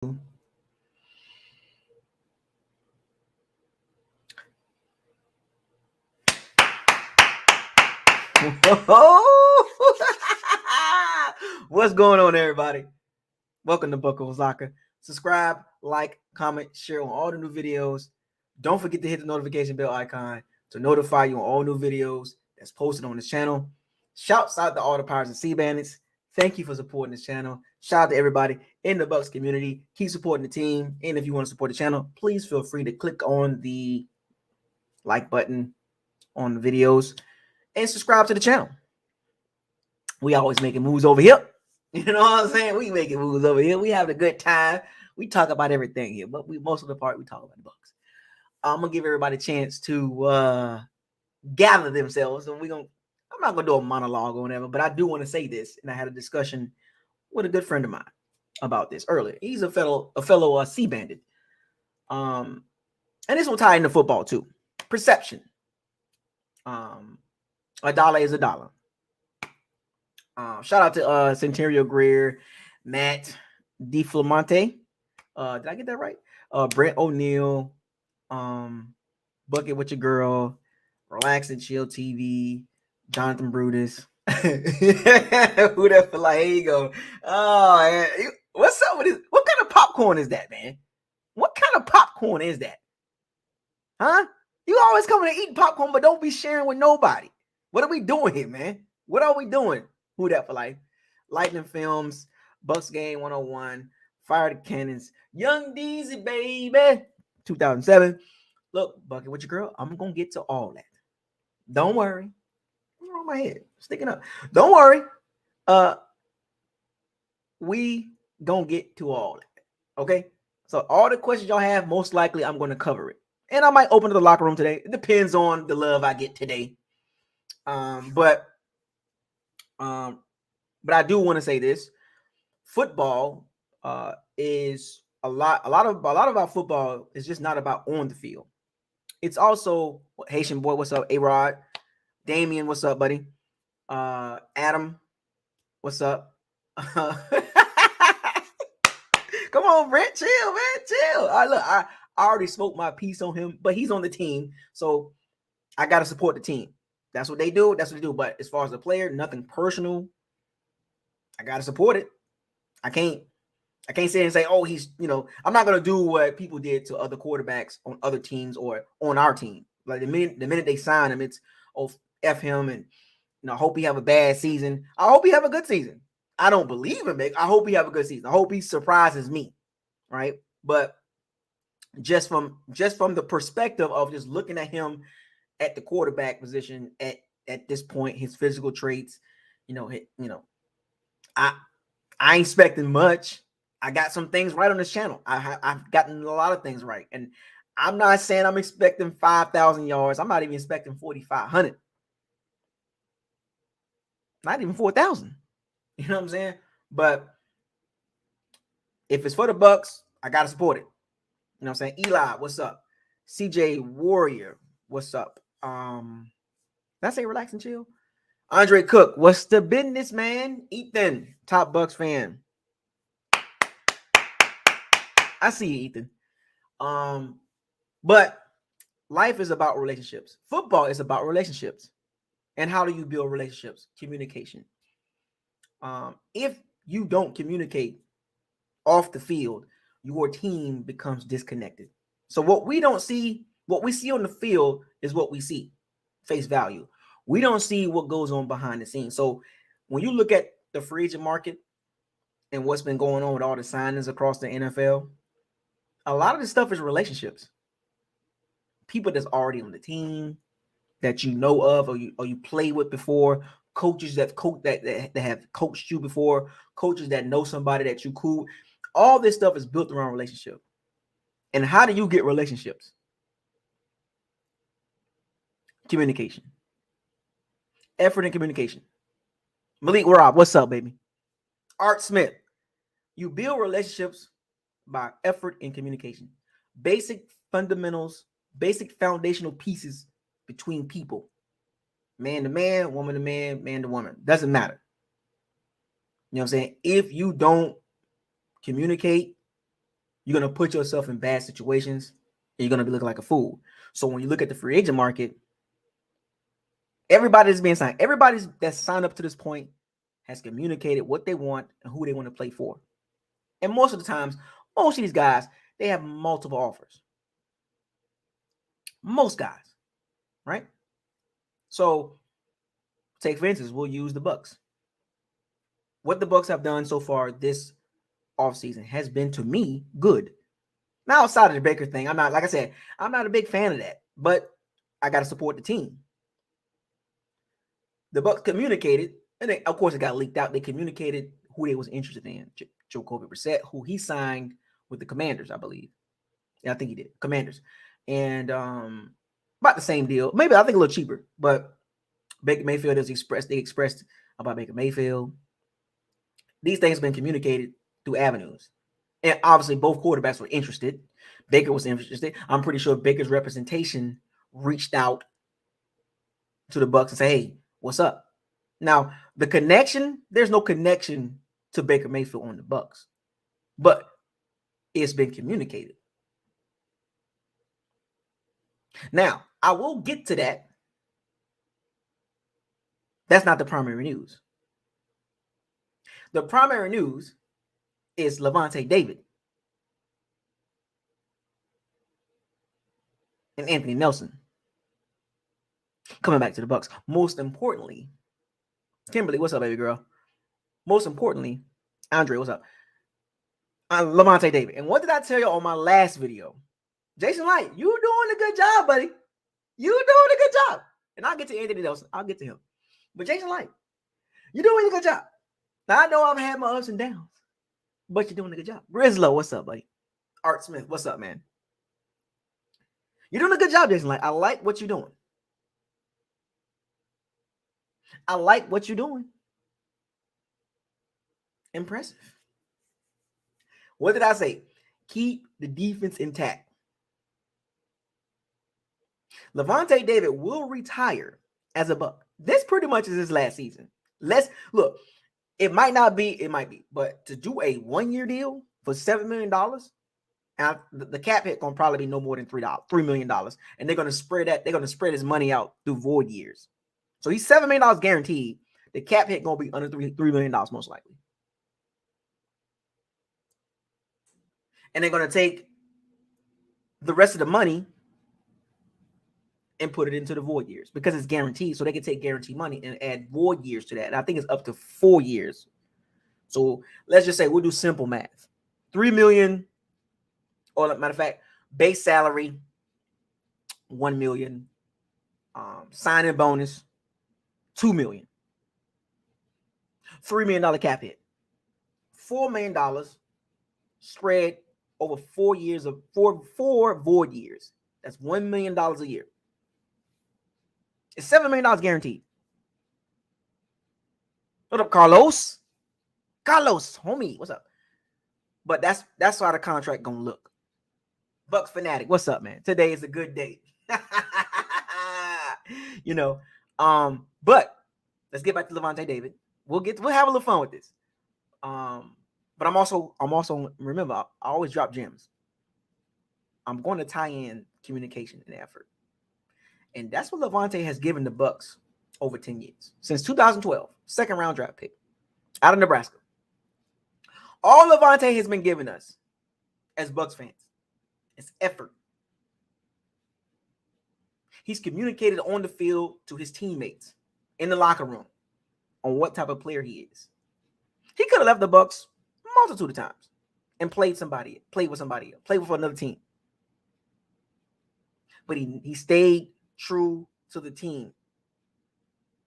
What's going on, everybody? Welcome to Bucs Locker. Subscribe, like, comment, share on all the new videos. Don't forget to hit the notification bell icon to notify you on all new videos that's posted on this channel. Shouts out to all the Pirates and Sea Bandits. Thank you for supporting this channel. Shout out to everybody in the Bucs community. Keep supporting the team. And if you want to support the channel, please feel free to click on the like button on the videos and subscribe to the channel. We always making moves over here. You know what I'm saying? We making moves over here. We having a good time. We talk about everything here, but most of the part we talk about the Bucs. I'm gonna give everybody a chance to gather themselves, and I'm not gonna do a monologue or whatever, but I do want to say this, and I had a discussion with a good friend of mine about this earlier. He's a fellow Sea Bandit. And this will tie into football too. Perception. A dollar is a dollar. Shout out to Centennial Greer, Matt DeFlamonte. Did I get that right? Brent O'Neill, Bucket with Your Girl, Relax and Chill TV, Jonathan Brutus. Who that feel like? Here you go. Oh, man. What's up with this? What kind of popcorn is that, man? What kind of popcorn is that? Huh? You always coming to eat popcorn, but don't be sharing with nobody. What are we doing here, man? What are we doing? Who that for life? Lightning Films, Bucs Game 101, Fire the Cannons, Young Deezy, baby, 2007. Look, Bucket with Your Girl, I'm going to get to all that. Don't worry. What's wrong with my head? Sticking up. Don't worry. We going to get to all that. Okay? So all the questions y'all have, most likely I'm going to cover it. And I might open the locker room today. It depends on the love I get today. But I do want to say this: football is a lot of our football is just not about on the field. It's also Haitian boy. What's up, A-Rod? Damien, what's up, buddy? Adam, what's up? Come on, Brent, chill, man, chill. I already smoked my piece on him, but he's on the team, so I gotta support the team. That's what they do. That's what they do. But as far as the player, nothing personal. I gotta support it. I can't sit and say, oh, he's, I'm not gonna do what people did to other quarterbacks on other teams or on our team. Like the minute they sign him, it's F him, and I hope he have a bad season. I hope he have a good season. I don't believe him, I hope he have a good season. I hope he surprises me, right? But just from the perspective of just looking at him at the quarterback position at this point, his physical traits, I ain't expecting much. I got some things right on this channel. I've gotten a lot of things right. And I'm not saying I'm expecting 5,000 yards. I'm not even expecting 4,500. Not even 4,000. You know what I'm saying? But if it's for the Bucs, I got to support it. You know what I'm saying? Eli, what's up? CJ Warrior, what's up? Did I say relax and chill? Andre Cook, what's the business, man? Ethan, top Bucs fan. I see you, Ethan. But life is about relationships. Football is about relationships. And how do you build relationships? Communication. If you don't communicate off the field, your team becomes disconnected. So what we see on the field is what we see, face value. We don't see what goes on behind the scenes. So when you look at the free agent market and what's been going on with all the signings across the NFL, a lot of this stuff is relationships. People that's already on the team that you know of or you play with before, coaches that have coached you before, coaches that know somebody that you cool. All this stuff is built around relationship. And how do you get relationships? Communication. Effort and communication. Malik Rob, what's up, baby? Art Smith. You build relationships by effort and communication. Basic fundamentals, basic foundational pieces between people. Man to man, woman to man, man to woman. Doesn't matter. You know what I'm saying? If you don't communicate, you're going to put yourself in bad situations and you're going to be looking like a fool. So when you look at the free agent market, everybody that's being signed, everybody that's signed up to this point has communicated what they want and who they want to play for. And most of the times, most of these guys, they have multiple offers. Most guys, right? So take for instance, we'll use the Bucs. What the Bucs have done so far this offseason has been, to me, good. Now, outside of the Baker thing, I'm not, like I said, I'm not a big fan of that, but I got to support the team. The Bucs communicated, and of course it got leaked out. They communicated who they was interested in. Jacoby Brissett, who he signed with the Commanders, I believe. Yeah, I think he did. Commanders. And about the same deal. Maybe I think a little cheaper, but Baker Mayfield they expressed about Baker Mayfield. These things have been communicated through avenues. And obviously both quarterbacks were interested. Baker was interested. I'm pretty sure Baker's representation reached out to the Bucs and say, hey, what's up? Now, the connection, there's no connection to Baker Mayfield on the Bucs, but it's been communicated. Now, I will get to that. That's not the primary news. The primary news is Lavonte David and Anthony Nelson coming back to the Bucs. Most importantly, Kimberly, what's up, baby girl? Most importantly, Andre, what's up? Lavonte David. And what did I tell you on my last video? Jason Light, you doing a good job, buddy. You doing a good job. And I'll get to Anthony Nelson. I'll get to him. But Jason Light, you're doing a good job. Now, I know I've had my ups and downs, but you're doing a good job. Grislow, what's up, buddy? Art Smith, what's up, man? You're doing a good job, Jason Light. I like what you're doing. I like what you're doing. Impressive. What did I say? Keep the defense intact. Lavonte David will retire as a Buck. This pretty much is his last season. Let's look. It might not be, it might be, but to do a 1-year deal for $7 million, and the cap hit gonna probably be no more than $3 million, and they're gonna spread that. They're gonna spread his money out through void years. So he's $7 million guaranteed. The cap hit gonna be under $3 million most likely, and they're gonna take the rest of the money and put it into the void years because it's guaranteed. So they can take guaranteed money and add void years to that. And I think it's up to 4 years. So let's just say we'll do simple math. $3 million, or matter of fact, base salary, $1 million, signing bonus, $2 million, $3 million cap hit, $4 million spread over 4 years of four void years. That's $1 million a year. It's $7 million guaranteed. What up, Carlos? Carlos, homie, what's up? But that's how the contract gonna look. Bucs fanatic, what's up, man? Today is a good day. But let's get back to Lavonte David. We'll have a little fun with this. But I'm also remember, I always drop gems. I'm going to tie in communication and effort. And that's what Lavonte has given the Bucs over 10 years. Since 2012, second round draft pick out of Nebraska. All Lavonte has been giving us as Bucs fans is effort. He's communicated on the field to his teammates in the locker room on what type of player he is. He could have left the Bucs a multitude of times and played with somebody else, played with another team. But he stayed true to the team.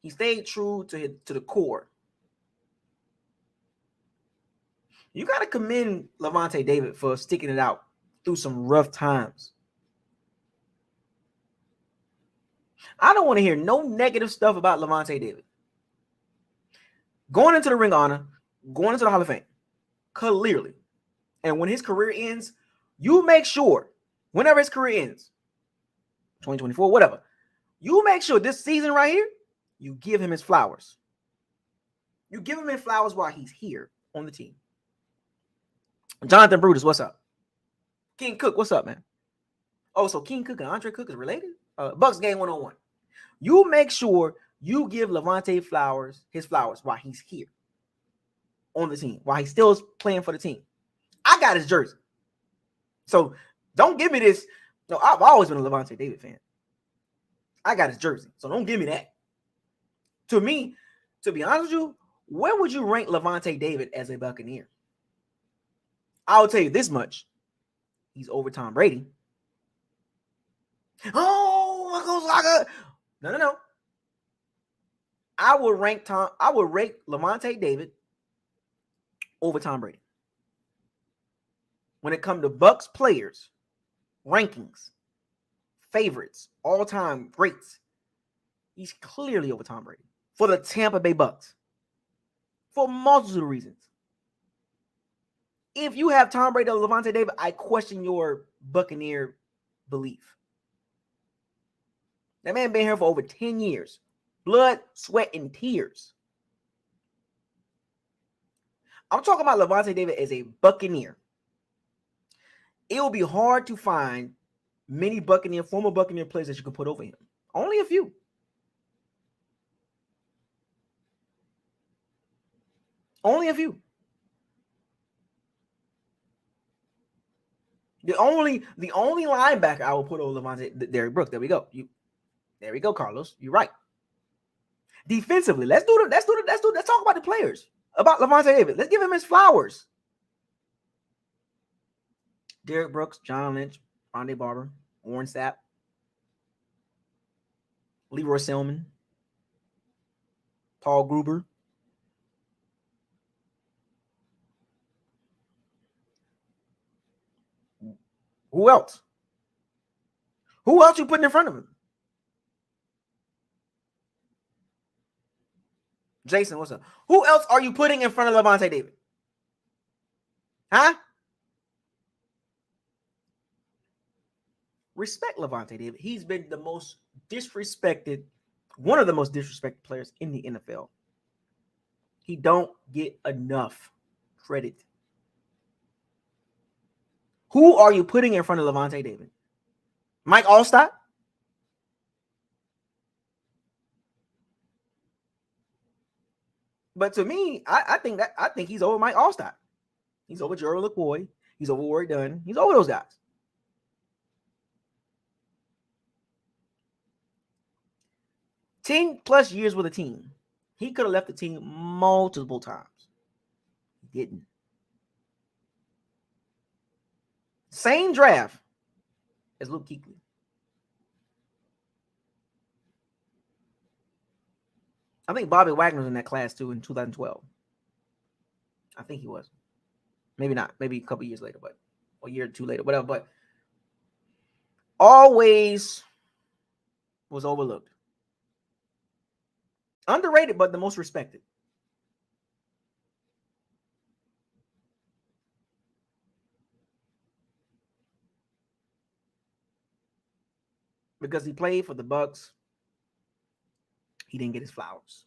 He stayed true to the core. You got to commend Lavonte David for sticking it out through some rough times. I don't want to hear no negative stuff about Lavonte David. Going into the Ring of Honor, going into the Hall of Fame, clearly. And when his career ends, you make sure, whenever his career ends, 2024, whatever, you make sure this season right here, you give him his flowers. You give him his flowers while he's here on the team. Jonathan Brutus, what's up? King Cook, what's up, man? Oh, so King Cook and Andre Cook is related? Bucs game 101. You make sure you give Lavonte his flowers while he's here on the team, while he's still playing for the team. I got his jersey. So don't give me this. No, I've always been a Lavonte David fan. I got his jersey. So don't give me that. To me, to be honest with you, where would you rank Lavonte David as a Buccaneer? I'll tell you this much. He's over Tom Brady. Oh, no. I would rate Lavonte David over Tom Brady. When it comes to Bucs players, rankings, favorites, all-time greats, he's clearly over Tom Brady for the Tampa Bay Bucs for a multitude of reasons. If you have Tom Brady or Lavonte David, I question your Buccaneer belief. That man been here for over 10 years. Blood, sweat, and tears. I'm talking about Lavonte David as a Buccaneer. It will be hard to find many former Buccaneer players that you can put over him. Only a few. Only a few. The only linebacker I will put over Lavonte, Derrick Brooks. There we go. There we go, Carlos. You're right. Defensively, let's talk about the players. About Lavonte David. Let's give him his flowers. Derrick Brooks, John Lynch, Rondé Barber, Warren Sapp, Leroy Selman, Paul Gruber. Who else? Who else you putting in front of him? Jason, what's up? Who else are you putting in front of Lavonte David? Huh? Respect Lavonte David. He's been the most disrespected, one of the most disrespected players in the NFL. He don't get enough credit. Who are you putting in front of Lavonte David? Mike Allstott? But to me, I think he's over Mike Allstott. He's over Gerald LaCoy. He's over Warrick Dunn. He's over those guys. 10 plus years with a team. He could have left the team multiple times. He didn't. Same draft as Luke Kuechly. I think Bobby Wagner was in that class too in 2012. I think he was. Maybe not. Maybe a couple years later, but a year or two later, whatever. But always was overlooked. Underrated, but the most respected. Because he played for the Bucs, he didn't get his flowers.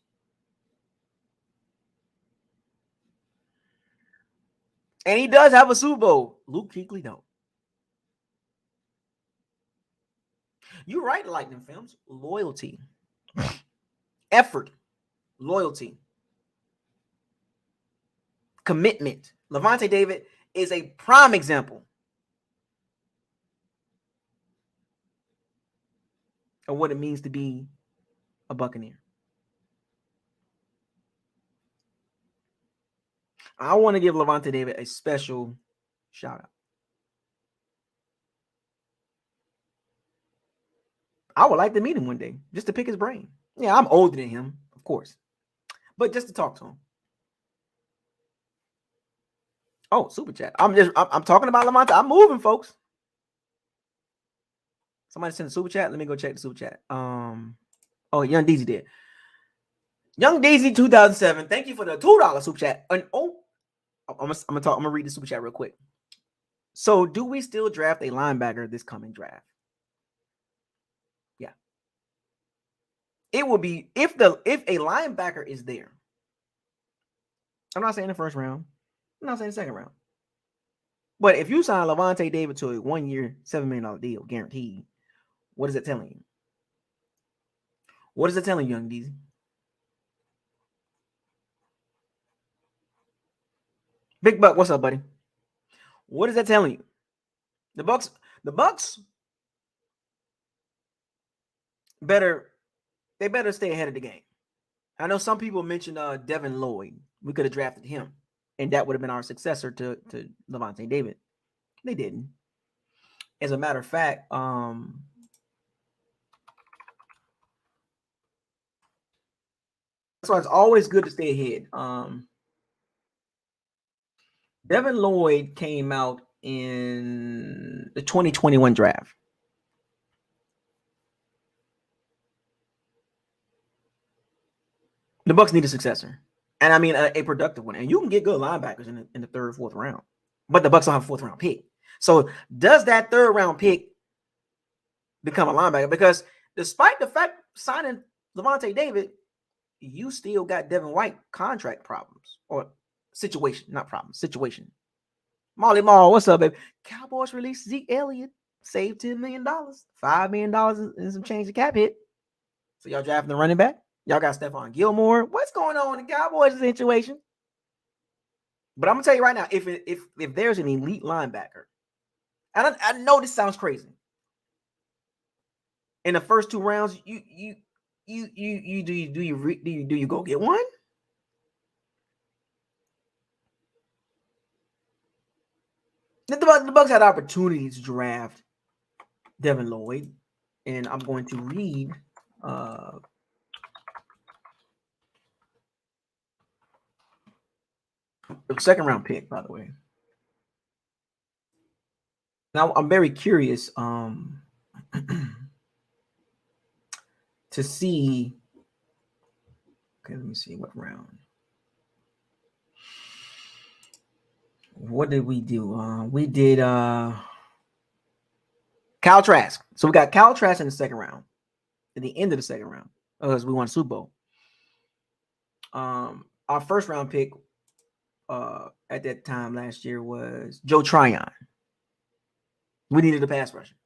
And he does have a Super Bowl. Luke Kuechly don't. You're right, Lightning Films. Loyalty. Effort. Loyalty. Commitment. Lavonte David is a prime example of what it means to be a Buccaneer. I want to give Lavonte David a special shout out. I would like to meet him one day just to pick his brain. Yeah, I'm older than him, of course, but just to talk to him. Oh, super chat. I'm talking about Lavonte. I'm moving, folks. Somebody sent a super chat. Let me go check the super chat. Oh, Young Deezy did. Young Deezy 2007. Thank you for the $2 super chat. And I'm gonna read the super chat real quick. So, do we still draft a linebacker this coming draft? Yeah. It will be if a linebacker is there. I'm not saying the first round. I'm not saying the second round. But if you sign Lavonte David to a 1 year, $7 million deal, guaranteed, what is it telling you? What is it telling you, Young Deezy? Big Buck, what's up, buddy? What is that telling you? The Bucs better stay ahead of the game. I know some people mentioned Devin Lloyd. We could have drafted him, and that would have been our successor to Lavonte David. They didn't. As a matter of fact, that's why it's always good to stay ahead. Devin Lloyd came out in the 2021 draft. The Bucs need a successor, and I mean a productive one. And you can get good linebackers in the third, fourth round, but the Bucs don't have a fourth round pick. So does that third round pick become a linebacker? Because despite the fact signing Lavonte David, you still got Devin White contract problems or situation, not problems, situation. Molly Mall, what's up, baby? Cowboys released Zeke Elliott, saved $10 million, $5 million in some change of cap hit. So y'all drafting the running back? Y'all got Stephon Gilmore. What's going on in the Cowboys situation? But I'm gonna tell you right now, if there's an elite linebacker, and I know this sounds crazy, in the first 2 rounds, do you go get one? The Bucs had opportunity to draft Devin Lloyd, and I'm going to read the second round pick, by the way. Now I'm very curious to see. Okay, let me see what round. What did we do? We did Kyle Trask. So we got Kyle Trask in the second round. At the end of the second round, because we won Super Bowl. Our first round pick at that time last year was Joe Tryon. We needed a pass rusher.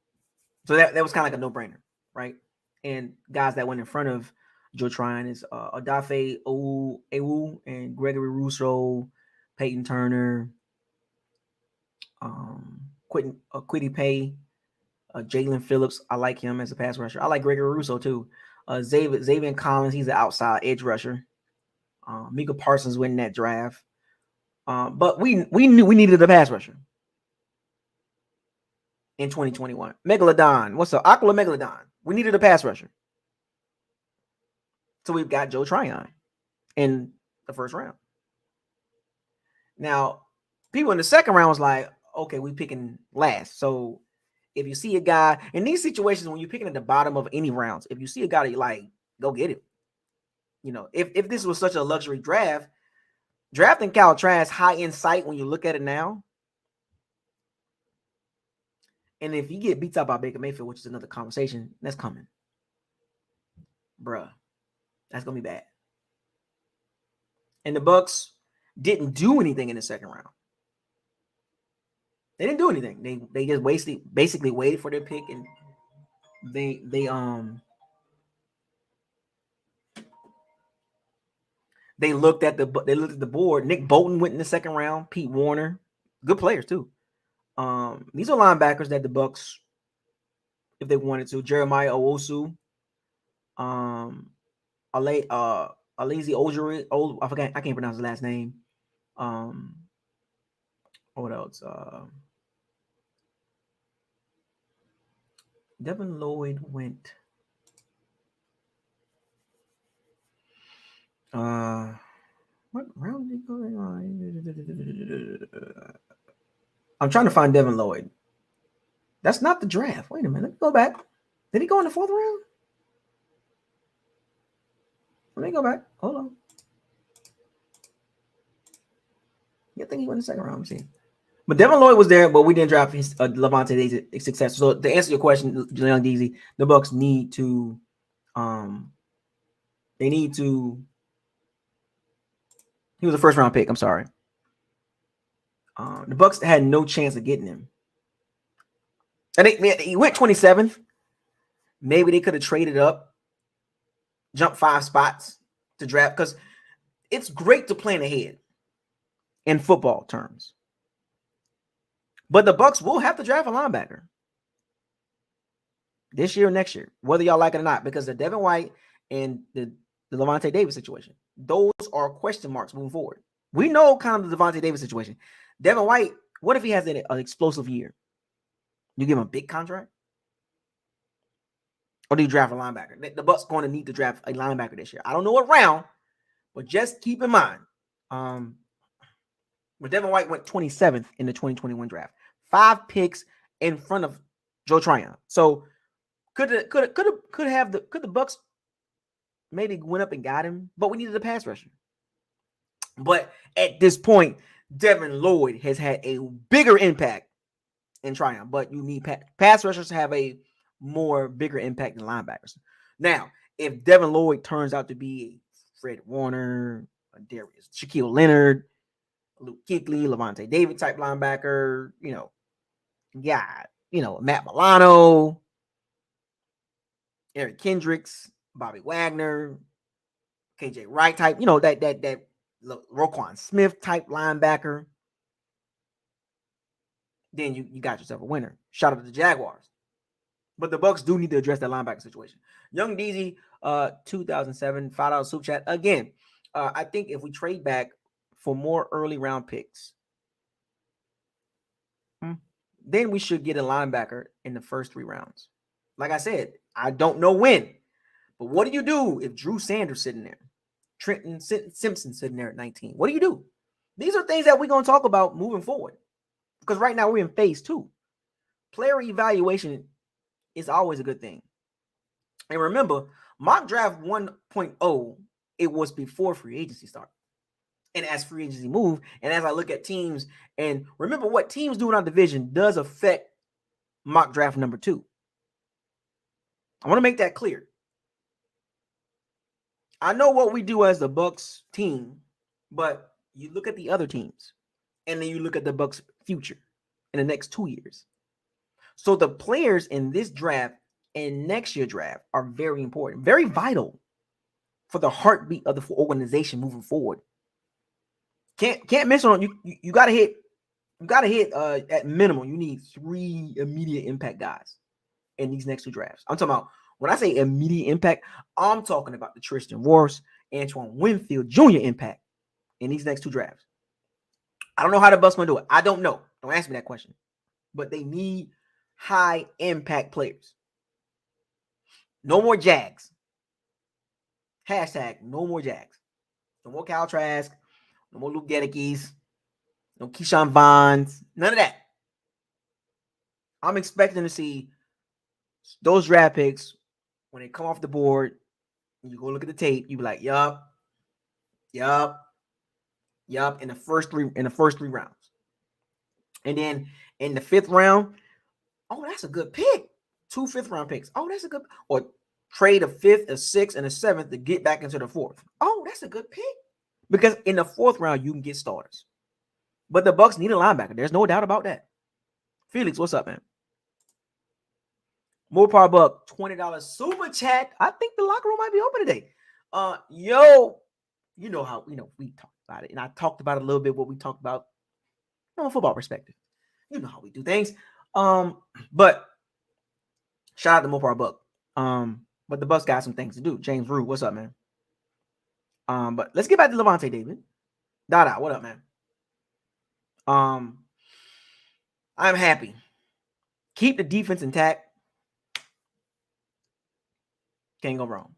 So that was kind of like a no-brainer, right? And guys that went in front of Joe Tryon is Odafe Ewu and Gregory Rousseau, Peyton Turner, Kwity Paye, Jalen Phillips. I like him as a pass rusher. I like Gregory Rousseau too. Xavier Collins, he's an outside edge rusher. Mika Parsons winning that draft. But we knew we needed a pass rusher in 2021. Megalodon, what's up? Aquila Megalodon. We needed a pass rusher. So we've got Joe Tryon in the first round. Now, people in the second round was like, okay, we picking last. So if you see a guy in these situations, when you're picking at the bottom of any rounds, if you see a guy that you like, go get him. You know, if this was such a luxury draft, drafting Kyle Trask, high in sight when you look at it now. And if you get beat up by Baker Mayfield, which is another conversation, that's coming. Bruh, that's going to be bad. And the Bucs didn't do anything in the second round. They didn't do anything. They just basically waited for their pick, and they looked at the board. Nick Bolton went in the second round. Pete Warner, good players too. These are linebackers that the Bucs, if they wanted to, Jeremiah Owusu, Alazi Ojiri, I forgot, I can't pronounce his last name. What else? Devin Lloyd went. What round did he go in? I'm trying to find Devin Lloyd. That's not the draft. Wait a minute. Let me go back. Did he go in the fourth round? Let me go back. Hold on. I think he went in the second round. Let me see. But Devin Lloyd was there, but we didn't draft his Lavonte David successor. So to answer your question, Young Deezy, the Bucs need to they need to. He was a first round pick. I'm sorry. The Bucs had no chance of getting him. And he went 27th. Maybe they could have traded up, jumped 5 spots to draft, because it's great to plan ahead in football terms. But the Bucs will have to draft a linebacker this year or next year, whether y'all like it or not, because the Devin White and the Lavonte Davis situation, those are question marks moving forward. We know kind of the Lavonte Davis situation. Devin White, what if he has an explosive year? You give him a big contract? Or do you draft a linebacker? The Bucs going to need to draft a linebacker this year. I don't know what round, but just keep in mind, but Devin White went 27th in the 2021 draft, 5 picks in front of Joe Tryon. So could the Bucs maybe went up and got him, but we needed a pass rusher. But at this point, Devin Lloyd has had a bigger impact in Tryon, but you need pass rushers to have a bigger impact than linebackers. Now, if Devin Lloyd turns out to be a Fred Warner, Darius, Shaquille Leonard, Luke Kuechly, Lavonte David type linebacker, Matt Milano, Eric Kendricks, Bobby Wagner, KJ Wright type, that Roquan Smith type linebacker, then you got yourself a winner. Shout out to the Jaguars. But the Bucs do need to address that linebacker situation. Young DZ, 2007, $5 super chat. Again, I think if we trade back for more early round picks, then we should get a linebacker in the first 3 rounds. Like I said, I don't know when, but what do you do if Drew Sanders sitting there, Trenton Simpson sitting there at 19? What do you do? These are things that we're going to talk about moving forward, because right now we're in phase 2. Player evaluation is always a good thing. And remember, mock draft 1.0, it was before free agency started. And as free agency move, and as I look at teams, and remember what teams do in our division does affect mock draft number 2. I want to make that clear. I know what we do as the Bucs team, but you look at the other teams, and then you look at the Bucs' future in the next 2 years. So the players in this draft and next year draft are very important, very vital for the heartbeat of the organization moving forward. Can't miss on you. You gotta hit. You gotta hit. At minimum, you need 3 immediate impact guys in these next 2 drafts. I'm talking about, when I say immediate impact, I'm talking about the Tristan Wirfs, Antoine Winfield Jr. impact in these next 2 drafts. I don't know how the Bucs gonna do it. I don't know. Don't ask me that question. But they need high impact players. No more Jags. Hashtag no more Jags. No more Kyle Trask. No more Luke Gedekes. No Keyshawn Vaughns. None of that. I'm expecting to see those draft picks when they come off the board. You go look at the tape. You be like, yup. In the first 3 rounds. And then in the 5th round, oh, that's a good pick. 2 5th-round picks. Oh, that's a good. Or trade a 5th, a 6th, and a 7th to get back into the 4th. Oh, that's a good pick. Because in the 4th round, you can get starters. But the Bucs need a linebacker. There's no doubt about that. Felix, what's up, man? More Power Buck, $20 super chat. I think the locker room might be open today. You know how we talked about it, and I talked about it a little bit. What we talked about from a football perspective. You know how we do things. But shout out to More Power Buck. But the Bucs got some things to do. James Rue, what's up, man? But let's get back to Lavonte David. Dada, what up, man? I'm happy. Keep the defense intact. Can't go wrong.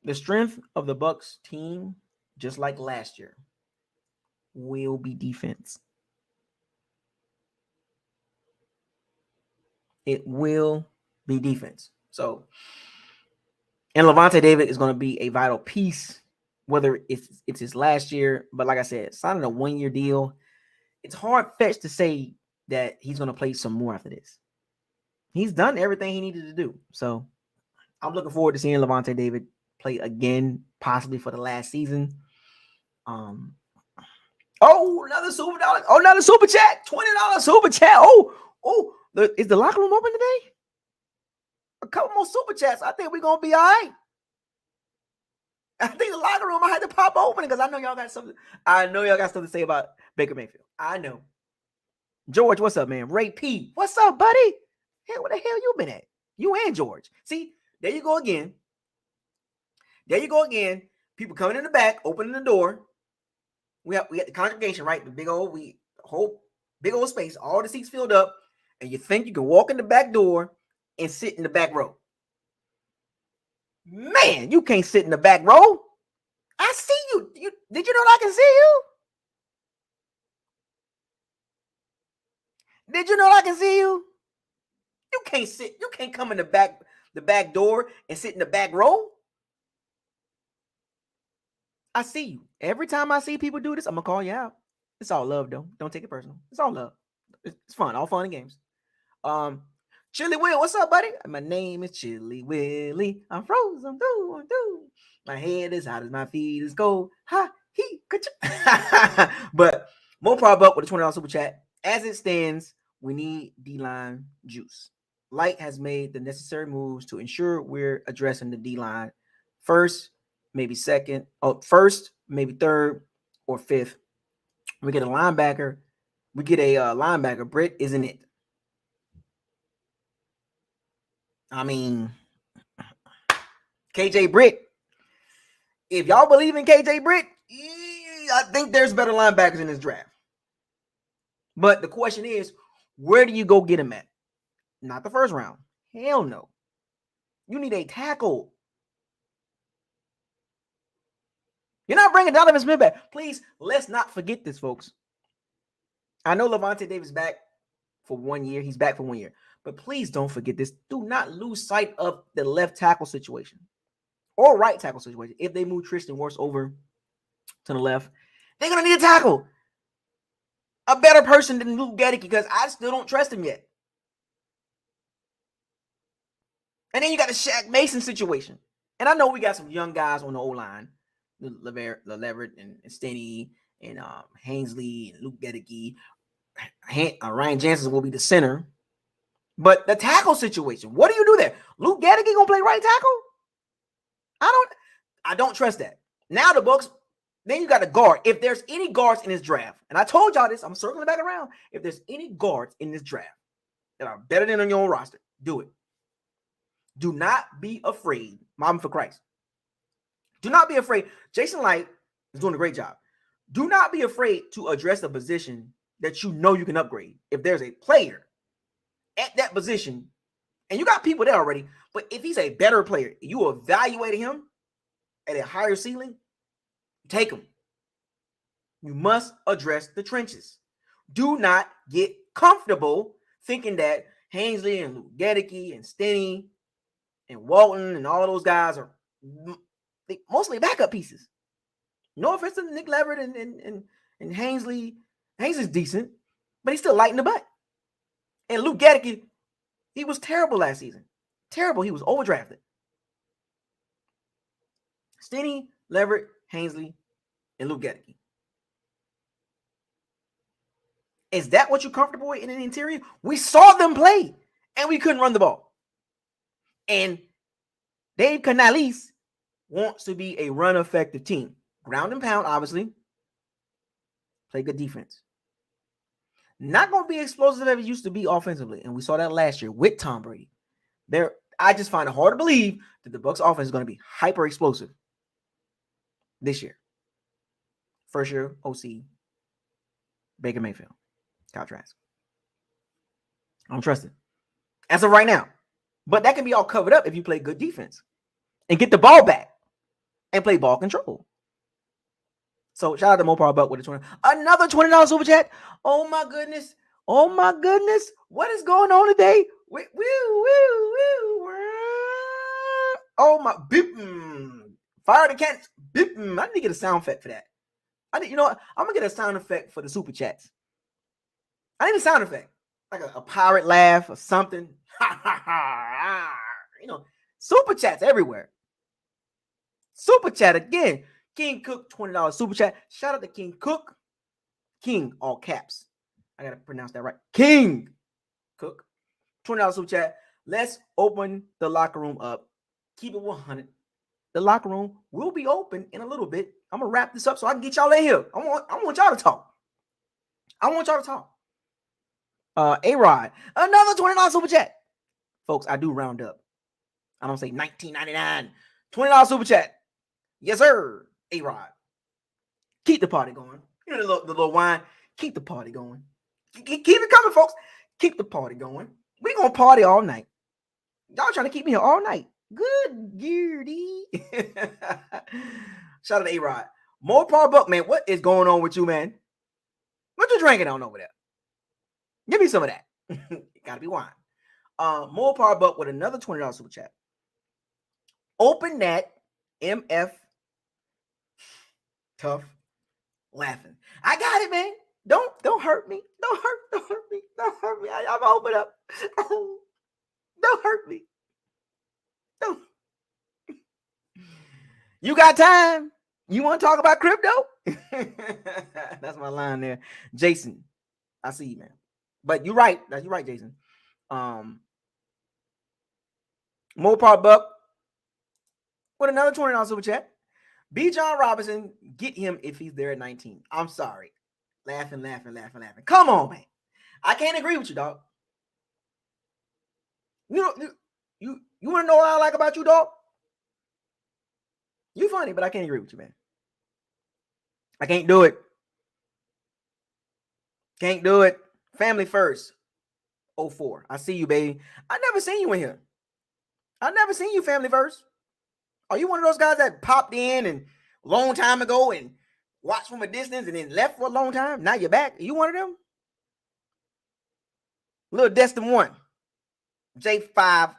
The strength of the Bucs team, just like last year, will be defense. It will be defense. So, and Lavonte David is going to be a vital piece, whether it's his last year. But like I said, signing a 1-year deal, it's hard-fetched to say that he's going to play some more after this. He's done everything he needed to do. So I'm looking forward to seeing Lavonte David play again, possibly for the last season. Oh, another super dollar. Oh, another super chat. $20 super chat. Is the locker room open today? A couple more super chats. I think we're gonna be all right. I think the locker room I had to pop open because I know y'all got something. I know y'all got something to say about Baker Mayfield. I know. George, what's up, man? Ray P, what's up, buddy? Hey, where the hell you been at? You and George. See, there you go again. There you go again. People coming in the back, opening the door. We got the congregation, right? The big old whole big old space, all the seats filled up, and you think you can walk in the back door and sit in the back row. Man, you can't sit in the back row. I see you. Did you know I can see you? Did you know I can see you? You can't sit. You can't come in the back door and sit in the back row. I see you. Every time I see people do this, I'm gonna call you out. It's all love, though. Don't take it personal. It's all love. It's fun. All fun and games. Chili Will, what's up, buddy? My name is Chili Willie. I'm frozen through and through. My head is hot as my feet is cold. Ha, he, but more power up with a $20 super chat. As it stands, we need D-line juice. Light has made the necessary moves to ensure we're addressing the D-line first, maybe second, first, maybe third, or fifth. We get a linebacker. We get a linebacker. Britt isn't it. I mean, KJ Britt. If y'all believe in KJ Britt, I think there's better linebackers in this draft. But the question is, where do you go get him at? Not the first round. Hell no. You need a tackle. You're not bringing Donovan Smith back. Please, let's not forget this, folks. I know Lavonte Davis back for 1 year. He's back for 1 year. But please don't forget this. Do not lose sight of the left tackle situation or right tackle situation. If they move Tristan Wirfs over to the left, they're going to need a tackle. A better person than Luke Gedeke because I still don't trust him yet. And then you got the Shaq Mason situation. And I know we got some young guys on the O-line. Leverett and Stenny and Hainsley and Luke Gedeke. Ryan Jansen will be the center. But the tackle situation, what do you do there? Luke Gedeke gonna play right tackle? I don't trust that. Now the Bucs, then you got a guard. If there's any guards in this draft, and I told y'all this, I'm circling back around. If there's any guards in this draft that are better than on your own roster, do it. Do not be afraid. Mom for Christ. Do not be afraid. Jason Light is doing a great job. Do not be afraid to address a position that you know you can upgrade. If there's a player at that position, and you got people there already, but if he's a better player, you evaluate him at a higher ceiling, take him. You must address the trenches. Do not get comfortable thinking that Hainsley and Luke Gedeke and Stenny and Walton and all those guys are mostly backup pieces. No offense to Nick Leverett and Hainsley. Hainsley's decent, but he's still light in the butt. And Luke Gedeke, he was terrible last season. Terrible. He was overdrafted. Stenny, Leverett, Hainsley, and Luke Gedeke. Is that what you're comfortable with in an interior? We saw them play, and we couldn't run the ball. And Dave Canales wants to be a run-effective team. Ground and pound, obviously. Play good defense. Not going to be explosive as it used to be offensively, and we saw that last year with Tom Brady. I just find it hard to believe that the Bucs offense is going to be hyper explosive this year. First year OC, Baker Mayfield, Kyle Trask. I don't trust it as of right now, but that can be all covered up if you play good defense and get the ball back and play ball control. So shout out to Mopar Buck with another $20 super chat. Oh my goodness. Oh my goodness. What is going on today? Oh my beep. Fire the cats. Beep. I need to get a sound effect for that. You know what? I'm gonna get a sound effect for the super chats. I need a sound effect. Like a pirate laugh or something. You know, super chats everywhere. Super chat again. King Cook, $20 super chat. Shout out to King Cook. King, all caps. I gotta pronounce that right. King Cook. $20 super chat. Let's open the locker room up. Keep it 100. The locker room will be open in a little bit. I'm gonna wrap this up so I can get y'all in here. I want y'all to talk. I want y'all to talk. A-Rod, another $20 super chat. Folks, I do round up. I don't say $19.99. $20 super chat. Yes, sir. A-Rod. Keep the party going. You know the little wine. Keep the party going. Keep it coming, folks. Keep the party going. We gonna party all night. Y'all trying to keep me here all night. Good geardy. Shout out to A-Rod. More Paul Buck, man. What is going on with you, man? What you drinking on over there? Give me some of that. Gotta be wine. More Power Buck with another $20 super chat. Open that MF tough laughing. I got it, man. Don't hurt me. Don't hurt me. Don't hurt me. I'm open up. Don't hurt me. Don't. You got time? You want to talk about crypto? That's my line there. Jason, I see you, man. But you're right. You're right, Jason. More Power Buck with another $20 super chat. B. John Robinson, get him if he's there at 19. I'm sorry. Laughing. Come on, man. I can't agree with you, dog. You want to know what I like about you, dog? You funny, but I can't agree with you, man. I can't do it. Can't do it. Family first. 04. I see you, baby. I never seen you in here. I never seen you, family first. Are you one of those guys that popped in and a long time ago and watched from a distance and then left for a long time? Now you're back. Are you one of them? Little Destin 1. J588.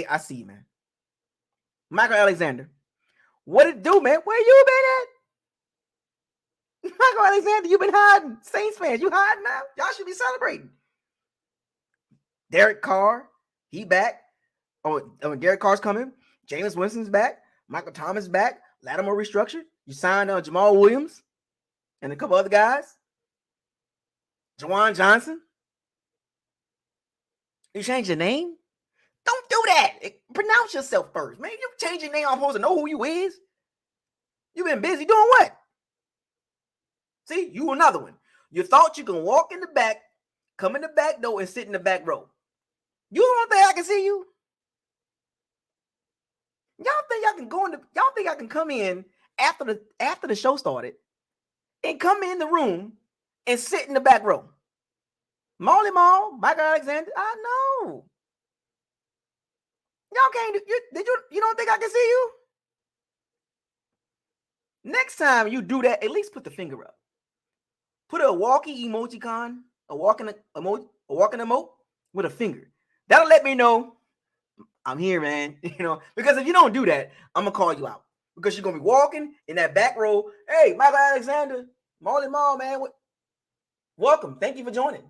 I see you, man. Michael Alexander. What it do, man? Where you been at? Michael Alexander, you been hiding. Saints fans, you hiding now? Y'all should be celebrating. Derek Carr, he back. Oh, Derek Carr's coming. Jameis Winston's back. Michael Thomas back. Lattimore restructured. You signed Jamal Williams and a couple other guys. Jawan Johnson. You change your name? Don't do that. Pronounce yourself first. Man, you change your name, I'm supposed to know who you is. You been busy doing what? See, you another one. You thought you can walk in the back, come in the back door, and sit in the back row. You don't think I can see you? Y'all think y'all can go in y'all think I can come in after the show started and come in the room and sit in the back row? Molly Mall, Michael Alexander, I know. Y'all can't you don't think I can see you? Next time you do that, at least put the finger up. Put a walkie emoticon, a walking emote with a finger. That'll let me know I'm here, man. Because if you don't do that, I'm gonna call you out. Because you're gonna be walking in that back row. Hey, Michael Alexander, Molly Mall, man. Welcome. Thank you for joining.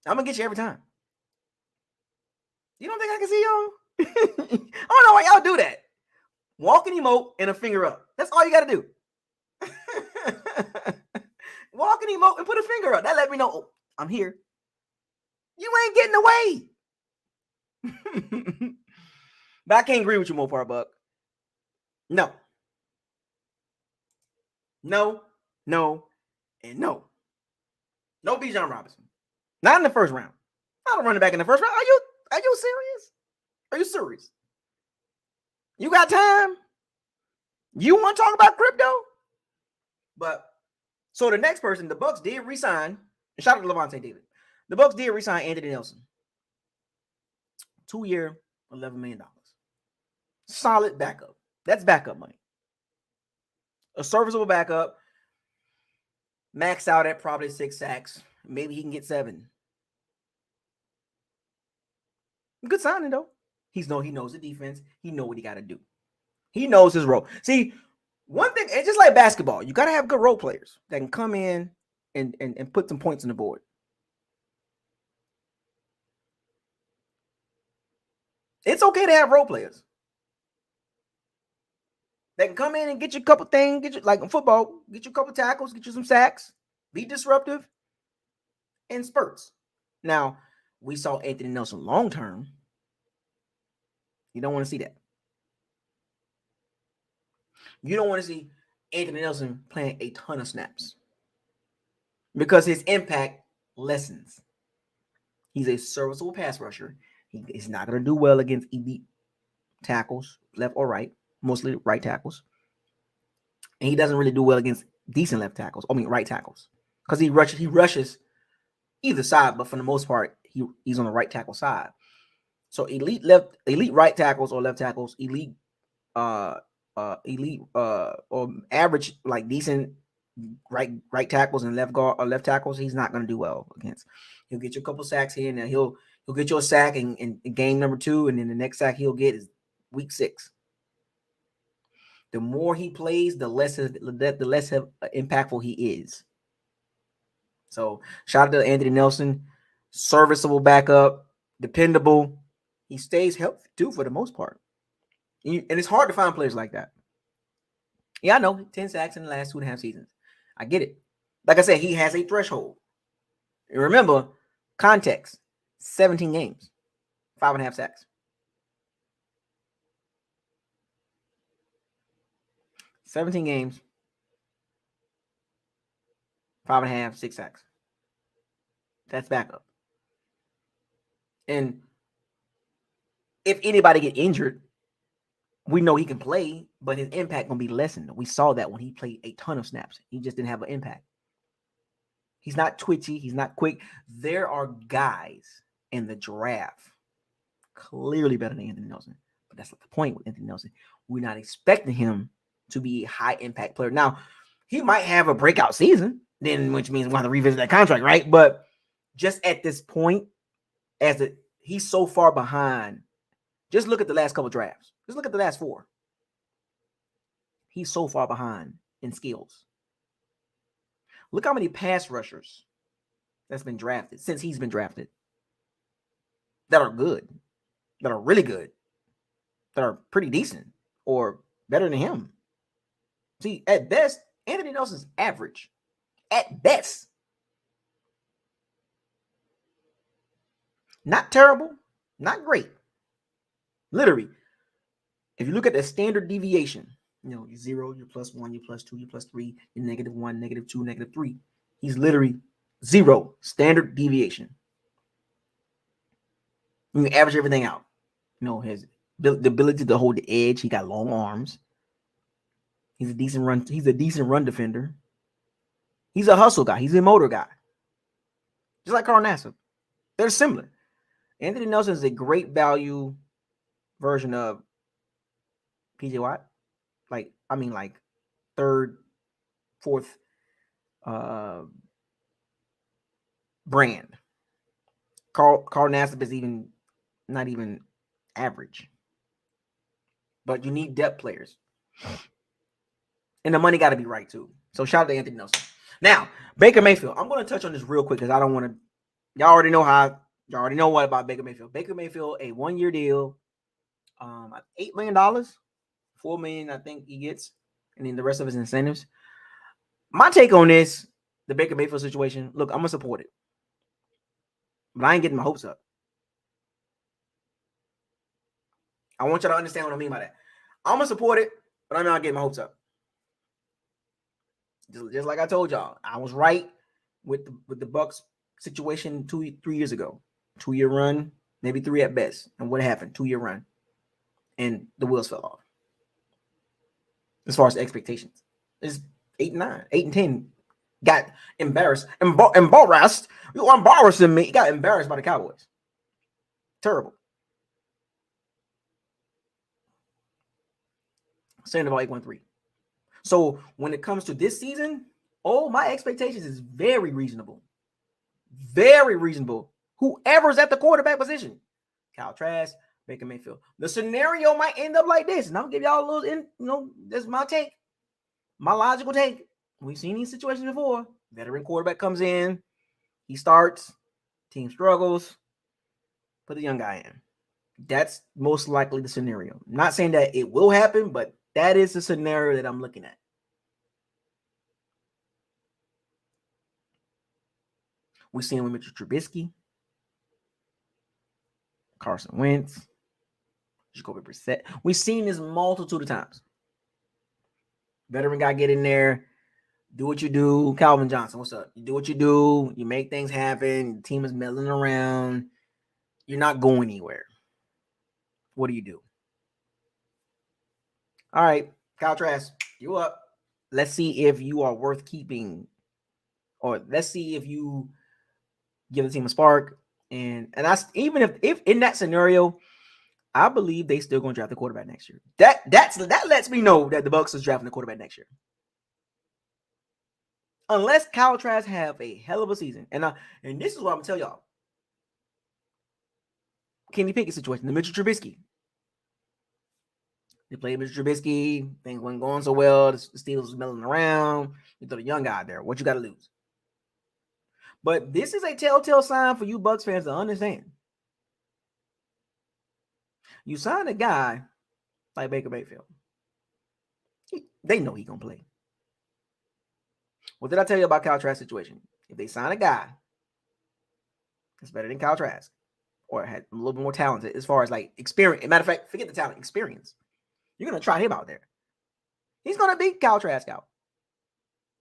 I'm gonna get you every time. You don't think I can see y'all? I don't know why y'all do that. Walking emote and a finger up. That's all you gotta do. Walking emote and put a finger up. That let me know, oh, I'm here. You ain't getting away. But I can't agree with you, Mopar Buck. No, and no. No B. John Robinson. Not in the first round. I don't run it back in the first round. Are you serious? Are you serious? You got time? You want to talk about crypto? But so the next person, the Bucs did resign. Shout out to Lavonte David. The Bucs did resign Anthony Nelson. 2-year, $11 million. Solid backup. That's backup money. A serviceable backup. Max out at probably 6 sacks. Maybe he can get 7. Good signing, though. He knows the defense. He knows what he got to do. He knows his role. See, one thing, it's just like basketball. You got to have good role players that can come in and put some points on the board. It's okay to have role players. They can come in and get you a couple things, get you like in football, get you a couple tackles, get you some sacks, be disruptive in spurts. Now, we saw Anthony Nelson long term. You don't want to see that. You don't want to see Anthony Nelson playing a ton of snaps because his impact lessens. He's a serviceable pass rusher. He's not going to do well against elite tackles, left or right, mostly right tackles. And he doesn't really do well against decent left tackles. I mean, right tackles, because he rushes either side, but for the most part, he's on the right tackle side. So elite right tackles or left tackles, elite or average, like decent right tackles and left guard or left tackles, he's not going to do well against. He'll get you a couple sacks here and he'll get you a sack in game number 2, and then the next sack he'll get is week 6. The more he plays, the less impactful he is. So shout out to Anthony Nelson, serviceable backup, dependable. He stays healthy too for the most part. And it's hard to find players like that. Yeah, I know, 10 sacks in the last 2.5 seasons. I get it. Like I said, he has a threshold. And remember, context, 17 games, 5.5 sacks. 17 games, 5.5, 6 sacks. That's backup. And if anybody get injured, we know he can play, but his impact gonna be lessened. We saw that when he played a ton of snaps. He just didn't have an impact. He's not twitchy. He's not quick. There are guys in the draft clearly better than Anthony Nelson, but that's not the point with Anthony Nelson. We're not expecting him to be a high impact player. Now, he might have a breakout season, then, which means we'll have to revisit that contract, right? But just at this point, he's so far behind. Just look at the last couple drafts. Just look at the last 4. He's so far behind in skills. Look how many pass rushers that's been drafted since he's been drafted that are good, that are really good, that are pretty decent or better than him. See, at best, Anthony Nelson's average. At best. Not terrible, not great. Literally, if you look at the standard deviation, you're 0, you're +1, you're +2, you're +3, you're -1, -2, -3. He's literally 0 standard deviation. You can average everything out. His the ability to hold the edge. He got long arms. He's a decent run defender. He's a hustle guy. He's a motor guy. Just like Carl Nassib. They're similar. Anthony Nelson is a great value version of PJ Watt. Like 3rd, 4th brand. Carl Nassib is not even average. But you need depth players. And the money got to be right too. So shout out to Anthony Nelson. Now, Baker Mayfield. I'm going to touch on this real quick because I don't want to. Y'all already know what about Baker Mayfield. Baker Mayfield, a 1-year deal, $8 million, $4 million, I think he gets, and then the rest of his incentives. My take on this, the Baker Mayfield situation. Look, I'm gonna support it, but I ain't getting my hopes up. I want y'all to understand what I mean by that. I'm gonna support it, but I'm not getting my hopes up. Just like I told y'all, I was right with the Bucs situation 2-3 years ago. 2-year run, maybe 3 at best. And what happened? 2-year run, and the wheels fell off. As far as expectations, it's 8-9, 8-10. Got embarrassed, embarrassed. You embarrassing me. He got embarrassed by the Cowboys. Terrible. Saying about 8-1-3. So when it comes to this season, my expectations is very reasonable. Very reasonable. Whoever's at the quarterback position, Kyle Trask, Baker Mayfield. The scenario might end up like this, and I'll give y'all a little, this is my take, my logical take. We've seen these situations before. Veteran quarterback comes in, he starts, team struggles, put the young guy in. That's most likely the scenario. I'm not saying that it will happen, but That is the scenario that I'm looking at. We've seen with Mitchell Trubisky, Carson Wentz, Jacoby Brissett. We've seen this multitude of times. Veteran guy get in there, do what you do. Calvin Johnson, what's up? You do what you do. You make things happen. The team is milling around. You're not going anywhere. What do? All right, Kyle Trask, you up. Let's see if you are worth keeping, or let's see if you give the team a spark. And that's even if in that scenario, I believe they still going to draft the quarterback next year. That lets me know that the Bucs is drafting the quarterback next year. Unless Kyle Trask have a hell of a season. And this is what I'm going to tell y'all. Kenny Pickett situation, the Mitchell Trubisky. They played Mitchell Trubisky. Things weren't going so well. The Steelers was milling around. You throw the young guy out there. What you got to lose? But this is a telltale sign for you Bucs fans to understand. You sign a guy like Baker Mayfield. They know he's going to play. What did I tell you about Kyle Trask's situation? If they sign a guy that's better than Kyle Trask or had a little bit more talented as far as like experience, matter of fact, forget the talent, experience. You're going to try him out there. He's going to beat Kyle Trask out.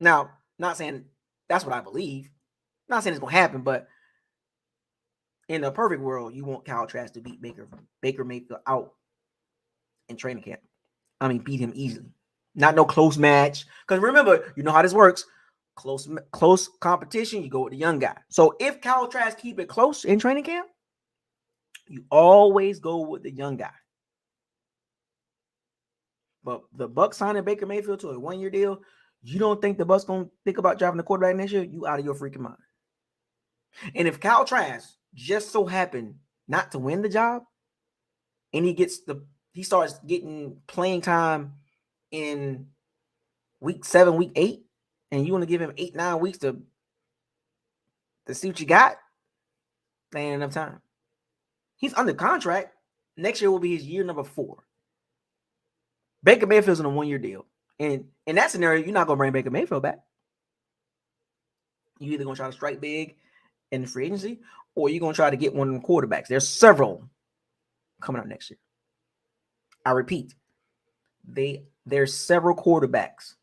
Now, not saying that's what I believe. Not saying it's going to happen, but in a perfect world, you want Kyle Trask to beat Baker Mayfield out in training camp. I mean, beat him easily. Not no close match. Because remember, you know how this works. Close competition, you go with the young guy. So if Kyle Trask keep it close in training camp, you always go with the young guy. But the Bucs signing Baker Mayfield to a 1-year deal, you don't think the Bucs going to think about driving the quarterback next year? You out of your freaking mind. And if Kyle Trask just so happened not to win the job, and he starts getting playing time in week 7, week 8, and you want to give him 8-9 weeks to see what you got, that ain't enough time. He's under contract. Next year will be his year number 4. Baker Mayfield's in a 1-year deal. And in that scenario, you're not going to bring Baker Mayfield back. You're either going to try to strike big in the free agency, or you're going to try to get one of the quarterbacks. There's several coming up next year. I repeat, there's several quarterbacks.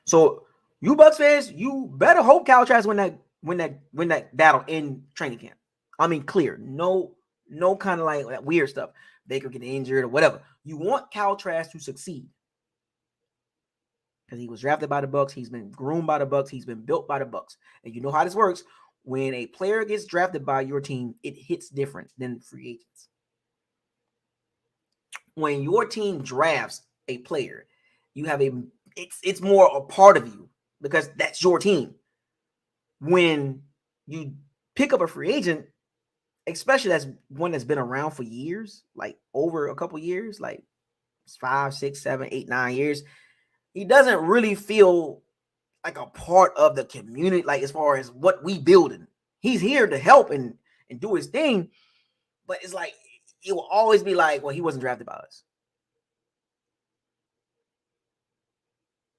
So you Bucs fans, you better hope Kyle Trask win that battle in training camp. I mean, clear. No kind of like that weird stuff. Baker get injured or whatever. You want Kyle Trask to succeed. Because he was drafted by the Bucs. He's been groomed by the Bucs. He's been built by the Bucs. And you know how this works. When a player gets drafted by your team, it hits different than free agents. When your team drafts a player, you have it's more a part of you because that's your team. When you pick up a free agent, especially that's one that's been around for years, like over a couple years, like 5, 6, 7, 8, 9 years, he doesn't really feel like a part of the community, like as far as what we building. He's here to help and do his thing, but it's like it will always be like, well, he wasn't drafted by us.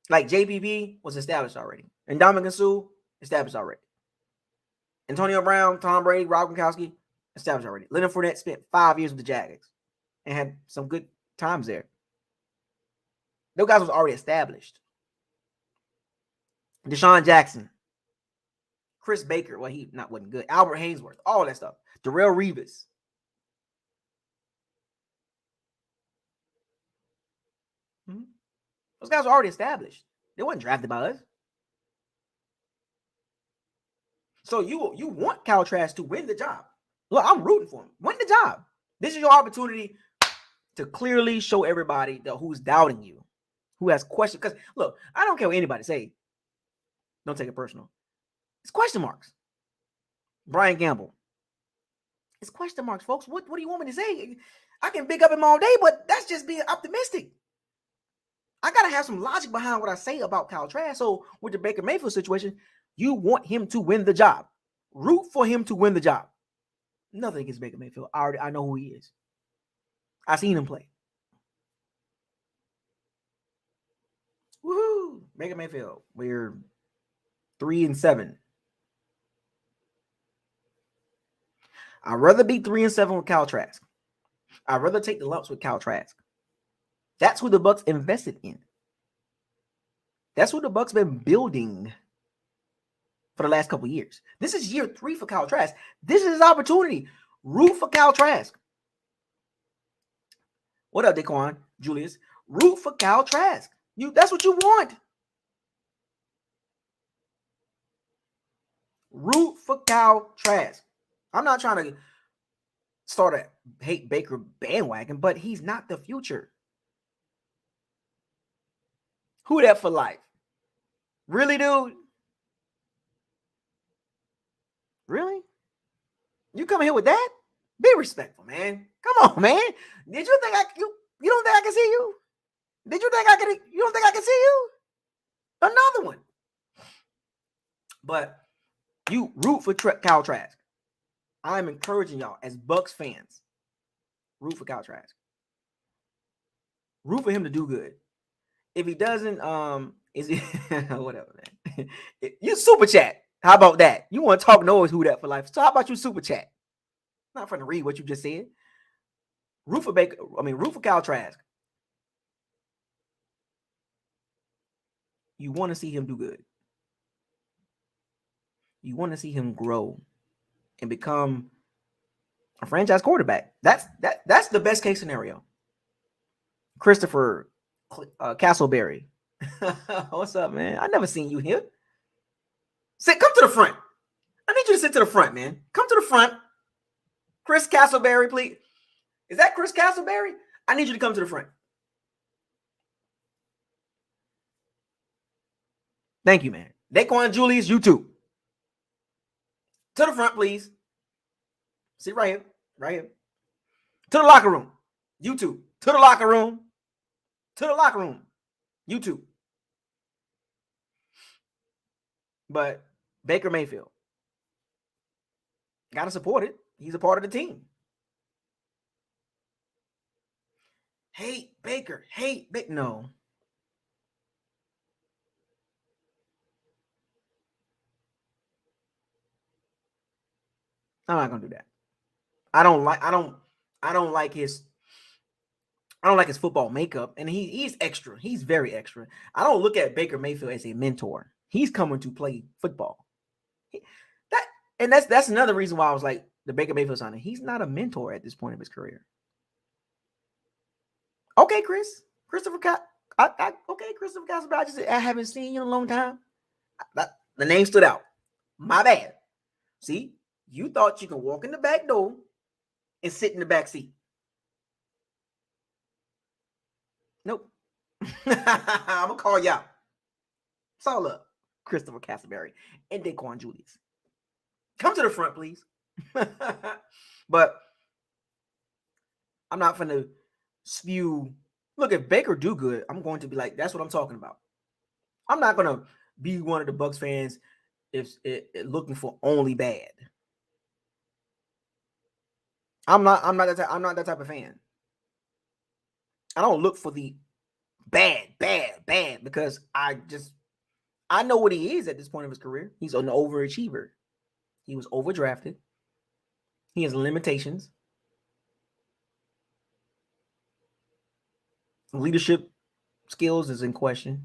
Like JPP was established already. And Ndamukong Suh, established already. Antonio Brown, Tom Brady, Rob Gronkowski, established already. Leonard Fournette spent 5 years with the Jags and had some good times there. Those guys was already established. Deshaun Jackson, Chris Baker, well, he wasn't good. Albert Haynesworth, all that stuff. Darrelle Revis. Those guys were already established. They weren't drafted by us. So you want Kyle Trask to win the job. Look, I'm rooting for him. Win the job. This is your opportunity to clearly show everybody who's doubting you, who has questions. Because, look, I don't care what anybody say. Don't take it personal. It's question marks. Brian Gamble. It's question marks, folks. What do you want me to say? I can big up him all day, but that's just being optimistic. I got to have some logic behind what I say about Kyle Trask. So with the Baker Mayfield situation, you want him to win the job. Root for him to win the job. Nothing against Baker Mayfield. I know who he is. I seen him play. Woohoo! Baker Mayfield. We're 3-7. I'd rather be 3-7 with Kyle Trask. I'd rather take the lumps with Kyle Trask. That's who the Bucs invested in. That's what the Bucs been building for the last couple of years. This is year 3 for Kyle Trask. This is his opportunity. Root for Kyle Trask. What up, Daquan, Julius? Root for Kyle Trask. That's what you want. Root for Kyle Trask. I'm not trying to start a hate Baker bandwagon, but he's not the future. Who that for life? Really, dude? Really? You coming here with that? Be respectful, man. Come on, man. Did you think you don't think I can see you? Did you think you don't think I can see you? Another one. But you root for Kyle Trask. I'm encouraging y'all as Bucs fans. Root for Kyle Trask. Root for him to do good. If he doesn't, is he whatever, man. You super chat. How about that? You want to talk noise? Who that for life? So how about you super chat? I'm not trying to read what you just said. Root for Kyle Trask. You want to see him do good. You want to see him grow and become a franchise quarterback. That's the best case scenario. Christopher Castleberry. What's up, man? I never seen you here. Come to the front. I need you to sit to the front, man. Come to the front. Chris Castleberry, please. Is that Chris Castleberry? I need you to come to the front. Thank you, man. Daquan, Julius, you too. To the front, please. Sit right here. Right here. To the locker room. You two. To the locker room. To the locker room. You two. But Baker Mayfield. Gotta support it. He's a part of the team. Hate Baker. Hate Baker. No. I'm not gonna do that. I don't like his football makeup, and he's extra. He's very extra. I don't look at Baker Mayfield as a mentor. He's coming to play football. That's another reason why I was like the Baker Mayfield signing. He's not a mentor at this point of his career. Okay, Christopher Castleberry. I haven't seen you in a long time. The name stood out. My bad. See, you thought you could walk in the back door and sit in the back seat. Nope. I'm gonna call you out. It's all up. Christopher Castleberry and Daquan Julius. Come to the front, please. But I'm not gonna spew. Look, if Baker do good, I'm going to be like, that's what I'm talking about. I'm not gonna be one of the Bucs fans if looking for only bad. I'm not that type of fan. I don't look for the bad because I know what he is at this point of his career. He's an overachiever. He was overdrafted. He has limitations. Leadership skills is in question.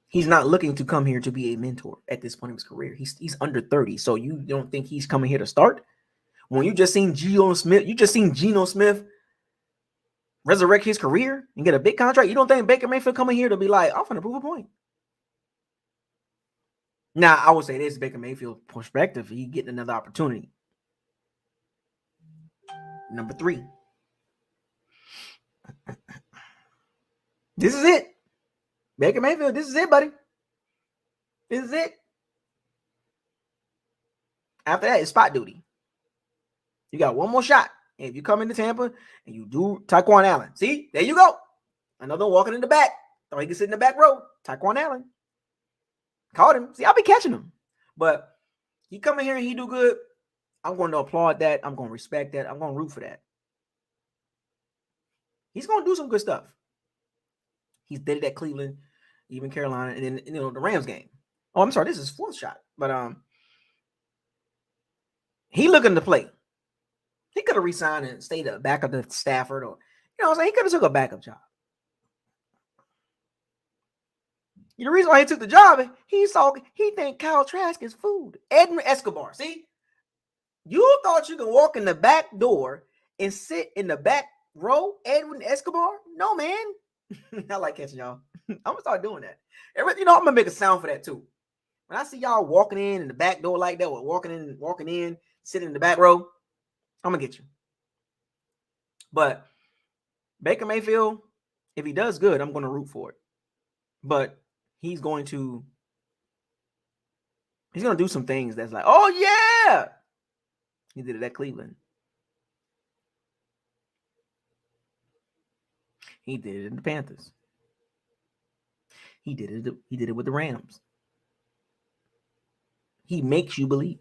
He's not looking to come here to be a mentor at this point of his career. He's under 30, so you don't think he's coming here to start? When you just seen Geno Smith resurrect his career and get a big contract, you don't think Baker Mayfield coming here to be like, I'm going to prove a point? Now, I would say this Baker Mayfield perspective, he getting another opportunity. Number 3. This is it. Baker Mayfield, this is it, buddy. This is it. After that, it's spot duty. You got one more shot. If you come into Tampa and you do Taquan Allen. See, there you go. Another one walking in the back. Thought he could sit in the back row. Taquan Allen. Caught him. See, I'll be catching him. But he come in here and he do good. I'm going to applaud that. I'm going to respect that. I'm going to root for that. He's going to do some good stuff. He's did it at Cleveland, even Carolina, and then the Rams game. Oh, I'm sorry, this is his fourth shot, but he looking to play. He could have resigned and stayed a backup to Stafford, or what I'm saying, he could have took a backup job. The reason why he took the job, he think Kyle Trask is food. Edwin Escobar, see, you thought you could walk in the back door and sit in the back row, Edwin Escobar? No, man. I like catching y'all. I'm gonna start doing that. I'm gonna make a sound for that too. When I see y'all walking in the back door like that, or walking in, sitting in the back row, I'm gonna get you. But Baker Mayfield, if he does good, I'm gonna root for it. But he's gonna do some things that's like, oh yeah, he did it at Cleveland. He did it in the Panthers. He did it with the Rams. He makes you believe.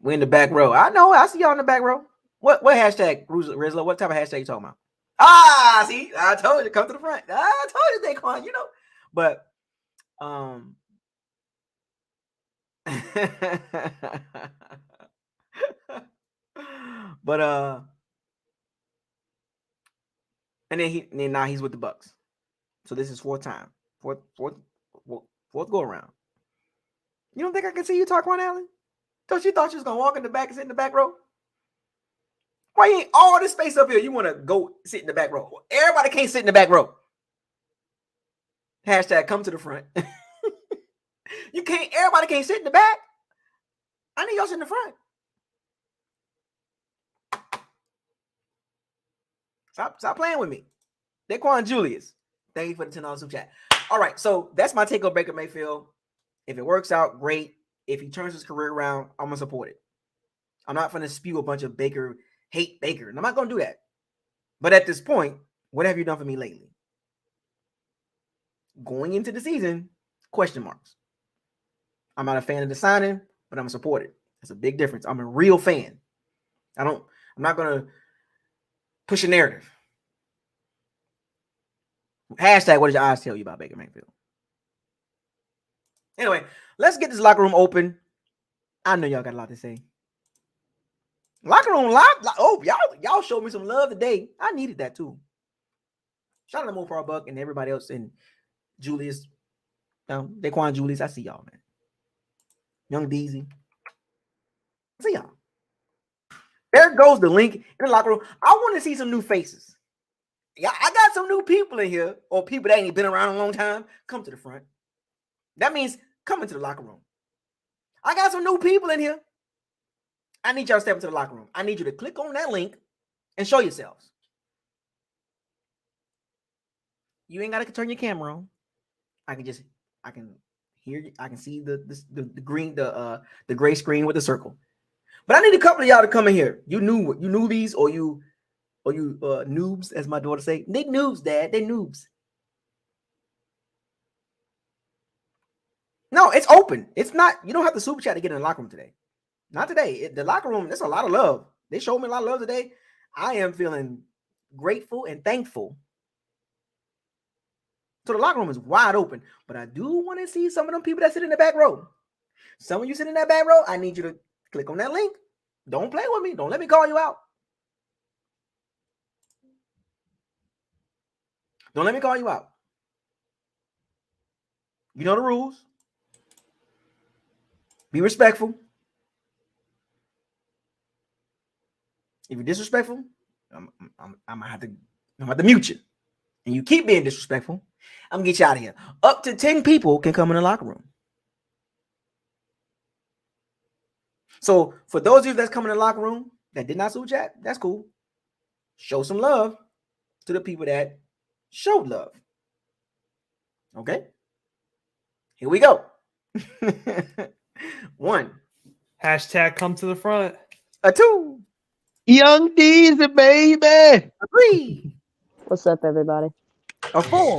We're in the back row. I know. I see y'all in the back row. What hashtag, Rizlo? What type of hashtag you talking about? See, I told you, come to the front. I told you, Daquan, But, and then now he's with the Bucs. So this is fourth go around. You don't think I can see you talk, Ron Allen? Don't you thought you was gonna walk in the back and sit in the back row? Why ain't all this space up here? You want to go sit in the back row? Everybody can't sit in the back row. Hashtag come to the front. Everybody can't sit in the back. I need y'all sit in the front. Stop playing with me. Daquan Julius. Thank you for the $10 super chat. All right, so that's my take on Baker Mayfield. If it works out, great. If he turns his career around, I'm going to support it. I'm not going to spew a bunch of hate Baker. And I'm not going to do that. But at this point, what have you done for me lately? Going into the season, question marks. I'm not a fan of the signing, but I'm going to support it. It's a big difference. I'm a real fan. I'm not going to push a narrative. Hashtag, what did your eyes tell you about Baker Mayfield? Anyway, let's get this locker room open. I know y'all got a lot to say. Locker room live. Oh, y'all showed me some love today. I needed that too. Shout out to Mopar Buck and everybody else, and Julius, Daquan Julius. I see y'all, man. Young Deezy. I see y'all. There goes the link in the locker room. I want to see some new faces. Yeah, I got some new people in here, or people that ain't been around a long time. Come to the front. That means come into the locker room. I got some new people in here. I need y'all to step into the locker room. I need you to click on that link and show yourselves. You ain't got to turn your camera on. I can hear you. I can see the green, the gray screen with the circle. But I need a couple of y'all to come in here. You newbies, or you noobs, as my daughter say. They noobs, Dad. They noobs. No, it's open. It's not. You don't have to super chat to get in the locker room today. Not today. The locker room, there's a lot of love. They showed me a lot of love today. I am feeling grateful and thankful. So the locker room is wide open. But I do want to see some of them people that sit in the back row. Some of you sit in that back row, I need you to click on that link. Don't play with me. Don't let me call you out. Don't let me call you out. You know the rules. Be respectful. If you're disrespectful, I'm gonna have to mute you. And you keep being disrespectful, I'm gonna get you out of here. Up to 10 people can come in the locker room. So for those of you that's coming in the locker room that did not super chat, that's cool. Show some love to the people that showed love. Okay? Here we go. 1. Hashtag come to the front. 2. Young Deezy, baby. 3. What's up, everybody? 4.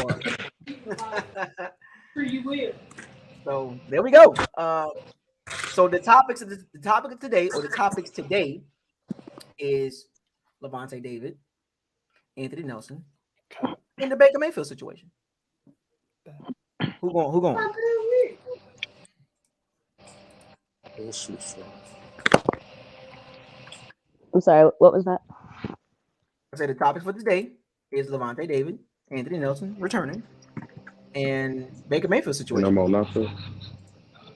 So there we go. So So the topics of the topic of today, or the topics today, is Lavonte David, Anthony Nelson, and the Baker Mayfield situation. Who going? Who going? I'm sorry, what was that? I said the topics for today is Lavonte David, Anthony Nelson returning, and Baker Mayfield situation. No more nothing.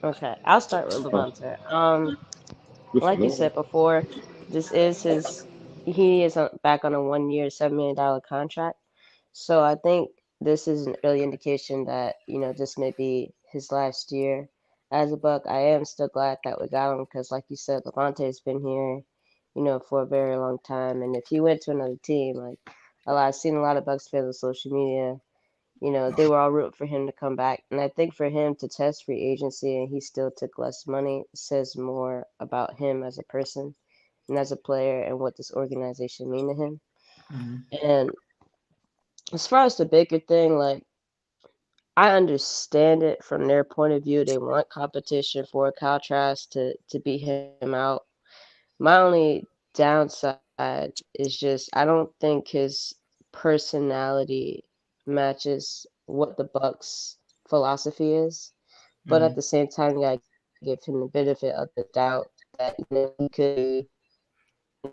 Okay, I'll start with Lavonte. Like you said before, this is he is back on a 1 year, $7 million contract. So I think this is an early indication that, this may be his last year as a Buck. I am still glad that we got him because, like you said, Lavonte's been here, for a very long time. And if he went to another team, like I've seen a lot of Bucks fans on social media, they were all rooting for him to come back. And I think for him to test free agency and he still took less money says more about him as a person and as a player and what this organization mean to him. Mm-hmm. And as far as the Baker thing, like, I understand it from their point of view. They want competition for Kyle Trask to beat him out. My only downside is just I don't think his personality matches what the Bucks' philosophy is. But at the same time, you gotta give him the benefit of the doubt that he could be,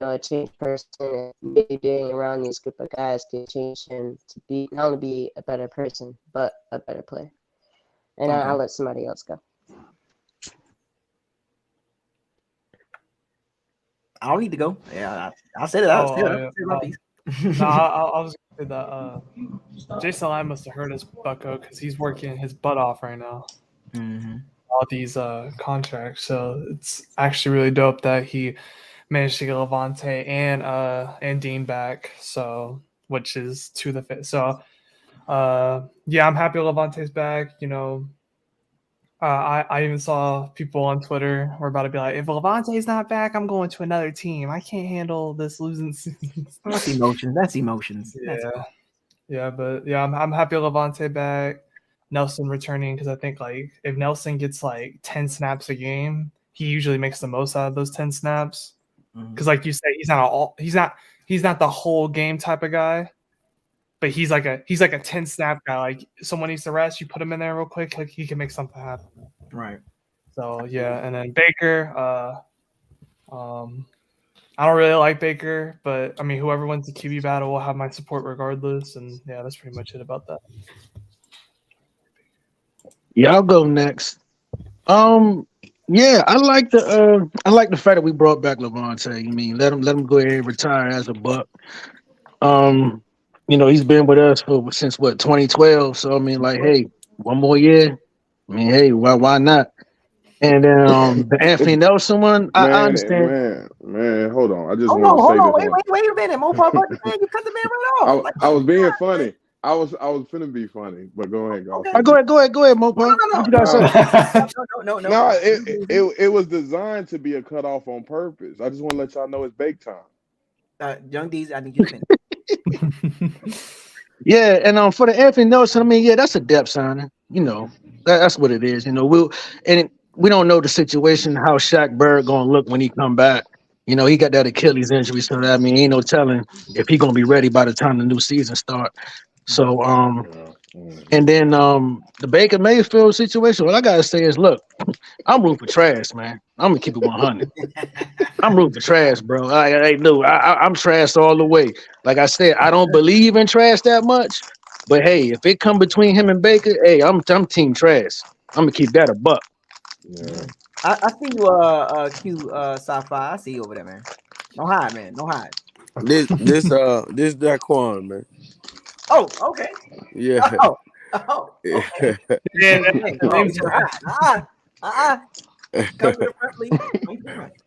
a changed person, and maybe being around these group of guys could change him to be not only be a better person but a better player. And I'll let somebody else go. I don't need to go. Yeah, I said it. I said my piece. No, I was gonna say that Jason Lyon must have heard his bucko because he's working his butt off right now. Mm-hmm. All these contracts, so it's actually really dope that he managed to get Lavonte and Dean back. So which is to the fit. So yeah, I'm happy Lavonte's back. I even saw people on Twitter were about to be like, if Lavonte's not back, I'm going to another team. I can't handle this losing season. That's emotions. That's emotions. Yeah, but yeah, I'm happy Lavonte back. Nelson returning because I think like if Nelson gets like 10 snaps a game, he usually makes the most out of those 10 snaps. Because like you say, he's not the whole game type of guy. But he's like a 10 snap guy. Like someone needs to rest, you put him in there real quick, like he can make something happen. Right. So yeah, and then Baker, I don't really like Baker, but I mean whoever wins the QB battle will have my support regardless. And yeah, that's pretty much it about that. Yeah, I'll go next. Yeah, I like the fact that we brought back Lavonte. I mean, let him go ahead and retire as a Buck. He's been with us since 2012. So I mean, like, hey, one more year. I mean, hey, why not? And then the Anthony Nelson one, I understand. Man, hold on. I just Hold want to say on. this. Wait a minute. Mo Pop, man, you cut the man right off. I was being funny. I was finna be funny, but go ahead, go. Okay. Go ahead, Mo Pop. What you gotta say? No. No, it was designed to be a cutoff on purpose. I just want to let y'all know it's bake time. Young D's, I need you to finish. Yeah, and for the Anthony Nelson, I mean, yeah, that's a depth signing. That's what it is. We don't know the situation how Shaq Bird gonna look when he come back. He got that Achilles injury, so that, I mean, ain't no telling if he gonna be ready by the time the new season start. So and then the Baker Mayfield situation. What I gotta say is, look, I'm rooting for trash, man. I'm gonna keep it 100. I'm rooting for trash, bro. I'm trash all the way. Like I said, I don't believe in trash that much, but hey, if it come between him and Baker, hey, I'm team trash. I'm gonna keep that a buck. Yeah. I see you, Q, sci-fi. I see you over there, man. No hide, man. No hide. This Daquan, man. Oh, okay. Yeah. Oh, okay. Yeah, Come to the front, please.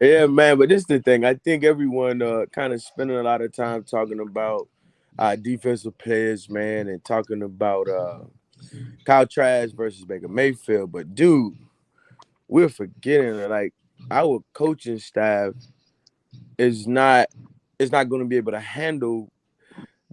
Yeah, man. But this is the thing. I think everyone kind of spending a lot of time talking about defensive players, man, and talking about Kyle Trask versus Baker Mayfield. But dude, we're forgetting that like our coaching staff is not going to be able to handle.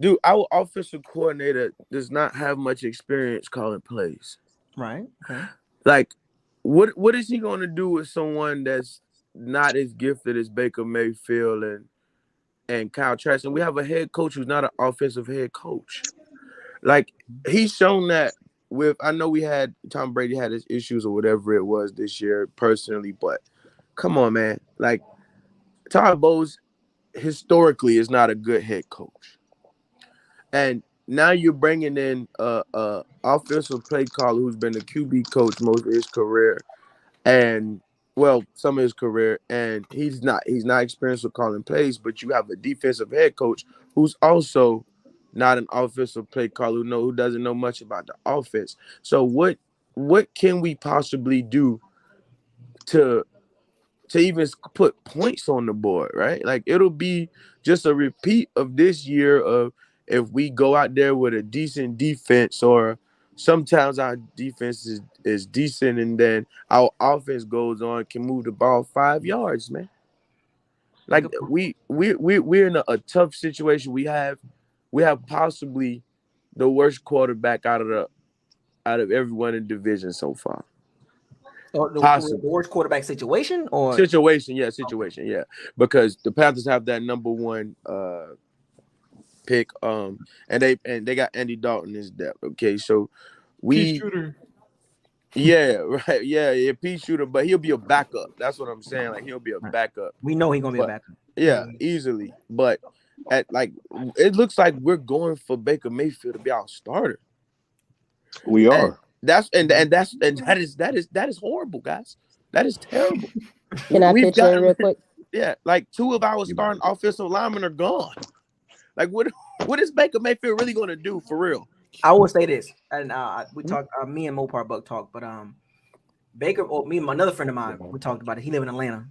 Dude, our offensive coordinator does not have much experience calling plays. Right. Okay. Like, what is he going to do with someone that's not as gifted as Baker Mayfield and Kyle Trask? And we have a head coach who's not an offensive head coach. Like, he's shown that with, I know we had Tom Brady had his issues or whatever it was this year personally, but come on, man. Like, Todd Bowles historically is not a good head coach. And now you're bringing in a offensive play caller who's been a QB coach most of his career, and some of his career, and he's not experienced with calling plays. But you have a defensive head coach who's also not an offensive play caller who doesn't know much about the offense. So what can we possibly do to even put points on the board, right? Like, it'll be just a repeat of this year of if we go out there with a decent defense, or sometimes our defense is decent and then our offense goes on, can move the ball 5 yards, man. Like, we're in a tough situation. We have possibly the worst quarterback out of everyone in the division so far. Or the worst quarterback situation, or situation, yeah. Because the Panthers have that number one pick, and they got Andy Dalton as depth. Okay, so Pea shooter. Yeah, right. Yeah, Pea shooter, but he'll be a backup. That's what I'm saying. Like, he'll be a backup. We know he's gonna be a backup. Yeah, easily. But it looks like we're going for Baker Mayfield to be our starter. We are. That is horrible, guys. That is terrible. Can I pitch in real quick? Yeah, like 2 of our starting offensive linemen are gone. Like, what is Baker Mayfield really going to do for real? I will say this, and we talked. Me and Mopar Buck talked, but Baker, me and another friend of mine, we talked about it. He lives in Atlanta.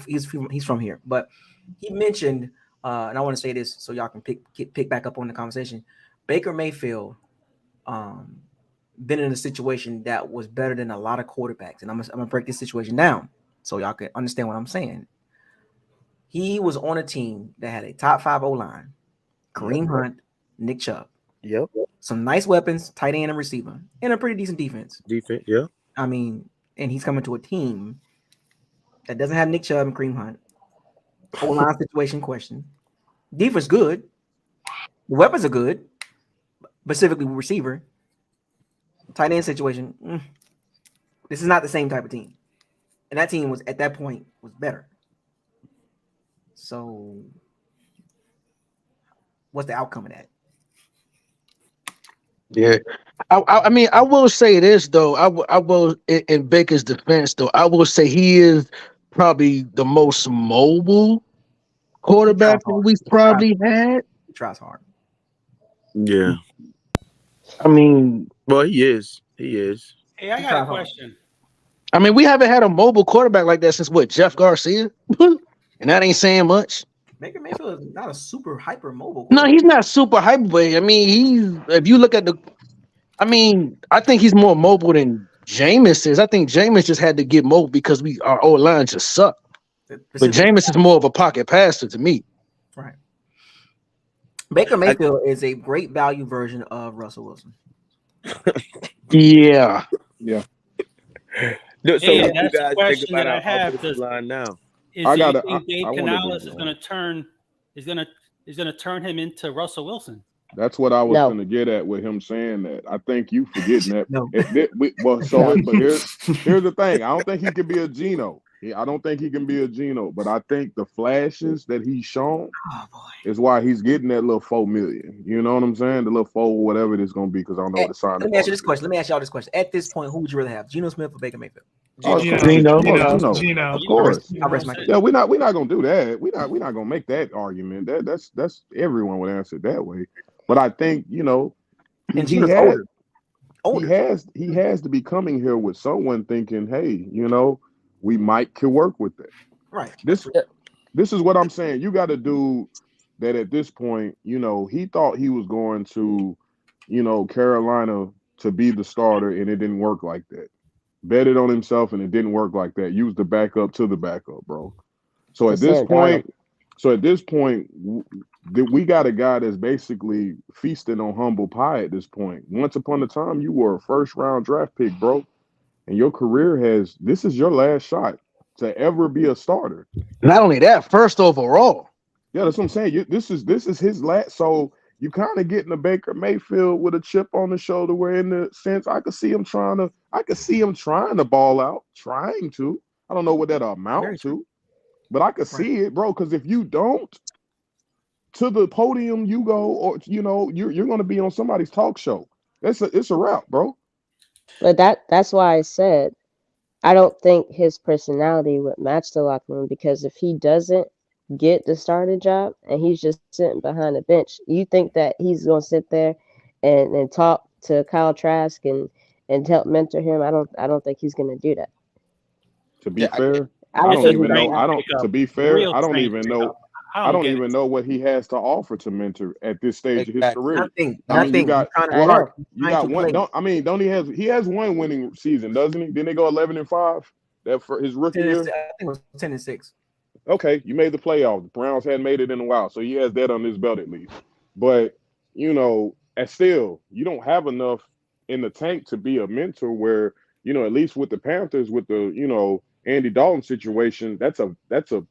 He's from here, but he mentioned, and I want to say this so y'all can pick back up on the conversation. Baker Mayfield, been in a situation that was better than a lot of quarterbacks, and I'm gonna break this situation down so y'all can understand what I'm saying. He was on a team that had a top 5 O-line, Kareem Hunt, Nick Chubb. Yep. Some nice weapons, tight end and receiver, and a pretty decent defense. Yeah. I mean, and he's coming to a team that doesn't have Nick Chubb and Kareem Hunt. O-line situation question. Defense good. The weapons are good, specifically receiver. Tight end situation. This is not the same type of team. And that team was, at that point, was better. So what's the outcome of that? Yeah, I mean, I will say this though. I will in Baker's defense though. I will say he is probably the most mobile quarterback that we've probably had. He tries hard. Yeah. I mean, well, he is. Hey, I got a question. I mean, we haven't had a mobile quarterback like that since what, Jeff Garcia, and that ain't saying much. Baker Mayfield is not a super hyper mobile. No, he's not super hyper, but I mean, if you look at I think he's more mobile than Jameis is. I think Jameis just had to get mobile because our old line just suck. But Jameis is more of a pocket passer to me. Right. Baker Mayfield is a great value version of Russell Wilson. Yeah. So that's the question that I have. Line now. Do you think Dave Canales is going to turn him into Russell Wilson? That's what I was going to get at with him saying that. I think you forgetting that. But here's the thing. I don't think he could be a Geno. I don't think he can be a Geno, but I think the flashes that he's shown is why he's getting that little $4 million. You know what I'm saying? The little 4, whatever it is going to be, because I don't know what the sign. Let me ask you this question. Let me ask y'all this question. At this point, who would you rather have, Geno Smith or Baker Mayfield? Geno. Of course. Yeah, we're not gonna do that. We're not gonna make that argument. That's everyone would answer that way. But I think, you know, and he has to be coming here with someone thinking, hey, you know, we could work with that. Right. This is what I'm saying. You got to do that at this point. You know, he thought he was going to, you know, Carolina to be the starter, and it didn't work like that. Betted on himself, and it didn't work like that. Use the backup to the backup, bro. So at this point, we got a guy that's basically feasting on humble pie at this point. Once upon a time, you were a first-round draft pick, bro. and your career this is your last shot to ever be a starter. Not only that, first overall. Yeah, that's what I'm saying. This is his last. So you kind of getting a Baker Mayfield with a chip on the shoulder. Where in the sense I could see him trying to ball out, trying to. I don't know what that amount to, but I could see it, bro. Because if you don't, to the podium you go, or you're going to be on somebody's talk show. It's a wrap, bro. But that's why I said I don't think his personality would match the locker room, because if he doesn't get the starting job and he's just sitting behind the bench, you think that he's gonna sit there and talk to Kyle Trask and help mentor him? I don't think he's gonna do that. To be fair, I I don't don't think even he's know. gonna. I don't. To be fair, Real I don't trained even pickup. know. I don't even know what he has to offer to mentor at this stage of his career. Nothing. I mean, you Nothing. got Trying to I start. know. you Trying got to one. play. Don't he has one winning season, doesn't he? Didn't they go 11-5 that for his rookie 10 year? and, I think it was 10-6. Okay, you made the playoffs. The Browns hadn't made it in a while, so he has that on his belt at least. But and still, you don't have enough in the tank to be a mentor. Where at least with the Panthers, with the Andy Dalton situation, that's a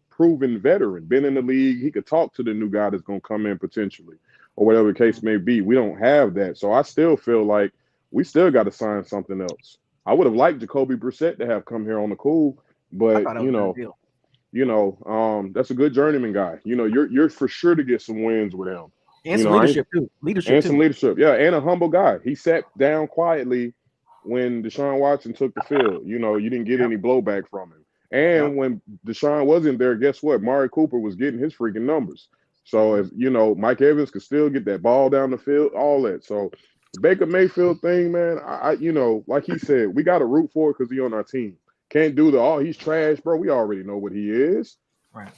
proven veteran, been in the league. He could talk to the new guy that's going to come in potentially, or whatever the case may be. We don't have that, so I still feel like we still got to sign something else. I would have liked Jacoby Brissett to have come here on the cool, I but thought that was a good deal. that's a good journeyman guy. You're for sure to get some wins with him. And some leadership too. Some leadership, yeah, and a humble guy. He sat down quietly when Deshaun Watson took the field. You didn't get any blowback from him. And when Deshaun wasn't there, guess what? Mari Cooper was getting his freaking numbers. So if Mike Evans could still get that ball down the field, all that. So the Baker Mayfield thing, man, I like he said, we got to root for it because he's on our team. Can't do he's trash, bro. We already know what he is. Right.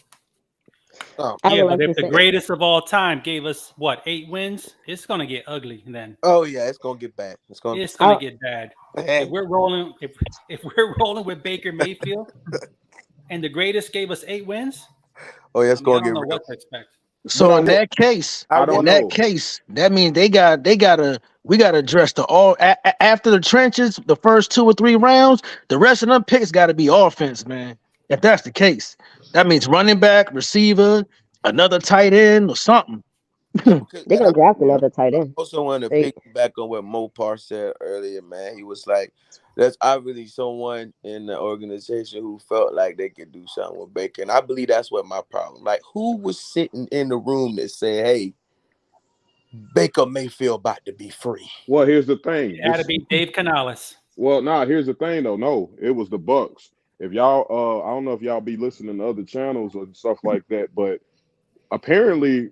But if the greatest of all time gave us 8 wins, it's gonna get ugly then. Oh yeah, it's gonna get bad. It's gonna get bad. If we're rolling, if we're rolling with Baker Mayfield, and the greatest gave us 8 wins, oh yeah, it's gonna I don't get know real. what to expect. So in that case, that means we gotta address after the trenches, the first 2 or 3 rounds, the rest of them picks gotta be offense, man. If that's the case, that means running back, receiver, another tight end or something. They're gonna draft another tight end. I also want to piggyback on what Mopar said earlier, man. He was like, "There's obviously someone in the organization who felt like they could do something with Baker," and I believe that's what my problem. Like, who was sitting in the room that said, "Hey, Baker Mayfield about to be free"? Well, here's the thing. It had to be Dave Canales. Well, here's the thing though. No, it was the Bucs. If y'all, I don't know if y'all be listening to other channels or stuff like that, but apparently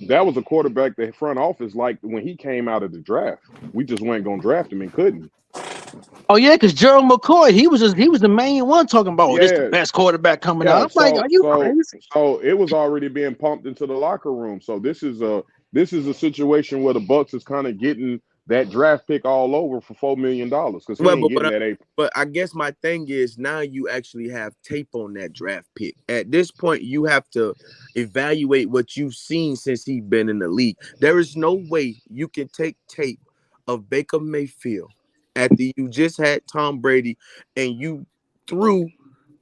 that was a quarterback the front office liked when he came out of the draft. We just weren't gonna draft him and couldn't. Oh yeah, because Gerald McCoy, he was the main one talking about this the best quarterback coming out. I'm like, are you crazy? So it was already being pumped into the locker room. So this is a situation where the Bucs is kind of getting that draft pick all over for $4 million because he ain't getting that. But I guess my thing is now you actually have tape on that draft pick. At this point, you have to evaluate what you've seen since he's been in the league. There is no way you can take tape of Baker Mayfield after you just had Tom Brady and you threw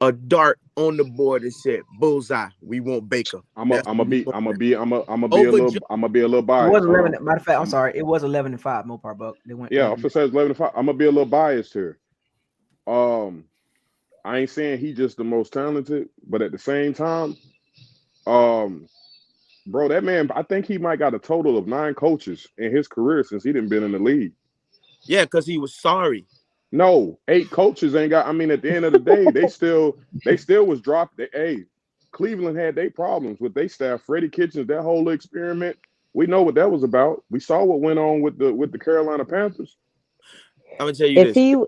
a dart on the board and said, "Bullseye, we want Baker." I'm gonna be a little biased. It was 11. Matter of fact, I'm sorry. It was 11-5. Mopar Buck. They went. Yeah, if it says 11-5, I'm gonna be a little biased here. I ain't saying he just the most talented, but at the same time, bro, that man, I think he might got a total of 9 coaches in his career since he didn't been in the league. Yeah, because he was sorry. No, 8 coaches ain't got. I mean, at the end of the day, they still was dropped. Hey, Cleveland had their problems with their staff. Freddie Kitchens, that whole experiment. We know what that was about. We saw what went on with the Carolina Panthers. I'm gonna tell you this.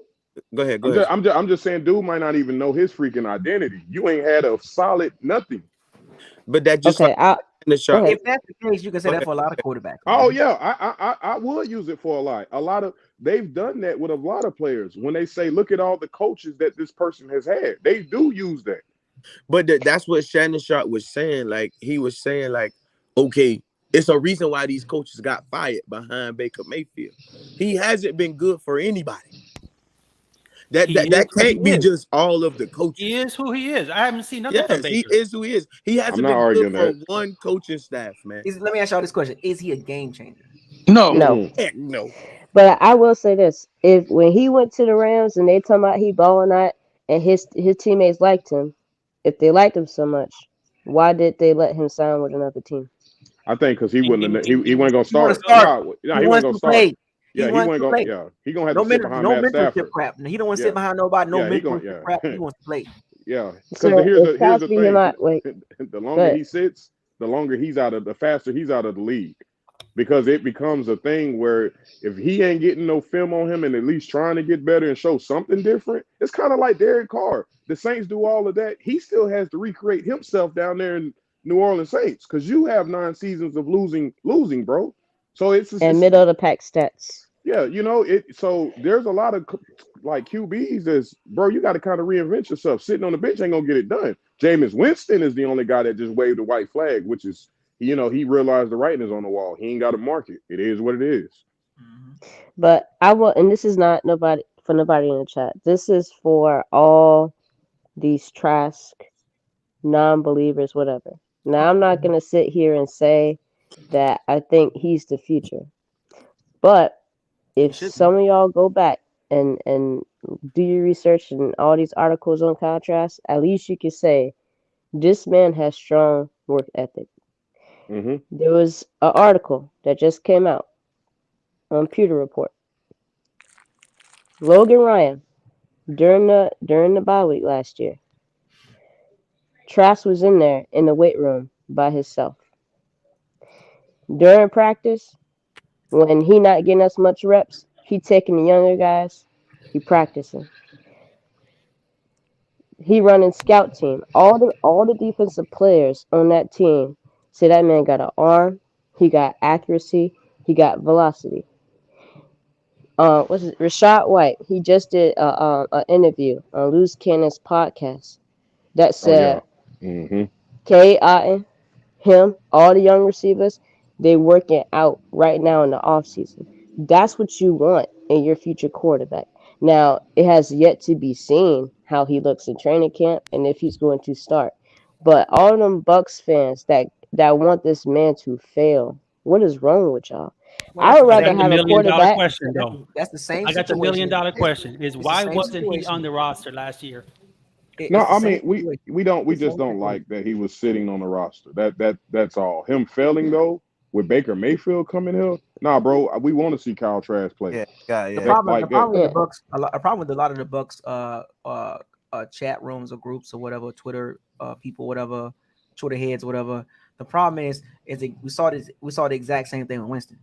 Go ahead. I'm just saying, dude might not even know his freaking identity. You ain't had a solid nothing. But that just if that's the case, you can say that for a lot of quarterbacks. Oh yeah, I would use it for a lot. They've done that with a lot of players. When they say, look at all the coaches that this person has had, they do use that. But that's what Shannon Sharp was saying. Like, he was saying, like, okay, it's a reason why these coaches got fired behind Baker Mayfield. He hasn't been good for anybody. That can't be just all of the coaches. He is who he is. I haven't seen nothing from Baker. He is who he is. He hasn't been good for one coaching staff, man. Let me ask y'all this question: is he a game changer? No. Heck no. But I will say this: if when he went to the Rams and they talking about he balling out and his teammates liked him, if they liked him so much, why did they let him sign with another team? I think because he wouldn't. He wasn't gonna start. No, he wasn't gonna start. Yeah, he wasn't gonna. Yeah, he gonna have to sit behind Matt Stafford. Crap. He don't want to sit behind nobody. No mentorship crap. He wants to play. Yeah, so because here's the thing. The longer he sits, the longer the faster he's out of the league. Because it becomes a thing where if he ain't getting no film on him and at least trying to get better and show something different, it's kind of like Derek Carr. The Saints do all of that. He still has to recreate himself down there in New Orleans Saints because you have 9 seasons of losing, bro. So it's middle of the pack stats. Yeah, so there's a lot of like QBs that's, bro, you got to kind of reinvent yourself. Sitting on the bench ain't gonna get it done. Jameis Winston is the only guy that just waved a white flag, which is, he realized the writing is on the wall. He ain't got to mark it. It is what it is. But I will, and this is not nobody in the chat. This is for all these Trask non-believers, whatever. Now I'm not gonna sit here and say that I think he's the future, but if some of y'all go back and do your research and all these articles on contrast, at least you can say this man has strong work ethic. There was an article that just came out on Pewter Report. Logan Ryan, during the bye week last year, Trask was in there in the weight room by himself. During practice, when he not getting as much reps, he taking the younger guys, he practicing. He running scout team. All the defensive players on that team say that man got an arm, he got accuracy, he got velocity. Rashad White? He just did an interview on Loose Cannon's podcast that said K. Otten, him, all the young receivers, they working out right now in the offseason. That's what you want in your future quarterback. Now, it has yet to be seen how he looks in training camp and if he's going to start. But all of them Bucs fans that want this man to fail, what is wrong with y'all? I would rather have a quarterback. Question, though. That's the same. I got the $1 million question: is why wasn't he on the roster last year? No, I mean we just don't like that he was sitting on the roster. That's all. Him failing though with Baker Mayfield coming here, nah, bro. We want to see Kyle Trask play. Yeah. The problem with the Bucs, a problem with a lot of the Bucs chat rooms or groups or whatever, Twitter people, whatever, Twitter heads, whatever. The problem is that we saw the exact same thing with Winston.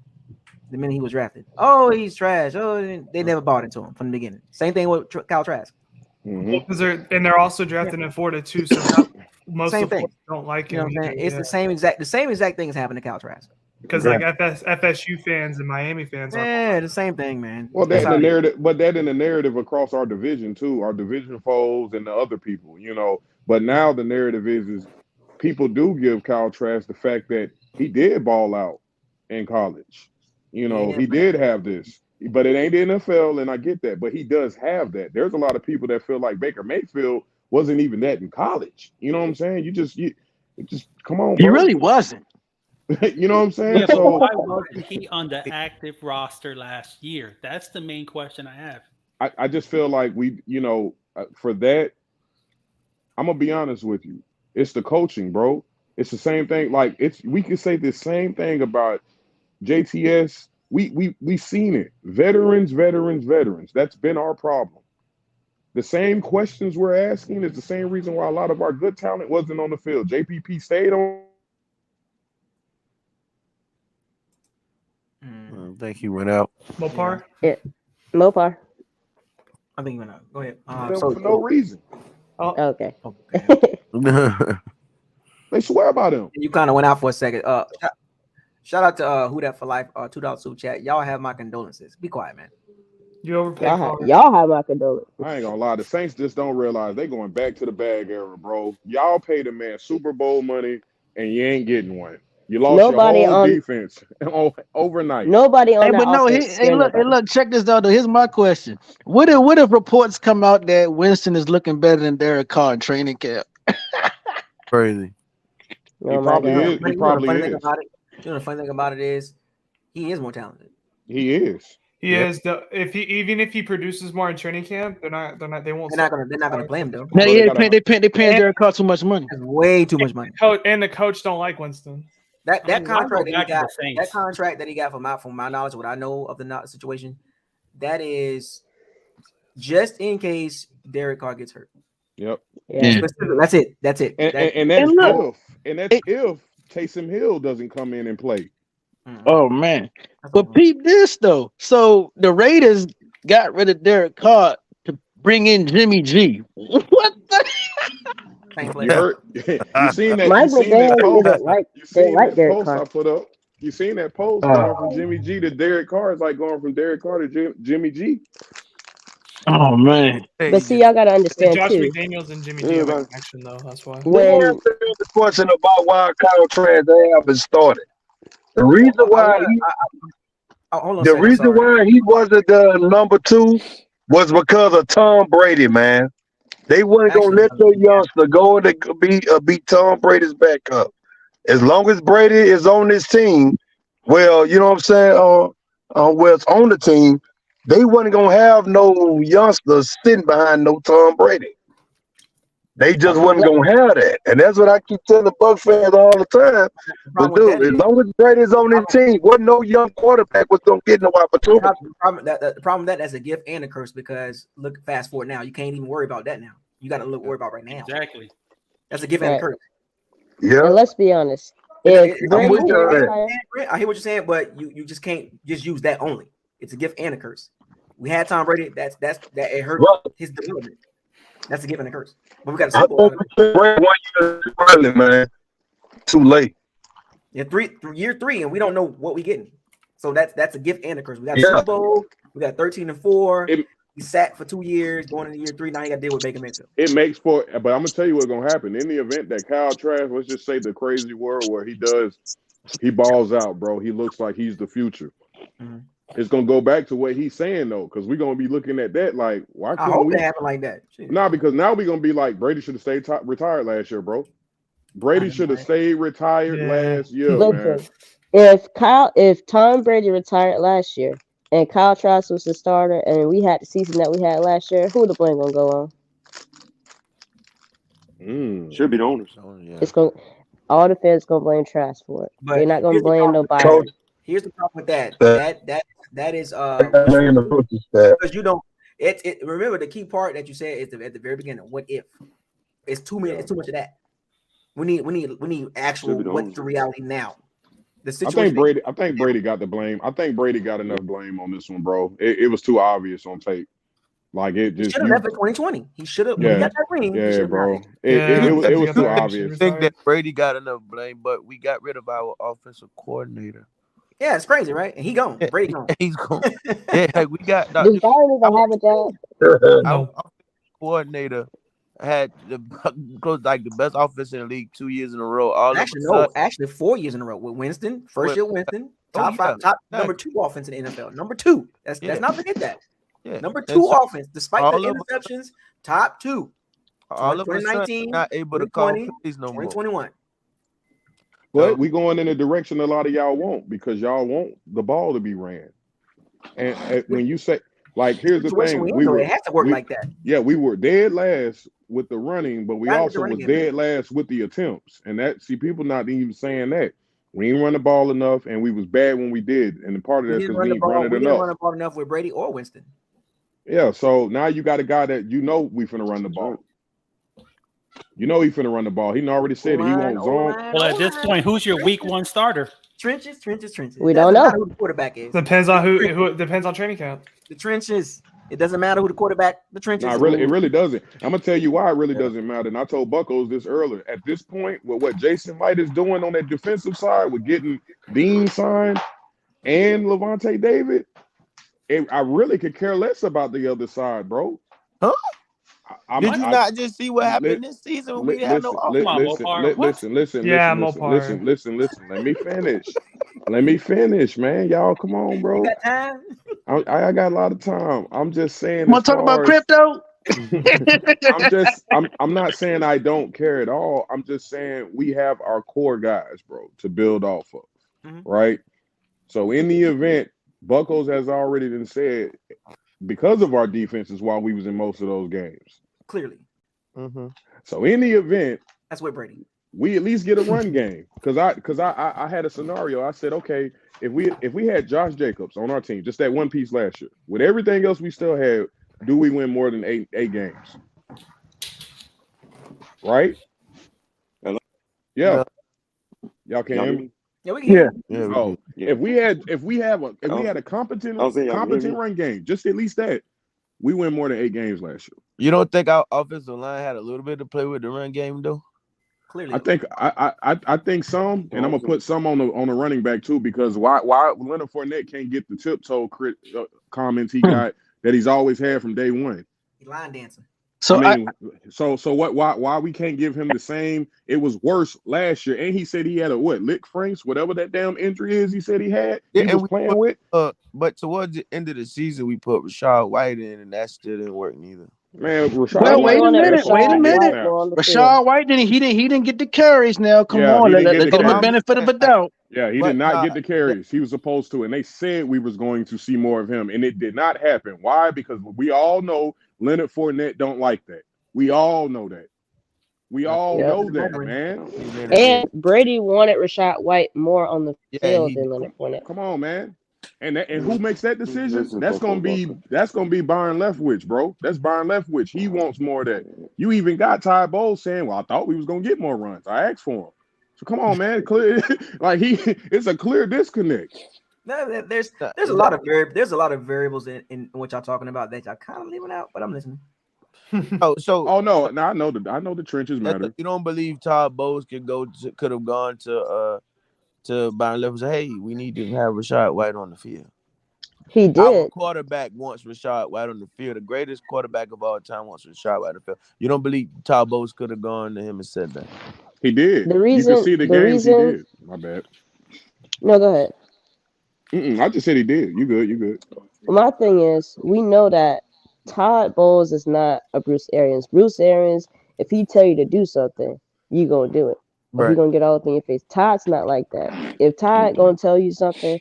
The minute he was drafted, oh, he's trash. Oh, they never bought into him from the beginning. Same thing with Kyle Trask. Because they're also drafted in Florida too, so most of them don't like him. It's the same exact thing is happening to Kyle Trask. Because like FSU fans and Miami fans, the same thing, man. Well, that in the narrative, but that in the narrative across our division too, our division foes and the other people, But now the narrative is people do give Kyle Trask the fact that he did ball out in college. He did have this, but it ain't the NFL, and I get that. But he does have that. There's a lot of people that feel like Baker Mayfield wasn't even that in college. You know what I'm saying? You just come on, bro. He really wasn't. You know what I'm saying? Yeah, so why wasn't he on the active roster last year? That's the main question I have. I just feel like for that, I'm gonna be honest with you. It's the coaching, bro. It's the same thing. Like we can say the same thing about JTS. We seen it. Veterans. That's been our problem. The same questions we're asking is the same reason why a lot of our good talent wasn't on the field. JPP stayed on. I think he went out. Mopar? Yeah. Mopar. I think he went out. Go ahead. For no reason. Oh, okay. They swear about him. You kind of went out for a second. Shout out to Who That for Life, $2 super chat. Y'all have my condolences. Be quiet, man. You overpaid. Y'all have my condolences. I ain't gonna lie. The Saints just don't realize they going back to the bag era, bro. Y'all pay the man Super Bowl money and you ain't getting one. You lost Nobody your whole on defense overnight. nobody on Hey, that but no, offense hey, scare look, hey, nobody. look, check this out. Though. Here's my question: what if reports come out that Winston is looking better than Derek Carr in training camp? Crazy. He Oh my probably God. is. He probably funny thing is. about it. You know the funny thing about it is he is more talented. He is. He Yeah. is. Even if he produces more in training camp, they won't. They're not gonna play him though. Now, Bro, yeah, they gotta. they paying And, Derek Carr too much money. That's way too much money. and the coach don't like Winston. That I mean, why contract go that he back to got, the Saints? that contract that he got from my knowledge, what I know of the situation, that is just in case Derek Carr gets hurt. Yep. Yeah. That's it. That's it. And And look, that's if Taysom Hill doesn't come in and play. oh man, but peep this though. So the Raiders got rid of Derek Carr to bring in Jimmy G. What the? You heard? You seen that? Mike You seen that McDaniel post? didn't like Derek Carr. I put up? You seen that post going from Jimmy G to Derek Carr? It's like going from Derek Carr to Jimmy G. Oh man. But see, y'all gotta understand Josh too. McDaniels and Jimmy G have a connection though. That's why. When the question about why Kyle Trask haven't started. The reason why hold on. the reason why he wasn't the number 2 was because of Tom Brady, man. They weren't gonna let their youngster go and be Tom Brady's backup. As long as Brady is on this team, well, you know what I'm saying? Well, it's on the team. They wasn't gonna have no youngsters sitting behind no Tom Brady. They just wasn't gonna have that, and that's what I keep telling the Bucs fans all the time. But dude, as long as Brady's on his team, wasn't no young quarterback was gonna get no opportunity. The problem that's a gift and a curse because look, fast forward now, you can't even worry about that now. You got to worry about right now. Exactly. That's a gift and a curse. Yeah. And let's be honest. I If Brady with you on that. retire, I hear what you're saying, but you just can't just use that only. It's a gift and a curse. We had Tom Brady. That it hurt his development. That's a gift and a curse. But we got a Super Bowl. 1 year early, man. Too late. Yeah, year 3, and we don't know what we getting. So that's a gift and a curse. We got a Super Bowl. We got 13-4. He sat for 2 years, going into year 3. Now you got to deal with Baker Mayfield. It makes for, but I'm gonna tell you what's gonna happen in the event that Kyle Trask, let's just say the crazy world where he balls out, bro. He looks like he's the future. Mm-hmm. It's gonna go back to what he's saying though, because we're gonna be looking at that like, why couldn't I hope it happen like that? Nah, because now we're gonna be like Brady should have stayed retired last year, bro. Brady should have stayed retired last year, man. If Tom Brady retired last year and Kyle Trask was the starter and we had the season that we had last year, who the blame gonna go on? Should be the owners. It's all the fans gonna blame Trask for it. They're not gonna blame nobody. Here's the problem with that. That is because you don't. Remember the key part that you said is at the very beginning. What if? It's too many. It's too much of that. We need actual. What's the reality now? The situation. I think Brady got the blame. I think Brady got enough blame on this one, bro. It was too obvious on tape. Like it just. He should have left in 2020. He should have. Yeah, when he got that ring, yeah, bro. It was too obvious. I think that Brady got enough blame, but we got rid of our offensive coordinator. Yeah, it's crazy, right? And he gone. Brady gone. He's gone. Yeah, we got. Does Byron even have a job? Our offensive coordinator had the best offense in the league 2 years in a row. Actually 4 years in a row with Winston. First year Winston, top number 2 offense in the NFL. Number 2. Let's not forget that. Yeah. Number 2 offense, despite the interceptions, top 2. All of us 2019, not able to call plays no more. 2021. But we going in a direction a lot of y'all won't because y'all want the ball to be ran. And when you say, like, here's the thing. It has to work like that. Yeah, we were dead last with the running, but we also was dead last with the attempts. And people not even saying that. We didn't run the ball enough, and we was bad when we did. And part of that's because we didn't run it enough. We didn't run the ball enough with Brady or Winston. Yeah, so now you got a guy that we finna run the ball. He finna run the ball. He already said he won't zone. Well, at this point, who's your week 1 starter? Trenches. We don't know who the quarterback is. Depends on who. Depends on training camp. The trenches. It doesn't matter who the quarterback. The trenches. Nah, it really doesn't. I'm gonna tell you why it really doesn't matter. And I told Buckos this earlier. At this point, with what Jason Light is doing on that defensive side, with getting Dean signed and Lavonte David, I really could care less about the other side, bro. Huh? Did you not just see what happened this season when we had no offense? Listen. Yeah, Mopar. Listen. Let me finish, man. Y'all, come on, bro. You got time? I got a lot of time. I'm just saying. Want to talk about crypto? I'm not saying I don't care at all. I'm just saying we have our core guys, bro, to build off of, right? So in the event, Buckles has already been said, because of our defense is why we was in most of those games. Clearly. So in the event, that's what Brady. We at least get a run game. Because I had a scenario. I said, okay, if we had Josh Jacobs on our team, just that one piece last year, with everything else we still had, do we win more than eight games? Right? Hello? Yeah. Y'all can hear me? Yeah, we can hear you. Oh, if we had a competent run game, just at least that, we win more than 8 games last year. You don't think our offensive line had a little bit to play with the run game though? Clearly, I think some, and I'm gonna put some on the running back too, because why Leonard Fournette can't get the tiptoe comments he got that he's always had from day one. He line dancing. So why we can't give him the same? It was worse last year, and he said he had a lick Franks, whatever that damn injury is. He said he had. He was playing with. But towards the end of the season, we put Rashad White in, and that still didn't work neither. Man, Rashad. Well, wait a minute. Rashad White didn't get the carries. Now, come on, let him the benefit of the doubt. Yeah, he did not get the carries he was supposed to, and they said we was going to see more of him, and it did not happen. Why? Because we all know Leonard Fournette don't like that. We all know that. We all know that, man. And Brady wanted Rashad White more on the field than Leonard Fournette. Come on, man. And who makes that decision? That's gonna be Byron Leftwich, bro. That's Byron Leftwich. He wants more of that. You even got Ty Bowles saying, "Well, I thought we was gonna get more runs. I asked for him." So come on, man. Clear, it's a clear disconnect. No, there's a lot of variables in what y'all talking about that y'all kind of leaving out, but I'm listening. No, I know the trenches matter. You don't believe Todd Bowles could have gone to Byron Leftwich and say, hey, we need to have Rashad White on the field. He did. Our quarterback wants Rashad White on the field. The greatest quarterback of all time wants Rashad White on the field. You don't believe Todd Bowles could have gone to him and said that? He did. The reason, you can see the games he did. My bad. No, go ahead. I just said he did. You good. My thing is, we know that Todd Bowles is not a Bruce Arians. Bruce Arians, if he tell you to do something, you gonna do it. Right. You're gonna get all up in your face. Todd's not like that. If Todd gonna tell you something,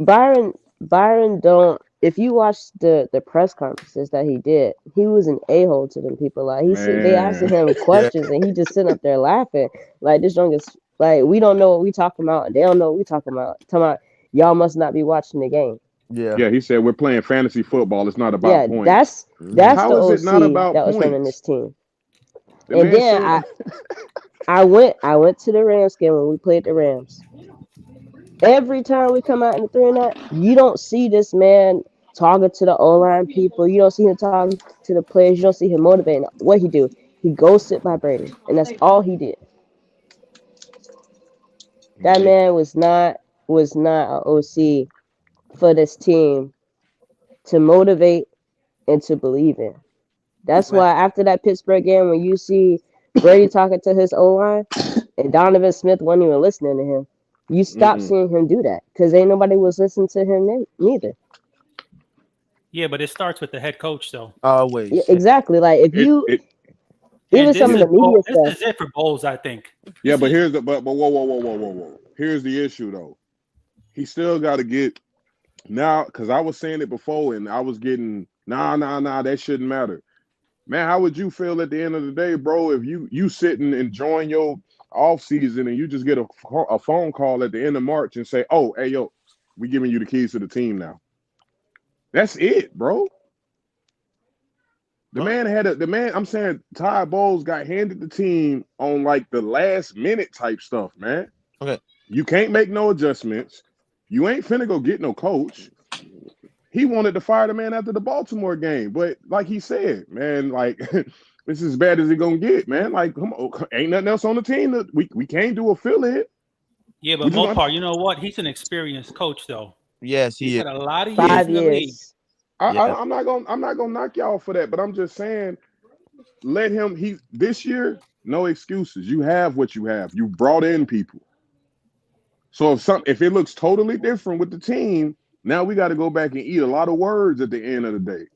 Byron don't. If you watch the press conferences that he did, he was an a-hole to them people. Like they asking him questions and he just sitting up there laughing. Like this young is like, we don't know what we talking about and they don't know what we talking about. Talking about y'all must not be watching the game. Yeah. He said we're playing fantasy football. It's not about points. That's How the is it not about that was points? running this team. And then I went to the Rams game when we played the Rams. Every time we come out in the 3-9, you don't see this man talking to the O-line people. You don't see him talking to the players. You don't see him motivating. What he do? He goes sit by Brady, and that's all he did. That man was not an OC for this team to motivate and to believe in. That's why after that Pittsburgh game, when you see Brady talking to his O-line and Donovan Smith wasn't even listening to him, you stop seeing him do that because ain't nobody was listening to him neither. Yeah, but it starts with the head coach, though. Always. Yeah, exactly. Like if you even some of the media stuff. This is it for Bowles, I think. Yeah, but here's the whoa. Here's the issue though. He still got to get now, because I was saying it before and I was getting nah, that shouldn't matter. Man, how would you feel at the end of the day, bro, if you sitting enjoying your off season and you just get a phone call at the end of March and say, oh, hey, yo, we giving you the keys to the team now. That's it, bro. I'm saying Ty Bowles got handed the team on like the last minute type stuff, man. Okay. You can't make no adjustments. You ain't finna go get no coach. He wanted to fire the man after the Baltimore game, but like he said, man, like this is as bad as it gonna get, man. Like, come on, ain't nothing else on the team that we can't do affiliate. Yeah, but Mopar, you know what? He's an experienced coach, though. Yes, He's he is. had a lot of years 5 in the league. years. I'm not gonna knock y'all for that, but I'm just saying, let him. This year, no excuses. You have what you have. You brought in people. So if it looks totally different with the team, now we got to go back and eat a lot of words at the end of the day.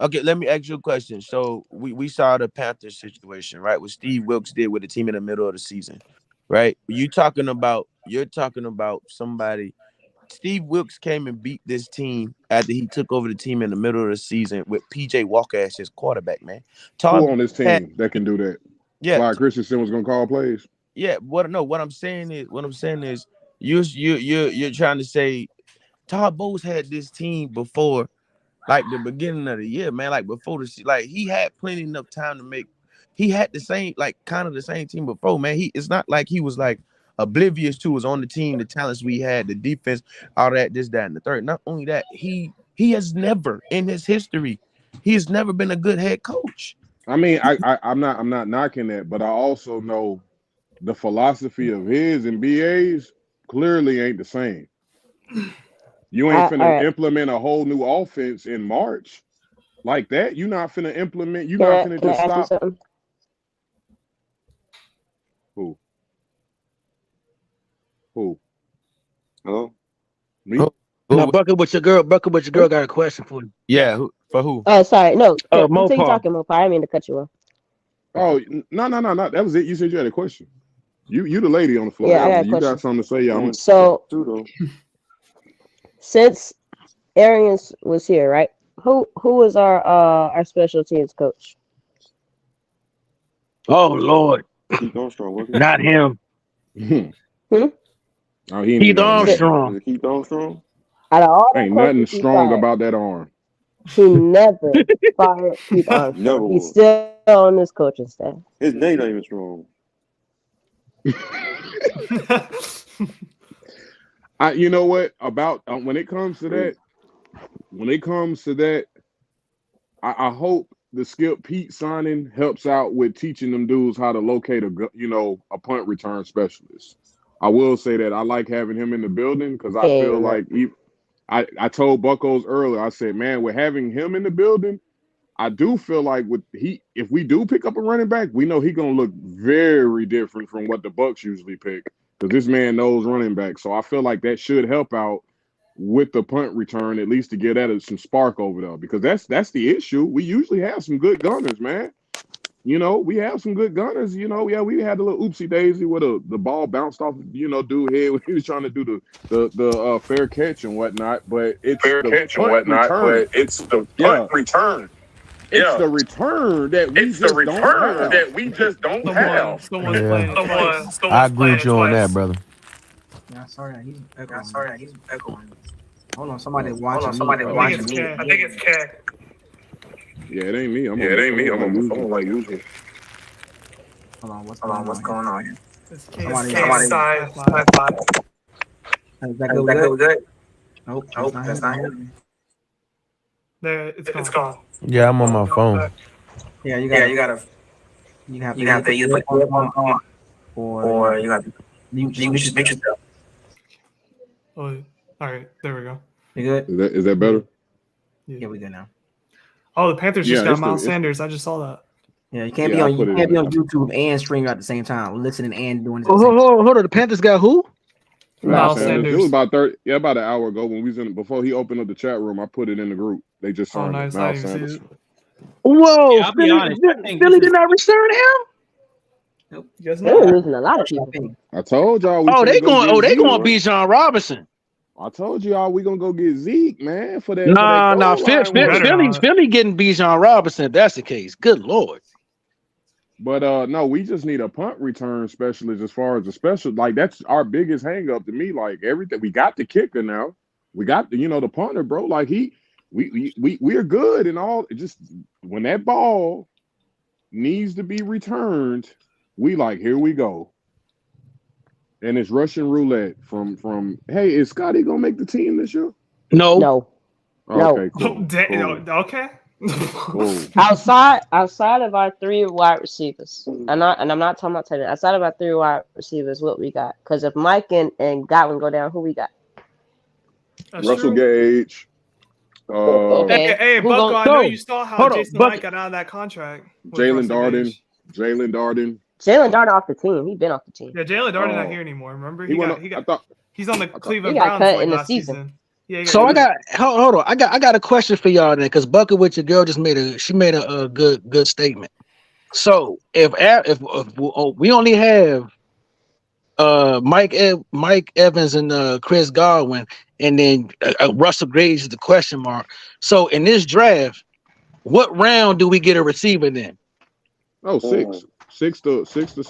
Okay, let me ask you a question. So we saw the Panthers situation, right? What Steve Wilkes did with the team in the middle of the season, right? You're talking about somebody. Steve Wilkes came and beat this team after he took over the team in the middle of the season with PJ Walker as his quarterback, man. Who on this team that can do that? Yeah, Clyde Christensen was gonna call plays. Yeah, what I'm saying is you're trying to say Todd Bowles had this team before like the beginning of the year, man. Like before he had plenty enough time to make. He had the same kind of the same team before, man. It's not like he was like oblivious to was on the team, the talents we had, the defense, all that, this, that, and the third. Not only that, he has never in his history, he has never been a good head coach. I mean, I'm not knocking that, but I also know the philosophy of his and BA's clearly ain't the same. You ain't finna implement a whole new offense in March like that. You're not finna implement. You're not finna just stop. Who? Hello? Me? Now, Bucket with your girl got a question for you. Yeah, for who? Oh, sorry. No. Mopar. Continue talking, Mopar. I didn't mean to cut you off. Oh, no. That was it. You said you had a question. You the lady on the floor. Yeah, I got a you question. got something to say. Yeah, so, since Arians was here, right? Who was our special teams coach? Oh Lord, not him. Oh, he Keith Armstrong. Keith Armstrong. Out of all ain't nothing strong about that arm. He never fired Keith Armstrong. He's still on this coaching staff. His name not even strong. You know what about when it comes to that, I hope the Skip Pete signing helps out with teaching them dudes how to locate a punt return specialist. I will say that I like having him in the building because I feel like I told Buckos earlier. I said, man, with having him in the building, I do feel like if we do pick up a running back, we know he's gonna look very different from what the Bucs usually pick because this man knows running back. So I feel like that should help out with the punt return, at least to get at some spark over there, because that's the issue. We usually have some good gunners, man. We have some good gunners. We had a little oopsie daisy where the ball bounced off, dude head when he was trying to do the fair catch and whatnot. But it's the punt return. It's the punt return. It's the return that we just don't have. Someone's playing. I agree with you on that, brother. Yeah, sorry, he's echoing. Hold on, somebody watching me. I think it's Cat. Yeah, it ain't me. It ain't me. I'm on my phone like usual. Hold on, what's going on here? It's K side. Is that good? Nope, that's not him. There, it's gone. Yeah, I'm on my phone. Yeah, you have to either put your phone on or you have to mute yourself. Oh, all right, there we go. You good? Is that better? Yeah, we good now. Oh, the Panthers just got Miles Sanders. I just saw that. Yeah, you can't be on YouTube and stream at the same time, listening and doing it. Hold on. The Panthers got who? Miles Sanders. It was about about an hour ago when we was before he opened up the chat room. I put it in the group. They just signed nice. Miles Sanders. Whoa, yeah, Philly did not return him? Nope. They're losing a lot of people. I told y'all. They going to beat John Robinson. I told y'all we gonna go get Zeke, man, for that. Nah. Philly getting Bijan Robinson. If that's the case. Good Lord. But no, we just need a punt return specialist as far as the special. Like that's our biggest hang up to me. Like everything, we got the kicker now. We got the punter, bro. Like we are good and all. Just when that ball needs to be returned, we like here we go. And it's Russian roulette from hey, is Scotty gonna make the team this year? No. Okay, cool. Okay. Cool. Outside of our 3 wide receivers, I'm not talking about tight end. Outside of our 3 wide receivers, what we got? Because if Mike and Godwin go down, who we got? Russell Gage. Okay. Hey, Who Bucko, gon- I know So, you saw how hold on, Jason Buck. Light got out of that contract with Jalen Russell Darden. Gage. Jalen Darden. Jalen Darden off the team. He been off the team. Yeah, Jalen Darden not here anymore. Remember, He went. he's on the I thought- Cleveland He got Browns cut like in the last season. Yeah. So I got hold on. I got a question for y'all then, because Bucker with your girl just made a good statement. So if we only have Mike Evans and Chris Godwin, and then Russell Gage is the question mark. So in this draft, what round do we get a receiver then? Oh, six to.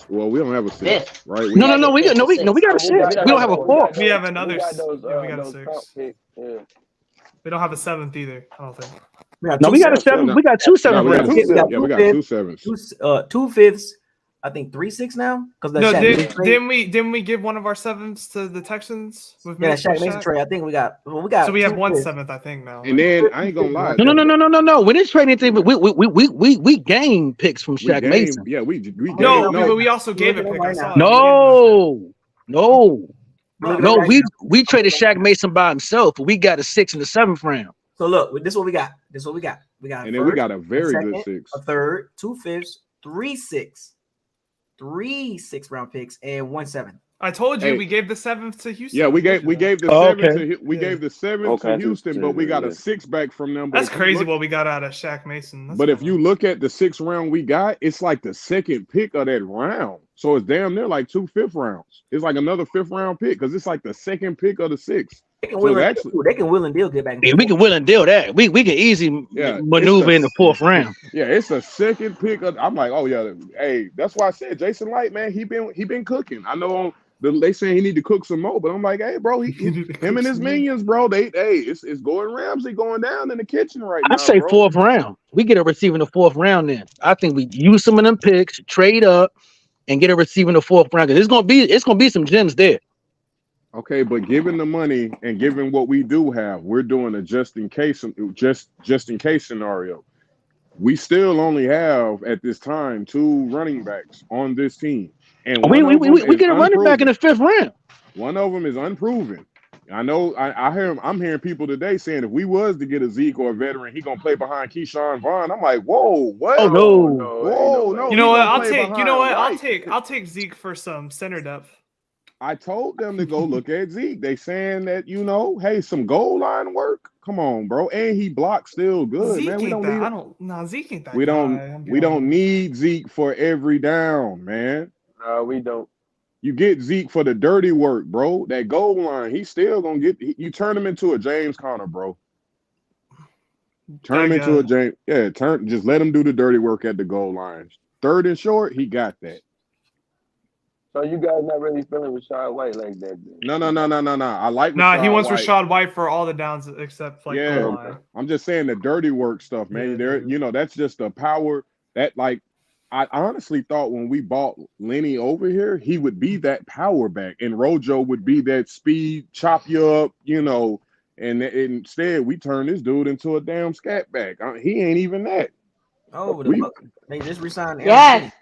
Well, we don't have a six, Fifth. right? No, we got a six. We don't have a fourth. We have another. We got those, we got a those six. top picks. Yeah. We don't have a seventh either. I don't think. No, we got a seven. We got two seventh rounds. We got two sevens. 2 fifths. I think 3 6 now because No, didn't we give one of our sevens to the Texans with that Shaq Mason trade? I think we got. So we have 1 seventh, I think now. And then I ain't gonna lie. No. We didn't trade anything. We gained picks from Shaq Mason. Yeah, we but we also gave a pick. I saw No. We traded Shaq Mason by himself, but we got a 6 in the 7th round. So look, this is what we got. We got. And then we got a very good 6, a third, 2 fifths, 3 6, 3 6-round picks, and 1 7. I told you we gave the 7th to Houston. Yeah, we gave the 7 to gave the 7 to Houston, but we got a 6 back from them. That's crazy what we got out of Shaq Mason. But if you look at the 6th round we got, it's like the 2nd pick of that round. So it's damn near like 2 5th rounds. It's like another 5th round pick because it's like the 2nd pick of the 6th. They can will and deal get back. Yeah, we can will and deal that. We can easily maneuver in the 4th round. Yeah, it's a 2nd pick. I'm like, oh yeah, hey, that's why I said Jason Light, man, he been cooking. I know they saying he need to cook some more, but I'm like, hey, bro, him and his minions, bro, it's Gordon Ramsay going down in the kitchen right now. I say 4th round. We get a receiver in the 4th round. Then I think we use some of them picks, trade up, and get a receiver in the 4th round. Because it's gonna be some gems there. Okay, but given the money and given what we do have, we're doing a just in case scenario. We still only have at this time 2 running backs on this team, and we get a running back in the 5th round. One of them is unproven. I know. I'm hearing people today saying if we was to get a Zeke or a veteran, he gonna play behind Keyshawn Vaughn. I'm like, whoa, what? Oh no, no. You know what? I'll take Zeke for some center depth. I told them to go look at Zeke. They saying that, hey, some goal line work. Come on, bro. And he blocks still good, Zeke man. We don't need Zeke ain't that we don't need Zeke for every down, man. No, we don't. You get Zeke for the dirty work, bro. That goal line, he's still gonna get. You turn him into a James Conner, bro. Turn him into a James. Yeah, just let him do the dirty work at the goal line. 3rd and short, he got that. So you guys not really feeling Rashad White like that? No. I like. He wants Rashad White for all the downs except goal line. I'm just saying the dirty work stuff, man. That's just the power that I honestly thought when we bought Lenny over here, he would be that power back, and Rojo would be that speed, chop you up, And instead, we turned this dude into a damn scat back. He ain't even that. Oh, they just resigned. Yes.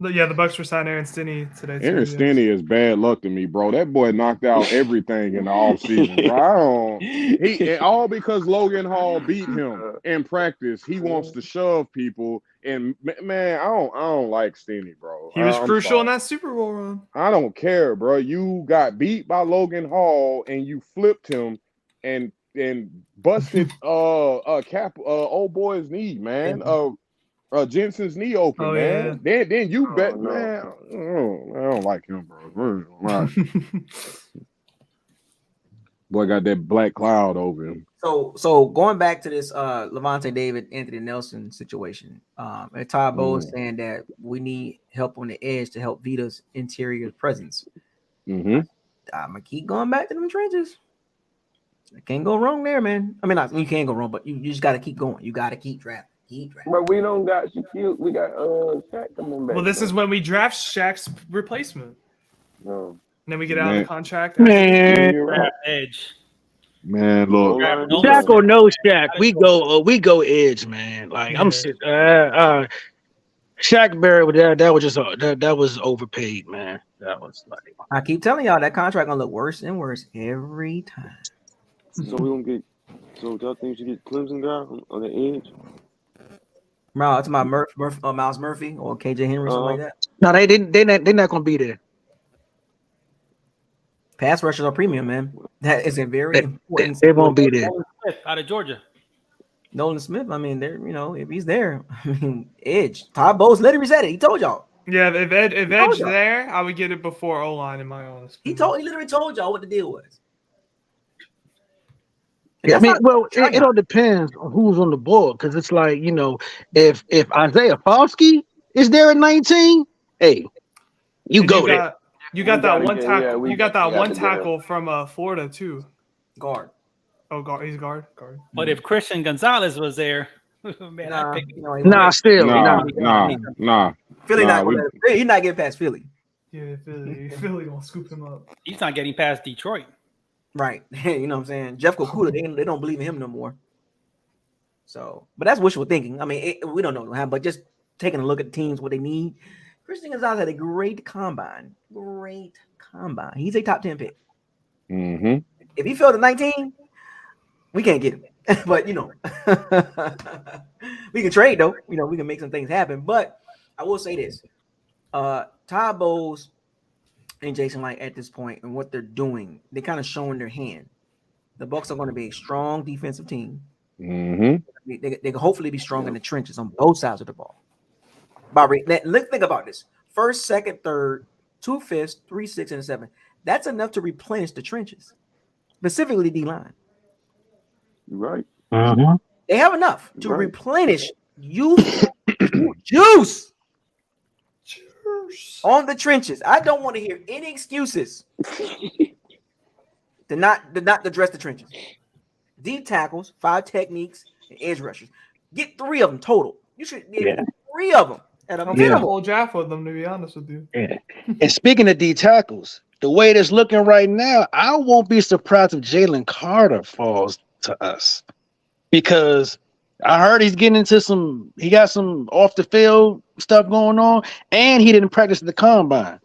Yeah, the Bucs resigned Aaron Stinney today. Aaron Stinney is bad luck to me, bro. That boy knocked out everything in the offseason, bro. And all because Logan Hall beat him in practice. He wants to shove people, and man, I don't like Stinney, bro. He was crucial in that Super Bowl run. I don't care, bro. You got beat by Logan Hall, and you flipped him, and busted old boy's knee, man. Jensen's knee open, man. Yeah. Then you bet, man. I don't like him, bro. Boy got that black cloud over him. So going back to this Lavonte David, Anthony Nelson situation, and Todd Bowles saying that we need help on the edge to help Vita's interior presence. Mm-hmm. I'm gonna keep going back to them trenches. I can't go wrong there, man. I mean, you can't go wrong, but you just got to keep going. You got to keep drafting. But we don't got Shaquille. We got Shaq coming back. Well, this is when we draft Shaq's replacement. No. And then we get out of the contract. Edge. Man, look. Shaq or no Shaq, we go edge, man. Like I'm Shaq Barrett, that was just that was overpaid, man. That was like I keep telling y'all that contract gonna look worse and worse every time. So we gonna get So y'all think you get Clemson guy on the edge? It's my Miles Murphy or KJ Henry, something like that. No, they didn't. They're not gonna be there. Pass rushers are premium, man. That is a very important. They won't be there. Out of Georgia. Nolan Smith. I mean, they're if he's there, I mean, edge. Todd Bowles literally said it. He told y'all. Yeah, if Edge there, I would get it before O-line in my honest opinion. He literally told y'all what the deal was. Yeah, I mean, well, it all depends on who's on the board because it's like if Isaiah Foskey is there at 19, hey, you got that one tackle. You got that one tackle from Florida too. Guard. Oh, guard. He's guard. But if Christian Gonzalez was there, man, nah. Philly he's not getting past Philly. Yeah, Philly gonna scoop him up. He's not getting past Detroit. Right. You know what I'm saying? Jeff Okudah, they don't believe in him no more. So, but that's wishful thinking. I mean, we don't know, but just taking a look at the teams, what they need. Christian Gonzalez had a great combine. He's a top 10 pick. Mm-hmm. If he fell to 19, we can't get him. But, we can trade, though. We can make some things happen. But I will say this. Todd Bowles and Jason Light at this point and what they're doing, they're kind of showing their hand. The Bucs are going to be a strong defensive team. Mm-hmm. They can hopefully be strong in the trenches on both sides of the ball. Think about this. First, second, third, 2 5ths, 3 6, and a 7. That's enough to replenish the trenches, specifically D-line. Right. Mm-hmm. They have enough to replenish juice on the trenches. I don't want to hear any excuses to not address the trenches. Deep tackles, 5 techniques, and edge rushers. Get 3 of them total. You should get 3 of them. I'm going to whole draft with them, to be honest with you. Yeah. And speaking of D tackles, the way it's looking right now, I won't be surprised if Jalen Carter falls to us because I heard he's getting into he got some off the field stuff going on, and he didn't practice the combine.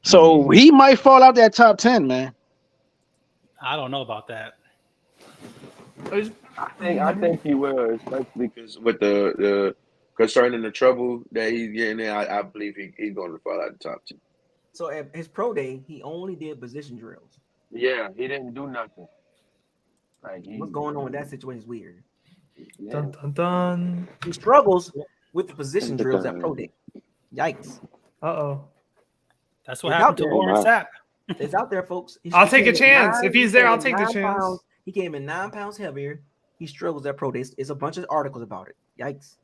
So he might fall out that top 10, man. I don't know about that. I think he will, especially because with the concerning the trouble that he's getting in, I believe he's going to fall out the top 10. So at his pro day, he only did position drills. Yeah, he didn't do nothing. What's going on with that situation is weird. Yeah. Dun dun dun. He struggles with the position drills at pro day. Yikes. Uh-oh. That's what happened to Lawrence Sapp. It's out there, folks. I'll take a chance. If he's there, I'll take the chance. He came in 9 pounds heavier. He struggles at pro day. It's a bunch of articles about it. Yikes.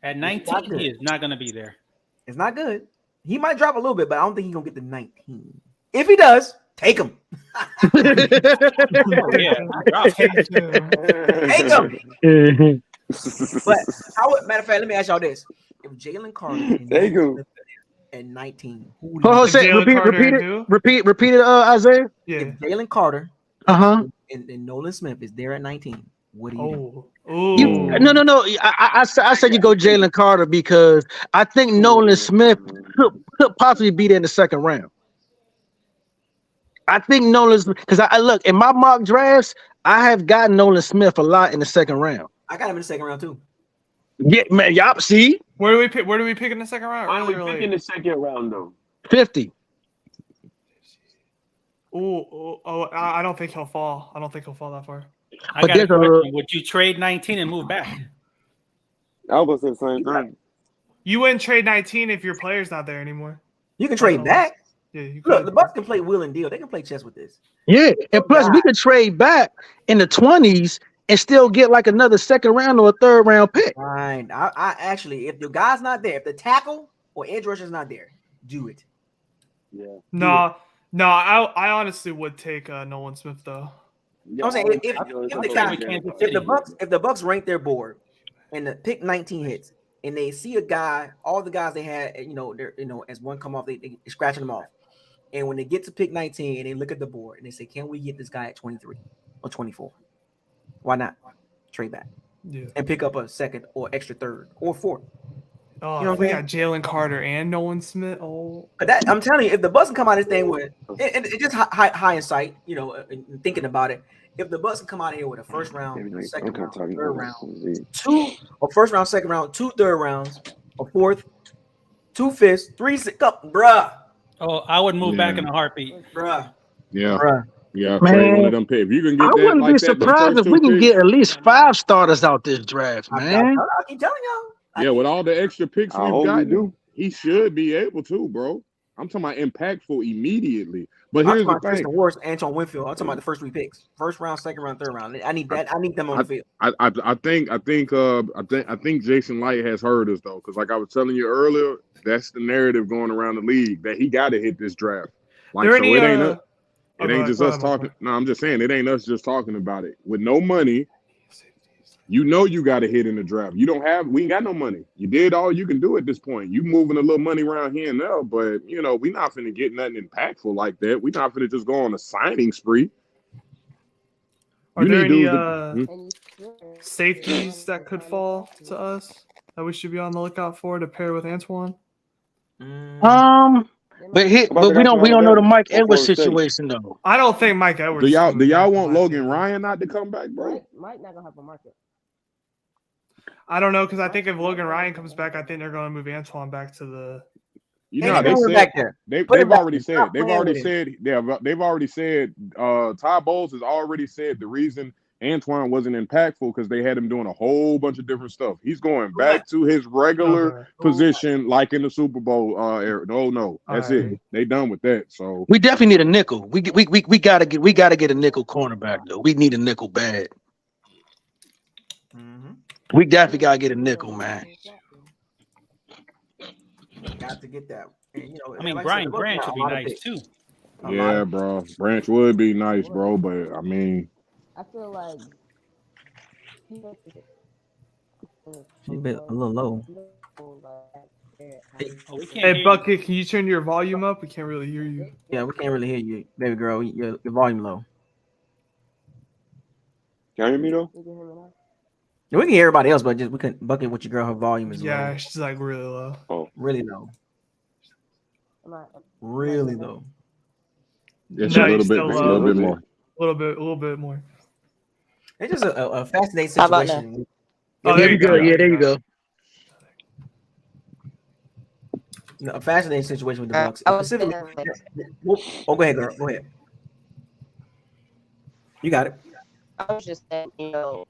At 19, he is not going to be there. It's not good. He might drop a little bit, but I don't think he's going to get the 19. If he does, take him. Take him. But matter of fact, let me ask y'all this: if Jalen Carter at 19, repeat it, Isaiah. Yeah. If Jalen Carter, and Nolan Smith is there at 19, what do you do? No. I said you go Jalen Carter because I think Nolan Smith could possibly be there in the second round. I think Nolan's because I look in my mock drafts, I have gotten Nolan Smith a lot in the second round. I got him in the second round too. Yeah, man. Y'all see? Where do we pick? Where do we pick in the second round? Why are we picking the second round though? 50. I don't think he'll fall. I don't think he'll fall that far. I got a question. Would you trade 19 and move back? I was going to say the same thing. You wouldn't trade 19 if your player's not there anymore. You can trade back. Yeah, you look, the Bucs can play wheel and deal. They can play chess with this. Yeah, and plus we could trade back in the 20s and still get like another second round or a third round pick. Fine. I actually, if the guy's not there, if the tackle or edge rusher's not there, do it. Yeah. No. I honestly would take Nolan Smith though. I'm saying if the Bucs rank their board and the pick 19 hits and they see a guy, all the guys they had, as one come off, they scratching them off. And when they get to pick 19 and they look at the board and they say, can we get this guy at 23 or 24? Why not? Trade back. Yeah. And pick up a second or extra third or fourth. Oh, You know what we I'm got Jalen Carter and Nolan Smith. Oh, But that I'm telling you, if the Bucs can come out of this thing with it just high in sight, you know, thinking about it, if the Bucs can come out of here with a first round, second round, third round, first round, second round, 2 third rounds, a fourth, 2 fifths, 3 cup, bruh. Oh, I would move back in a heartbeat, bruh. Yeah. Bruh. Yeah, trade one Man, of them picks. If you can I get that wouldn't be like that, them surprised first if we 2 can picks. get at least 5 starters out this draft, man. I keep telling y'all. Yeah, with all the extra picks I we've hope we gotten, do. he should be able to, bro. I'm talking about impactful immediately. But I'm here's talking the about thing. Tristan Wirfs, Antoine Winfield. I'm talking about the first 3 picks. First round, second round, third round. I need that. I need them on the field. I think Jason Light has heard us though, because like I was telling you earlier, that's the narrative going around the league that he got to hit this draft. Like so, it ain't just us talking. No, I'm just saying it ain't us just talking about it. With no money, you know you got to hit in the draft. We ain't got no money. You did all you can do at this point. You moving a little money around here and there, but you know we not finna get nothing impactful like that. We not finna just go on a signing spree. Are there any safeties that could fall to us that we should be on the lookout for to pair with Antoine? But we don't know the Mike Edwards situation though. I don't think Mike Edwards. Do y'all want Logan Ryan not to come back, bro? Mike not gonna have a market. I don't know because I think if Logan Ryan comes back, I think they're going to move Antoine back to the. You know, they said they've already said Ty Bowles has already said the reason Antoine wasn't impactful because they had him doing a whole bunch of different stuff. He's going back to his regular position, like in the Super Bowl. No, that's it. They done with that. So we definitely need a nickel. We gotta get a nickel cornerback though. We need a nickel bad. We definitely gotta get a nickel, man. Got to get that. And, you know, I mean, like Brian said, Branch would be nice too. Yeah, bro. Branch would be nice, bro. But I mean, I feel like she's a bit a little low. Hey, Bucket, can you turn your volume up? We can't really hear you. Yeah, we can't really hear you, baby girl. Your volume low. Can you hear me though? We can hear everybody else, but just we couldn't Bucket with your girl. Her volume is low. Yeah, she's like really low. Oh, really low. Really low. It's a little bit more. A little bit more. It's just a fascinating situation. Oh, there you go. Yeah, there you go. A fascinating situation with the Bucs. Go ahead, girl. Go ahead. You got it. I was just saying, you know,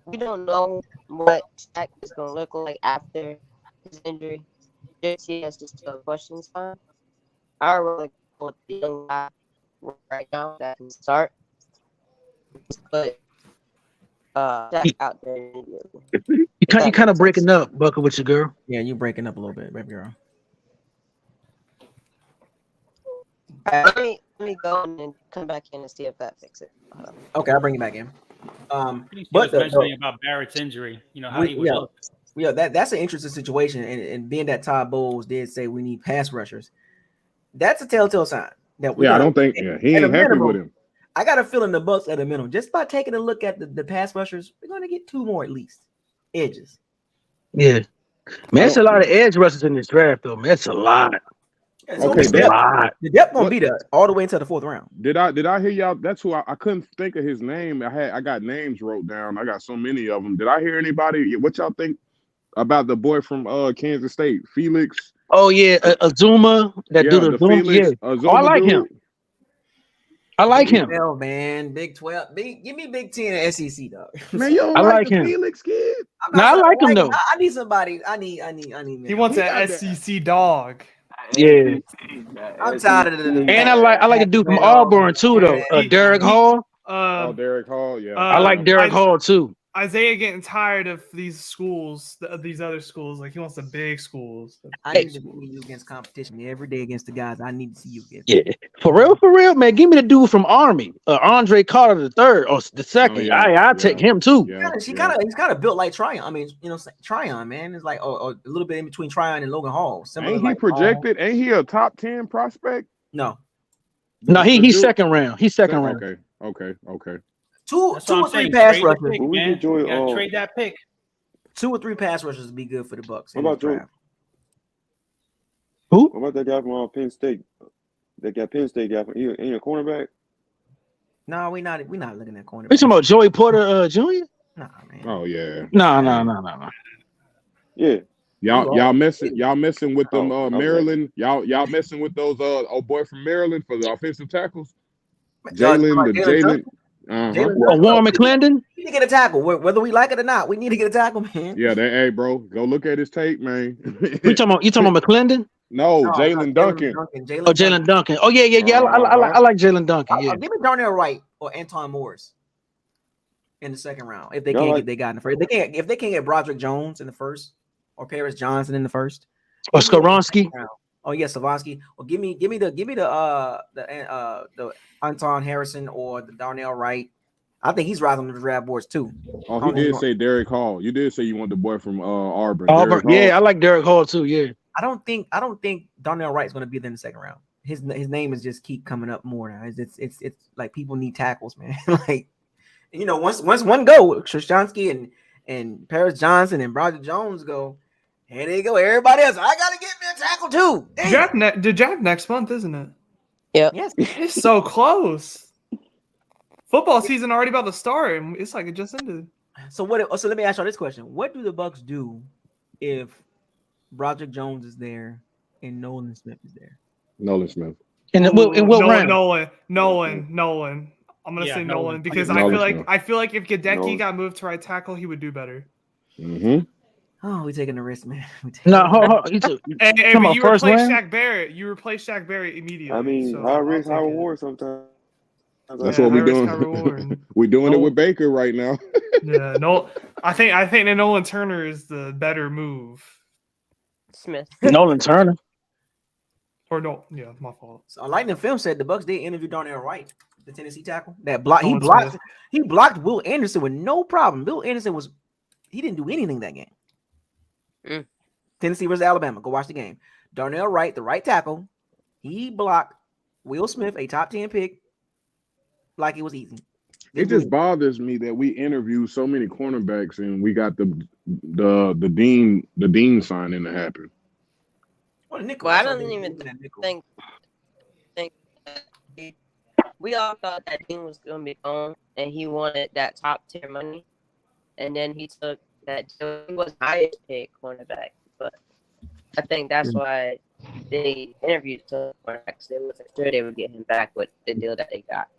we don't know what Shaq is going to look like after his injury. JT has just still questions time. I really go with the young guy right now that can start. But Shaq out there. You kind of breaking up, Bucket, with your girl. Yeah, you breaking up a little bit, baby girl. Let me go and come back in and see if that fixes it. Okay, I'll bring you back in. But mentioning about Barrett's injury, you know how he was look. Yeah, that's an interesting situation, and being that Todd Bowles did say we need pass rushers, that's a telltale sign that we. Yeah, I don't think he ain't happy with him. I got a feeling the Bucs at a minimum, just by taking a look at the pass rushers, we're going to get 2 more at least edges. Yeah, man, it's a lot of edge rushers in this draft, though. Man, it's a lot. The depth gonna be there all the way into the 4th round. Did I hear y'all? That's who I couldn't think of his name. I got names wrote down. I got so many of them. Did I hear anybody? What y'all think about the boy from Kansas State, Felix? Oh yeah, Azuma. That dude Azuma. Yeah. Azuma I like him. I like him. Man, Big 12. Give me Big 10 and SEC, dog. Man, you don't like him. Felix kid. I like him though. I need somebody. I need. He wants an SEC dog. Yeah, I'm tired of it. And I like a dude from Auburn too, though. Derek Hall. Derek Hall. Yeah, I like Derek Hall too. Isaiah getting tired of these schools, these other schools. Like he wants the big schools. I need to see you against competition every day against the guys. I need to see you against. Yeah, for real, man. Give me the dude from Army, Andre Carter the third or the second. I'll take him too. Yeah, he's kind of built like Tryon. I mean, you know, Tryon, man, is like a little bit in between Tryon and Logan Hall. Ain't he projected? Ain't he a top 10 prospect? No, he's second round. He's second round. Okay. 2 or 3 pass rushers. Trade that pick. 2 or 3 pass rushers would be good for the Bucs. What about Joey? Who? What about that guy from Penn State? That guy Penn State guy from he a cornerback? No, we not looking at cornerback. You talking about Joey Porter Jr.? Nah, man. Oh yeah. No. Yeah. Y'all messing with them Oh, okay. Maryland. Y'all messing with those old boy from Maryland for the offensive tackles. Jalen. Warren McClendon. We need to get a tackle, whether we like it or not. We need to get a tackle, man. Yeah, hey, bro, go look at his tape, man. You talking about McClendon? No, Jalen Duncan. Jalen Duncan. Oh yeah. I like Jalen Duncan. Yeah. Give me Darnell Wright or Anton Morris in the second round if they can't get they got in the first. If they can't get Broderick Jones in the first or Paris Johnson in the first or Skoronski. Oh yeah, Savonsky. Or give me the Anton Harrison or the Darnell Wright. I think he's rising on the draft boards too. Oh, he did say Derek Hall. You did say you want the boy from Auburn. Yeah, I like Derek Hall too. Yeah. I don't think Darnell Wright's going to be there in the second round. His name is just keep coming up more now. It's like people need tackles, man. Like, you know, once one go, Krzyzewski and Paris Johnson and Broderick Jones go, here they go. Everybody else, I gotta get me a tackle too. The draft next month, isn't it? Yeah. Yes. It's so close. Football season already about to start, and it's like it just ended. So let me ask y'all this question: what do the Bucs do if Broderick Jones is there and Nolan Smith is there? Nolan Smith. And what round? Nolan. I'm gonna say Nolan because I feel like if Gadecki got moved to right tackle, he would do better. Mm-hmm. Oh, we taking the risk, man. And you replace Shaq Barrett. You replace Shaq Barrett immediately. I mean, high risk, high reward sometimes. That's what we're doing. We're doing it with Baker right now. Yeah, no, I think that Nolan Turner is the better move. Smith. Nolan Turner. Or no, yeah, my fault. So Lightning Film said the Bucs did interview Darnell Wright, the Tennessee tackle. He blocked Will Anderson with no problem. Will Anderson he didn't do anything that game. Tennessee versus Alabama. Go watch the game. Darnell Wright, the right tackle, he blocked Will Smith, a top 10 pick, like it was easy. It just bothers me that we interviewed so many cornerbacks and we got the Dean signing to happen. Well, I don't even think we all thought that Dean was going to be gone and he wanted that top tier money, and then he took that. He was highest paid cornerback, but I think that's why they interviewed the cornerbacks. They wasn't sure they would get him back with the deal that they got.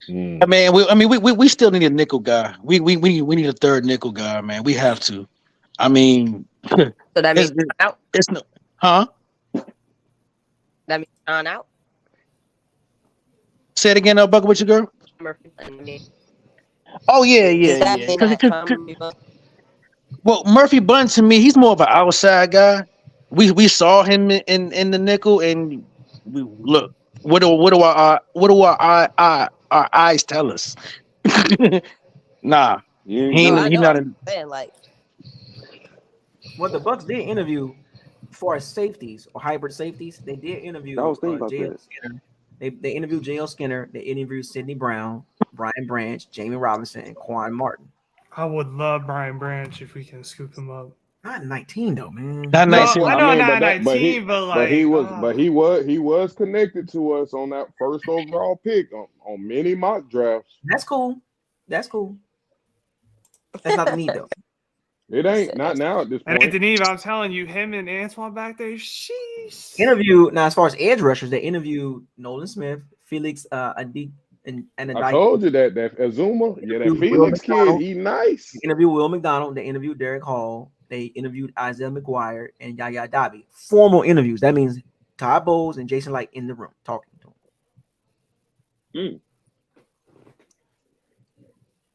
I mean, we still need a nickel guy. We need a third nickel guy, man. We have to. I mean, so that means out. It's no, huh? That means John out. Say it again, Buck. What you girl? Murphy. Oh yeah. Well, Murphy Bunn to me, he's more of an outside guy. We saw him in the nickel, and we look. What do our eyes tell us? Nah, he's not. Well, the Bucs did interview for safeties or hybrid safeties. They did interview J.L. Skinner. They interviewed J.L. Skinner. They interviewed Sidney Brown, Brian Branch, Jamie Robinson, and Quan Martin. I would love Brian Branch if we can scoop him up. Not 19 though, man. Not 19. I know not 19, but he was connected to us on that first overall pick on many mock drafts. That's cool. That's not the need though. It ain't not now at this point. And at the need, I'm telling you, him and Antoine back there, sheesh. Now as far as edge rushers, they interviewed Nolan Smith, Felix Adik, and I told you that Azuma, that Felix kid, he nice. They interviewed Will McDonald. They interviewed Derek Hall. They interviewed Isaiah McGuire and Yaya Dabi. Formal interviews. That means Todd Bowles and Jason Light in the room talking to him.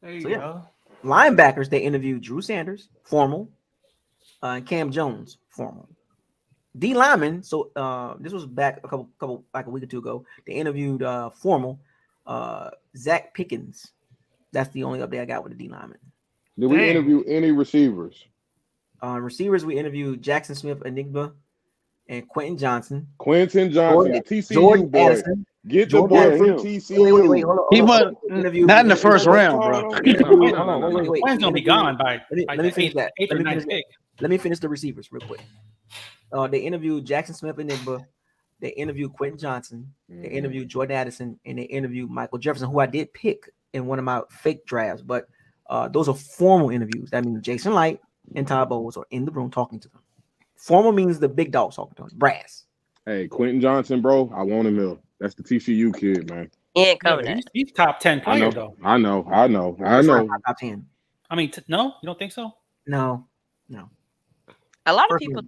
There you go. Linebackers, they interviewed Drew Sanders, formal, and Cam Jones, formal. D linemen, so this was back a couple like a week or two ago. They interviewed formal Zach Pickens. That's the only update I got with the D linemen. Did we interview any receivers? Receivers, we interviewed Jackson Smith Enigma and Quentin Johnson. The TCU boy. Anderson. Get the boy from TCU. Wait, hold on. He was not in the first round, bro. Quinn's gonna be gone by let me finish that. eighth or ninth pick. Let me finish the receivers real quick. They interviewed Jackson Smith and Nigba. They interviewed Quentin Johnson. They interviewed Jordan Addison, and they interviewed Michael Jefferson, who I did pick in one of my fake drafts. But those are formal interviews. That means Jason Light and Todd Bowles are in the room talking to them. Formal means the big dogs talking to them. Brass. Hey, Quentin Johnson, bro, I want him here. That's the TCU kid, man. He ain't coming. He's top 10 player, though. I know. Top 10. I mean, no, you don't think so? No. A lot of people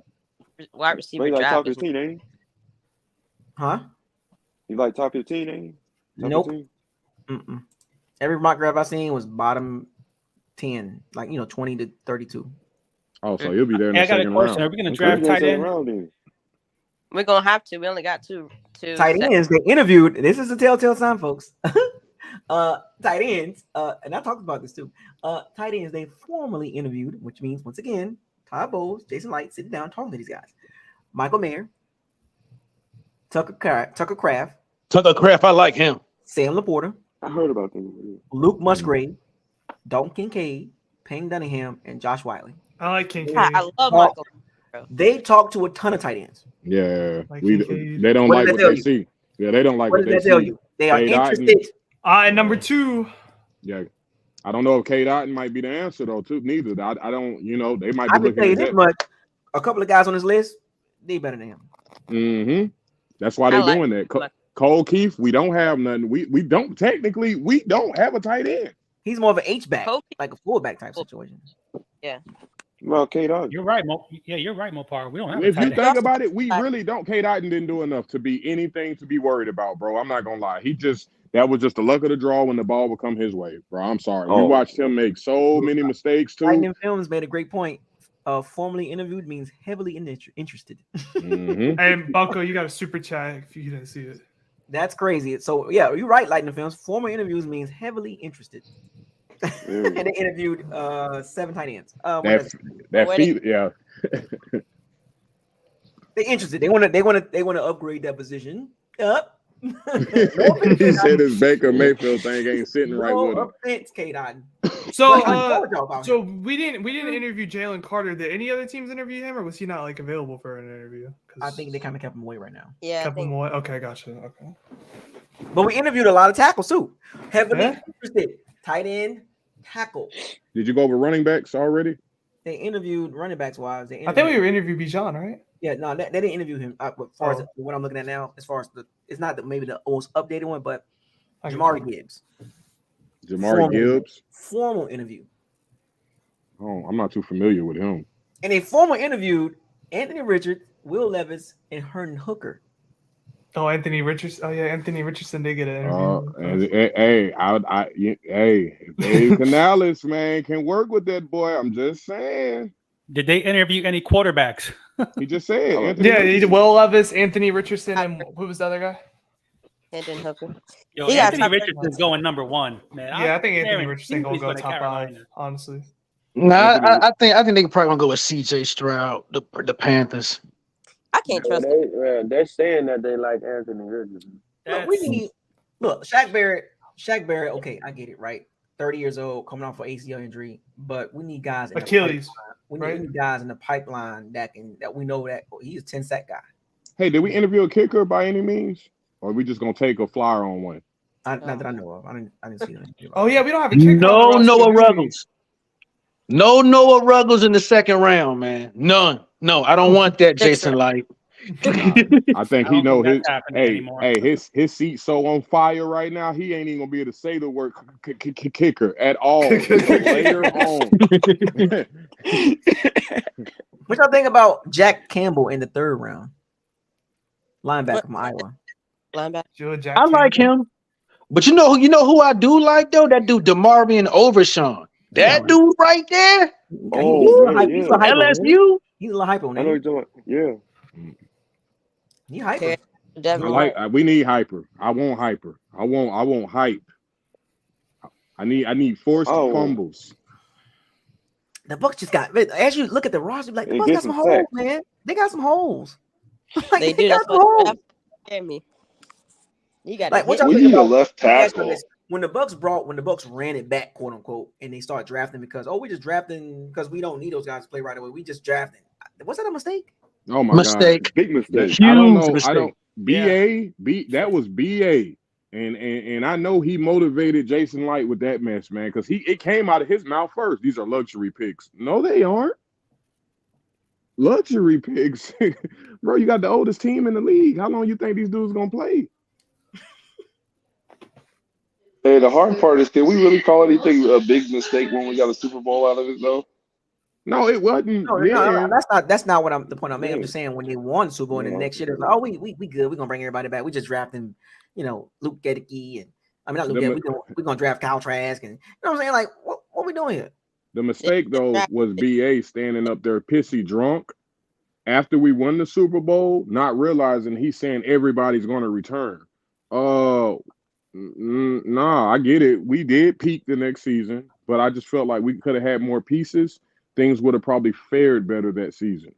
wide receiver He like top draft. 15, ain't he? Huh? He like top 15, ain't he? Top Nope. 15? Mm-mm. Every mock draft I seen was bottom 10, like 20 to 32. Oh, so he'll be there in the I got a second question. round. Are we going to draft tight end? We're gonna have to. We only got two Tight ends. They interviewed. This is a telltale sign, folks. Tight ends. And I talked about this too. Tight ends. They formally interviewed, which means once again, Todd Bowles, Jason Light, sitting down talking to these guys. Michael Mayer, Tucker Kraft. Tucker Kraft, I like him. Sam Laporta. I heard about them. Luke Musgrave, Dalton Kincaid, Payne Dunningham, and Josh Wiley. I like Kincaid. I love Michael. They talked to a ton of tight ends. Yeah, Like they don't like what they see. Yeah, they don't like what they does that tell see. you? They are Cade interested. And number 2. Yeah, I don't know if Cade Otton might be the answer though. Too neither. I don't. They might be I can looking tell you at this that. much. A couple of guys on this list, they better than him. Mm-hmm. That's why they're doing that. Cole Keith, we don't have none. We don't have a tight end. He's more of an H-back, like a fullback type situation. Yeah. Well, Cade Otton. You're right, Mo. Yeah, you're right, Mopar. We don't have. If you think about it, we really don't. Cade Otton didn't do enough to be anything to be worried about, bro. I'm not gonna lie. That was just the luck of the draw when the ball would come his way, bro. I'm sorry. We watched him make so many mistakes too. Lightning Films made a great point. Formally interviewed means heavily interested. Mm-hmm. And Bunko, you got a super chat if you didn't see it. That's crazy. So yeah, you're right, Lightning Films. Formal interviews means heavily interested. And they interviewed 7 tight ends. Yeah. They're interested. They want to upgrade that position. Up. He said his Baker Mayfield thing ain't sitting right with him. Offense, Cade Otton. So we didn't interview Jalen Carter. Did any other teams interview him, or was he not like available for an interview? I think they kind of kept him away right now. Yeah. Kept him away. Okay, gotcha. Okay. But we interviewed a lot of tackles too. Heavily interested. Tight end, tackle. Did you go over running backs already? They interviewed running backs wise. I think we were interviewing Bijan, right? Yeah, no, they didn't interview him. As far as what I'm looking at now, as far as it's not maybe the most updated one, but Jamari Gibbs. Formal interview. Oh, I'm not too familiar with him. And they formal interviewed Anthony Richards, Will Levis, and Herndon Hooker. Oh, Anthony Richardson. Oh yeah, Anthony Richardson did get an interview. If Dave Canales, man, can work with that boy. I'm just saying. Did they interview any quarterbacks? He just said. Will Levis, Anthony Richardson, and who was the other guy? Anthony Hooker. Yo, Anthony Richardson's going number 1, man. Yeah, I think Anthony Richardson gonna go top 5, honestly. No, I think they probably gonna go with CJ Stroud, the Panthers. I can't trust them. They're saying that they like Anthony Richardson. Look, Shaq Barrett. Okay, I get it, right? 30 years old, coming off an ACL injury, but we need guys. Achilles. We need guys in the pipeline that we know that he's a 10-sack guy. Hey, did we interview a kicker by any means, or are we just gonna take a flyer on one? Not that I know of. I didn't see that. Oh yeah, we don't have a kicker. No Noah Ruggles. No Noah Ruggles in the second round, man. None. No, I don't want that, Jason Light. I think he know his. His seat's so on fire right now. He ain't even gonna be able to say the word kicker at all. Later on. What y'all think about Jack Campbell in the 3rd round? Linebacker from Iowa. Linebacker. I like him, but you know who I do like though? That dude DeMarvion Overshawn. That dude right there. He's LSU. He's a little hyper on that. I know you're doing. Yeah. He hyper. We need hyper. I want hyper. I want hype. I need forced fumbles. The Bucs just got. As you look at the roster, like the Bucs got some holes, man. They got some holes. They do. That's what scared me. You got like what we need a left tackle. When the Bucs ran it back, quote unquote, and they start drafting because we just drafting because we don't need those guys to play right away. We just drafting. Was that a mistake? Oh my Mistake. God. Big mistake. I don't Huge know. mistake. I don't that was BA. And I know he motivated Jason Light with that mess, man, because it came out of his mouth first. These are luxury picks. No, they aren't. Luxury picks. Bro, you got the oldest team in the league. How long you think these dudes gonna play? Hey, the hard part is, can we really call anything a big mistake when we got a Super Bowl out of it, though? No, it wasn't No, then. that's not what the point I'm making. I'm Yeah. just saying when they won the Super Bowl and the next year they're like, oh, we good. We're gonna bring everybody back. We just drafting, Luke Gedeke and not Luke Gedeke. We're gonna draft Kyle Trask and you know what I'm saying? Like, what we doing here? The mistake though was BA standing up there pissy drunk after we won the Super Bowl, not realizing he's saying everybody's gonna return. Nah, I get it. We did peak the next season, but I just felt like we could have had more pieces. Things would have probably fared better that season.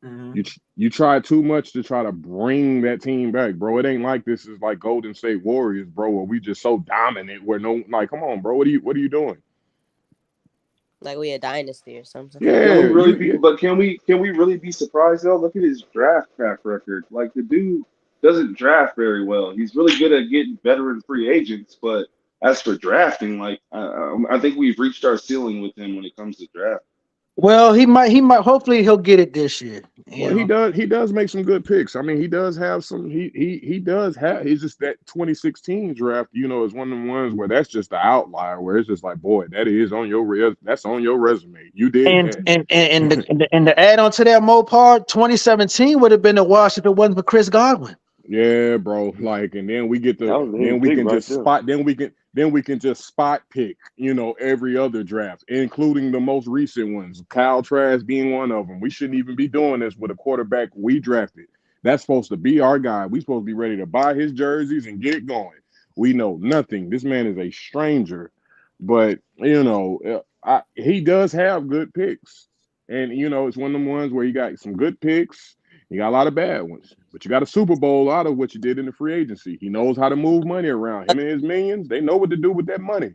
Mm-hmm. You tried too much to try to bring that team back, bro. It ain't like this is like Golden State Warriors, bro, where we just so dominant. Where come on, bro. What are you doing? Like we a dynasty or something. Yeah, Can we really be surprised though? Look at his draft track record. Like the dude doesn't draft very well. He's really good at getting veteran free agents, but as for drafting, like I think we've reached our ceiling with him when it comes to draft. Well, he might. Hopefully, he'll get it this year. Well, he does make some good picks. I mean, he does have some. He does have. He's just that 2016 draft. Is one of the ones where that's just the outlier. Where it's just like, boy, that's on your resume. You did. And the add on to that, Mopar, 2017 would have been a wash if it wasn't for Chris Godwin. Yeah, bro. Like, and then we get then we can just spot pick, every other draft, including the most recent ones. Kyle Trask being one of them. We shouldn't even be doing this with a quarterback we drafted. That's supposed to be our guy. We supposed to be ready to buy his jerseys and get it going. We know nothing. This man is a stranger, but he does have good picks, and it's one of them ones where you got some good picks. You got a lot of bad ones, but you got a Super Bowl out of what you did in the free agency. He knows how to move money around. Him and his minions, they know what to do with that money,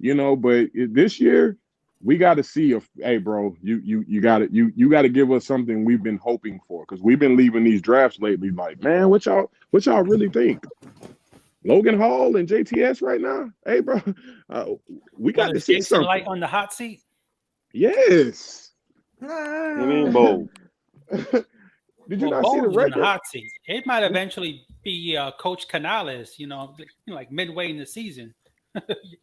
But this year, we got to see hey, bro, you got to give us something we've been hoping for, because we've been leaving these drafts lately like, man, what y'all really think? Logan Hall and JTS right now, hey, bro, we got to see something. Light on the hot seat. Yes. Bold. Did you not see the record? In the hot seat. It might eventually be Coach Canales, like midway in the season.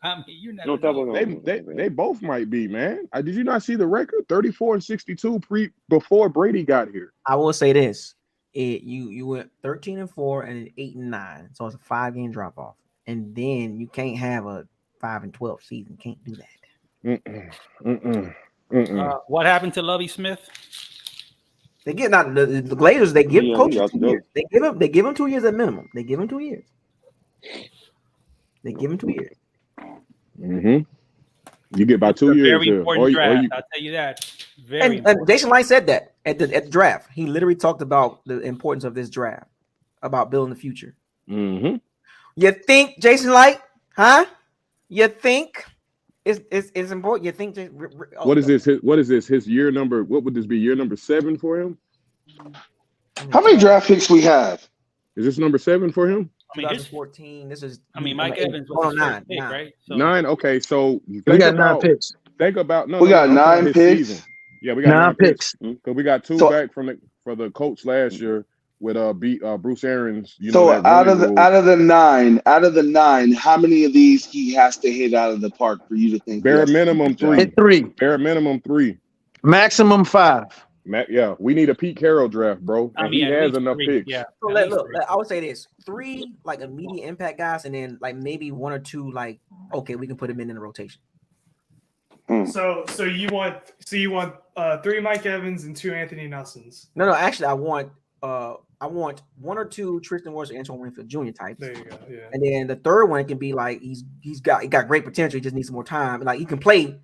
I mean, you never know. They both might be, man. Did you not see the record? 34-62 before Brady got here. I will say this: you went 13-4 and 8-9, so it's a 5-game drop off, and then you can't have a 5-12 season. Can't do that. What happened to Lovie Smith? They get not the Glazers. They give coaches 2 years. They give him 2 years at minimum. They give him 2 years. Mm-hmm. You get about 2 years. Very important draft. I'll tell you that. And Jason Light said that at the draft. He literally talked about the importance of this draft, about building the future. Mm-hmm. You think, Jason Light? Huh? You think it's important? You think? What is this? What is this? His year number? What would this be? Year number 7 for him? How many draft picks we have? Is this number 7 for him? 2014. This is. Mike Evans was 9, pick, right? So, 9. Okay, so we got 9 picks. Think about we got 9 picks. Season. Yeah, we got 9 picks. Because we got 2 back for the coach last year with Bruce Arians. Out of the nine, how many of these he has to hit out of the park for you to think? Bare minimum 3. Hit 3. Bare minimum 3. Maximum 5. Yeah, we need a Pete Carroll draft, bro. And he has enough 3, picks. Yeah. So I would say this: 3 like immediate impact guys, and then like maybe 1 or 2 like okay, we can put him in the rotation. So you want 3 Mike Evans and 2 Anthony Nelsons. No, actually, I want 1 or 2 Tristan Wirfs or Antoine Winfield Jr. types. There you go. Yeah. And then the third one can be like he got great potential. He just needs some more time. Like he can play,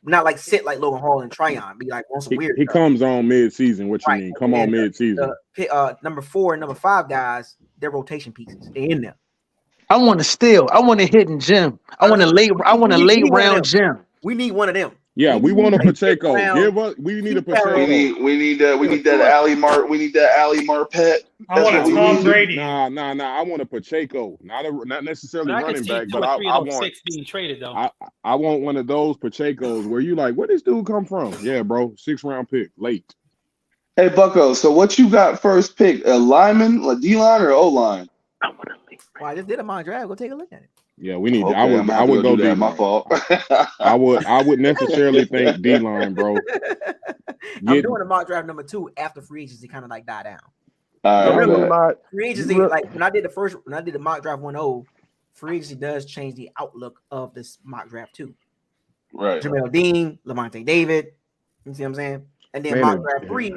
not like sit like Logan Hall and Tryon. Be like on some weird. He comes on mid-season. What you mean? Come on mid-season. Number 4 and number 5 guys, they're rotation pieces. They're in there. I want to steal. I want a hidden gem. I want a late round gem. We need one of them. Yeah, we want a Like, Pacheco. round, We need a We Pacheco. need that Ali Marpet. I want a Tom Brady. Nah. I want a Pacheco, not necessarily But I can running see back, 2 but or 3 of I those want 6 being traded though. I want one of those Pachecos where you like, where this dude come from? Yeah, bro, 6th round pick, late. Hey Bucko, so what you got first pick? A lineman, a D line, or O line? Well, I just did a mock draft. Go take a look at it. Yeah, we need. Okay, I would go do D that. My line. fault. I would necessarily think D line, bro. I'm doing a mock draft number 2 after free agency kind of like die down. All right, Free agency, like when I did the mock draft 1.0, free agency does change the outlook of this mock draft too. Right. Jamel Dean, Lavonte David. You see what I'm saying? And then mock draft 3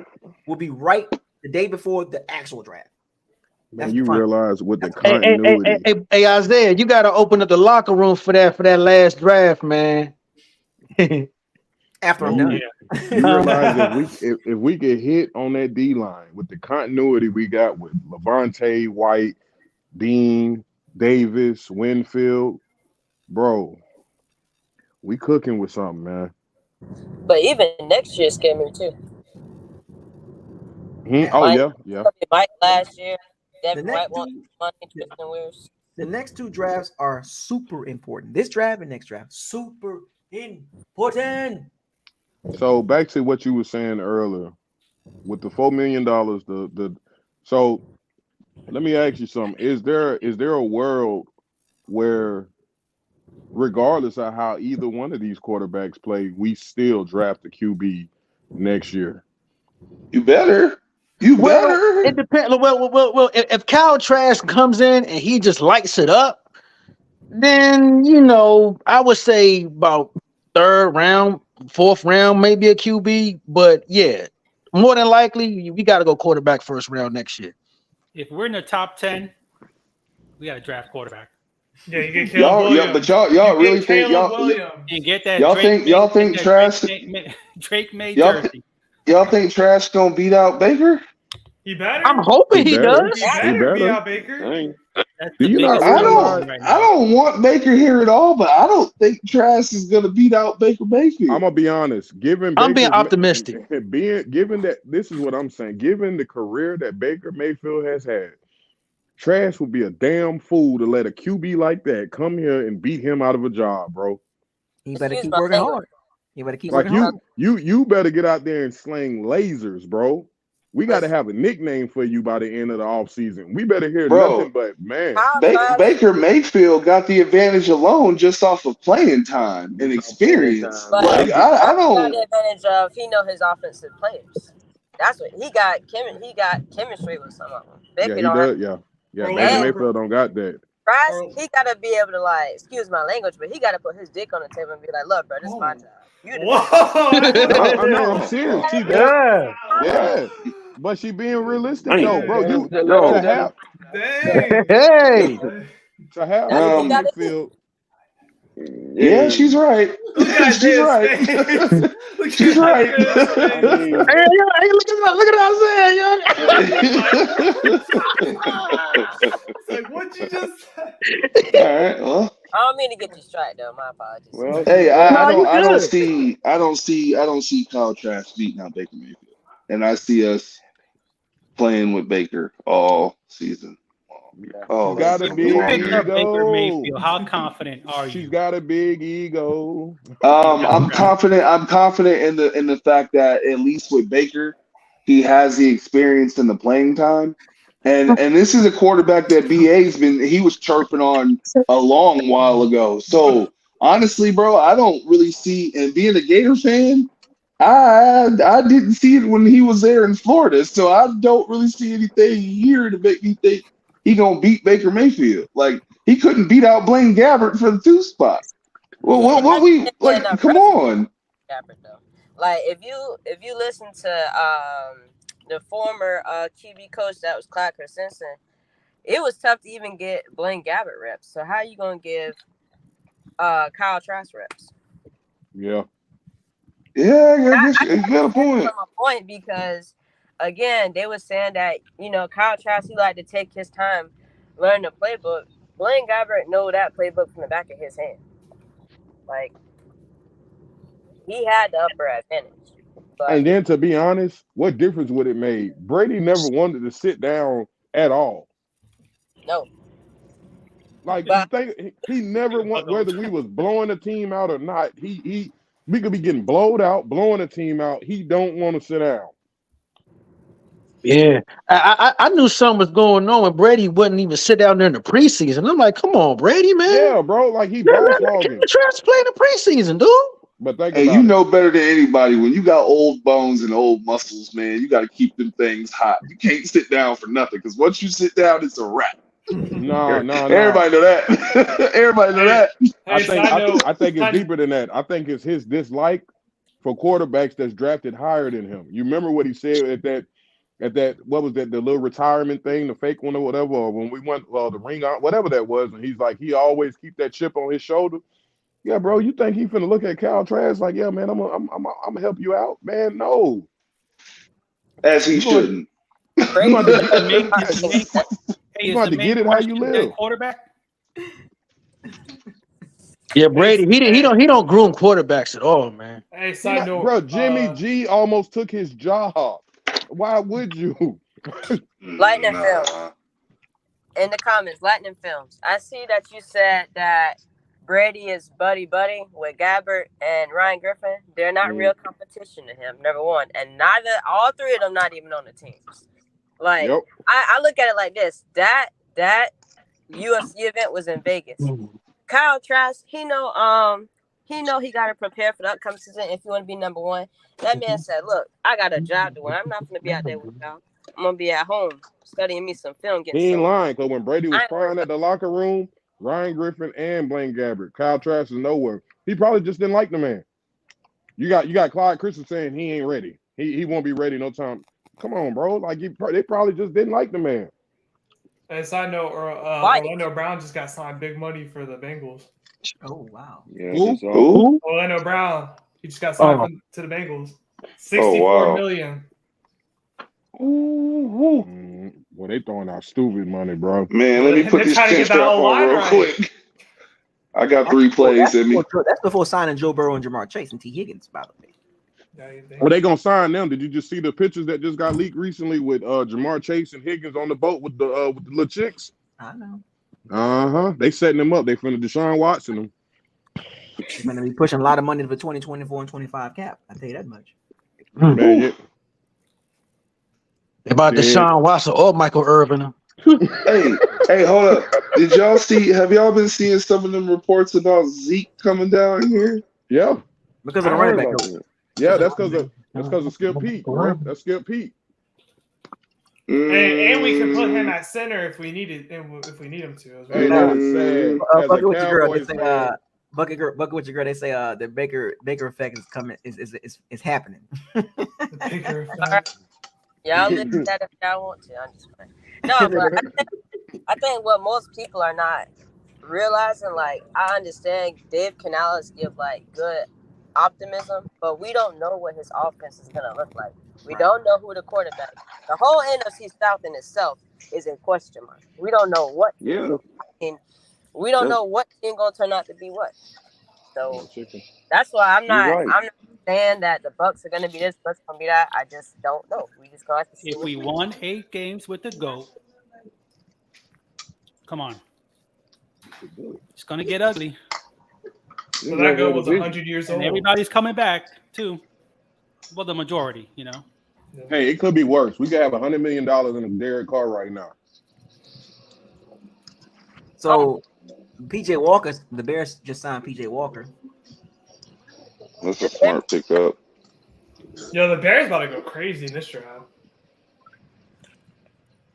will be right the day before the actual draft. Man, you realize with the continuity. Hey, Isaiah, you got to open up the locker room for that last draft, man. After I'm done. You realize if we get hit on that D line with the continuity we got with Lavonte, White, Dean, Davis, Winfield, bro, we cooking with something, man. But even next year scared me too. Mike last year. The next 2 drafts are super important. This draft and next draft, super important. So back to what you were saying earlier, with the $4 million, so let me ask you something. Is there a world where, regardless of how either one of these quarterbacks play, we still draft a QB next year? You better. It depends. Well, if Kyle Trask comes in and he just lights it up, then I would say about 3rd round, 4th round, maybe a QB. But yeah, more than likely, we got to go quarterback 1st round next year. If we're in the top 10, we got to draft quarterback. Yeah, you get Caleb Williams. But y'all really think and get that? Y'all think Trask Drake May jersey? Y'all think Trask gonna beat out Baker? He better. I'm hoping he does. He better beat out Baker. I don't want Baker here at all, but I don't think Trask is gonna beat out Baker Mayfield. I'm gonna be honest. I'm being optimistic. Given that, this is what I'm saying. Given the career that Baker Mayfield has had, Trask would be a damn fool to let a QB like that come here and beat him out of a job, bro. You better keep working hard. You better keep working hard. You better get out there and sling lasers, bro. We got to have a nickname for you by the end of the offseason. We better hear nothing but, man. Baker Mayfield got the advantage alone just off of playing time and experience. But I don't. Got the advantage of he know his offensive players. That's what he got. He got chemistry with some of them. Baker Baker Mayfield don't got that. He got to be able to, like, excuse my language, but he got to put his dick on the table and be like, look, bro, this is my job. I'm serious. Yeah. But she being realistic, though, bro. To have Mayfield. Yeah, she's right. She's right. She's right. Hey, look at Like, what you just said? All right. Well, I don't mean to get you straight though. My apologies. Well, hey, I don't see Kyle Trask beating out Baker Mayfield, and I see us playing with Baker all season. Oh, got a big ego. Baker Mayfield. How confident are you? She's got a big ego. I'm confident. I'm confident in the fact that at least with Baker, he has the experience and the playing time. And this is a quarterback that he was chirping on a long while ago. So honestly, bro, I don't really see, and being a Gator fan, I didn't see it when he was there in Florida. So I don't really see anything here to make me think he gonna beat Baker Mayfield. Like, he couldn't beat out Blaine Gabbert for the 2 spot. Well, what we like? Come on. Gabbert, though. Like, if you listen to the former QB coach that was Clyde Christensen, it was tough to even get Blaine Gabbert reps. So how are you gonna give Kyle Trask reps? Yeah, I guess you got a point. From a point, because again, they were saying that Kyle Trask, he like to take his time, learn the playbook. Blaine Gabbert know that playbook from the back of his hand. Like, he had the upper advantage. But And then, to be honest, what difference would it make? Brady never wanted to sit down at all. no, Like, but he never want, whether we was blowing the team out or not. We could be getting blowed out, blowing the team out. He don't want to sit down. Yeah, I knew something was going on when Brady wouldn't even sit down there in the preseason. I'm like, come on, Brady, man. Yeah, bro. Like, he boss hogging. Trash play in the preseason, dude. But think Hey, about you it. know better than anybody. When you got old bones and old muscles, man, you got to keep them things hot. You can't sit down for nothing because once you sit down, it's a wrap. No. Everybody know that. Everybody know that. I think it's deeper than that. I think it's his dislike for quarterbacks that's drafted higher than him. You remember what he said at that what was that, the little retirement thing, the fake one or whatever, or when we went the ring out, whatever that was, and he's like, he always keep that chip on his shoulder. Yeah, bro, you think he finna look at Cal Trask like, yeah, man, I'm gonna help you out, man? No, as he shouldn't. You want to get it how you live. Quarterback. Yeah, Brady. He don't groom quarterbacks at all, man. Hey, side note, bro, Jimmy G almost took his job. Why would you? Lightning Films. In the comments, Lightning Films. I see that you said that Brady is buddy with Gabbert and Ryan Griffin. They're not real competition to him, number one. And all three of them not even on the teams. Like, I look at it like this. That UFC event was in Vegas. Kyle Trask, he know he got to prepare for the upcoming season if you want to be number one. That man said, look, I got a job to do. I'm not going to be out there with y'all. I'm going to be at home studying me some film. He ain't lying, because when Brady was crying at the locker room, Ryan Griffin and Blaine Gabbert, Kyle Trask is nowhere. He probably just didn't like the man. You got Clyde Christensen saying he ain't ready. He won't be ready no time. Come on, bro. Like, they probably just didn't like the man. And side note, Orlando Brown just got signed big money for the Bengals. Oh, wow. Yeah, Who? Orlando Brown. He just got signed to the Bengals. $64 million. Ooh. Well, they throwing out stupid money, bro. Man, let me put this chin strap on real quick. I got 3 plays in me. That's before signing Joe Burrow and Jamar Chase and T. Higgins, by the way. Well, they gonna sign them. Did you just see the pictures that just got leaked recently with Jamar Chase and Higgins on the boat with the little chicks? I know. They setting them up. They finna Deshaun Watson them. They're gonna be pushing a lot of money for 2024 and 25 cap. I tell you that much. Man, yeah. About Deshaun Watson or Michael Irvin. Hey, hold up. Have y'all been seeing some of them reports about Zeke coming down here? Yeah. Because of the running back. Yeah, that's because of Skip Pete, bro. That's Skip Pete. And we can put him at center if we need it, if we need him to. Bucket with your girl. They say, Bucket with your girl. They say the Baker effect is coming. Is happening. The Baker effect. Y'all listen to that if y'all want to. I'm just playing. No, but I think what most people are not realizing, like, I understand Dave Canales give like good optimism, but we don't know what his offense is gonna look like. We don't know who the quarterback is. The whole NFC South in itself is a question mark. We don't know what. Yeah. We don't know what team gonna turn out to be what. So that's why I'm not saying that the Bucs are gonna be this, Bucs gonna be that. I just don't know. We just gonna have to see. If we won 8 games with the GOAT, come on, it's gonna get ugly. So that GOAT was 100 years old. And everybody's coming back too. Well, the majority, you know. Hey, it could be worse. We could have $100 million in a Derek Carr right now. So, PJ Walker, the Bears just signed PJ Walker. That's a smart pickup. Yo, the Bears about to go crazy in this draft.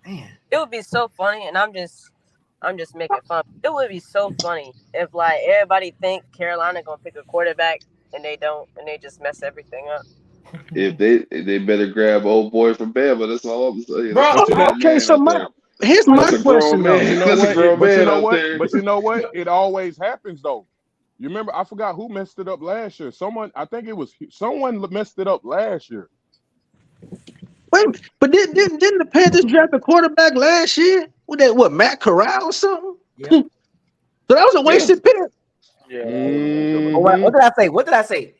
Man, it would be so funny, and I'm just making fun. It would be so funny if like everybody think Carolina gonna pick a quarterback and they don't, and they just mess everything up. If they better grab old boy from Bama, that's all I'm saying. Bro, okay, so here's my question though. But you know what? It always happens though. You remember? I forgot who messed it up last year. Someone messed it up last year. Wait, but didn't the Panthers draft a quarterback last year? What Matt Corral or something? Yeah. So that was a wasted pick. Yeah. What did I say?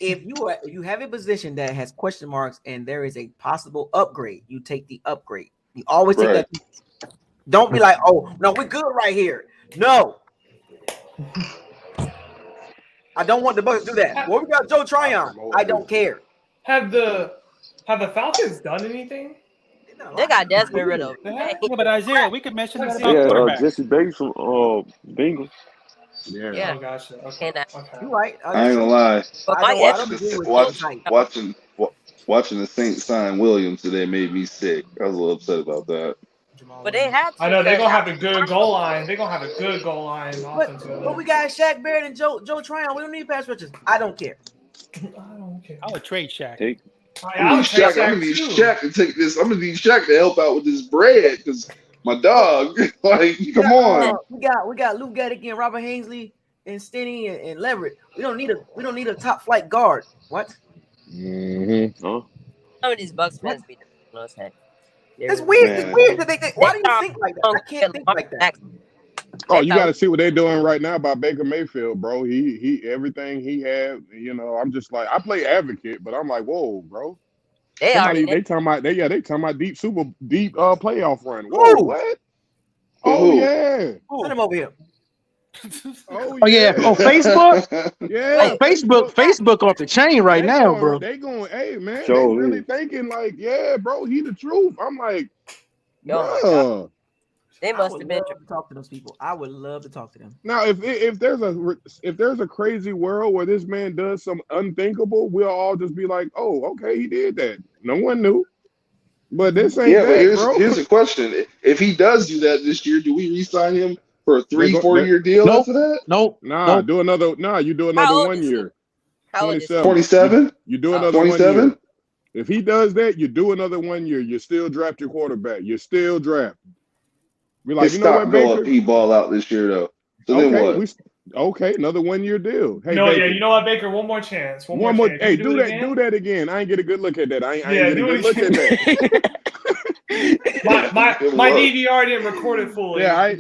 if you have a position that has question marks and there is a possible upgrade, you take the upgrade. You always take that. Don't be like, oh no, we're good right here. No. I don't want the Bucs to do that. Well, we got Joe Tryon. I don't care. Have the Falcons done anything? They got Desmond Riddle. Yeah, but Isaiah, we could mention the same Yeah, quarterback. Jesse Bates from Bengals. Yeah. Oh, gotcha. Okay. You're right. I ain't gonna lie. But I don't agree with Watching the Saints sign Williams today made me sick. I was a little upset about that. But they had to. I know they're gonna have a good goal line. They're gonna have a good goal line offensively. But we got Shaq Barrett and Joe Tryon. We don't need pass rushers. I don't care. I don't care. I would trade Shaq. I'm gonna need Shaq to take this. I'm gonna need Shaq to help out with this bread because my dog. Like, come on. We got Lou Geddick and Robert Hainsley and Stinney and Leverett. We don't need a top flight guard. What? Mm-hmm. Some of these Bucs fans be those head. It's weird. It's weird that they think. Why do you think like that? I can't think like that. Oh, you got to see what they're doing right now by Baker Mayfield, bro. He everything he had. You know, I'm just like, I play advocate, but I'm like, whoa, bro. They talking about they talking about deep playoff run. Whoa, what? Oh yeah. Send him over here. Oh yeah, on Facebook. Yeah, Facebook off the chain right now, bro. They going, hey man, they really thinking like, yeah, bro, he the truth. I'm like, no. They must have been to talk to those people. I would love to talk to them. Now, if there's a crazy world where this man does some unthinkable, we'll all just be like, oh, okay, he did that. No one knew. But this ain't but here's the question: if he does do that this year, do we re-sign him for a 3-4 year deal after that? Nope. Nah, do another. Nah, you do another 1 year. 27. You do another 27. 1 year. If he does that, you do another 1 year. You still draft your quarterback. You still draft. We're like, His stock go up, he ball out this year though. So then what? Another 1 year deal. Hey, no, Baker, you know what, Baker? One more chance. One more chance. Hey, do that again. I ain't get a good look at that. I ain't get a good look at that. my DVR didn't record it fully. I ain't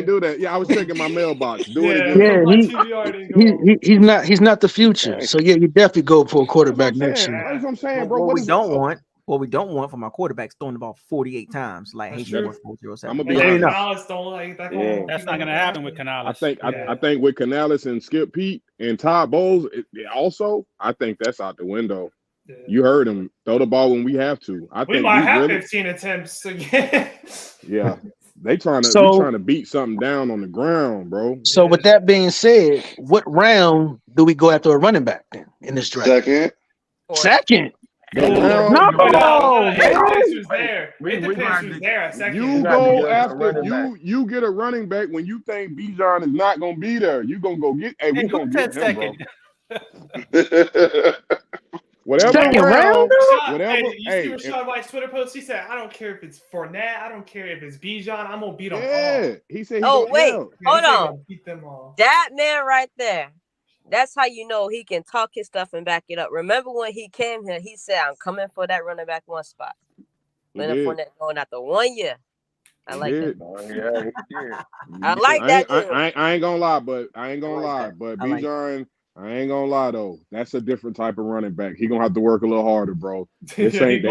do that. Yeah, I was checking my mailbox. Do it again. Yeah, he's not the future. So yeah, you definitely go for a quarterback next year. That's what I'm saying, bro. What we don't want from our quarterbacks throwing the ball 48 times like That's H1 true. 407. That's not going to happen with Canales. I think with Canales and Skip Pete and Todd Bowles, also, I think that's out the window. Yeah. You heard him. Throw the ball when we have to. We might have 15 attempts again. Yeah. They trying to beat something down on the ground, bro. So with that being said, what round do we go after a running back then in this draft? Second. It depends who's there. You go after you get a running back when you think Bijan is not gonna be there. You gonna go get we gonna get him, bro. Whatever round, whatever. You see Rashad White's Twitter post? He said, "I don't care if it's Fournette. I don't care if it's Bijan. I'm gonna beat them all." He said. Hold on. Beat them all. That man right there. That's how you know he can talk his stuff and back it up. Remember when he came here, he said, I'm coming for that running back one spot. Leonard Fournette going after 1 year. I like that. I like that. I ain't gonna lie, but Bijan, I ain't gonna lie though. That's a different type of running back. He gonna have to work a little harder, bro. This ain't it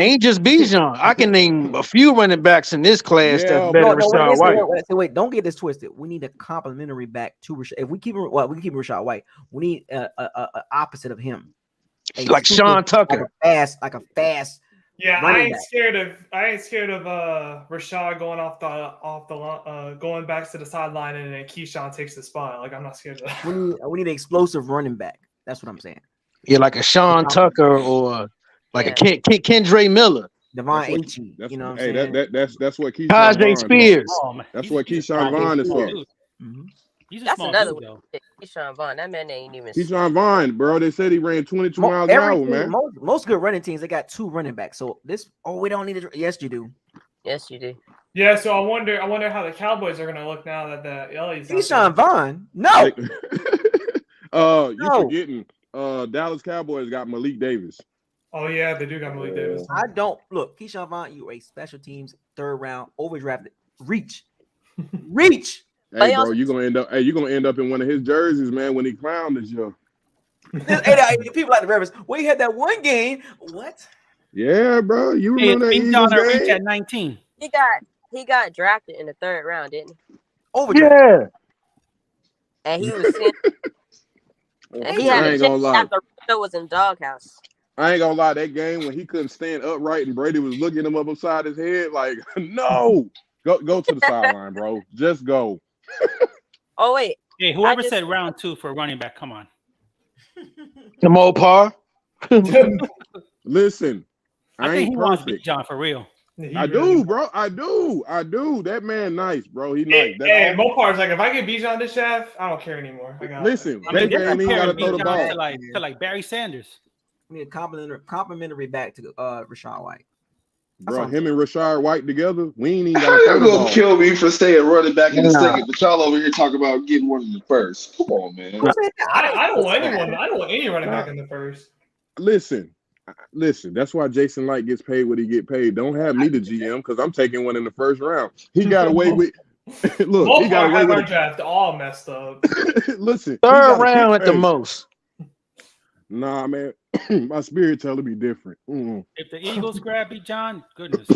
ain't just Bijan. I can name a few running backs in this class that's better than Rashad White. Wait, don't get this twisted. We need a complimentary back to Rashad. If we keep Rashad White. We need a opposite of him, like Sean Tucker, like a fast. Yeah, I ain't scared of Rashad going going back to the sideline and then Keyshawn takes the spot. Like I'm not scared of that. We need an explosive running back. That's what I'm saying. Yeah, like a Sean Tucker or like a Kendre Miller. Devon Achey. You know what I'm saying? That's what Keyshawn Tajay Spears. That's what Keyshawn Vaughn is for. Mm-hmm. That's another one. Keyshawn Vaughn. That man ain't even. Keyshawn Vaughn, bro. They said he ran 22 miles an hour, man. Most good running teams, they got two running backs. So we don't need to. Yes, you do. Yes, you do. Yeah. So I wonder how the Cowboys are going to look now that the Elliott's. Keyshawn Vaughn. No. You forgetting? Dallas Cowboys got Malik Davis. Oh yeah, they do got Malik Davis. I don't look. Keyshawn Vaughn, you a special teams 3rd round overdrafted. Reach. Hey, bro, you're gonna end up in one of his jerseys, man, when he clowned this year. People like the reference. We had that one game. What? Yeah, bro. You remember that Eagles game? At 19. He got drafted in the 3rd round, didn't he? Yeah. And he was sent. And he had a chance after Rondo was in doghouse. I ain't gonna lie, that game when he couldn't stand upright and Brady was looking him up upside his head, like, no, go to the sideline, bro. Just go. Oh wait. Hey, whoever said round 2 for running back, come on. Jamal Parr. Listen, I think he wants Big John for real. I do, bro. I do. That man nice, bro. He nice. Hey, Mopar's like, if I get Bijan this shaft, I don't care anymore. Listen, that man ain't gotta throw the ball. To like Barry Sanders. I mean, complimentary back to Rachaad White. Bro, him and Rachaad White together, we ain't even How got y'all gonna kill me for saying running back in the second, but y'all over here talking about getting one in the first? Come on, man. I don't want anyone. I don't want any running back in the first. Listen. That's why Jason Light gets paid what he get paid. Don't have me the GM because I'm taking one in the first round. He got away with. Look, he got away with our draft all messed up. Listen, 3rd round at the most. Nah, man, my spirit telling me different. If the Eagles grab Big John, goodness.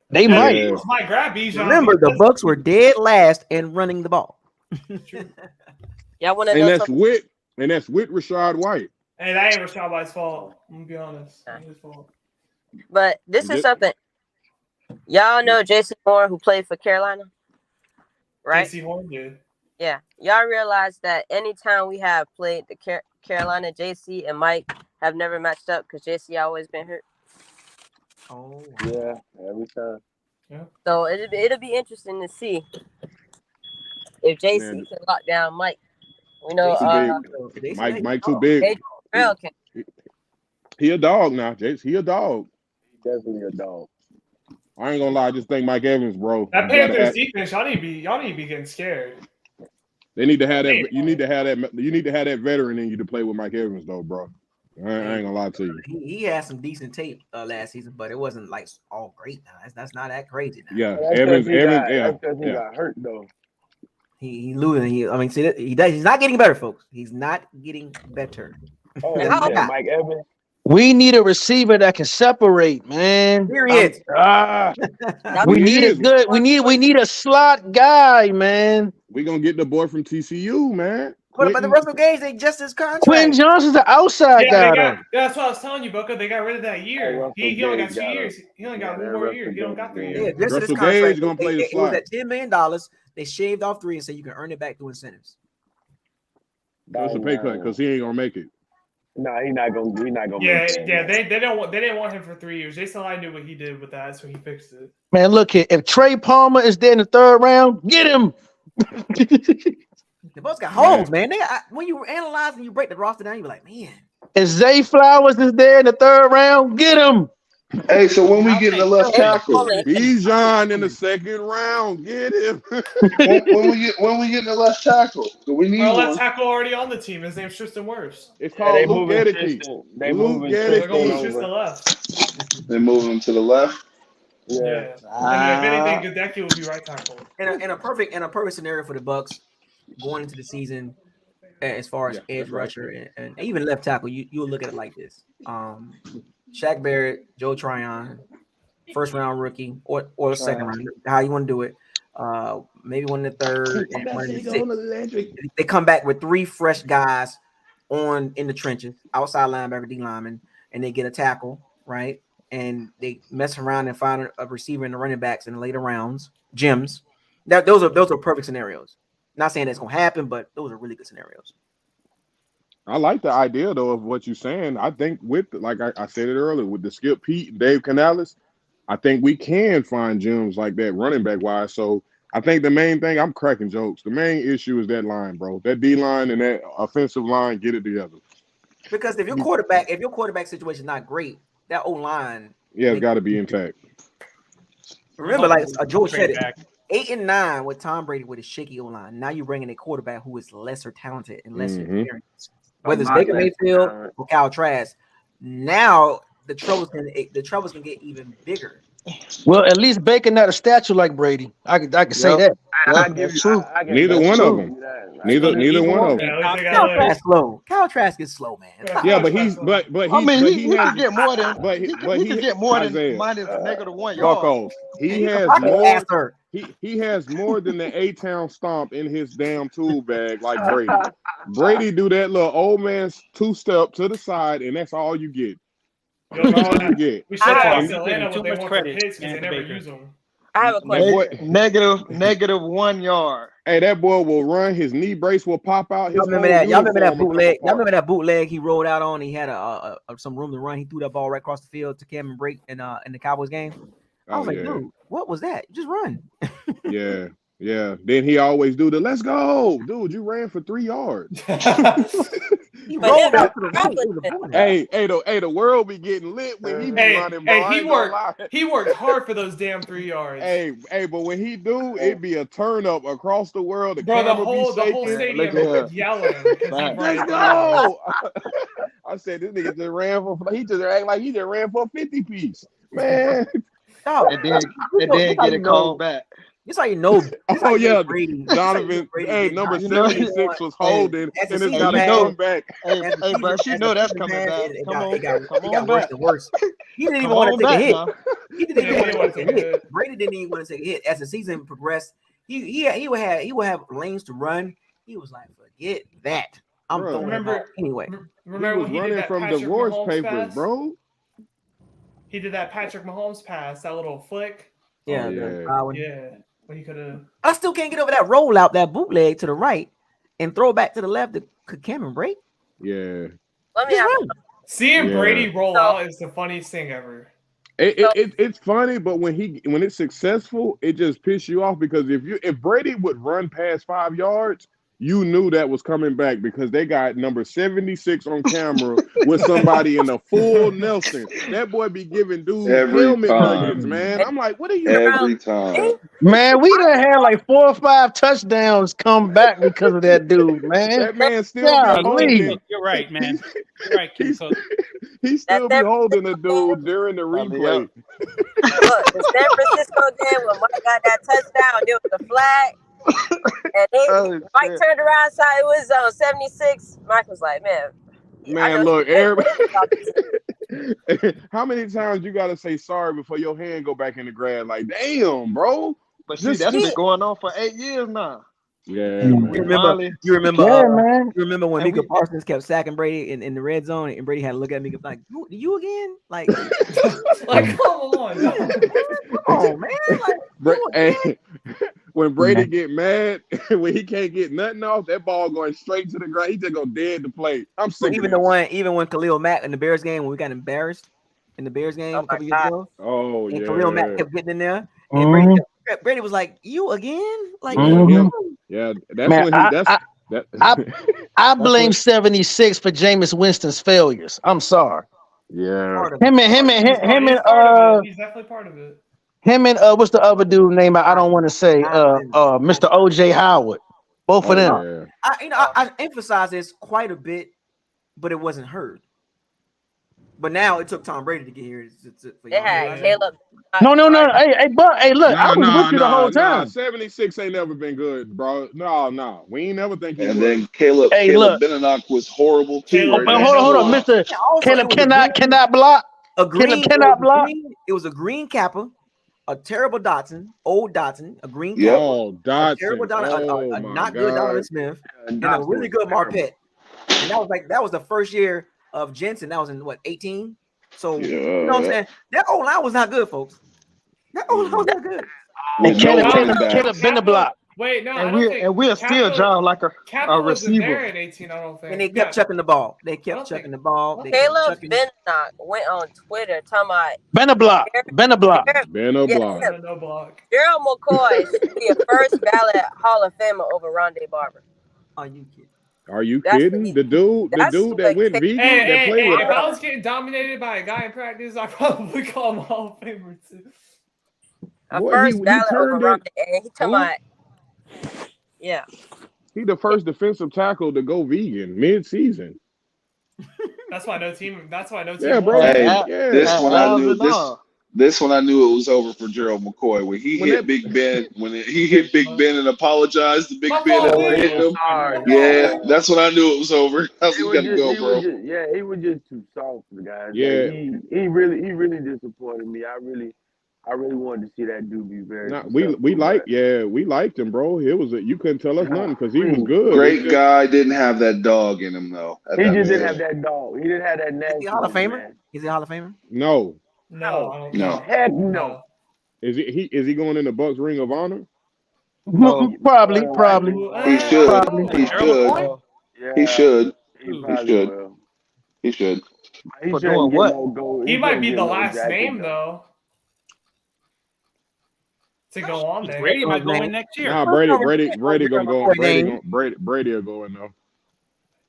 They might. Eagles might grab Bijan. Remember, the Bucs were dead last in running the ball. Y'all want to and know that's something? with Rachaad White. Hey, that ain't Rachaad White's fault. I'm gonna be honest. Ain't his fault. But this is something. Y'all know Jason Horn, who played for Carolina, right? JC Horn did. Yeah. Y'all realize that anytime we have played the Carolina, JC and Mike have never matched up because JC always been hurt. Oh. Yeah, every time. Yeah. So it'll be interesting to see if JC can lock down Mike. We know Mike too big. He a dog now, Jace. He a dog. Definitely a dog. I ain't gonna lie, I just think Mike Evans, bro. That Panthers defense, y'all need to be getting scared. They need to have that. You need to have that veteran in you to play with Mike Evans, though, bro. I ain't gonna lie to you. He had some decent tape last season, but it wasn't like all great. Now that's not that crazy. Now. Yeah, Evans. That's because he got hurt though. He losing. I mean, see, he's not getting better, folks. He's not getting better. Oh, yeah, Mike Evans. We need a receiver that can separate, man. Period. We need a good. We need a slot guy, man. We gonna get the boy from TCU, man. But the Russell Gage, they just his contract. Quentin Johnson's the outside guy. That's what I was telling you, Booker. They got rid of that year. He only got 2 years. He only got 1 more year. He don't got 3 years. Yeah, just his contract. Gonna play the slot. It was at $10 million. They shaved off 3 and said you can earn it back through incentives. That's a pay cut because he ain't gonna make it. No, he's not gonna. Yeah. They didn't want him for 3 years. Jason Light knew what he did with that, so he fixed it. Man, look here. If Trey Palmer is there in the 3rd round, get him. The Bucs got holes, man. When you analyze and you break the roster down, you be like, man. If Zay Flowers is there in the 3rd round, get him. Hey, so when we get in the left tackle, Bijan in the 2nd round, get him. when we get in the left tackle, so we need one. Left tackle already on the team. His name's Tristan Wirfs. It's called Luke Gedeke. They moving Tristan left. They move him to the left. Yeah. And if anything, Gedeke will be right tackle. In a perfect scenario for the Bucs going into the season, as far as edge rusher and even left tackle, you'll look at it like this. Shaq Barrett, Joe Tryon, 1st round rookie or 2nd round, how you want to do it. Maybe one in the 3rd and one in the 6th. They come back with 3 fresh guys in the trenches, outside linebacker, D lineman, and they get a tackle, right? And they mess around and find a receiver in the running backs in the later rounds, gems. Those are perfect scenarios. Not saying that's gonna happen, but those are really good scenarios. I like the idea though of what you're saying. I think like I said it earlier, with the Skip Pete and Dave Canales, I think we can find gems like that running back wise. So I think the main thing, I'm cracking jokes. The main issue is that line, bro. That D line and that offensive line, get it together. Because if your quarterback situation is not great, that O line, it's got to be intact. Remember, like George said it, 8 and 9 with Tom Brady with a shaky O line. Now you're bringing a quarterback who is lesser talented and lesser experienced. Whether it's Baker Mayfield or Kyle Trask, now the troubles can get even bigger. Well, at least Baker not a statue like Brady. I could say that. I give That's you. true. I give Neither that's one of true. them. That. Neither one of them. Yeah, at least they got Kyle like, Trask slow. Kyle Trask is slow, man. Yeah, but he's but I mean, he he has could get more than but he could he get more than Isaiah minus -1 yard. Buckos. He He's a has pocket more. passer. He has more than the A-Town stomp in his damn tool bag like Brady. Brady do that little old man's two-step to the side, and that's all you get. That's all you get. we should have asked You're Atlanta giving too what they much want for credit, picks because they man, to never Baker. use them. I have a That question. boy, -1 yard. hey, that boy will run. His knee brace will pop out. Y'all His remember whole that? Y'all remember that uniform will come bootleg? Y'all apart. remember that bootleg he rolled out on? He had some room to run. He threw that ball right across the field to Cameron Brake in the Cowboys game. I was like, dude, what was that? Just run. Yeah. Yeah. Then he always do the let's go. Dude, you ran for 3 yards. He But rolled then out to the right. It was a bullet. Hey, the world be getting lit when he be running, bro. I ain't gonna lie. He worked hard for those damn 3 yards. Hey, but when he do, it be a turn up across the world. The Bro, the camera whole be shaking. stadium yelling. Let's go! I said this nigga just ran for. He just act like he just ran for a 50 piece, man. Dog, And then get it called back. This how you know. Oh yeah, Brady. Donovan. Hey, number 76 was holding, and it's got to come back. Hey, bro, you know that's coming back. It got on worse back. and worse. He didn't even Come want on to take a back hit. now. He didn't even want to take a hit. Brady didn't even want to take a hit. As the season progressed, he would have lanes to run. He was like, forget that. I'm throwing it out anyway. Remember when he did that from Patrick divorce Mahomes papers, pass? bro. He did that Patrick Mahomes pass, that little flick. Yeah, yeah. Well, he could have. I still can't get over that rollout, that bootleg to the right, and throw back to the left to Cameron Brake. Yeah. Let me ask. Seeing Brady roll out is the funniest thing ever. It's funny, but when it's successful, it just pisses you off because if Brady would run past 5 yards, you knew that was coming back because they got number 76 on camera with somebody in a full Nelson. That boy be giving dudes helmet nuggets, man. I'm like, what are you every time? Man, we done had like 4 or 5 touchdowns come back because of that dude, man. That man still be holding. You're right, man. You're right, King Cook. He still be holding a dude during the replay. Look, the San Francisco game when Mike got that touchdown, there was a flag. And then Mike turned around, saw it was on 76. Mike was like, man, look, how many times you gotta say sorry before your hand go back in the grass? Like, damn, bro. But see, that's been going on for 8 years now. Yeah. You remember man. You remember when Mika Parsons kept sacking Brady in the red zone, and Brady had to look at Mika like, you again? Like, come on, man. Like, when Brady get mad, when he can't get nothing off, that ball going straight to the ground. He just go dead to play. I'm sick. Even when Khalil Mack in the Bears game, when we got embarrassed in the Bears game a couple years ago. Oh, and yeah. Khalil Mack kept getting in there, and Brady was like, "You again?" Like, yeah, that's I blame 76 for Jameis Winston's failures. I'm sorry. Yeah. Him and he's definitely part of it. Him and what's the other dude name? I don't want to say Mr. OJ Howard. Both of them. Yeah. I emphasize this quite a bit, but it wasn't heard. But now it took Tom Brady to get here. Caleb. No. Hey, look, I was with you the whole time. 76 ain't never been good, bro. No. We ain't never think he And was. then Caleb Benenoch was horrible too. Hold on, Mr. Caleb cannot block. Caleb cannot block. It was a green Kappa, a terrible Dotson, old Dotson, a green Yep. Kappa, Oh, Dotson. a terrible Dotson, a not good Donovan Smith, and a really good Marpet. And that was the first year of Jensen. That was in 18. So you know what I'm saying? That old line was not good, folks. That old line was not good. And Caleb been the block. Wait, no, and we're still John like a wasn't there receiver. at 18, I don't think. And they kept chucking the ball. Caleb Bennock went on Twitter talking about Been a block. Benno block. Gerald McCoy should be a first ballot Hall of Famer over Rondé Barber. Are you kidding? Are you kidding? The dude that went vegan that played with. If I was getting dominated by a guy in practice, I probably call him a Hall of Famer too. First ballot over Rondé, and he talking about. Yeah. He the first defensive tackle to go vegan mid-season. That's why no team. Yeah, bro. This This one I knew it was over for Gerald McCoy when he hit Big Ben. When he hit Big Ben and apologized to Big Ben after hitting him. Yeah, that's when I knew it was over. I was got to go, bro. He was just too soft for the guys. Yeah. Like, he really disappointed me. I really wanted to see that dude be very. We liked him, bro. It was you couldn't tell us nothing because he was good. Great guy, didn't have that dog in him though. He just didn't have that dog. He didn't have that nasty. Is he a Hall of Famer? Man. Is he a Hall of Famer? No. Heck no. Is he going in the Bucs Ring of Honor? Probably. He should. He should. He should. For doing what? He might be the last name though. To go on there. Brady might go in next year. Nah, Brady gonna go. Brady will go in though.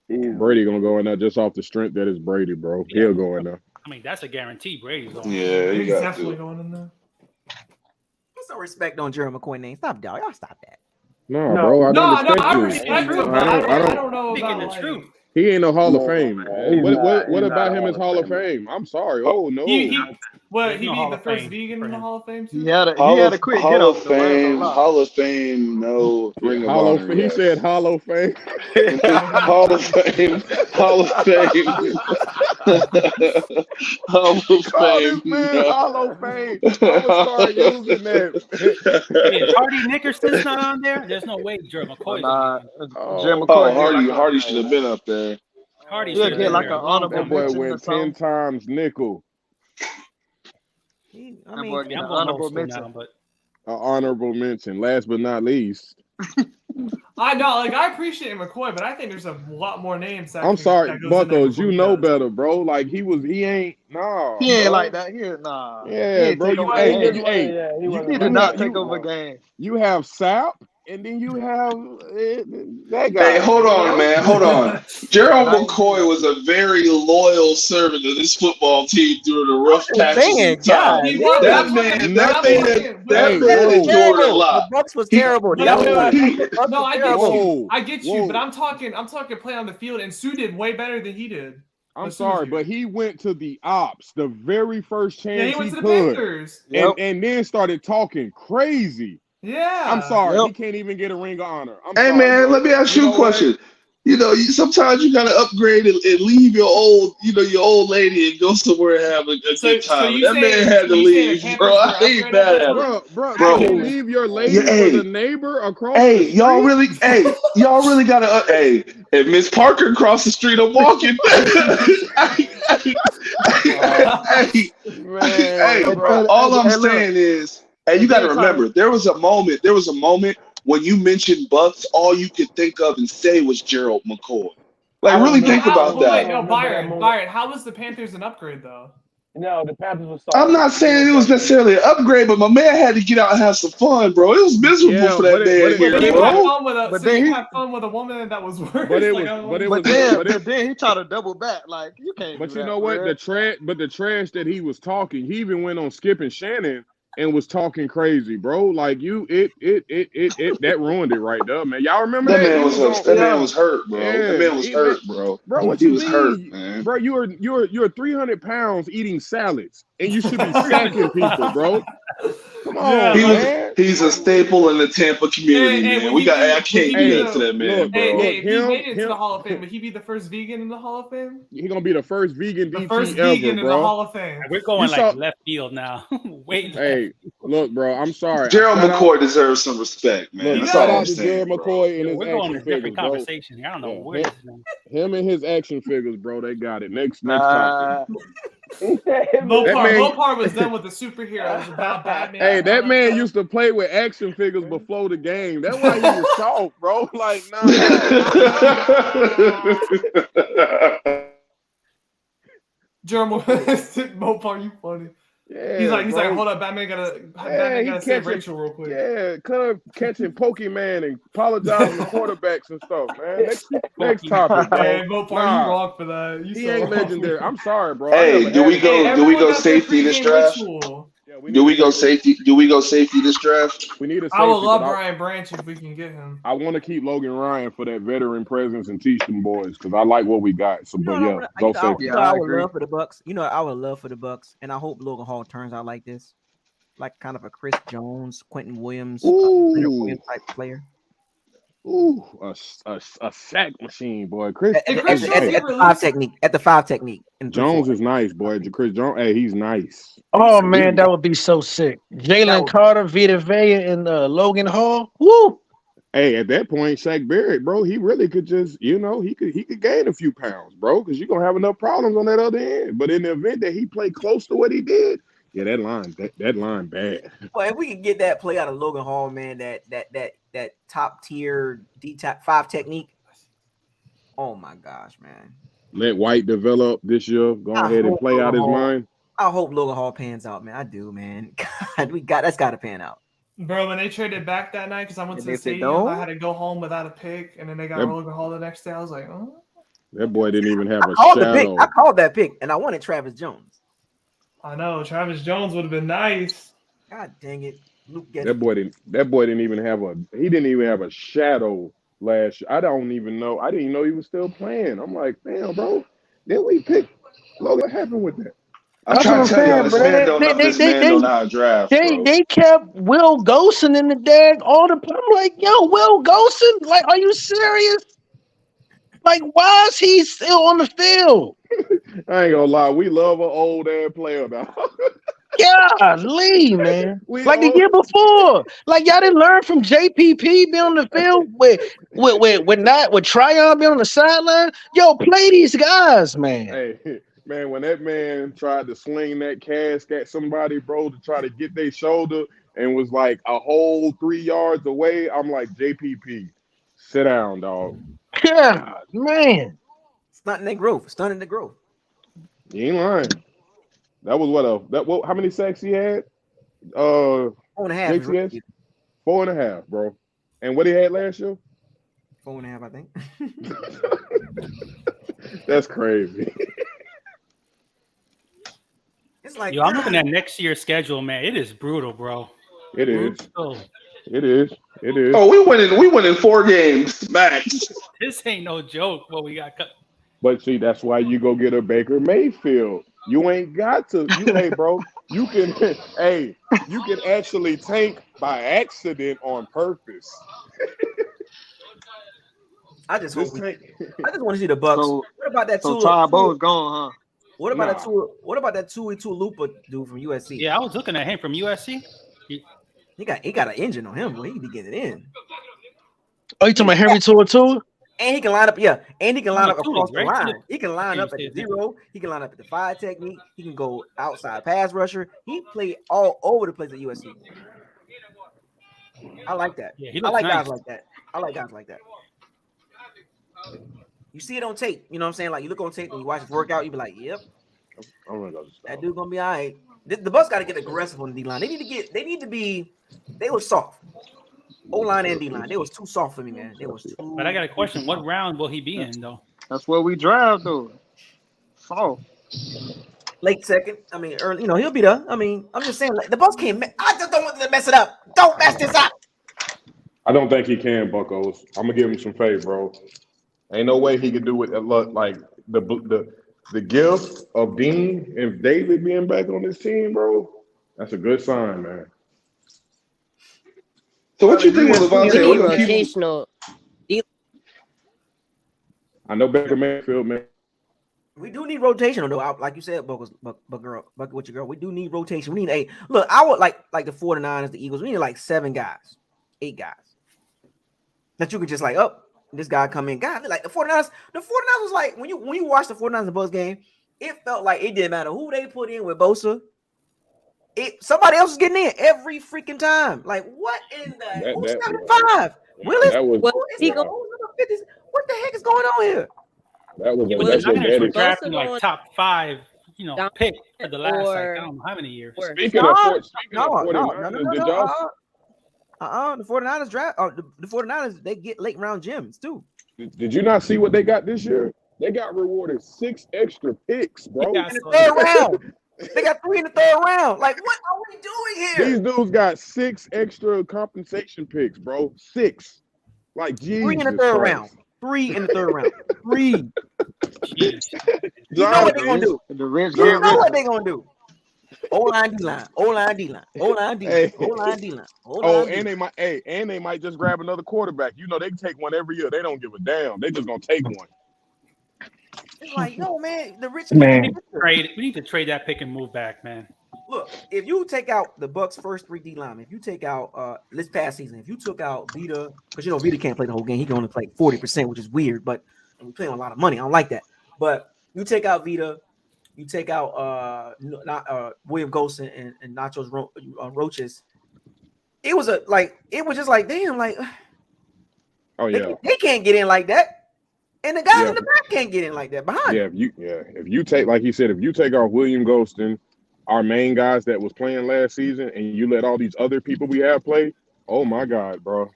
Brady gonna go in there just off the strength that is Brady, bro. Yeah. He'll go in there. I mean, that's a guarantee. Brady's going. Yeah, he's definitely going in there. Put some respect on Gerald McCoy name. Stop, dog. Y'all stop that. No, bro. I respect him. I don't know Speaking about the truth. He ain't no Hall of Fame. What about him as Hall of Fame? I'm sorry. Oh no. He be the first vegan in the Hall of Fame too? He had a quick get Hall of off Fame. Hall of Fame. No Ring of Honor. He said Hall of Fame. Hall of Fame. Hall of Fame. Hall of Fame. Hall of Fame. I'm gonna start using that. Is Hardy Nickerson's not on there? There's no way Gerald McCoy. Gerald McCoy. Hardy should have been up there. Hardy should should get have like an honorable That boy mention or went something. 10 times nickel. I mean, I'm going honorable mention. Now, but An honorable mention. Last but not least. I know, like I appreciate McCoy, but I think there's a lot more names. I'm sorry, Buckos. You know better, bro. Like he ain't like that. Yeah, bro. You need to not take over games. You have Sap, and then you have that guy. Hey, hold on, man. Hold on. Gerald McCoy was a very loyal servant of this football team through the rough patches of time. That man endured a lot. The Bucs was terrible. I get you, but I'm talking play on the field, and Sue did way better than he did. I'm sorry, but he went to the ops the very first chance he went to the could, Panthers. and then started talking crazy. Yeah, I'm sorry, he can't even get a ring of honor. Man, let me ask you a question. You know, sometimes you gotta upgrade and leave your old lady and go somewhere and have a good time. That man had to leave, bro. I ain't mad at him, bro. You leave your lady for the neighbor across. the street? y'all really gotta. If Miss Parker across the street, I'm walking. All I'm saying is, you got to remember, there was a moment when you mentioned Bucs, all you could think of and say was Gerald McCoy. Like, really think about that. No, Byron, how was the Panthers an upgrade though? No, the Panthers was. I'm not saying it was necessarily an upgrade, but my man had to get out and have some fun, bro. It was miserable for that man here, bro. You had fun with a woman that was worse. But then he tried to double back. Like, you can't. But you know what? The trash that he was talking, he even went on Skip and Shannon and was talking crazy, bro. Like that ruined it right there, man. Y'all remember that? That man was hurt, bro. That man was hurt, bro. Bro, what he you was mean? Hurt, man. Bro, you're 300 pounds eating salads, and you should be sacking people, bro. Come on, man. He's a staple in the Tampa community, man. I can't do that to that man, bro. If he made it to the Hall of Fame, would he be the first vegan in the Hall of Fame? He's gonna be the first vegan DT vegan in the Hall of Fame. We're going left field now. Hey, look, bro. I'm sorry. Gerald McCoy deserves some respect, man. Look, shout out to Gerald McCoy and his we're going action a different figures, conversation. I don't know where him and his action figures, bro. They got it. Next topic. Mopar was done with the superheroes about Batman. Hey, that man used to play with action figures before the game. That's why he was soft, bro. Like, nah. German Mopar, you funny. Yeah, he's like, hold up, Batman gotta save Rachel real quick. Yeah, catching Pokemon and apologizing to quarterbacks and stuff, man. Next topic, bro. Hey, Mopar, you wrong for that. He ain't legendary. I'm sorry, bro. Hey, do we go safety this draft? Yeah, Do we go safety? Do we go safety this draft? We need a safety. I would love Brian Branch if we can get him. I want to keep Logan Ryan for that veteran presence and teach them boys because I like what we got. So, but yeah, go safety. I would love for the Bucs. I would love for the Bucs, and I hope Logan Hall turns out like this, like kind of a Chris Jones, Quentin Williams, Williams type player. Ooh, a sack machine, boy. Chris at the five technique. Jones is nice, boy. Chris Jones, hey, he's nice. Oh man, that would be so sick. Jalen Carter, Vita Vea, and Logan Hall. Woo! Hey, at that point, Shaq Barrett, bro, he really could just, he could gain a few pounds, bro, because you're gonna have enough problems on that other end. But in the event that he played close to what he did, yeah, that line bad. Well, if we can get that play out of Logan Hall, man, that top tier D-top 5 technique. Oh my gosh, man. Let White develop this year. Go ahead and play out his mind. I hope Logan Hall pans out, man. I do, man. God, that's got to pan out. Bro, when they traded back that night, because I went to the stadium, I had to go home without a pick, and then they got Logan Hall the next day. I was like, oh. That boy didn't even have a shadow. I called that pick, and I wanted Travis Jones. I know Travis Jones would have been nice. God dang it, Luke. That boy didn't even have a shadow last year. I didn't even know he was still playing. I'm like, damn, bro. Then we picked Logan. What happened with that? I'm trying to tell you, this man don't know how to draft. They kept Will Golson in the dag all the time. I'm like, yo, Will Golson? Like, are you serious? Like, why is he still on the field? I ain't gonna lie, we love an old ass player now. Golly, man. Like the year before. Like y'all didn't learn from JPP being on the field with Tryon being on the sideline. Yo, play these guys, man. Hey, man, when that man tried to sling that cask at somebody, bro, to try to get their shoulder and was like a whole 3 yards away, I'm like, JPP, sit down, dog. Yeah, man. Stunting the growth. You ain't lying. That was how many sacks he had? 4.5. 4.5, bro. And what he had last year? 4.5, I think. That's crazy. It's like, I'm looking at next year's schedule, man. It is brutal, bro. It is. It is. Oh, we winning 4 games max. This ain't no joke. What we got cut. But see, that's why you go get a Baker Mayfield. You ain't got to. Hey, bro, you can actually tank by accident on purpose. I just want to see the Bucs. So, what about that? So Todd Bowles gone, huh? What about that Tui Lupa dude from USC? Yeah, I was looking at him from USC. He got an engine on him. Boy. He can be getting it in. Oh, you talking about Henry Tua? And he can line up, and he can line up across the line. He can line up at the 0. He can line up at the 5 technique. He can go outside pass rusher. He played all over the place at USC. I like that. Yeah, I like guys like that. You see it on tape. You know what I'm saying? Like you look on tape and you watch his workout, you be like, "Yep, that dude gonna be all right." The Bucs got to get aggressive on the D line. They were soft. O-line and D-line. They was too soft for me, man. But I got a question. What round will he be in, though? That's where we draft, though. Soft. Late second. I mean, early. He'll be there. I mean, I'm just saying, like, the Bucs can't. I just don't want them to mess it up. Don't mess this up. I don't think he can, Buccos. I'm gonna give him some faith, bro. Ain't no way he could do it. Like the gift of Dean and David being back on this team, bro. That's a good sign, man. So what you think with Lavonte? I know Baker Mayfield, man. We do need rotation, though. Like you said, Bucket with your girl. We do need rotation. We need look. I would like the 49ers, the Eagles. We need like 7 guys, 8 guys that you could just like, this guy come in. God, like the 49ers. The 49ers was like when you watch the 49ers and Bucs game, it felt like it didn't matter who they put in with Bosa. Somebody else is getting in every freaking time. Like, what in the who's 75? Willis? What the heck is going on here? That was we're drafting like top 5, pick for the last I don't know how many years. Speaking of 49ers, the 49ers draft. The 49ers they get late round gems too. Did you not see what they got this year? They got rewarded 6 extra picks, bro. In the 3rd round. They got 3 in the 3rd round. Like, what are we doing here? These dudes got 6 extra compensation picks, bro. 6. Like, 3 in the Jesus 3rd Christ. round. 3 in the 3rd round. 3. Jeez. You know what they're gonna do. The rich You get know what richer. they're gonna do. O-line, D-line, O-line, D-line, O-line, D-line, Hey. O-line, D-line, Oh, O-line, and D-line. they might just grab another quarterback. You know, they can take one every year. They don't give a damn. They just gonna take one. It's like, no, man, the rich Man. get richer. We need to trade that pick and move back, man. Look, if you take out the Bucs' first 3 D linemen, if you take out this past season, if you took out Vita, because Vita can't play the whole game, he can only play 40%, which is weird, but we playing a lot of money. I don't like that. But you take out Vita, you take out William Golson and Nachos Roaches. It was just like, damn, like, oh yeah, they can't get in like that. And the guys in the back can't get in like that behind. If you take, like he said, if you take off William Golston, our main guys that was playing last season, and you let all these other people we have play, oh my God, bro.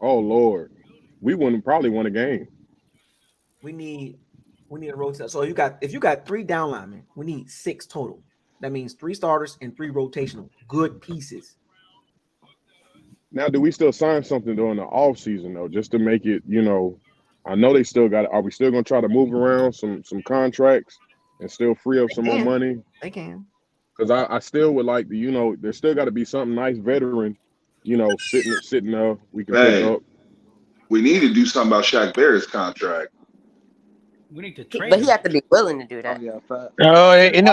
Oh Lord, we wouldn't probably won a game. We need a rotation. So if you got 3 down linemen, we need 6 total. That means 3 starters and 3 rotational good pieces. Now, do we still sign something during the off season though, just to make it, I know they still got it. Are we still gonna try to move around some contracts and still free up some more money? They can. Because I still would like to, there's still got to be something nice veteran, sitting there we can pick up. We need to do something about Shaq Barrett's contract. We need to trade. But he have to be willing to do that. Ain't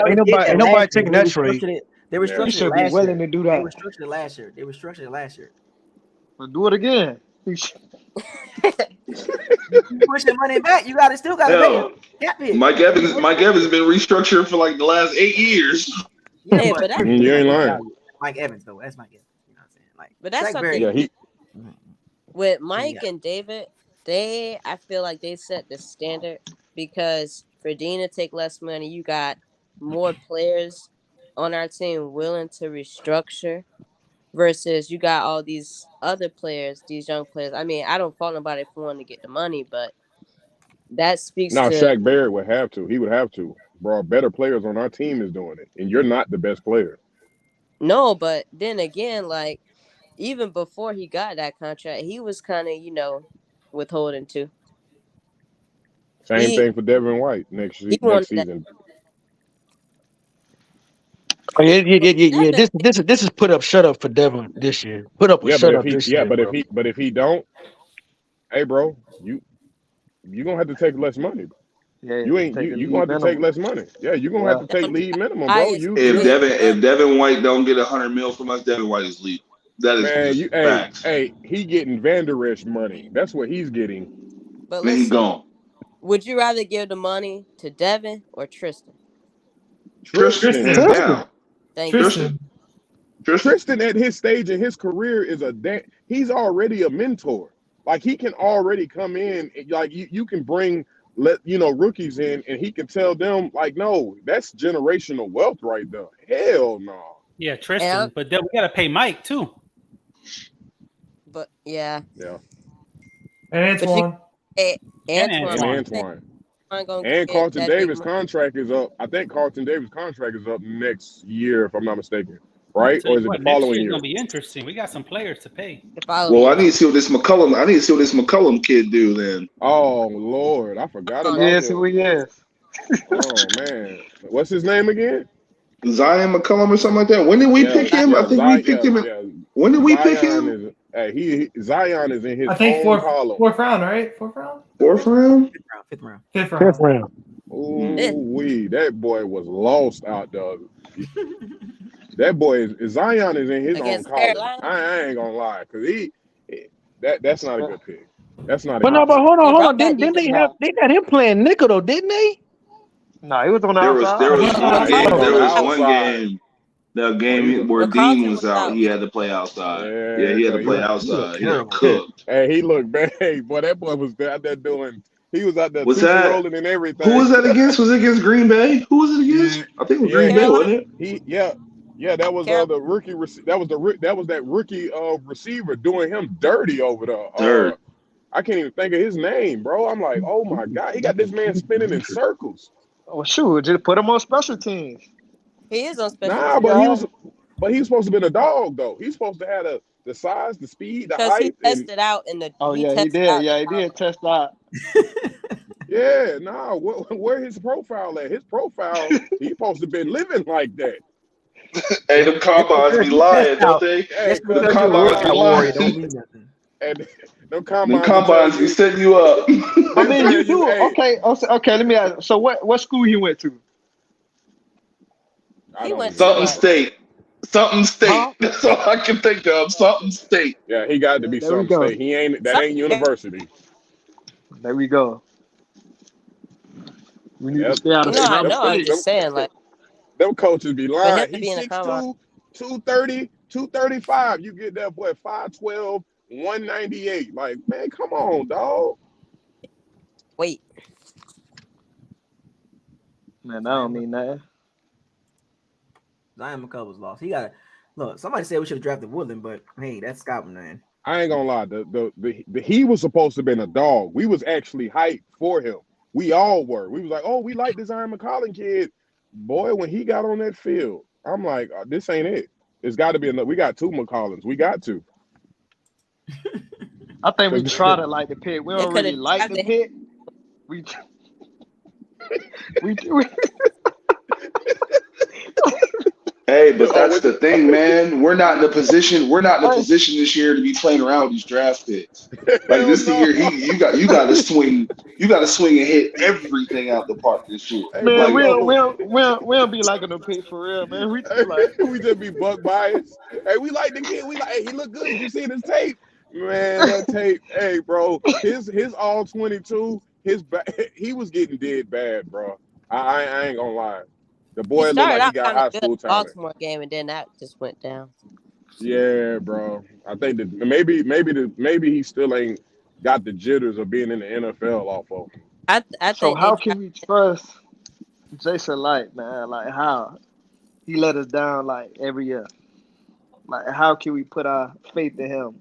nobody taking that trade. They restructured He should be willing to do that. They restructured it last year. But do it again. You push the money back, you still got to pay him. Mike Evans been restructured for like the last 8 years. Yeah, but you ain't lying. Mike Evans though, that's my guess. You know what I'm saying? Like, but that's something. With Mike and David, I feel like they set the standard because for Dean to take less money, you got more players on our team willing to restructure. Versus you got all these other players, these young players. I mean, I don't fault nobody for wanting to get the money, but that speaks to... Shaq Barrett would have to. He would have to. Bro, better players on our team is doing it, and you're not the best player. No, but then again, like, even before he got that contract, he was kind of, withholding too. Same thing for Devin White next season. Oh, yeah. This is put up, shut up for Devin this year. Put up, shut up this year. But if he don't, hey, bro, you gonna have to take less money. Yeah, you gonna have to take less money. Yeah, you gonna have to take league minimum, bro. If Devin White don't get $100 million from us, Devin White is leaving. That is facts. Hey, he getting Van Der Esch money. That's what he's getting. But then he gone. Would you rather give the money to Devin or Tristan? Tristan. Thank you. Tristan at his stage in his career is he's already a mentor. Like he can already come in, like you can bring rookies in, and he can tell them like, no, that's generational wealth right there. Hell no. Yeah, Tristan, but then we gotta pay Mike too. But yeah. And Antoine. Antoine. And Carlton Davis' contract is up. I think Carlton Davis' contract is up next year, if I'm not mistaken. Right? Or is it the following year? It's gonna be interesting. We got some players to pay. Well, I need to see what this McCullum kid do then. Oh Lord, I forgot about Yes, who he is. Oh man. What's his name again? Zion McCullum or something like that. When did we pick him? I think we picked him. When did we pick him? Zion is in his column. Fourth round, right? Fourth round? Fifth round. Ooh, that boy was lost out there. That boy Zion is in his own column. I ain't gonna lie, because that's not a good pick. That's not. But hold on. Didn't they had him playing nickel though? Didn't they? No, he was on the outside. There was one game. The game where Dean was out, he had to play outside. Yeah, he had to play outside. He got cooked. Hey, he looked bad. Boy, that boy was out there doing. He was out there rolling and everything. Who was that against? Was it against Green Bay? Who was it against? I think it was Green Bay, wasn't it? Yeah, that was the rookie. That was that rookie receiver doing him dirty over there. I can't even think of his name, bro. I'm like, oh my God, he got this man spinning in circles. Oh shoot, just put him on special teams. He is on special Nah, teams but he Yeah. was supposed to be a dog though. He's supposed to have the size, the speed, the because he height, and tested out in the Oh he yeah, he tested did. out in the Yeah, he did combine. test out. yeah, nah. Where his profile at? His profile, he supposed to been living like that. Hey, Just, them just combines because be you test lying, don't out, they? Hey, just Them cause because you're a combines be workout warrior, don't lying. mean nothing. and them Them combines will tell combines be you. setting you up. I They'll mean, tell you you, do hey, okay. Okay, let me ask. So what school he went to? I He don't went to even Something know. what? state. Something state. Huh? That's all I can think of. Something state. Yeah, he got to be There we some go. state. He ain't that ain't Something. university. There we go. We need to Yep. stay out of No, I some know. I'm state. just saying, like, Them coaches be for him lying. to He's be in the combine. 6'2", 230, 235. You get that boy 5'12", 198. Like, man, come on, dog. Wait, Man, I don't mean nothing. Zion McCullough's lost. He got look. Somebody said we should have drafted Woodland, but hey, that's Scotland, man. I ain't gonna lie. The he was supposed to have been a dog. We was actually hyped for him. We all were. We was like, oh, we like this Zion McCollum kid. Boy, when he got on that field, I'm like, this ain't it. It's got to be enough. We got two McCollums. We got to. I think we tried it like the pick. We they don't could really have like the drafted him. pick. We we Hey, but Oh, that's the thing, man. We're not in a position. We're not in a position this year to be playing around with these draft picks. Like hell this the no. year you got to swing. You got to swing and hit everything out the park this year. Hey, man, but Like no. we don't be liking the pick for real, man. We just Hey, like we just be buck biased. Hey, we like the kid. We like. Hey, he look good. You see his tape, man. That tape. Hey, bro. His all 22. He was getting dead bad, bro. I ain't gonna lie. The He boy looked started like he out got kind of high good in school the talent. Baltimore game, and then that just went down. Yeah, bro. I think that maybe he still ain't got the jitters of being in the NFL off of. I so. think they How can drafted. we trust Jason Light, man? Like how he let us down like every year. Like how can we put our faith in him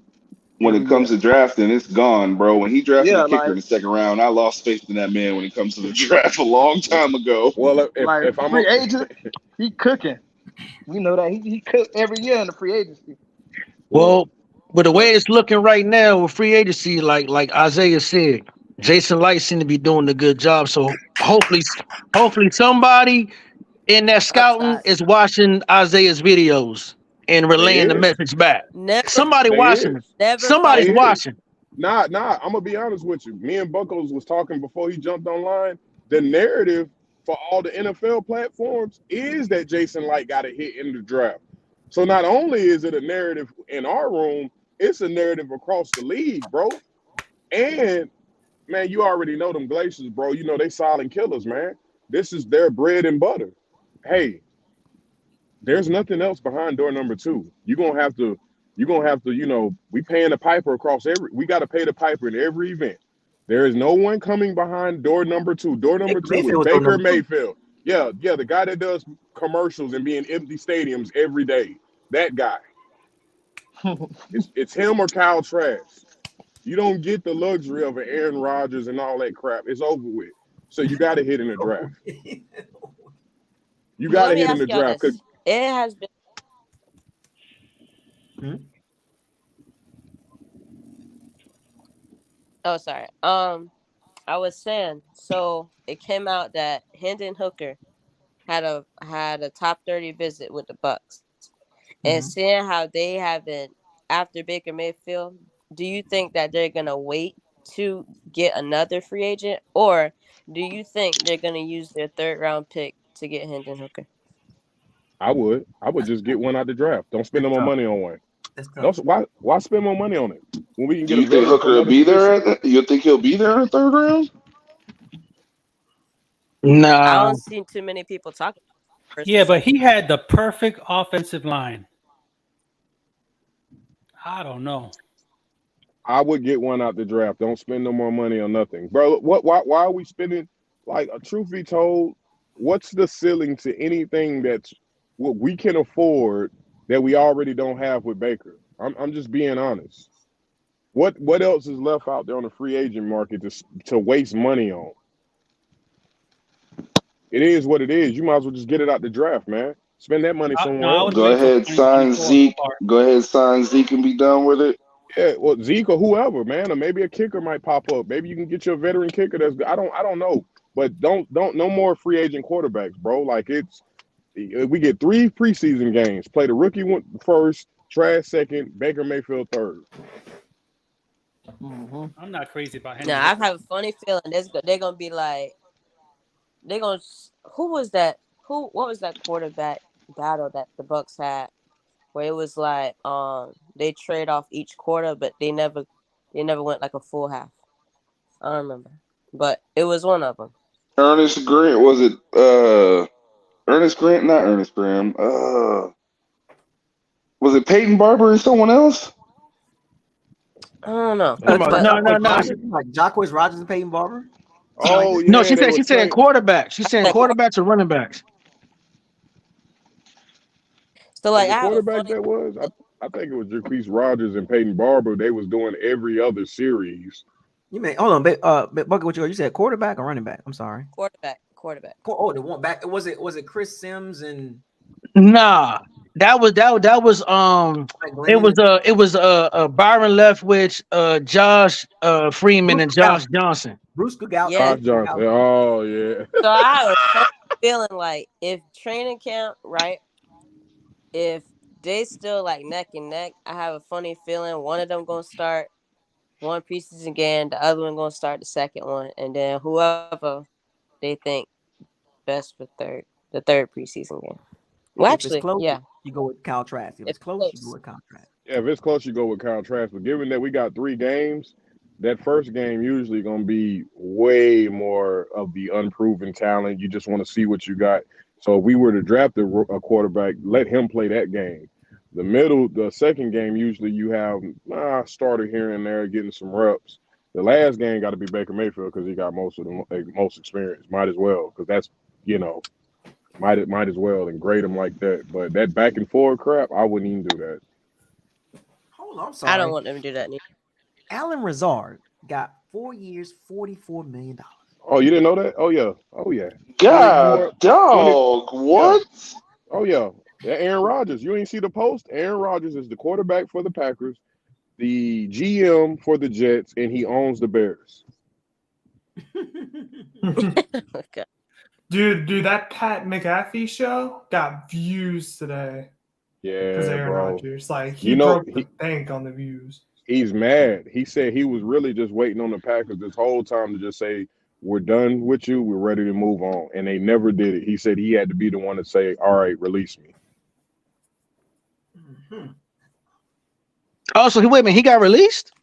when it every comes year? to drafting, it's gone, bro. When he drafted a Yeah, kicker in the second round, I lost faith in that man when it comes to the draft a long time ago. Well, like if I'm a free agent, he cooking. We know that he cook every year in the free agency. well, Well, with the way it's looking right now with free agency, like Isaiah said, Jason Light seemed to be doing a good job. So hopefully somebody in that scouting Upside. is watching Isaiah's videos and they relaying the is. message back. Never, Somebody They watching is. him. never Somebody's They fired. is. watching. Nah. I'm gonna be honest with you. Me and Buckles was talking before he jumped online. The narrative for all the NFL platforms is that Jason Light got a hit in the draft. So not only is it a narrative in our room, it's a narrative across the league, bro. And man, you already know them Glaciers, bro. You know they silent killers, man. This is their bread and butter. Hey, there's nothing else behind door number two. You're gonna have to, we paying the piper across we gotta pay the piper in every event. There is no one coming behind door number two. Door number Baker two is Mayfield was on Baker number two. Mayfield. Yeah, the guy that does commercials and be in empty stadiums every day. That guy. It's him or Kyle Trask. You don't get the luxury of an Aaron Rodgers and all that crap. It's over with. So you gotta hit in the draft. You So let gotta me hit in ask the y'all draft. this: it has been. Hmm? Oh, sorry. I was saying. So it came out that Hendon Hooker had a top 30 visit with the Bucs, and Mhm. seeing how they haven't after Baker Mayfield, do you think that they're gonna wait to get another free agent, or do you think they're gonna use their third round pick to get Hendon Hooker? I would. I would just get one out the draft. Don't spend That's no more tough. money on one. That's Don't tough. why spend more money on it when we can do get a you think veteran for Hooker will another be there? position? You think he'll be there in the third round? I Nah, don't see too many people talking about first Yeah, and but second. he had the perfect offensive line. I don't know. I would get one out the draft. Don't spend no more money on nothing, bro. Why are we spending? Like, truth be told, what's the ceiling to anything that's what we can afford that we already don't have with Baker? I'm just being honest. What else is left out there on the free agent market to waste money on? it is what it is. You might as well just get it out the draft, man. Spend that money somewhere I else. would Go wait till ahead, sign 2024 so Zeke. far. Go ahead, sign Zeke and be done with it. Yeah, well, Zeke or whoever, man, or maybe a kicker might pop up. Maybe you can get your veteran kicker. That's I don't know, but don't no more free agent quarterbacks, bro. Like we get 3 preseason games. Play the rookie one first, Trash second, Baker Mayfield third. Mm-hmm. I'm not crazy about Henry. Now I have a funny feeling they're gonna be like they're gonna. Who was that? What was that quarterback battle that the Bucs had where it was like they trade off each quarter, but they never went like a full half. I don't remember, but it was one of them. Ernest Grant was it? Ernest Grant, not Ernest Graham. Was it Peyton Barber and someone else? I don't know, No, but Like Jacquizz Rodgers and Peyton Barber. Oh no, yeah, she they were said trade. quarterbacks. She's saying quarterbacks or running backs. so Was like the I have a quarterback funny. that was? I think it was Jacquizz Rodgers and Peyton Barber. They was doing every other series. You may hold on, Bucket. What you said? Quarterback or running back? I'm sorry. Quarterback. Oh, the one back. Was it Chris Sims and Nah, that was Glennon? it was Byron Leftwich, Josh Freeman, and Josh Johnson. Bruce Goodell. Yeah. Josh Johnson. Oh yeah. So I have a funny feeling like if training camp, right? If they still like neck and neck, I have a funny feeling one of them gonna start one preseason game, the other one gonna start the second one, and then whoever they think best for the third preseason game. Well, If it's actually, close, yeah, you go with Kyle Trask. If it's close, you go with Kyle Trask. Yeah, if it's close, you go with Kyle Trask. But given that we got 3 games, that first game usually going to be way more of the unproven talent. You just want to see what you got. So if we were to draft a quarterback, let him play that game. The second game, usually you have a starter here and there getting some reps. The last game got to be Baker Mayfield because he got most experience. Might as well because that's might as well and grade him like that. But that back and forth crap, I wouldn't even do that. Hold on, I'm sorry. I don't want them to do that. Allen Lazard got 4 years, $44 million. Oh, you didn't know that? Oh yeah. God, dog, what? Yeah. Oh yeah. Aaron Rodgers. You ain't see the post? Aaron Rodgers is the quarterback for the Packers, the GM for the Jets, and he owns the Bears. Okay. Dude, that Pat McAfee show got views today. Yeah, Because Aaron bro. Rodgers, like he broke the bank on the views. He's mad. He said he was really just waiting on the Packers this whole time to just say, "We're done with you. We're ready to move on," and they never did it. He said he had to be the one to say, "All right, release me." Mm-hmm. Oh, so wait a minute, he got released?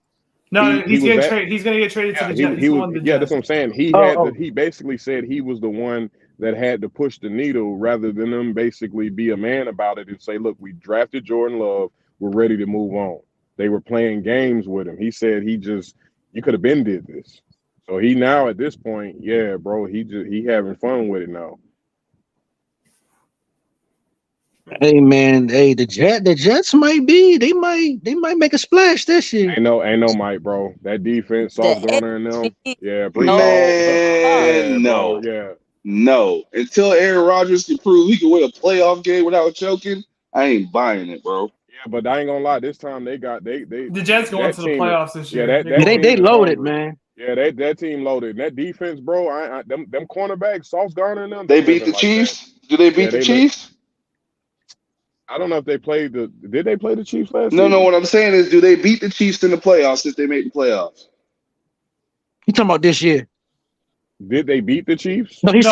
No, he's gonna get traded to the Jets. That's what I'm saying. He basically said he was the one that had to push the needle rather than them basically be a man about it and say, "Look, we drafted Jordan Love. We're ready to move on." They were playing games with him. He said you could have been did this. So he now at this point, yeah, bro, he having fun with it now. Hey man, the Jets might make a splash this year. Ain't no Mike, bro. That defense, Sauce Gardner and them. Yeah, Man, no. Bro, yeah. No. Until Aaron Rodgers can prove he can win a playoff game without choking, I ain't buying it, bro. Yeah, but I ain't gonna lie. This time they the Jets going to the playoffs this year. Yeah, they loaded, man. Yeah, that team loaded. And that defense, bro. Them cornerbacks, Sauce Gardner and them. They beat the Chiefs. Do they beat the Chiefs? I don't know if they played did they play the Chiefs last No, season? no, what I'm saying is, do they beat the Chiefs in the playoffs if they make the playoffs? You talking about this year? Did they beat the Chiefs? No, he's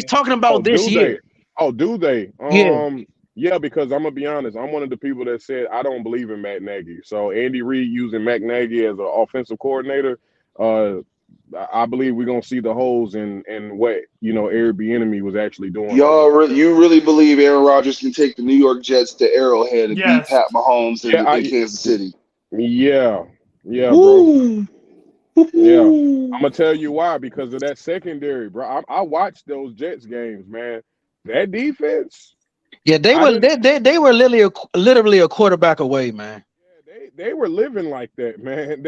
talking about this year. Oh, do they? Yeah. Yeah, because I'm gonna be honest, I'm one of the people that said I don't believe in Matt Nagy. So Andy Reid using Matt Nagy as an offensive coordinator, I believe we're gonna see the holes in what Eric Bieniemy was actually doing. You really believe Aaron Rodgers can take the New York Jets to Arrowhead and beat Pat Mahomes in Kansas City? Yeah, bro. Yeah, I'm gonna tell you why, because of that secondary, bro. I watched those Jets games, man. That defense. Yeah, they were literally a quarterback away, man. Yeah, they were living like that, man.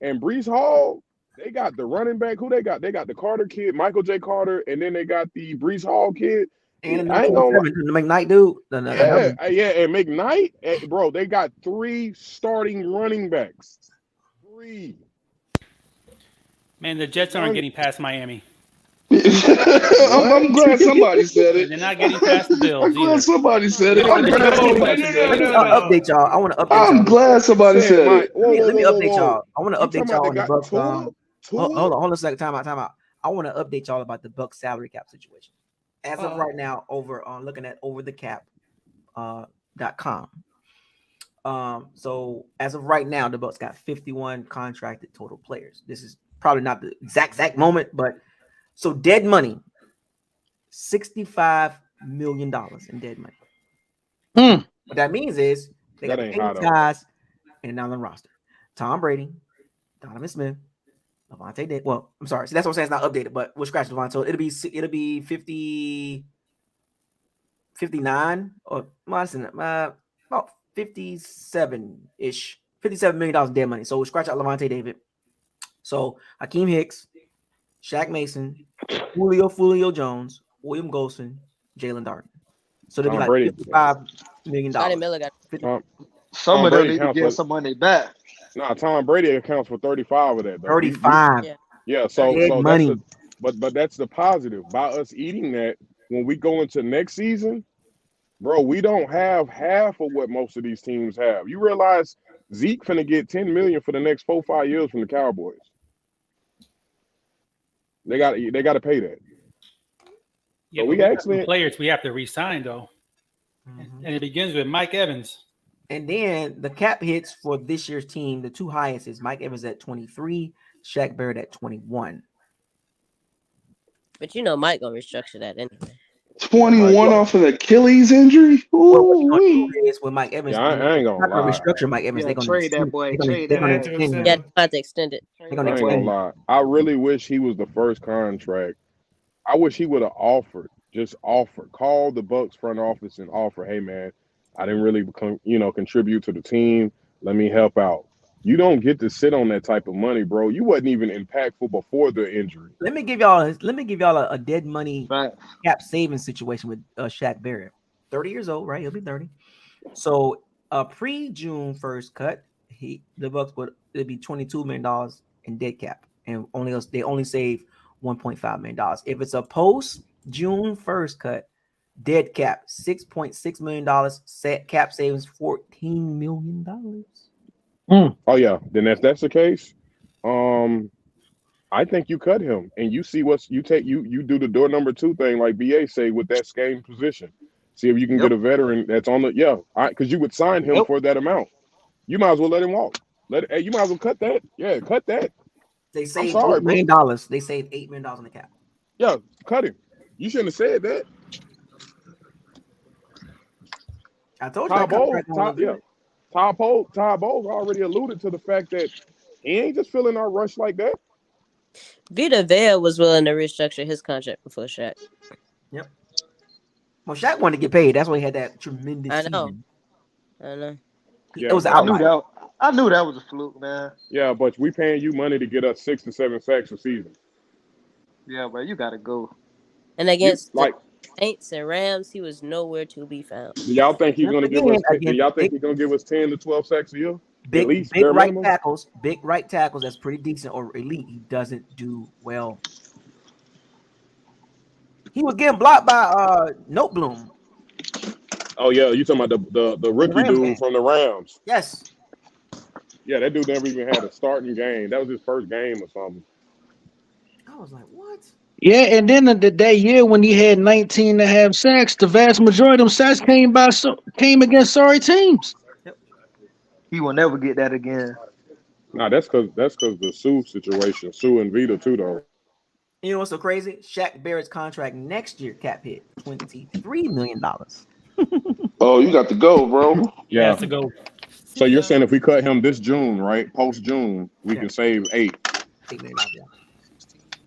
And Breece Hall, They got the running back. Who they got? They got the Carter kid, Michael J. Carter, and then they got the Brees Hall kid. And I ain't gonna lie. the McKnight dude. And McKnight, bro. They got 3 starting running backs. 3. Man, the Jets aren't getting past Miami. I'm glad somebody said it. They're not getting past the Bills. I'm glad either. somebody said it. Let me update y'all. I want to update y'all. I'm glad somebody said it. Let me update y'all. I want to update y'all on the got Bucs. Tua? Hold on a second. Time out. I want to update y'all about the Bucs salary cap situation. As of right now, over on looking at overthecap.com. So as of right now, the Bucs got 51 contracted total players. This is probably not the exact moment, but so dead money, $65 million in dead money. What that means is they got 8 guys and now on the roster. Tom Brady, Donovan Smith, Lavonte David. Well, I'm sorry. So that's what I'm saying. It's not updated, but we'll scratch Lavonte. So it'll be 59 or about 57-ish, $57 million in dead money. So we'll scratch out Lavonte David. So Hakeem Hicks, Shaq Mason, Julio Jones, William Golson, Jalen Darden. So they'll be like $55 million. Some of them need to get some money back. Nah, Tom Brady accounts for 35 of that. Though. 35. Yeah. So money. but that's the positive. By us eating that, when we go into next season, bro, we don't have half of what most of these teams have. You realize Zeke finna get $10 million for the next 4-5 years from the Cowboys. They got to pay that. Yeah, but we got some players we have to re-sign though, and it begins with Mike Evans. And then the cap hits for this year's team, the 2 highest is Mike Evans at 23, Shaq Barrett at 21. But Mike gonna restructure that anyway. 21 off of the Achilles injury. With Mike Evans, I ain't gonna lie. Restructure Mike Evans. Yeah, They're trade that boy. Trade that man. Yeah, about to extend it. I ain't gonna lie. I really wish he was the first contract. I wish he would have offered. Call the Bucs front office and offer, hey man, I didn't really contribute to the team. Let me help out. You don't get to sit on that type of money, bro. You wasn't even impactful before the injury. Let me give y'all a dead money cap saving situation with Shaq Barrett. 30 years old, right? He'll be 30. So pre-June 1st cut, the Bucs it'd be $22 million in dead cap, and they only save $1.5 million. If it's a post June 1st cut, dead cap $6.6 million, set cap savings $14 million. Oh yeah, then if that's the case, I think you cut him and you see you do the door number 2 thing like BA say with that scheme position. See if you can get a veteran that's on the because you would sign him for that amount. You might as well let him walk. You might as well cut that. Yeah, cut that. They saved $8 million. They saved $8 million on the cap. Yeah, cut him. You shouldn't have said that. I told you. Todd Bowles already alluded to the fact that he ain't just feeling our rush like that. Vita Vea was willing to restructure his contract before Shaq. Yep. Well, Shaq wanted to get paid. That's why he had that tremendous season. I know. It was I knew that was a fluke, man. Yeah, but we paying you money to get us 6 to 7 sacks a season. Yeah, but you gotta go. And against Saints and Rams, he was nowhere to be found. Do y'all think he's going to give us? Do y'all think he's going to give us 10 to 12 sacks a year? Big right tackles. That's pretty decent or elite. He doesn't do well. He was getting blocked by Notebloom. Oh yeah, you talking about the rookie dude from the Rams? Yes. Yeah, that dude never even had a starting game. That was his first game or something. I was like, what? Yeah, and then that year when he had 19.5 sacks, the vast majority of them sacks came against sorry teams. He will never get that again. Nah, that's because the Sue situation, Sue and Vita too, though. You know what's so crazy? Shaq Barrett's contract next year cap hit $23 million. Oh, you got to go, bro. Yeah, to go. So you're saying if we cut him this June, right? Post June, we can save $8 million.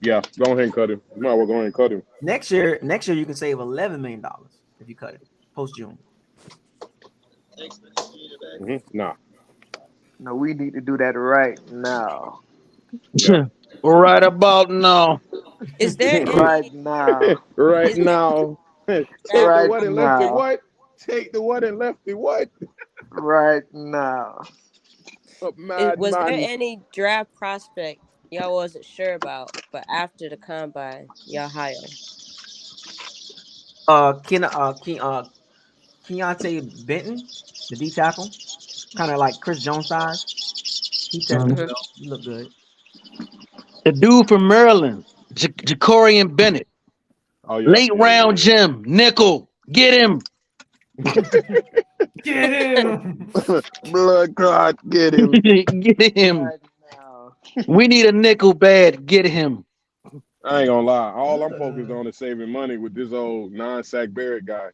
Yeah, go ahead and cut him. You might as well go ahead and cut him. Next year you can save $11 million if you cut it post June. Nah. No, we need to do that right now. Yeah. Right about now. Is there Right any? now. Right Is there now. Take the Right what and left it now. what? Take the what and left it what? Right now. was there Madman. any draft prospect y'all wasn't sure about, but after the combine y'all high on? Keontae Benton, the D tackle, kind of like Chris Jones size. He tested Mhm. Mhm. well. He looked good. The dude from Maryland, Jacorian Bennett, Oh yeah, late yeah, round yeah, Jim, nickel, get him. Get him. yeah. Blood clot, get him. Get him. Right now. We need a nickel bad. Get him. I ain't gonna lie. All I'm focused on is saving money with this old non-sack Barrett guy.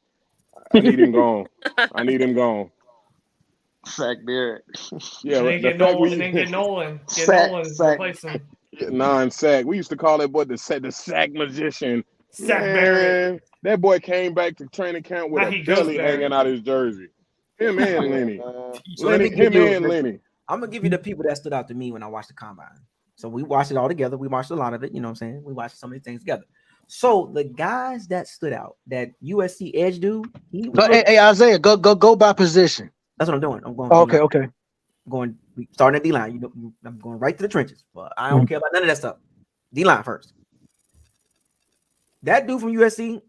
I need him gone. I need him gone. Sack Barrett. Yeah, And then the get fact Nolan. And then we get Nolan. Get Sack. Nolan. Sack. Replace him. non-sack. We used to call that boy the sack magician. Sack Barrett. Man, that boy came back to training camp with Now a he Ghost belly hanging Barrett. out his jersey. Him and Lenny. So let me give Him you. and Lenny. I'm gonna give you the people that stood out to me when I watched the combine. So we watched it all together. We watched a lot of it. You know what I'm saying? We watched some of these things together. So the guys that stood out, that USC edge dude, he was. Hey, Isaiah, go by position. That's what I'm doing. I'm going. Oh, D-line. okay. Starting at D line. You know, I'm going right to the trenches, but I don't care about none of that stuff. D line first. That dude from USC,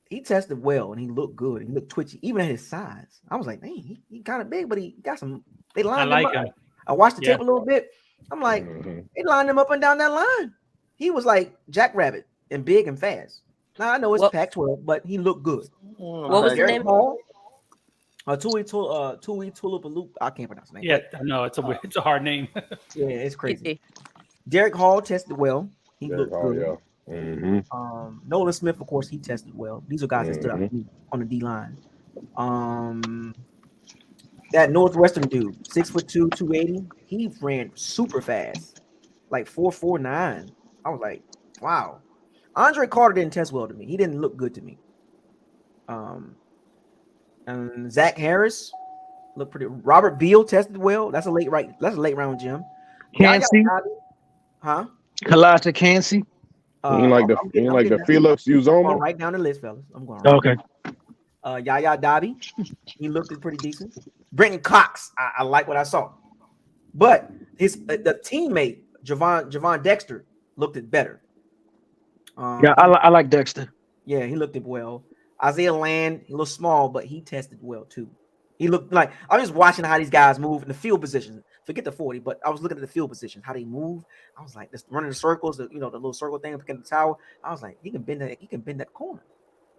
he tested well and he looked good. He looked twitchy, even at his size. I was like, man, he kind of big, but he got some. They lined him like up. him. I watched the Yeah. tape a little bit. I'm like, they lined him up and down that line. He was like Jackrabbit and big and fast. Now I know it's What Pac-12, but he looked good. what was the Derek name? Hall, Tui Tulupaloop. I can't pronounce the name. Yeah, no, it's a hard name. Yeah, it's crazy. PT. Derek Hall tested well. He Derek looked Hall, good. yeah. Nolan Smith, of course, he tested well. These are guys that stood out to me on the D line. That Northwestern dude, 6'2", 280, he ran super fast, like 4.49. I was like, wow. Andre Carter didn't test well to me. He didn't look good to me. And Zach Harris looked pretty. Robert Beal tested well. That's a late round Jim. Cansey, huh? Kalasa Cansey. He ain't like the Felix I'm Uzoma. going right down the list, fellas. I'm going right. Okay. Yaya Dobby, he looked pretty decent. Brenton Cox, I like what I saw, but his the teammate Javon Dexter looked it better. Yeah, I like Dexter. Yeah, he looked it well. Isaiah Land, he looked small, but he tested well too. He looked like I was just watching how these guys move in the field positions. Forget the 40, but I was looking at the field positions, how they move. I was like, just running the circles, the little circle thing, picking the tower. I was like, he can bend that corner.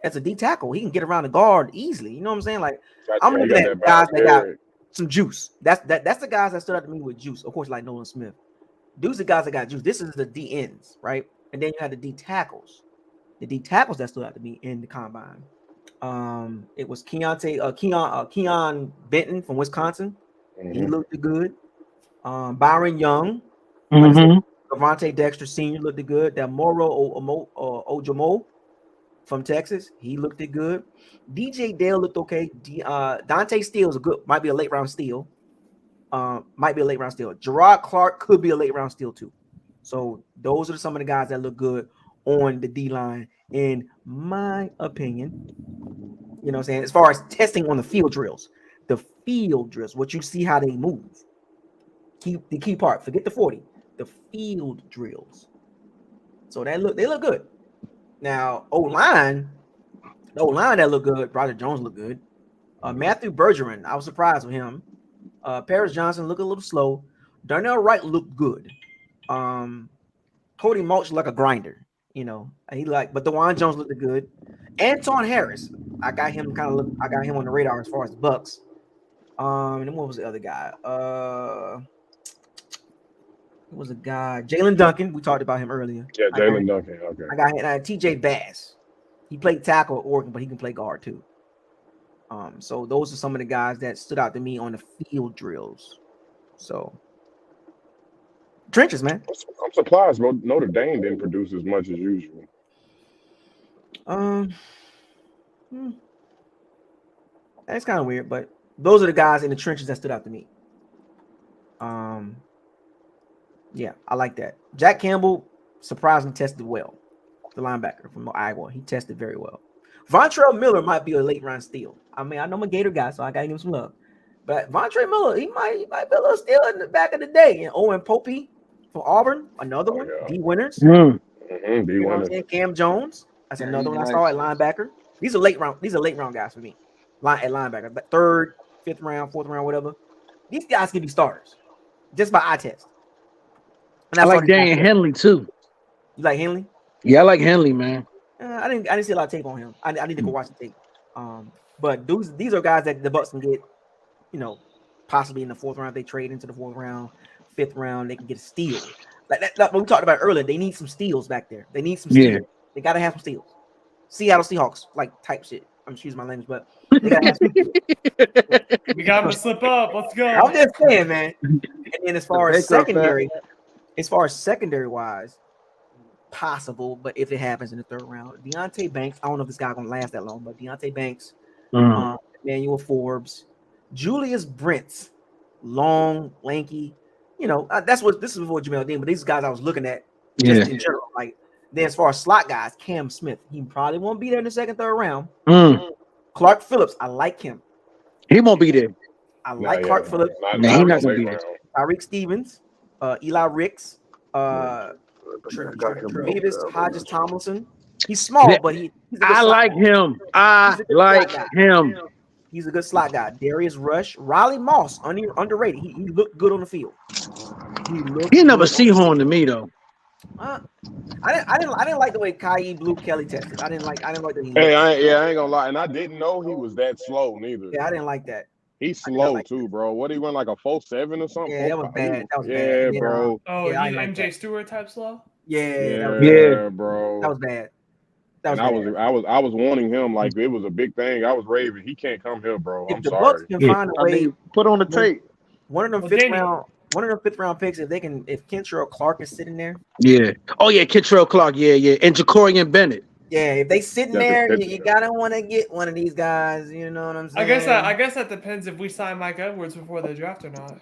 As a D tackle, he can get around the guard easily. You know what I'm saying? Like I'm looking at guys that got some juice. That's the guys that stood out to me with juice. Of course, like Nolan Smith. These are the guys that got juice. This is the D ends, right? And then you had the D tackles. The D tackles that stood out to me in the combine. It was Keon Benton from Wisconsin. He looked good. Byron Young, like I said, Lavonte Dexter Sr. looked good. That Moro Ojomo from Texas, he looked good. DJ Dale looked okay. Dante Steele is might be a late round steal. Gerard Clark could be a late round steal too. So those are some of the guys that look good on the D line, in my opinion. You know what I'm saying? As far as testing on the field drills, what you see how they move. The key part. Forget the 40. The field drills. So they look good. Now, O-line that looked good. Roger Jones looked good. Matthew Bergeron, I was surprised with him. Paris Johnson looked a little slow. Darnell Wright looked good. Cody Mulch like a grinder, but DeJuan Jones looked good. Anton Harris, I got him on the radar as far as the Bucs. And what was the other guy? It was a guy, Jalen Duncan. We talked about him earlier. Yeah, Jalen Duncan. Okay. I got TJ Bass. He played tackle at Oregon, but he can play guard too. So those are some of the guys that stood out to me on the field drills. So trenches, man. I'm surprised Notre Dame didn't produce as much as usual. That's kind of weird, but those are the guys in the trenches that stood out to me. Yeah, I like that. Jack Campbell surprisingly tested well. The linebacker from Iowa, he tested very well. Vontrell Miller might be a late round steal. I mean, I know I'm a Gator guy, so I gotta give him some love. But Vontrell Miller, he might be a little steal in the back of the day. And Owen Popey from Auburn, another one. Yeah. D Winners. Mm. D You know what I'm Winners. saying? Cam Jones. That's Yeah, another he's one I nice. saw at linebacker. These are late round guys for me. At linebacker, but third, fifth round, fourth round, whatever. These guys can be starters just by eye test. And I that's all like these guys Daniel do. Henley too. You like Henley? Yeah, I like Henley, man. I didn't see a lot of tape on him. I need to go watch the tape. But these are guys that the Bucs can get, you know, possibly in the fourth round. If they trade into the fourth round, fifth round, they can get a steal. Like what we talked about earlier. They need some steals back there. They need some steals. Yeah. They gotta have some steals. Seattle Seahawks like type shit. I'm excuse my language, but they gotta have some steals. We got him to slip up. Let's go. I'm just saying, man. And then as far as Baker secondary wise, possible, but if it happens in the third round, Deontay Banks. I don't know if this guy's gonna last that long, but Deontay Banks, Emmanuel Forbes, Julius Brents, long, lanky. You know, this is before Jamel Dean, but these guys I was looking at just in general. Like then, as far as slot guys, Cam Smith, he probably won't be there in the second, third round. Clark Phillips, I like him. He won't be there. I like Clark Phillips. He's not gonna be there. Tyreek Stevens, Eli Ricks, Tre'Davious Hodges Tomlinson. He's small, but he's a good I slot like guy. him. I like him. He's a good slot guy. Darius Rush, Riley Moss, underrated. He looked good on the field. He never Seahorn to me though. I didn't like the way Kai Blue Kelly tested. I didn't like that he Hey, I ain't gonna lie, and I didn't know he was that slow neither. Yeah, I didn't like that. He's slow too, bro. What he run like a 4.7 or something? Yeah, that was bad. That was yeah, bad. Yeah, bro. Oh, yeah, I he's like MJ that. Stewart type slow. Yeah, bro. That was bad. And I was warning him like it was a big thing. I was raving. He can't come here, bro. If I'm the sorry. Bucs can find a way, put on the tape. One of them fifth round picks. If Kentrell Clark is sitting there. Yeah. Oh yeah, Kentrell Clark. Yeah. And Jacorian Bennett. Yeah, if they sitting there, you gotta want to get one of these guys. You know what I'm saying? I guess that depends if we sign Mike Edwards before the draft or not.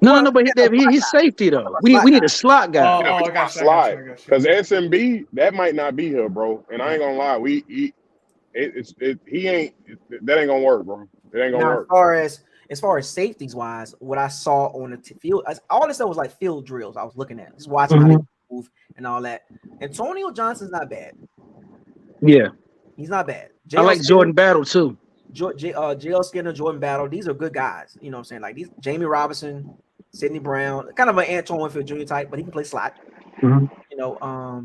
No, but he's safety though. We need a slot guy. I got slide because SMB that might not be here, bro. And I ain't gonna lie, that ain't gonna work, bro. It ain't gonna work. As far as safeties wise, what I saw on the field, all this stuff was like field drills. I was looking at, just watching how they move and all that. Antonio Johnson's not bad. Yeah, he's not bad. I like Jordan Battle too. JL Skinner, Jordan Battle, these are good guys. You know what I'm saying? Like these, Jamie Robinson, Sidney Brown, kind of an Antoine Winfield Jr. type, but he can play slot. You know, I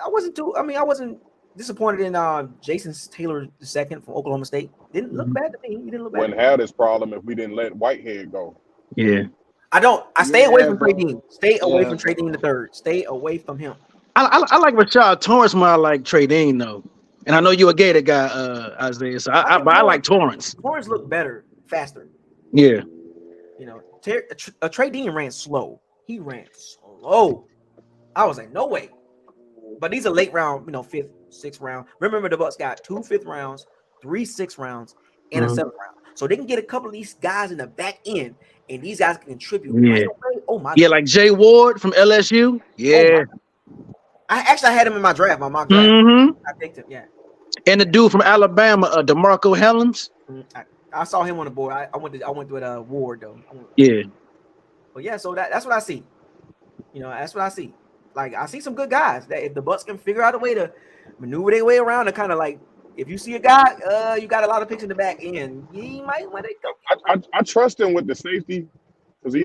wasn't disappointed in Jason Taylor II from Oklahoma State. Didn't look bad to me. He didn't look bad. Wouldn't have this problem if we didn't let Whitehead go. Yeah. I stay away from Trey Dean. Stay away from Trey Dean III. Stay away from him. I like Rashad Torrance more. I like Trey Dean though, and I know you're a Gator guy, Isaiah. So I like Torrance. Torrance looked better, faster. Yeah. You know, Trey Dean ran slow. He ran slow. I was like, no way. But these are late round, fifth, sixth round. Remember, the Bucs got 2 5th rounds, 3 6th rounds, and a 7th round. So they can get a couple of these guys in the back end, and these guys can contribute. Yeah. Oh my. Yeah, like Jay Ward from LSU. Yeah. I had him in my draft, my mock draft. I picked him. Yeah. And the dude from Alabama, DeMarco Hellens. I saw him on the board. I went with Ward though. Yeah. But yeah, so that's what I see. That's what I see. Like I see some good guys that if the Bucs can figure out a way to maneuver their way around and kind of like if you see a guy, you got a lot of picks in the back end, you might want to go. I trust him with the safety because he,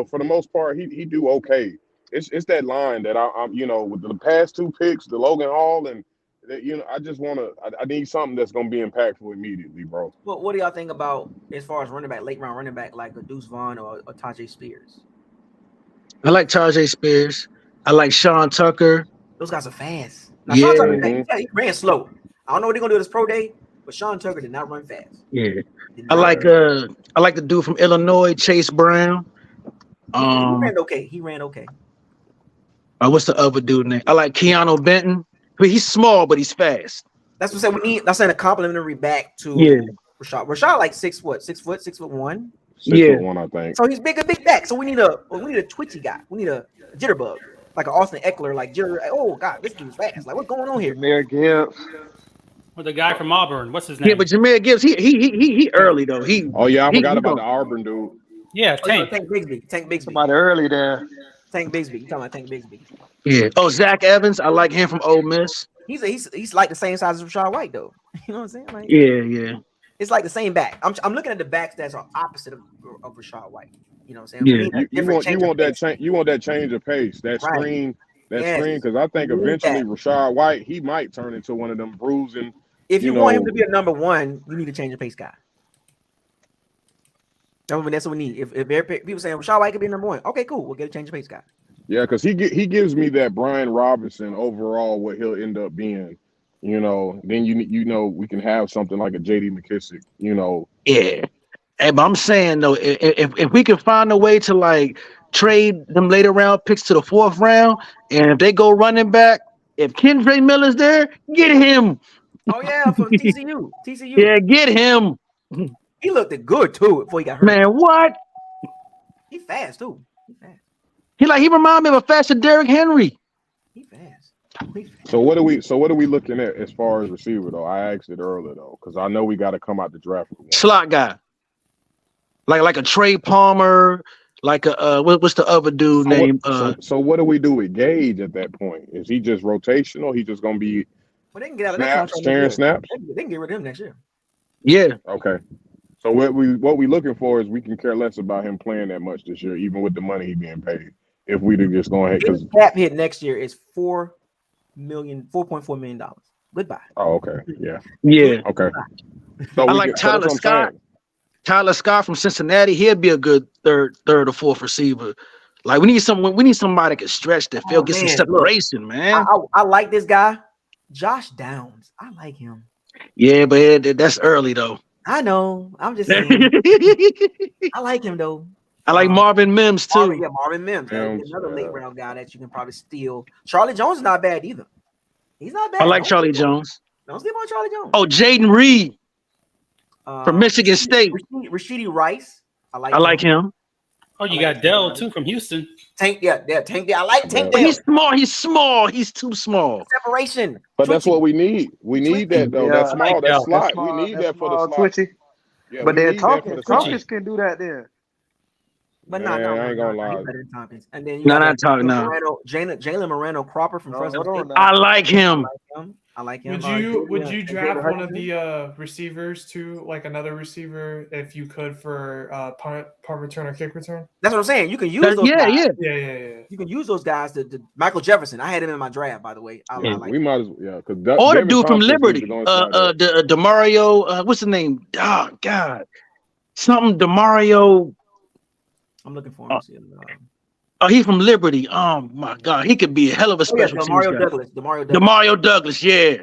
for the most part, he do okay. It's that line that I'm with the past 2 picks, the Logan Hall and I just I need something that's gonna be impactful immediately, bro. Well, what do y'all think about as far as running back, late round running back like a Deuce Vaughn or Tajay Spears? I like Tajay Spears. I like Sean Tucker. Those guys are fast. Now, Sean Tucker, he ran slow. I don't know what they're gonna do this pro day, but Sean Tucker did not run fast. Yeah, I like the dude from Illinois, Chase Brown. He ran okay. He ran okay. What's the other dude name? I like Keanu Benton. He's small, but he's fast. That's what I said. We need. That's a complimentary back to Rashad. Rashad like 6 foot, 6'1". 6'1", I think. So he's big back. So we need a twitchy guy. We need a jitterbug, like an Austin Eckler, like jitter. Oh God, this dude's fast. Like what's going on here? Jahmyr Gibbs. Or the guy from Auburn. What's his name? Yeah, but Jahmyr Gibbs, he early though. I forgot about the Auburn dude. Yeah, Tank Bigsby. Tank Bigsby. Somebody early there. Tank Bigsby. You talking about Tank Bigsby? Yeah. Oh, Zach Evans. I like him from Ole Miss. He's like the same size as Rashad White though. You know what I'm saying? Like, yeah. It's like the same back. I'm looking at the backs that are opposite of Rashad White. You know what I'm saying? Yeah. You want that change of pace, that screen, because I think eventually Rashad White, he might turn into one of them bruising. If you want him to be a number one, you need to change the pace guy. That's what we need. If people saying Rashad White could be number one, okay, cool. We'll get a change of pace guy. Yeah, because he gives me that Brian Robinson overall, what he'll end up being. You know, then we can have something like a J.D. McKissick. You know. Yeah. Hey, but I'm saying though, if we can find a way to like trade them later round picks to the 4th round, and if they go running back, if Kendrick Miller's there, get him. Oh yeah, from TCU. Yeah, get him. He looked good too before he got hurt. Man, what? He fast too. He remind me of a faster Derrick Henry. He fast. So what are we looking at as far as receiver though? I asked it earlier though, because I know we got to come out the draft with one. Slot guy. Like a Trey Palmer, like a what's the other dude name? So what do we do with Gage at that point? Is he just rotational? He just gonna be they can get out of that sharing snaps? They can get rid of him next year. Yeah. Okay. So what we looking for is we can care less about him playing that much this year, even with the money he being paid. If we do just go ahead, because cap hit next year is $4.4 million. Goodbye. Oh, okay. Yeah. Okay. So I like Tyler Scott. Tyler Scott from Cincinnati, he'd be a good third or fourth receiver. Like we need somebody that can stretch the field, get some separation, man. I like this guy, Josh Downs. I like him. Yeah, but that's early though. I know. I'm just saying. I like him though. I like Marvin Mims too. Marvin Mims. Another late round guy that you can probably steal. Charlie Jones is not bad either. He's not bad. I like Charlie Jones. Don't sleep on Charlie Jones. Oh, Jaden Reed from Michigan State. Rashidi Rice. I like him. Oh, you got Dell too from Houston. Tank, Tank. I like Tank. He's small. He's too small. Separation. But that's what we need. We need that though. That small, that slot. We need that for the slot. Twitchy. Yeah, but then Tompkins can do that there. But I ain't gonna lie. And then not talking now. Jalen Moreno Cropper from Fresno State. I like him. I like him. Would you draft one of the receivers to like another receiver if you could for punt return or kick return? That's what I'm saying. You can use those guys. Yeah. You can use those guys to Michael Jefferson. I had him in my draft, by the way. I like we might as well, or the dude from Liberty, the Demario, what's the name? Oh God, something Demario. I'm looking for him. He's from Liberty. Oh my God, he could be a hell of a special teams guy. Demario Douglas, yeah.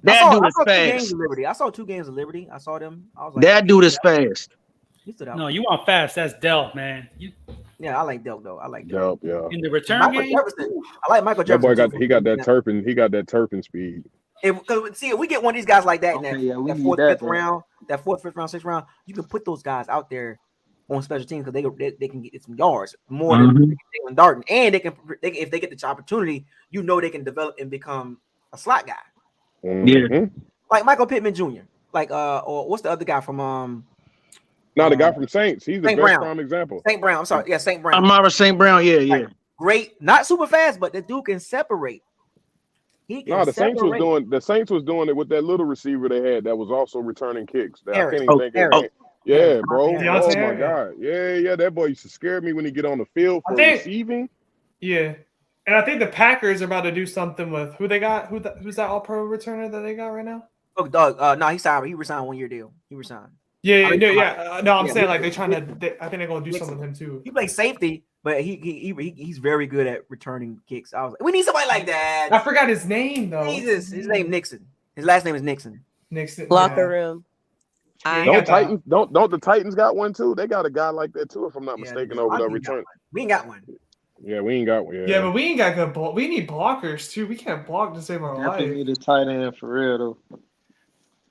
That dude is fast. I saw 2 games of Liberty. I saw them. I was like, that dude is fast. No, you want fast. That's Dell, man. Yeah, I like Dell though. I like Dell. Yeah. In the return game, I like Michael Jefferson. That boy got that Turpin. He got that Turpin speed. If we get one of these guys like that in that fourth, fifth round, 6th round, you can put those guys out there on special teams because they can get some yards more than Jalen Darden, and if they get the opportunity, they can develop and become a slot guy. Yeah, like Michael Pittman Jr. Like or what's the other guy from the guy from Saints. He's the best prime example. St. Brown. I'm sorry, St. Brown. Amara St. Brown. Yeah. Like, great, not super fast, but the dude can separate. The Saints was doing it with that little receiver they had that was also returning kicks. I can't even think of it. Yeah, bro. Oh my God. Yeah. That boy used to scare me when he get on the field for receiving. Yeah. And I think the Packers are about to do something with who they got. Who's that all-pro returner that they got right now? Oh, Doug. No, he signed 1-year deal. He resigned. Yeah. No, I'm saying like they're trying to. I think they're gonna do something with him too. He plays safety, but he's very good at returning kicks. I was like, we need somebody like that. I forgot his name though. Jesus, his name Nixon. His last name is Nixon. Locker room. Don't the Titans got one too? They got a guy like that too, if I'm not mistaken, over the return. We ain't got one. Yeah, we ain't got one. Yeah, but we ain't got good block. We need blockers too. We can't block to save our life. We need a tight end for real though.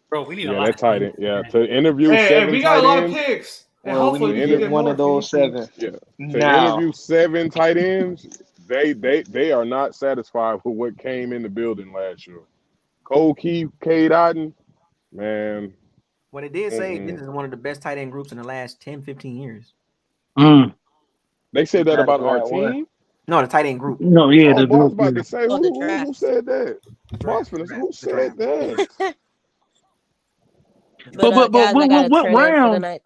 Bro, we need a lot. That tight end. Yeah, to interview. Hey, we got a lot of picks. Well, we hopefully need we to can get get one more of if we those need to. 7 Yeah. To now. interview 7 tight ends, they are not satisfied with what came in the building last year. Cole Keith, Cade Otton, man. Well, they did say this is one of the best tight end groups in the last 10, 15 years. They said that Gotta about our grab one. team. No, the tight end group. No, yeah, Oh, the boy, I was group. about Yeah. to say Oh, the who draft. said that? Boss Draft, who the said draft. that? But But guys, I gotta what turn in for the round? night.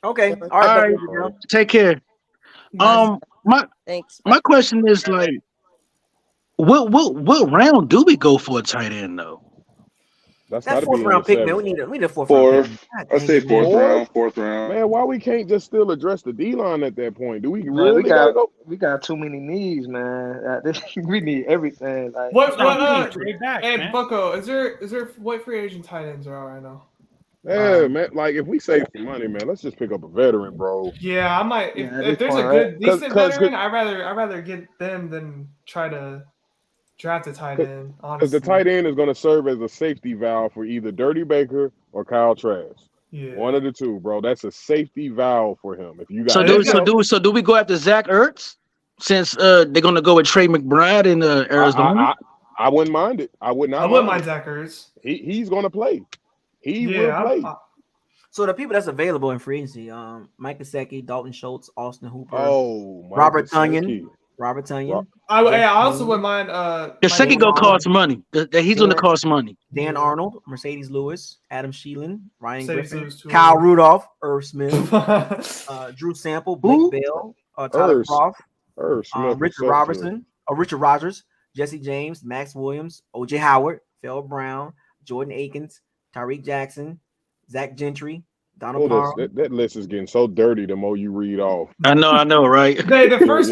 Okay. So, All right, All Becky. right, Bro. take care. us, My thanks. my question is like, what round do we go for a tight end though? That's got That to fourth be in the round pick, man. 7th. We need a fourth round pick. Fourth. God I dang say it, man. fourth round. Man, why we can't just still address the D-line at that point? Do we Man, really got to go? we got too many needs, man. We need everything. Like What Trade back, hey man. Bucko, is there what free agent tight ends are out right now? Yeah, man. Like, if we save some money, man, let's just pick up a veteran, bro. Yeah, I might. Yeah, at If this there's point, a right? good, decent 'Cause veteran, I'd rather get them than try to draft a tight end. Because the Honestly, tight end is going to serve as a safety valve for either Dirty Baker or Kyle Trask. yeah. One of the two, bro. That's a safety valve for him. If you got So do we go after Zach Ertz since they're gonna go with Trey McBride in Arizona? I wouldn't mind it. I would not. I wouldn't mind Zach Ertz. He's going to play. He will play. So the people that's available in free agency, Mike Gesicki, Dalton Schultz, Austin Hooper, Mike Robert Gesicki. Tunyon. I also wouldn't mind. Gesicki gonna cost money. He's gonna cost money. Dan Arnold, Mercedes Lewis, Adam Sheelan, Ryan Mercedes Griffin, Lewis, too. Kyle Rudolph, Irv Smith, Drew Sample, Blake Bell, Tyler Croft, Richard Rogers, Jesse James, Max Williams, OJ Howard, Phil Brown, Jordan Akins, Tyreek Jackson, Zach Gentry, Donald Parham. That list is getting so dirty the more you read off. I know, right? The first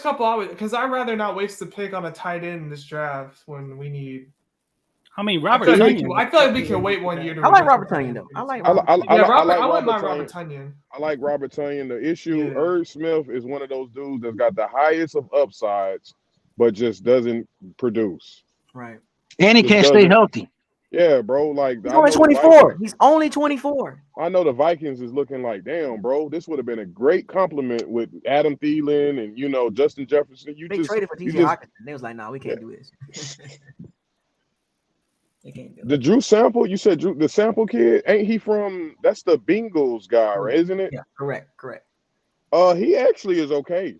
couple, I would, because I'd rather not waste the pick on a tight end in this draft when we need. I mean, I feel like we can wait 1 year. I like Robert Tunyon though. I like Robert. I wouldn't mind Robert Tunyon. I like Robert Tunyon. The issue, Irv Smith is one of those dudes that's got the highest of upsides, but just doesn't produce. Right. And he can't stay healthy. Yeah, bro. Like he's only 24. He's only 24. I know the Vikings is looking like, damn, bro. This would have been a great compliment with Adam Thielen and Justin Jefferson. They traded for TJ Hawkinson. They was like, "No, we can't do this." They can't do it. The Drew Sample, you said the Sample kid, ain't he from? That's the Bengals guy, right? Isn't it? Yeah, correct. He actually is okay.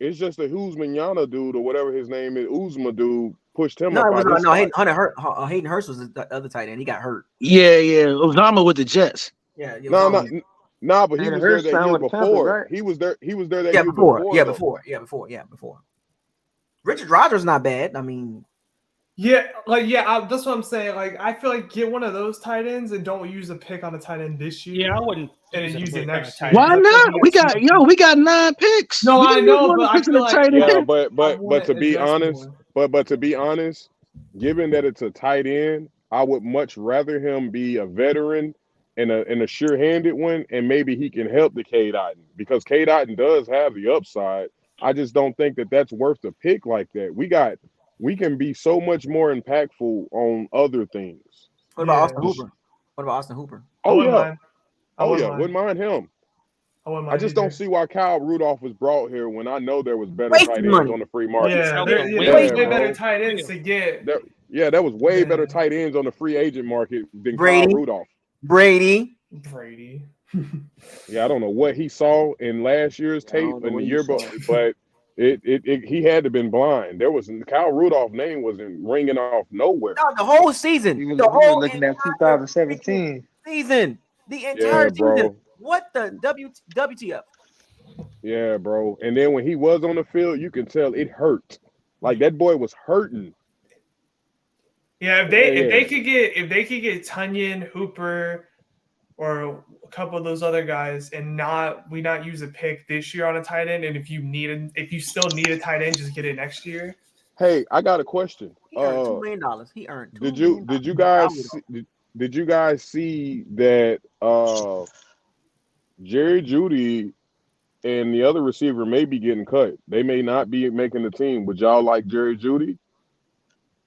It's just the Manana dude or whatever his name is, Uzma dude, pushed him up. Hayden Hurst was the other tight end. He got hurt. Yeah. Osama with the Jets. Yeah. No, but he was there that year before. Right? He was there that year before. Before. Richard Rodgers not bad. I mean, that's what I'm saying. Like, I feel like get one of those tight ends and don't use a pick on a tight end this year. Yeah, I wouldn't. And then use it next year. Why not? We got 9 picks. No, I know, but I feel like but to be honest, given that it's a tight end, I would much rather him be a veteran and a sure-handed one, and maybe he can help the Cade Otton because Cade Otton does have the upside. I just don't think that that's worth a pick like that. We can be so much more impactful on other things. What about Austin Hooper? Oh yeah. Wouldn't mind him. I just don't see why Kyle Rudolph was brought here when I know there was better tight ends on the free market. Yeah, way better tight ends to get. There was way better tight ends on the free agent market than Brady. Kyle Rudolph. Brady. Yeah, I don't know what he saw in last year's tape and the year before, but he had to been blind. Kyle Rudolph's name wasn't ringing off nowhere. No, the whole season. He was looking at 2017 season. The entire season. Bro. What the WTF? Yeah, bro. And then when he was on the field, you can tell it hurt. Like that boy was hurting. Yeah, if they could get Tunyon, Hooper, or a couple of those other guys, and not use a pick this year on a tight end, and if you still need a tight end, just get it next year. Hey, I got a question. He earned $2 million. He earned $2 million. Did you guys see that Jerry Jeudy and the other receiver may be getting cut? They may not be making the team. Would y'all like Jerry Jeudy?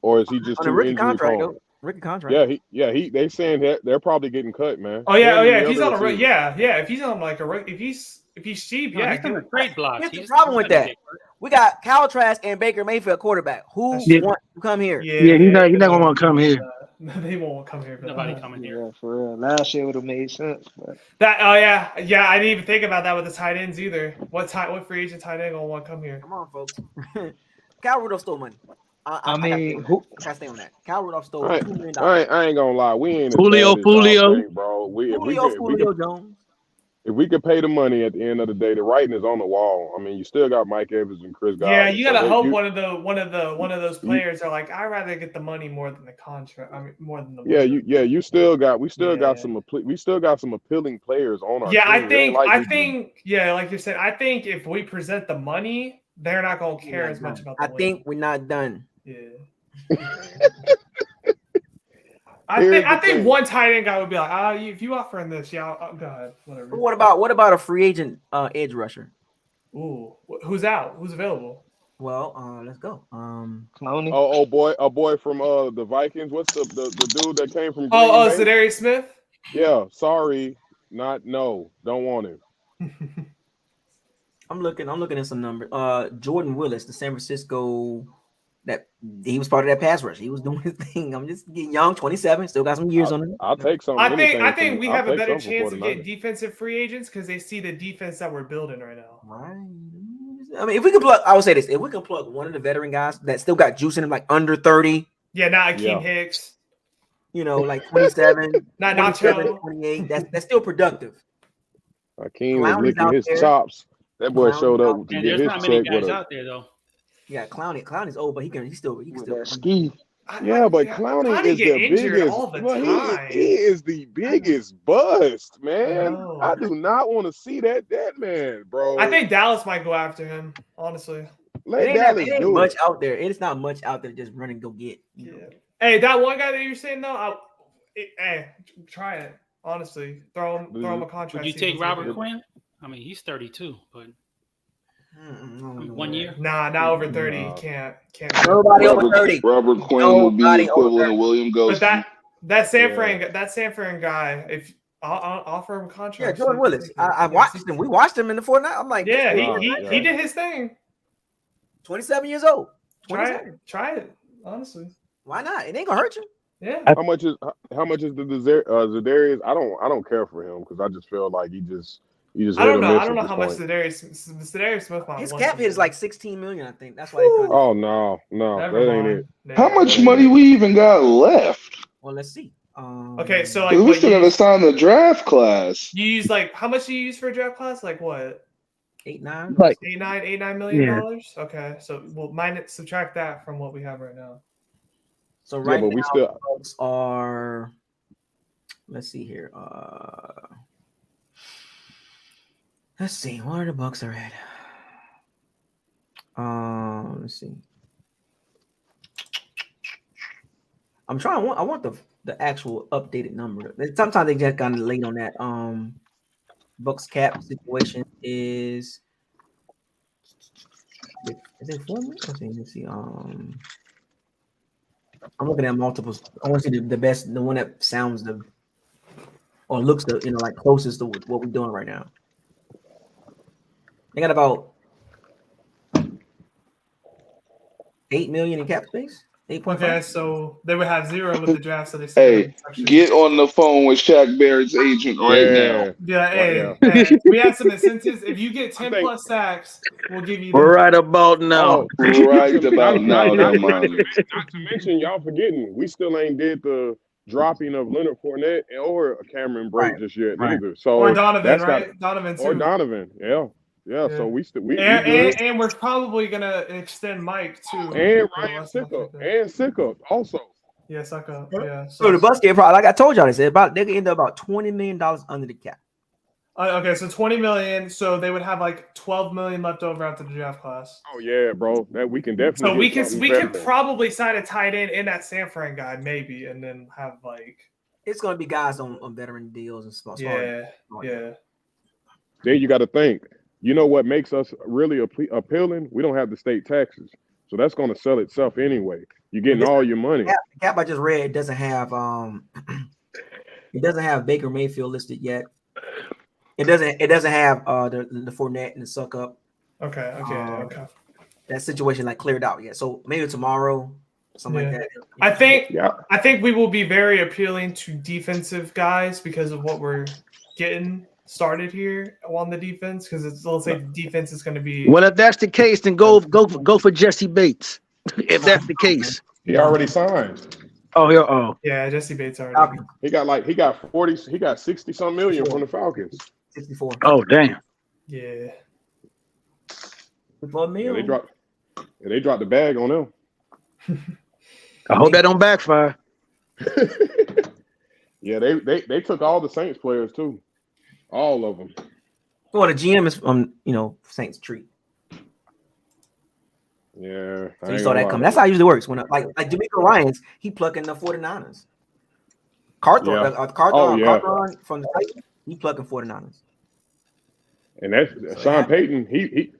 Or is he just too injury prone? Rookie contract. They saying that they're probably getting cut, man. Oh yeah, Him and If the he's other on a receiver. if he's on like if he's cheap, No, yeah. he's on the trade block. Here's the problem with that. We got Kyle Trask and Baker Mayfield quarterback. Who wants to come here? Yeah, he's not gonna want to come here. They won't come here. Nobody coming here. Yeah, for real. Last year would have made sense. But I didn't even think about that with the tight ends either. What free agent tight end gonna want to come here? Come on, folks. Kyle Rudolph stole money. I mean, I gotta stay on that. Kyle Rudolph stole $2 million. I ain't gonna lie, we ain't Julio, bro. Julio Jones. If we could pay the money at the end of the day, the writing is on the wall. I mean, you still got Mike Evans and Chris Godwin. Yeah, you gotta hope one of those players are like, I'd rather get the money more than the contract. I mean, more than the money. we still got some appealing players on our team. I think like you said, I think if we present the money, they're not gonna care as much about the win. think we're not done. Yeah. I think one tight end guy would be like, if you offering this, go ahead, whatever. What about a free agent edge rusher? Ooh, who's out? Who's available? Well, let's go. Clowney. A boy from the Vikings. What's the dude that came from? Green Bay? Zadarius Smith. Yeah, sorry, no, don't want him. I'm looking at some numbers. Jordan Willis, the San Francisco. That he was part of that pass rush. He was doing his thing. I'm just getting young, 27, still got some years on him. I'll take some. I think we have a better chance of getting defensive free agents because they see the defense that we're building right now. Right. I mean, if we can plug, I would say this: if we can plug one of the veteran guys that still got juice in him, like under 30. Yeah, not Akeem Hicks. Like 27, not 27, 28. That's still productive. Akeem was licking his chops. That boy showed up to get his check. There's not many guys out there though. Yeah, Clowney's old, but he can still ski. Yeah, but Clowney is the biggest. All the time. He is the biggest bust, man. I do not want to see that man, bro. I think Dallas might go after him, honestly. Let Dallas do it. do much out there. It's not much out there to just run and go get. Yeah. Hey, that one guy that you're saying though, try it. Honestly, throw him a contract. Would you take Robert Quinn? I mean, he's 32, but 1 year. Nah, not over 30. No. Can't. Nobody over 30. Robert Quinn will be the equivalent of William Ghosty. But that San Fran guy, if I'll offer him a contract. Yeah, Jordan Willis. I watched him. We watched him in the Fortnite. I'm like, he did his thing. 27 years old. Try it. Honestly, why not? It ain't gonna hurt you. Yeah. How much is the Zadarius? I don't care for him because I just feel like he just. I don't know how much Zadarius Smith. His cap hit is like $16 million, I think. That's why. Oh no, that ain't it. How much money we even got left? Well, let's see. Okay, so like we still gotta sign the draft class. You use how much do you use for a draft class? Like what? $8, $9. Like $8 million. Okay, so we'll subtract that from what we have right now. So right now, we still are. Let's see here. Let's see where the Bucs are at. Let's see. I'm trying. I want the actual updated number. Sometimes they just kind of late on that. Bucs cap situation is it 4 million? Let's see. I'm looking at multiples. I want to see the best, the one that sounds or looks like closest to what we're doing right now. They got about $8 million in cap space. 8.5. Okay, so they would have 0 with the draft. So they hey, get on the phone with Shaq Barrett's agent now. Yeah, we have some incentives. If you get 10 plus sacks, we'll give you. Right about now. Right about now. Not to mention, y'all forgetting, we still ain't did the dropping of Leonard Fournette or Cameron Brate just yet either. So or Donovan, right? Donovan too. Or Donovan, yeah. So we and we're probably gonna extend Mike too. And Ryan Sickup also. Yeah, Sickup. Yeah. So the Bucs get probably, like I told y'all, they could end up about $20 million under the cap. Okay, so $20 million. So they would have like $12 million left over after the draft class. Oh yeah, bro. That we can definitely. So we can probably sign a tight end in that San Fran guy maybe, and then have it's gonna be guys on veteran deals and stuff. Yeah. Then you got to think. You know what makes us really appealing? We don't have the state taxes. So that's going to sell itself anyway. You're getting all your money. The cap I just read doesn't have Baker Mayfield listed yet. It doesn't have the Fournette and the suck up. Okay. That situation like cleared out yet. So maybe tomorrow, something like that. I think we will be very appealing to defensive guys because of what we're getting started here on the defense. Because let's say the defense is going to be. Well, if that's the case, then go for Jesse Bates. If that's the case, he already signed. Yeah, Jesse Bates already. He got 60 some million from the Falcons. 64. Oh damn. Yeah. They dropped the bag on them. I hope that don't backfire. Yeah, they took all the Saints players too, all of them. Well, the GM is Saints treat. Yeah, so you saw that coming. That's how it usually works. When like D'Amico Ryans, he plucking the 49ers. Carthon from the Titans, he plucking 49ers. And that's Sean Payton.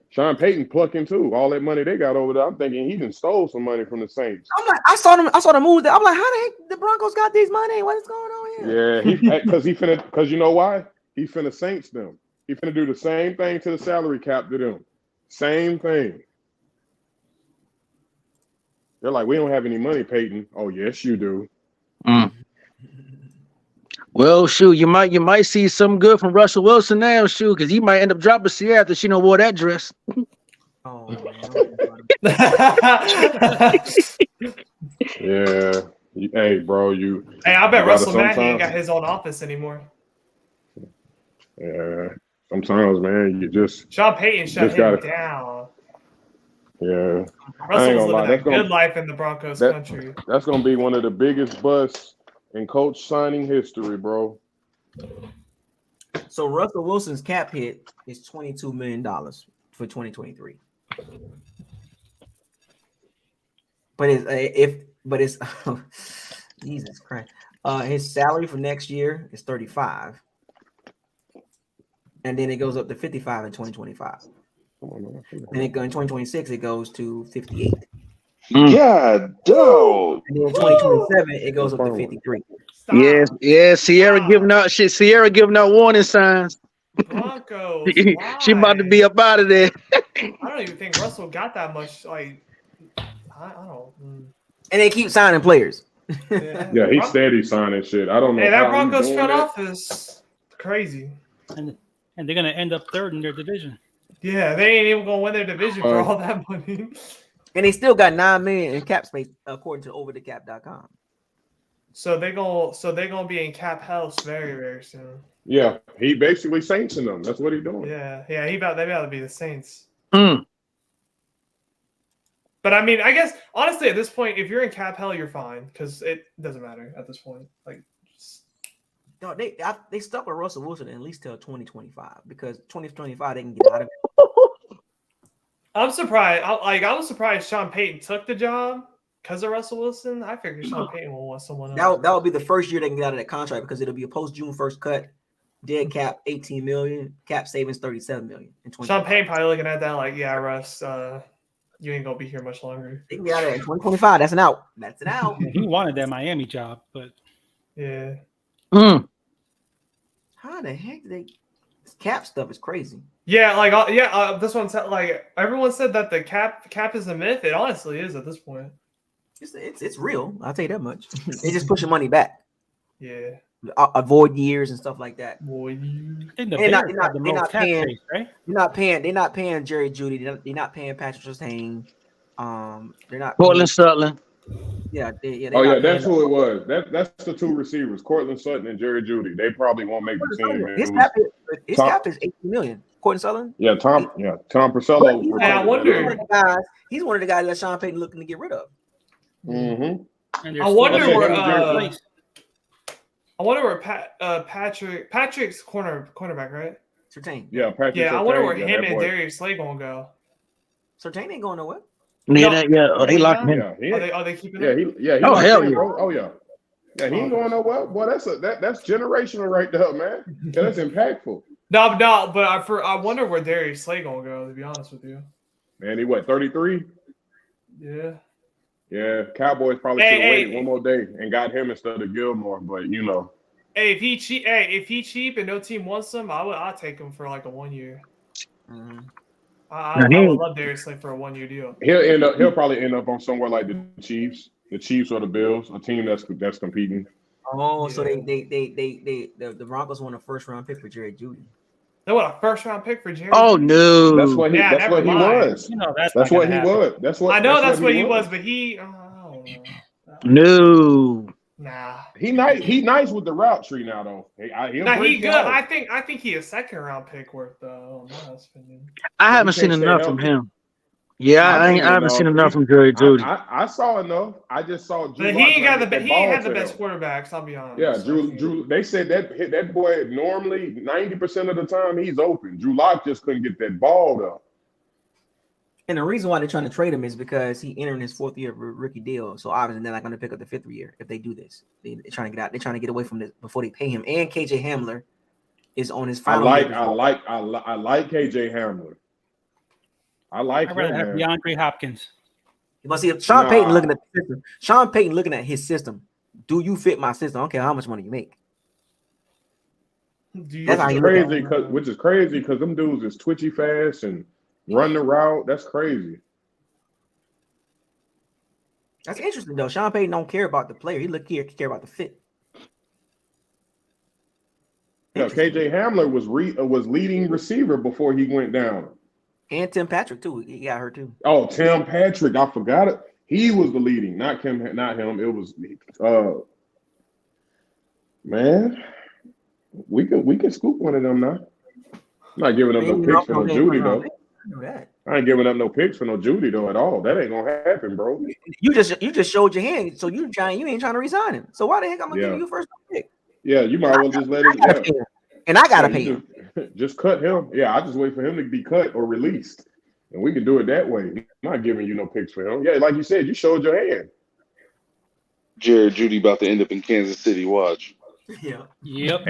Sean Payton plucking too. All that money they got over there. I'm thinking he done stole some money from the Saints. I'm like, I saw the move there. I'm like, how the heck the Broncos got these money? What is going on here? Yeah, because you know why? He finna Saints them. He finna do the same thing to the salary cap to them. Same thing. They're like, we don't have any money, Peyton. Oh, yes, you do. Well, shoot, you might see some good from Russell Wilson now, shoot, because he might end up dropping Sierra after she wore that dress. Yeah. Hey, bro, Hey, I bet Russell Mack ain't got his own office anymore. Yeah. Sometimes, man, you just Sean Payton shut him down. Yeah. Russell's living a good life in the Broncos country. That's going to be one of the biggest busts in coach signing history, bro. So Russell Wilson's cap hit is $22 million for 2023. But it's Jesus Christ. His salary for next year is 35. And then it goes up to 55 in 2025. And in 2026, it goes to 58. Yeah, dope. And then in 2027, it goes up to 53. Yes, Sierra giving out warning signs. Broncos, she about to be up out of there. I don't even think Russell got that much. Like, I don't. And they keep signing players. Yeah, he's steady signing shit. I don't know. Hey, that Broncos front office, crazy. And they're gonna end up third in their division. Yeah, they ain't even gonna win their division for all that money. And they still got $9 million in cap space, according to overthecap.com. So they're gonna be in cap house very, very soon. Yeah, he basically saintsing them. That's what he's doing. Yeah, they about to be the Saints. But I mean, I guess honestly, at this point, if you're in cap hell, you're fine because it doesn't matter at this point. Like, no, they stuck with Russell Wilson at least till 2025 because 2025 they can get out of it. I'm surprised. I was surprised Sean Payton took the job because of Russell Wilson. I figured Sean Payton will want someone else. That would be the first year they can get out of that contract because it'll be a post June 1st cut. Dead cap $18 million, cap savings $37 million. Sean Payton probably looking at that like, yeah, Russ, you ain't gonna be here much longer. They can get out of it in 2025. That's an out. That's an out. He wanted that Miami job, but yeah. How the heck did this cap stuff is crazy. Yeah, this one said like everyone said that the cap is a myth. It honestly is at this point. It's real. I'll tell you that much. They just pushing money back. Yeah. Avoid years and stuff like that. They're not paying Jerry Jeudy. They're not paying Patrick Surtain. They're not Portland Sutton. Yeah. That's who it was. That's the two receivers, Cortland Sutton and Jerry Jeudy. They probably won't make the team. His cap is $18 million. Cortland Sutton. Yeah, Tom Purcello. I wonder. He's one of the guys that Sean Payton looking to get rid of. Mm-hmm. I wonder where Patrick's cornerback, right? Surtain. Yeah, Patrick. Yeah, I wonder where him and Darius Slay gonna go. Surtain ain't going nowhere. Are they locked in? Are they keeping him? Oh hell yeah! Oh yeah. Yeah, he ain't going nowhere. Boy, that's generational right there, man. Yeah, that's impactful. No, but I wonder where Darius Slay gonna go. To be honest with you, man, he 33? Yeah. Yeah, Cowboys probably should have waited one more day and got him instead of Gilmore, but you know. Hey, if he cheap and no team wants him, I'll take him for like a 1 year. Mm-hmm. I would love Darius Slay for a 1 year deal. He'll probably end up on somewhere like the Chiefs or the Bills, a team that's competing. Oh, so the Broncos won a first round pick for Jerry Jeudy. They want a first round pick for Jerry. Oh no, that's what he was. You know, that's what he happen. was. That's what I know. That's what he was. But he, no. Nah. He nice with the route tree now though. He good. I think he a second round pick worth though. I haven't seen enough from him. Yeah, I haven't seen enough from Jerry Jeudy. I saw enough. I just saw Drew. He ain't got the he ain't had the best quarterbacks. I'll be honest. Yeah, Drew. They said that boy normally 90% of the time he's open. Drew Lock just couldn't get that ball up. And the reason why they're trying to trade him is because he entered his 4th year of a rookie deal. So obviously they're not going to pick up the 5th year if they do this. They're trying to get out. They're trying to get away from this before they pay him. And KJ Hamler is on his final. I like KJ Hamler. I like I'd rather have DeAndre Hopkins. You must see Sean Payton looking at the system. Sean Payton looking at his system. Do you fit my system? I don't care how much money you make. Which is crazy because them dudes is twitchy fast and run the route. That's crazy. That's interesting though. Sean Payton don't care about the player. He care about the fit. Yeah, KJ Hamler was leading receiver before he went down. And Tim Patrick too. He got hurt too. Oh, Tim Patrick. I forgot it. He was the leading, not him. It was man. We can scoop one of them now. I'm not giving up no picks for no Judy though. I ain't giving up no picks for no Judy though at all. That ain't gonna happen, bro. You just showed your hand, so you ain't trying to resign him. So why the heck I'm gonna give you first pick? Yeah, you might as well just let him. Yeah. And I gotta pay him. Just cut him. Yeah, I just wait for him to be cut or released, and we can do it that way. I'm not giving you no picks for him. Yeah, like you said, you showed your hand. Jared Jeudy about to end up in Kansas City. Watch. Yeah. Yep.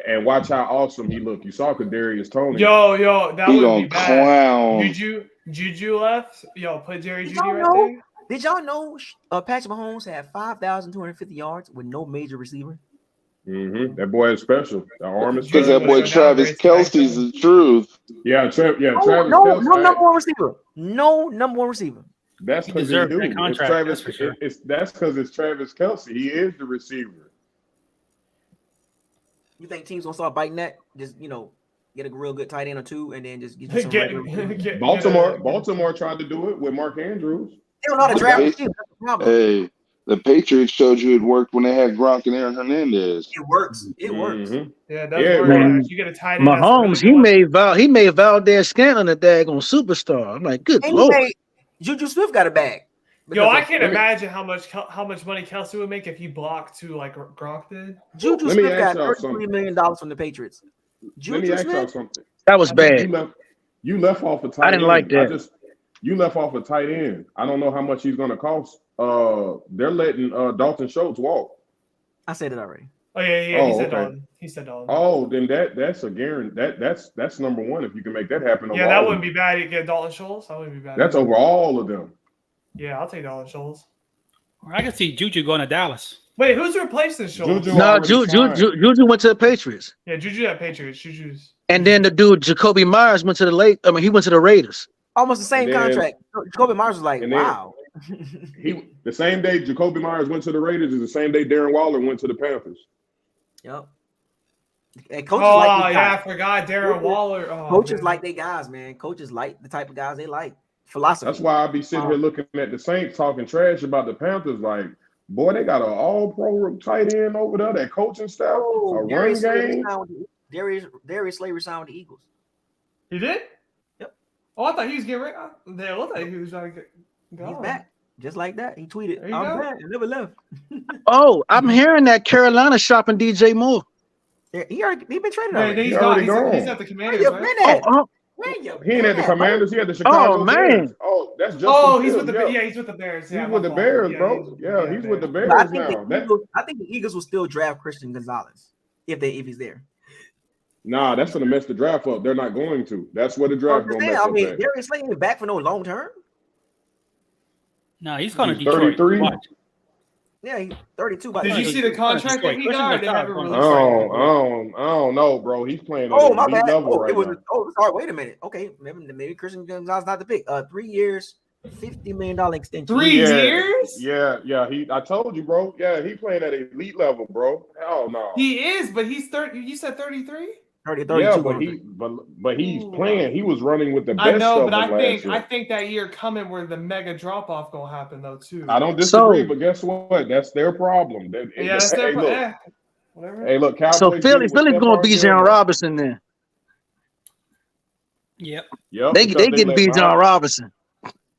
And watch how awesome he looked. You saw Kadarius Toney. Yo, that would be bad. Clown. Juju left. Yo, put Jerry Jeudy right there. Did y'all know Patrick Mahomes had 5,250 yards with no major receiver? Mm-hmm. That boy is special. The arm is because special. that boy Travis Kelce's the truth. Yeah, Travis Kelce. No number one receiver. No number one receiver. That's because he do. It's Travis. That's because it's Travis Kelce. He is the receiver. You think teams gonna start biting that? Just get a real good tight end or two, and then just get you some Baltimore tried to do it with Mark Andrews. They don't know how to draft receivers. That's the problem. Hey, the Patriots showed you it worked when they had Gronk and Aaron Hernandez. It works. It works. Yeah, it does work. You get a tight end. Mahomes, he made Valdez Scantling a daggone superstar. I'm like, good Lord. Juju Smith got a bag. Yo, I can't imagine how much money Kelce would make if he blocked to like Gronk did. Juju Smith got $33 million from the Patriots. Let me ask y'all something. That was bad. You left off a tight end. I didn't like that. You left off a tight end. I don't know how much he's going to cost. They're letting Dalton Schultz walk. I said it already. Oh yeah. He said Dalton. Oh, then that's a guarantee. That's number one. If you can make that happen. Yeah, that wouldn't be bad. You get Dalton Schultz. That wouldn't be bad. That's over all of them. Yeah, I'll take Dalton Schultz. Or I can see Juju going to Dallas. Wait, who's replacing Schultz? Juju went to the Patriots. Yeah, Juju at Patriots. Juju's. And then the dude Jacoby Myers went to he went to the Raiders. Almost the same contract. Jacoby Myers was like, wow. The same day Jacoby Myers went to the Raiders is the same day Darren Waller went to the Panthers. Yep. And coaches I forgot Darren Waller. Coaches like they guys, man. Coaches like the type of guys they like. Philosophy. That's why I be sitting here looking at the Saints talking trash about the Panthers. Like, boy, they got an all-pro tight end over there. That coaching staff, a run game. Darius Slay resigned with the Eagles. He did? Yep. Oh, I thought he was getting rid. They looked like he was trying to get. He's back, just like that. He tweeted, "I'm back. I never left." Oh, I'm hearing that Carolina shopping DJ Moore. He been traded already. He's at the Commanders. He ain't at the Commanders. He at the Chicago Bears. Oh, that's just. He's with the he's with the Bears. He's with the Bears, bro. Yeah, he's with the Bears now. I think the Eagles will still draft Christian Gonzalez if he's there. Nah, that's gonna mess the draft up. They're not going to. That's what the draft gonna mess up. Darius Slay ain't back for no long term. No, he's going to He's Detroit. 33. Watch. Yeah, he's 32. By Did you see the contract that he got? Or they haven't I released it. don't know, bro. He's playing at Oh, an my elite bad. level Oh, right it was. now. Oh, sorry. Wait a minute. Okay, maybe Christian Gonzalez not the pick. 3 years, $50 million extension. 3 years? Yeah. I told you, bro. Yeah, he playing at an elite level, bro. Hell no. He is, but he's 30. You said 33? 32. Yeah, but he's playing. He was running with the best. I know, of but them last year. I think that year coming where the mega drop off gonna happen though too. I don't disagree, but guess what? That's their problem. That's their problem. Whatever. Hey, look, Cowboys. So Philly's going to be John Robinson then. Yep. They getting Bijan Robinson.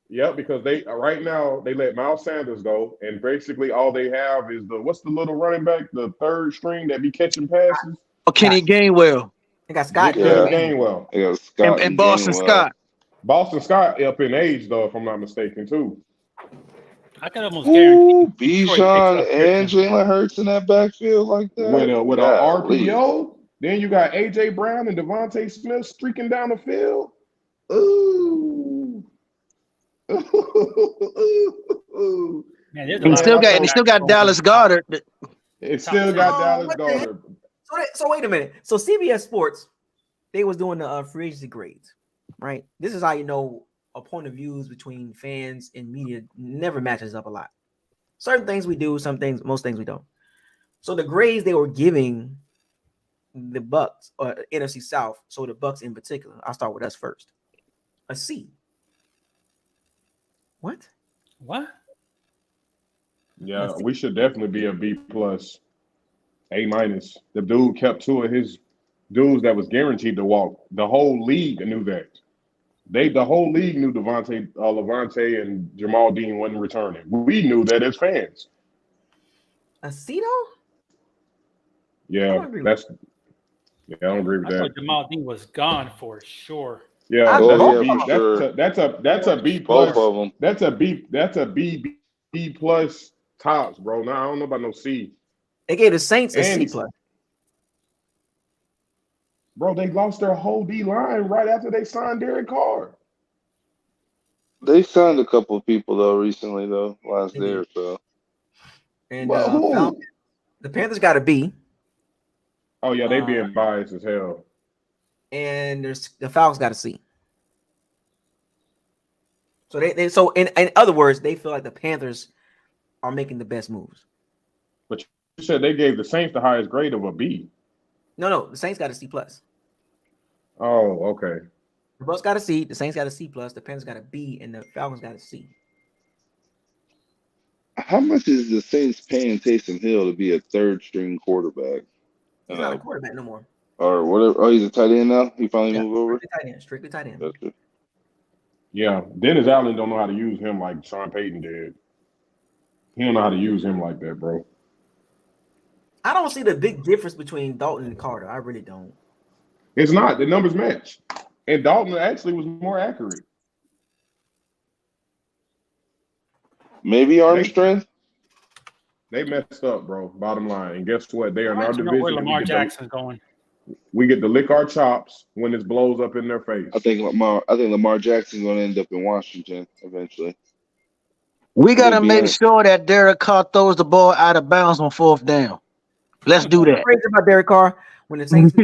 Yep, because they right now they let Miles Sanders go, and basically all they have is what's the little running back, the third string that be catching passes. Oh, Kenny Gainwell. They got Scott. Gainwell. They got Scott and Boston Gainwell. Scott. Boston Scott up in age though, if I'm not mistaken, too. I could almost guarantee. Bijan and Jalen Hurts in that backfield like that. With a RPO, then you got AJ Brown and Devontae Smith streaking down the field. Ooh. Man, He still got Dallas Goedert. It still got Dallas Goedert. So wait a minute. So CBS Sports, they was doing the free agency grades, right? This is how you know a point of views between fans and media never matches up a lot. Certain things we do, most things we don't. So the grades they were giving the Bucs or NFC South, so the Bucs in particular. I'll start with us first. A C. What? Yeah, we should definitely be a B plus, A minus. The dude kept two of his dudes that was guaranteed to walk. The whole league knew that. The whole league knew Lavonte and Jamal Dean wasn't returning. We knew that as fans. A C though? Yeah, I don't agree with I that. thought Jamal Dean was gone for sure. Yeah, that's a B plus. Both of them. That's a B plus tops, bro. Now I don't know about no C. They gave the Saints a C plus. Bro, they lost their whole D line right after they signed Derek Carr. They signed a couple of people though recently last day or so. And the Panthers got a B. Oh yeah, they being biased as hell. And the Falcons got a C. So so in other words, they feel like the Panthers are making the best moves. But you said they gave the Saints the highest grade of a B. No, the Saints got a C plus. Oh, okay. The Bucs got a C, the Saints got a C plus, the Panthers got a B, and the Falcons got a C. How much is the Saints paying Taysom Hill to be a third string quarterback? He's not a quarterback no more. Or whatever. Oh, he's a tight end now? He finally moved over? Strictly tight end. That's it. Yeah, Dennis Allen don't know how to use him like Sean Payton did. He don't know how to use him like that, bro. I don't see the big difference between Dalton and Carter. I really don't. It's not. The numbers match. And Dalton actually was more accurate. Maybe arm strength? They messed up, bro. Bottom line. And guess what? They are in our Know division. where Lamar Jackson's going. We get to lick our chops when this blows up in their face. I think Lamar Jackson's going to end up in Washington eventually. We got to make sure that Derek Carr throws the ball out of bounds on 4th down. Let's do that. Crazy about Derek Carr. When the Saints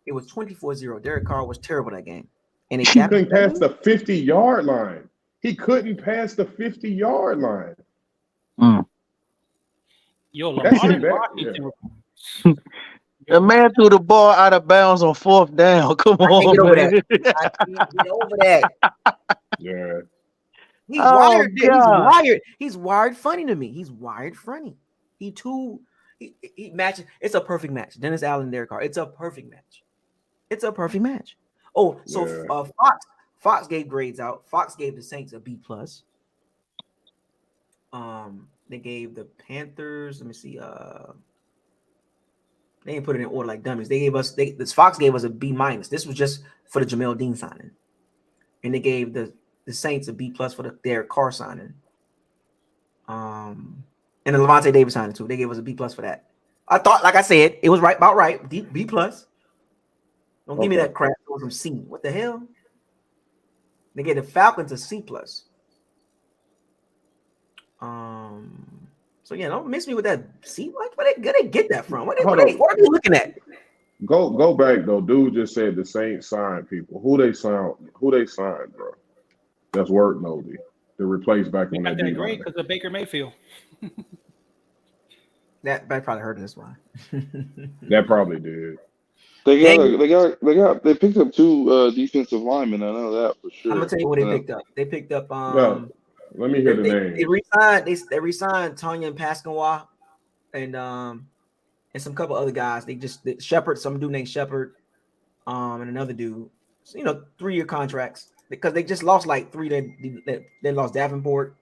it was 24-0. Derek Carr was terrible that game. And he couldn't pass the 50-yard line. He couldn't pass the 50-yard line. Yo, Lamar The man threw the ball out of bounds on 4th down. Come on, get over man. I can't get over that. Yeah. He's wired. He's wired. He's wired funny to me. He's wired funny. He matches. It's a perfect match. Dennis Allen and Derek Carr. It's a perfect match. It's a perfect match. Oh, so Fox gave grades out. Fox gave the Saints a B plus. They gave the Panthers. Let me see. They didn't put it in order like dummies. They gave us. This Fox gave us a B minus. This was just for the Jamel Dean signing, and they gave the Saints a B plus for the Derek Carr signing. And the Lavonte Davis signing too. They gave us a B plus for that. I thought, like I said, it was about right. B plus. Don't give me that crap. It was some C. What the hell? They gave the Falcons a C plus. So yeah, don't miss me with that. See, like where they get that from? What are you looking at? Go back though. Dude just said the Saints signed people. Who they signed, bro? That's work Noby to replace back on that that D great line. because of Baker Mayfield. That probably hurt this one. That probably did. They picked up 2 defensive linemen. I know that for sure. I'm gonna tell you what they picked up. They picked up let me hear the name. They re-signed Tanya and Pascal and some couple other guys. Shepard, some dude named Shepard, and another dude. So, 3-year contracts because they just lost like 3. They lost Davenport.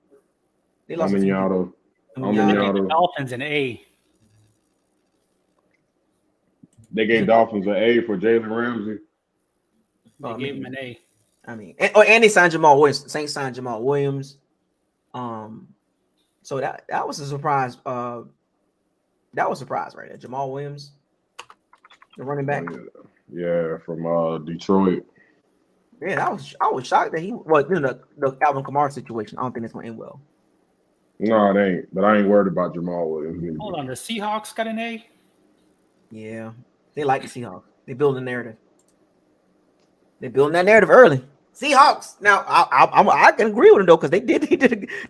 They lost Aminiato. The Dolphins an A. They gave Dolphins an A for Jalen Ramsey. They gave him an A. I mean, and they signed Jamal Williams. Saints signed Jamal Williams. So that was a surprise. That was a surprise right there. Jamal Williams, the running back. Yeah, from Detroit. Yeah, I was shocked that the Alvin Kamara situation. I don't think it's gonna end well. No, it ain't. But I ain't worried about Jamal Williams. Hold on, the Seahawks got an A. Yeah, they like the Seahawks. They build a narrative. They're building that narrative early. Seahawks. Now, I can agree with them though because they did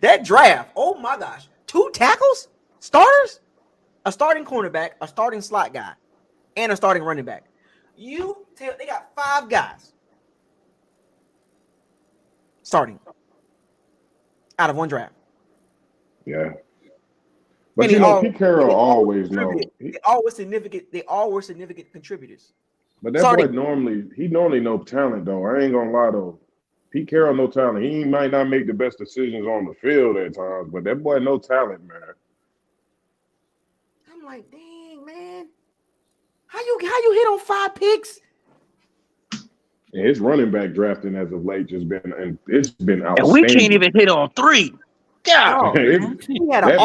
that draft. Oh my gosh, 2 tackles, starters, a starting cornerback, a starting slot guy, and a starting running back. They got 5 guys starting out of one draft. Yeah. But Pete Carroll always knows. They all were significant contributors. But that boy normally no talent though. I ain't gonna lie though. Pete Carroll no talent. He might not make the best decisions on the field at times, but that boy no talent, man. I'm like, dang, man. How you hit on 5 picks? And his running back drafting as of late just been outstanding. And we can't even hit on 3. God, he had an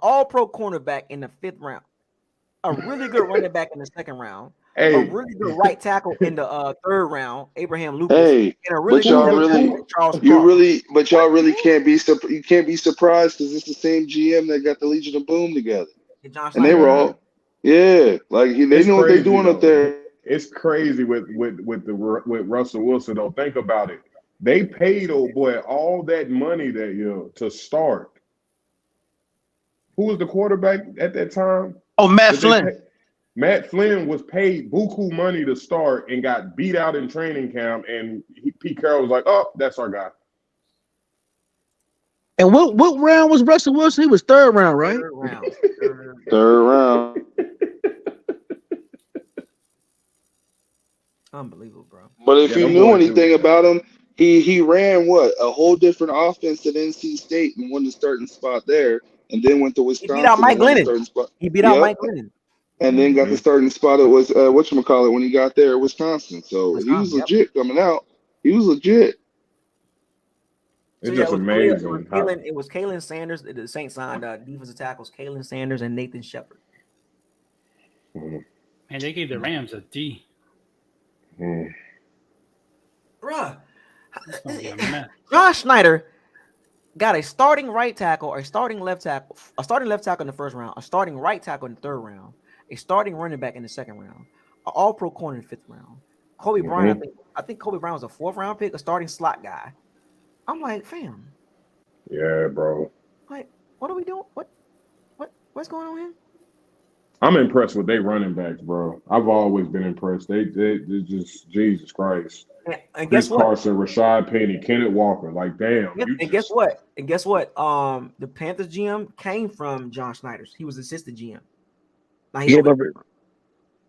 all-pro cornerback in the 5th round, a really good running back in the 2nd round, a really good right tackle in the 3rd round, Abraham Lucas, and a really good Charles Cross. But y'all really can't be surprised because it's the same GM that got the Legion of Boom together, and they were all they know what they're doing up there. It's crazy with Russell Wilson though. Think about it. They paid old boy all that money that year to start. Who was the quarterback at that time? Oh, Matt Flynn. Matt Flynn was paid buku money to start and got beat out in training camp. And Pete Carroll was like, "Oh, that's our guy." And what round was Russell Wilson? He was 3rd round, right? 3rd round. 3rd round. Unbelievable, bro. But if you knew anything about him, he ran a whole different offense at NC State and won the starting spot there, and then went to Wisconsin. He beat out Mike Glennon. And then got the starting spot. It was whatchamacallit when he got there at Wisconsin. So he was legit coming out. He was legit. It's just amazing. It was Kalen Sanders. The Saints signed defensive tackles Kalen Sanders and Nathan Shepard. And they gave the Rams a D. Bruh. John Schneider got a starting right tackle, a starting left tackle in the 1st round, a starting right tackle in the 3rd round, a starting running back in the 2nd round, an all-pro corner in the 5th round. Kobe Bryant, I think Kobe Bryant was a 4th round pick, a starting slot guy. I'm like, fam. Yeah, bro. Like, what are we doing? What's going on here? I'm impressed with their running backs, bro. I've always been impressed. They just Jesus Christ. And guess what? Carson, Rashad Penny, Kenneth Walker. Like, damn. Guess what? The Panthers GM came from John Schneider's. He was assistant GM. But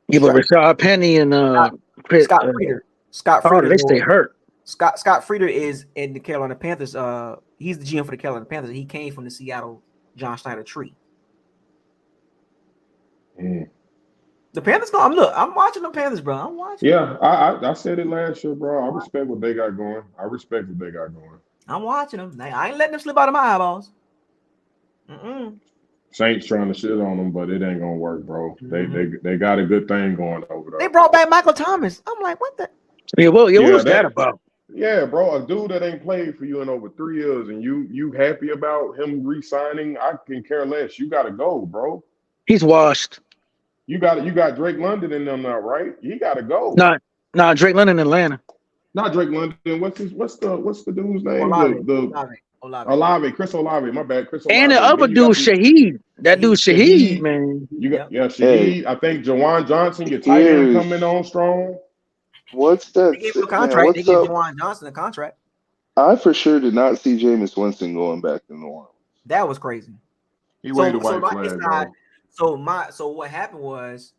Rashad Penny and Scott Frieder. Scott Frieder. They stay hurt. Scott Frieder is in the Carolina Panthers. He's the GM for the Carolina Panthers. He came from the Seattle John Schneider tree. The Panthers go. I'm watching the Panthers, bro. I'm watching. Yeah, I said it last year, bro. I respect what they got going. I'm watching them. I ain't letting them slip out of my eyeballs. Saints trying to shit on them, but it ain't gonna work, bro. They got a good thing going over there. They brought back Michael Thomas. I'm like, what the? What was that about? Yeah, bro, a dude that ain't played for you in over 3 years, and you happy about him re-signing? I can care less. You got to go, bro. He's washed. You got Drake London in them now, right? He got to go. Nah, Drake London, Atlanta. Not Drake London. What's the dude's name? Olave. Chris Olave. My bad, Chris And the Olave. other Then you got dude, the Shaheed. That dude, Shaheed, Shaheed. man. You got Hey, Shaheed. I think Jawan Johnson, your tight end, here's coming on strong. what's They that? gave him a Man, contract. They what's gave up? Jawan Johnson a contract. I for sure did not see Jameis Winston going back to New Orleans. That was crazy. He waved a So white my flag, side. bro. So what happened was,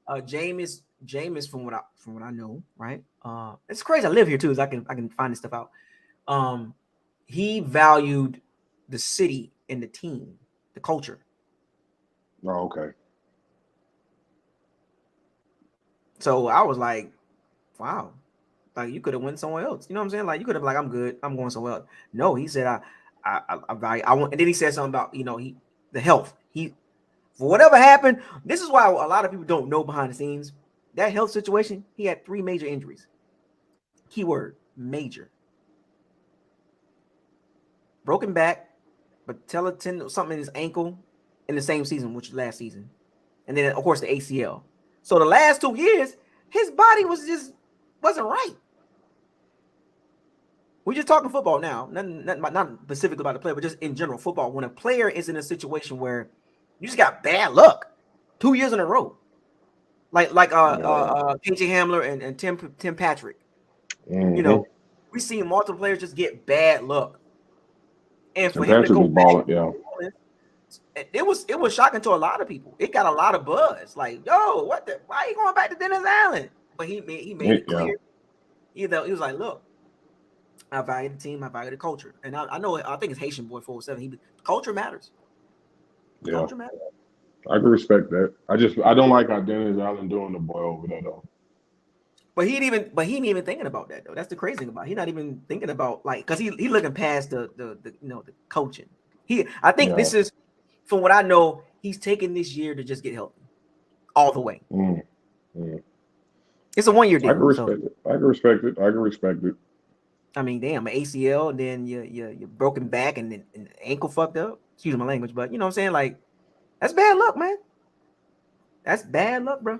Jameis from what I know, right? It's crazy. I live here too, so I can find this stuff out. He valued the city and the team, the culture. Oh, okay. So I was like, wow, like you could have went somewhere else. You know what I'm saying? Like you could have like, I'm good. I'm going somewhere else. No, he said I value. I want, and then he said something about the health. For whatever happened, this is why a lot of people don't know behind the scenes. That health situation, he had 3 major injuries. Keyword, major. Broken back, patella tendon, something in his ankle in the same season, which was last season. And then, of course, the ACL. So the last 2 years, his body wasn't right. We're just talking football now. Not specifically about the player, but just in general football. When a player is in a situation where you just got bad luck 2 years in a row, like KJ Hamler and Tim Patrick. Mm-hmm. We seen multiple players just get bad luck, and for Tim him to Patrick go was balling, yeah. it was shocking to a lot of people. It got a lot of buzz. Like, yo, why are you going back to Dennis Allen? But he made it clear. He was like, look, I value the team, I value the culture, and I know I think it's Haitian Boy 407. Culture matters. Yeah. Culture matters. I can respect that. I don't like how Dennis Allen doing the boy over there though. But he ain't even thinking about that though. That's the crazy thing about it. He's not even thinking about because he looking past the coaching. I think this is, from what I know, he's taking this year to just get healthy all the way. It's a 1-year deal. I can respect it. I mean, damn, an ACL, and then your broken back, and then an ankle fucked up. Excuse my language, but you know what I'm saying? Like, that's bad luck, man. That's bad luck, bro.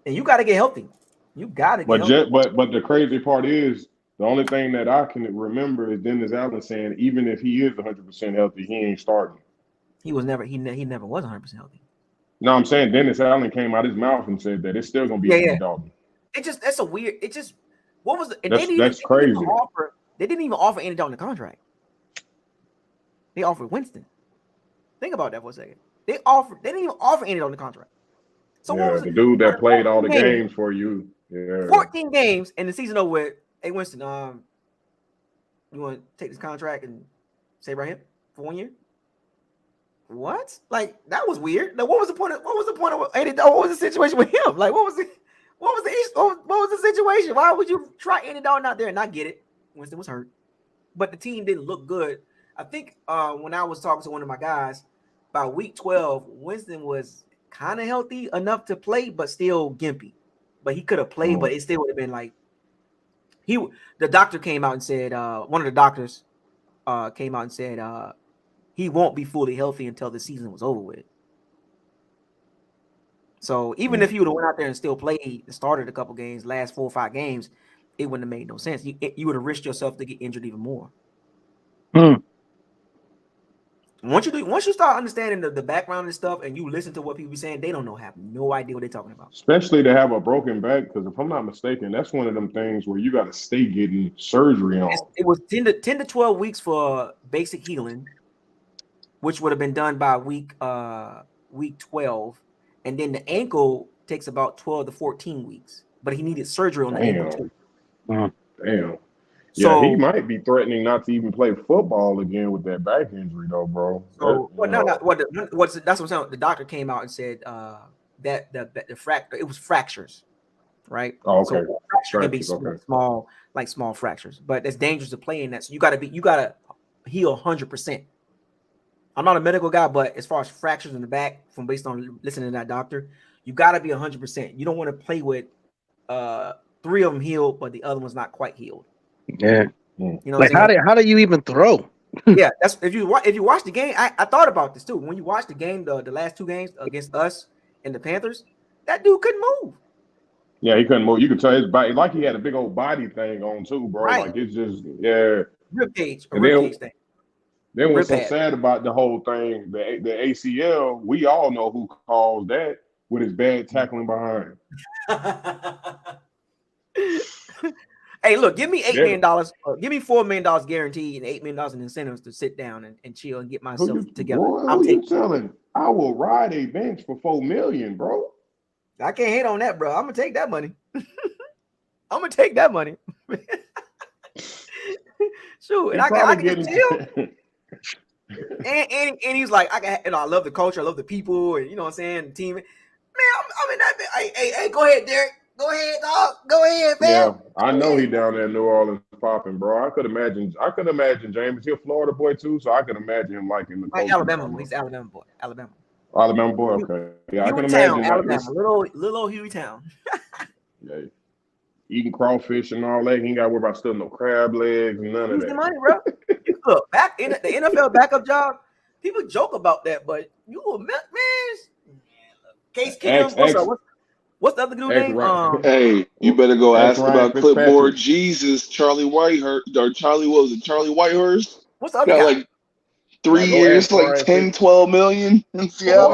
And you got to get healthy. You got to get healthy. But the crazy part is, the only thing that I can remember is Dennis Allen saying, even if he is 100% healthy, he ain't starting. He never was 100% healthy. No, I'm saying Dennis Allen came out his mouth and said that it's still gonna be Andy Dalton. That's a weird. It just, what was the? That's crazy. They didn't even offer Andy Dalton a contract. They offered Winston. Think about that for a second. They didn't even offer Andy Dalton a contract. So what was the dude that played all the games for you? Yeah. 14 games and the season over with. Hey Winston, you want to take this contract and stay right here for 1 year? What? Like, that was weird. Like, what was the point of Andy Dalton? What was the situation with him? Like, what was the situation? Why would you try Andy Dalton out there and not get it? Winston was hurt, but the team didn't look good. I think when I was talking to one of my guys, by week 12, Winston was kind of healthy enough to play, but still gimpy. But he could have played, but it still would have been like the doctor came out and said, one of the doctors came out and said he won't be fully healthy until the season was over with. So even if you would have went out there and still played and started a couple games, last 4 or 5 games, it wouldn't have made no sense. You would have risked yourself to get injured even more. Once you start understanding the background and stuff, and you listen to what people be saying, they have no idea what they're talking about. Especially to have a broken back, because if I'm not mistaken, that's one of them things where you got to stay getting surgery on. It was 10 to 12 weeks for basic healing, which would have been done by week 12, and then the ankle takes about 12 to 14 weeks. But he needed surgery on the ankle too. Damn. So, yeah, he might be threatening not to even play football again with that back injury, though, bro. So, that's what I'm saying. The doctor came out and said that the fracture, it was fractures, right? Oh, okay. So fracture can be small fractures, but it's dangerous to play in that. So you gotta heal 100%. I'm not a medical guy, but as far as fractures in the back, from based on listening to that doctor, you gotta be 100%. You don't want to play with 3 of them healed, but the other one's not quite healed. Yeah. You know Like what I'm saying? how do you even throw? Yeah, that's if you watch the game. I thought about this too. When you watch the game, the last two games against us and the Panthers, that dude couldn't move. Yeah, he couldn't move. You could tell his body, like he had a big old body thing on too, bro. Right. Like it's just rib cage thing. Then what's so Rib pad. sad about the whole thing, the ACL, we all know who caused that with his bad tackling behind. Hey, look, give me $8 million. Give me $4 million guaranteed and $8 million in incentives to sit down and chill and get myself together. Who you telling? I will ride a bench for $4 million, bro. I can't hate on that, bro. I'm gonna take that money. I'm gonna take that money. Shoot, and I can chill. and he's like, I love the culture, I love the people, and you know what I'm saying, the team. Man, I'm in that. Hey, go ahead, Derek. Go ahead, dog. Go ahead, man. Yeah, I know he down there in New Orleans popping, bro. I could imagine James. He's a Florida boy too, so I could imagine him liking the culture. Alabama. He's Alabama boy. Alabama boy. Okay. Yeah, I can imagine. Alabama, little old Huey Town. Yeah. Eating crawfish and all that. He ain't got to worry about stealing no crab legs and none of that. The money, bro. Look, back in the NFL backup job, people joke about that, but you a man. Case Keenum. What's the other dude name? Hey, you better go ask about clipboard Jesus, Charlie Whitehurst, or Charlie Whitehurst. What's the other guy? Like 3 years, like 10, 12 million in Seattle.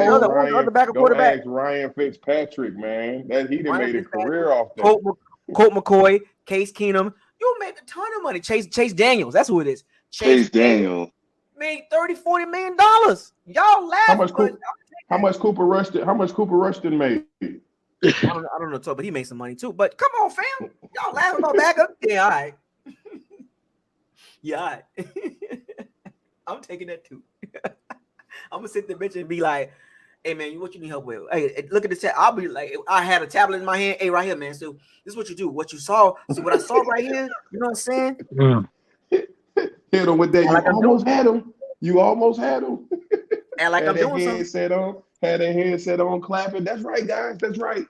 Go ask Ryan Fitzpatrick, man. That he done made a career off that. Colt McCoy, Case Keenum. You made a ton of money. Chase Daniels. That's who it is. Chase Daniels made $30-40 million. Y'all laugh. How much Cooper Rushton made? I don't know, but he made some money too. But come on, fam. Y'all laughing about backup? Yeah, all right. Yeah, all right. I'm taking that too. I'm gonna sit there, bitch, and be like, "Hey, man, what you need help with? Hey, look at the chat." I'll be like, if I had a tablet in my hand. Hey, right here, man. So this is what you do. What you saw. See what I saw right here. You know what I'm saying? Hit him with that. You almost had him. And like I'm doing something. Had a headset on, clapping. That's right, guys. That's right.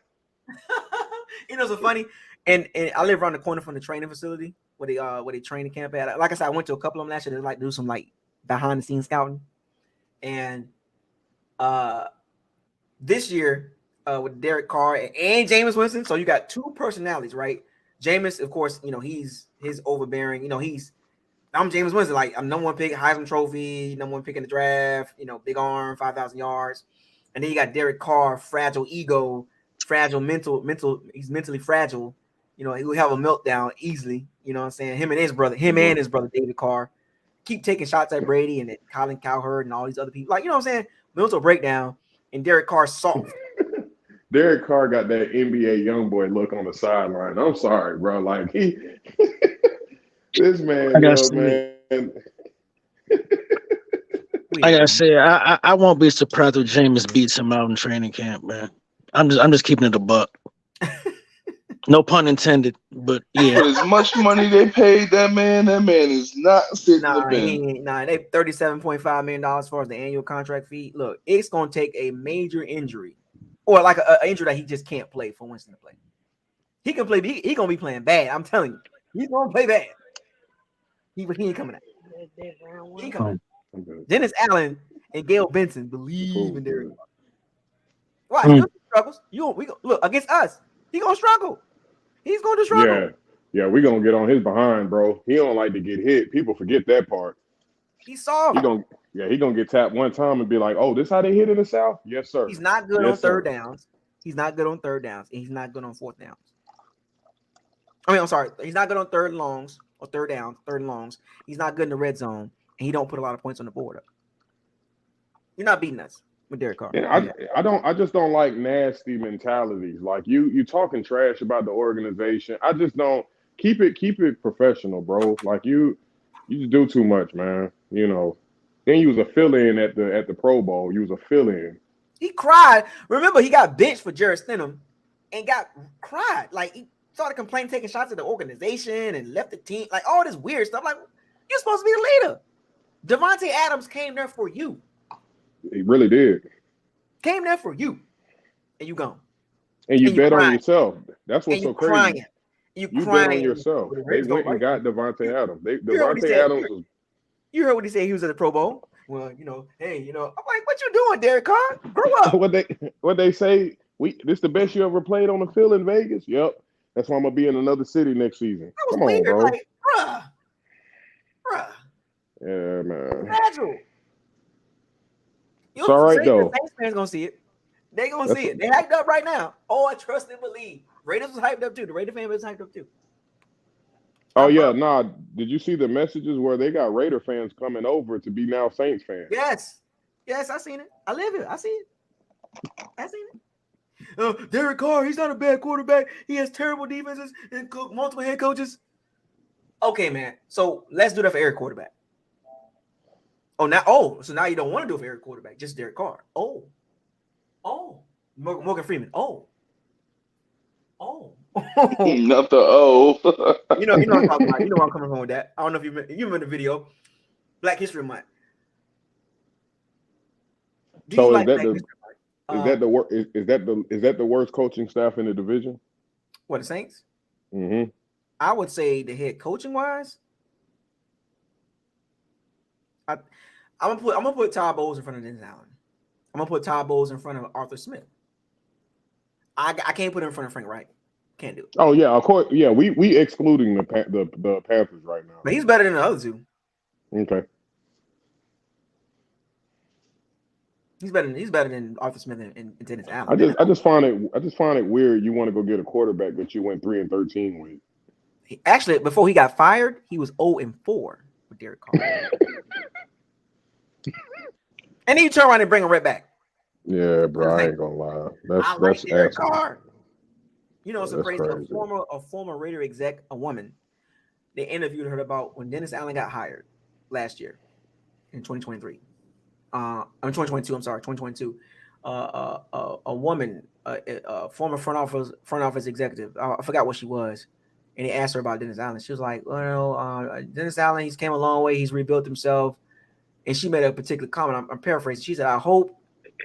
You know, so funny. And I live around the corner from the training facility where they train the camp at. Like I said, I went to a couple of them last year. They like do some like behind the scenes scouting. And this year with Derek Carr and Jameis Winston, so you got two personalities, right? Jameis, of course, you know, he's overbearing. You know, I'm Jameis Winston. Like I'm number one pick, Heisman Trophy, number one pick in the draft. You know, big arm, 5,000 yards. And then you got Derek Carr, fragile ego, fragile mental. He's mentally fragile. You know, he will have a meltdown easily. You know what I'm saying? Him and his brother David Carr, keep taking shots at Brady and at Colin Cowherd and all these other people. Like, you know what I'm saying? Mental breakdown. And Derek Carr soft. Derek Carr got that NBA young boy look on the sideline. I'm sorry, bro. Like this man, man. I gotta say, I won't be surprised if Jameis beats him out in training camp, man. I'm just keeping it a buck. No pun intended, but yeah. For as much money they paid that man is not sitting the bench. They $37.5 million as far as the annual contract fee. Look, it's gonna take a major injury, or like an injury that he just can't play for Winston to play. He can play. He gonna be playing bad. I'm telling you, he's gonna play bad. He ain't coming out. He ain't coming out. Dennis Allen and Gail Benson believe in Derek Carr. Why? He struggles. Look against us. He gonna struggle. He's going to struggle. Yeah, we gonna get on his behind, bro. He don't like to get hit. People forget that part. He's soft. He gonna get tapped one time and be like, "Oh, this how they hit in the South?" Yes, sir. He's not good on third downs. He's not good on third downs, and he's not good on fourth downs. I'm sorry. He's not good on third and longs or third and longs. He's not good in the red zone, and he don't put a lot of points on the board up. You're not beating us with Derek Carr. And I just don't like nasty mentalities. Like you talking trash about the organization. I just don't keep it professional, bro. Like you just do too much, man. You know. Then you was a fill-in at the Pro Bowl. You was a fill-in. He cried. Remember, he got benched for Jarrett Stidham and cried. Like he started complaining, taking shots at the organization and left the team. Like all this weird stuff. Like you're supposed to be the leader. Davante Adams came there for you. He really did. Came there for you, and you gone. And you bet on yourself. That's what's so crazy. Crying. You bet on yourself. They went and got Devontae Adams. Devontae Adams was. You heard what he said? He was at the Pro Bowl. Well, hey, I'm like, what you doing, Derek Carr? Grow up. what they say? This the best you ever played on the field in Vegas? Yep. That's why I'm gonna be in another city next season. Come on, bro. Like, bruh. Yeah, man. Fragile. It's all right though. The Saints fans gonna see it. They gonna see it. They hyped up right now. Oh, I trust and believe. Raiders was hyped up too. The Raider fan was hyped up too. Oh yeah, nah. Did you see the messages where they got Raider fans coming over to be now Saints fans? Yes, I seen it. I live it. I see it. Derek Carr, he's not a bad quarterback. He has terrible defenses and multiple head coaches. Okay, man. So let's do that for every quarterback. So now you don't want to do it for every quarterback, just Derek Carr. Oh, Morgan Freeman. Oh. Not the O. you know what I'm talking about. You know where I'm coming from with that. I don't know if you remember the video, Black History Month. So is that the worst coaching staff in the division? What, the Saints? Mm-hmm. I would say the head coaching wise, I'm gonna put Todd Bowles in front of Dennis Allen. I'm gonna put Todd Bowles in front of Arthur Smith. I can't put him in front of Frank Wright. Can't do it. Oh yeah, of course. Yeah, we excluding the Panthers right now. But he's better than the other two. Okay. He's better than Arthur Smith and Dennis Allen. I just find it weird. You want to go get a quarterback that you went 3-13 with. Actually, before he got fired, he was 0-4 with Derek Carr. And then you turn around and bring him right back. Yeah, bro, I ain't gonna lie. That's Derek Carr. It's that's crazy. crazy. A former Raider exec, a woman, they interviewed her about when Dennis Allen got hired last year in 2023. 2022. I'm sorry, 2022. A woman, a former front office executive. I forgot what she was, and they asked her about Dennis Allen. She was like, "Well, Dennis Allen, he's came a long way. He's rebuilt himself." And she made a particular comment. I'm paraphrasing. She said, "I hope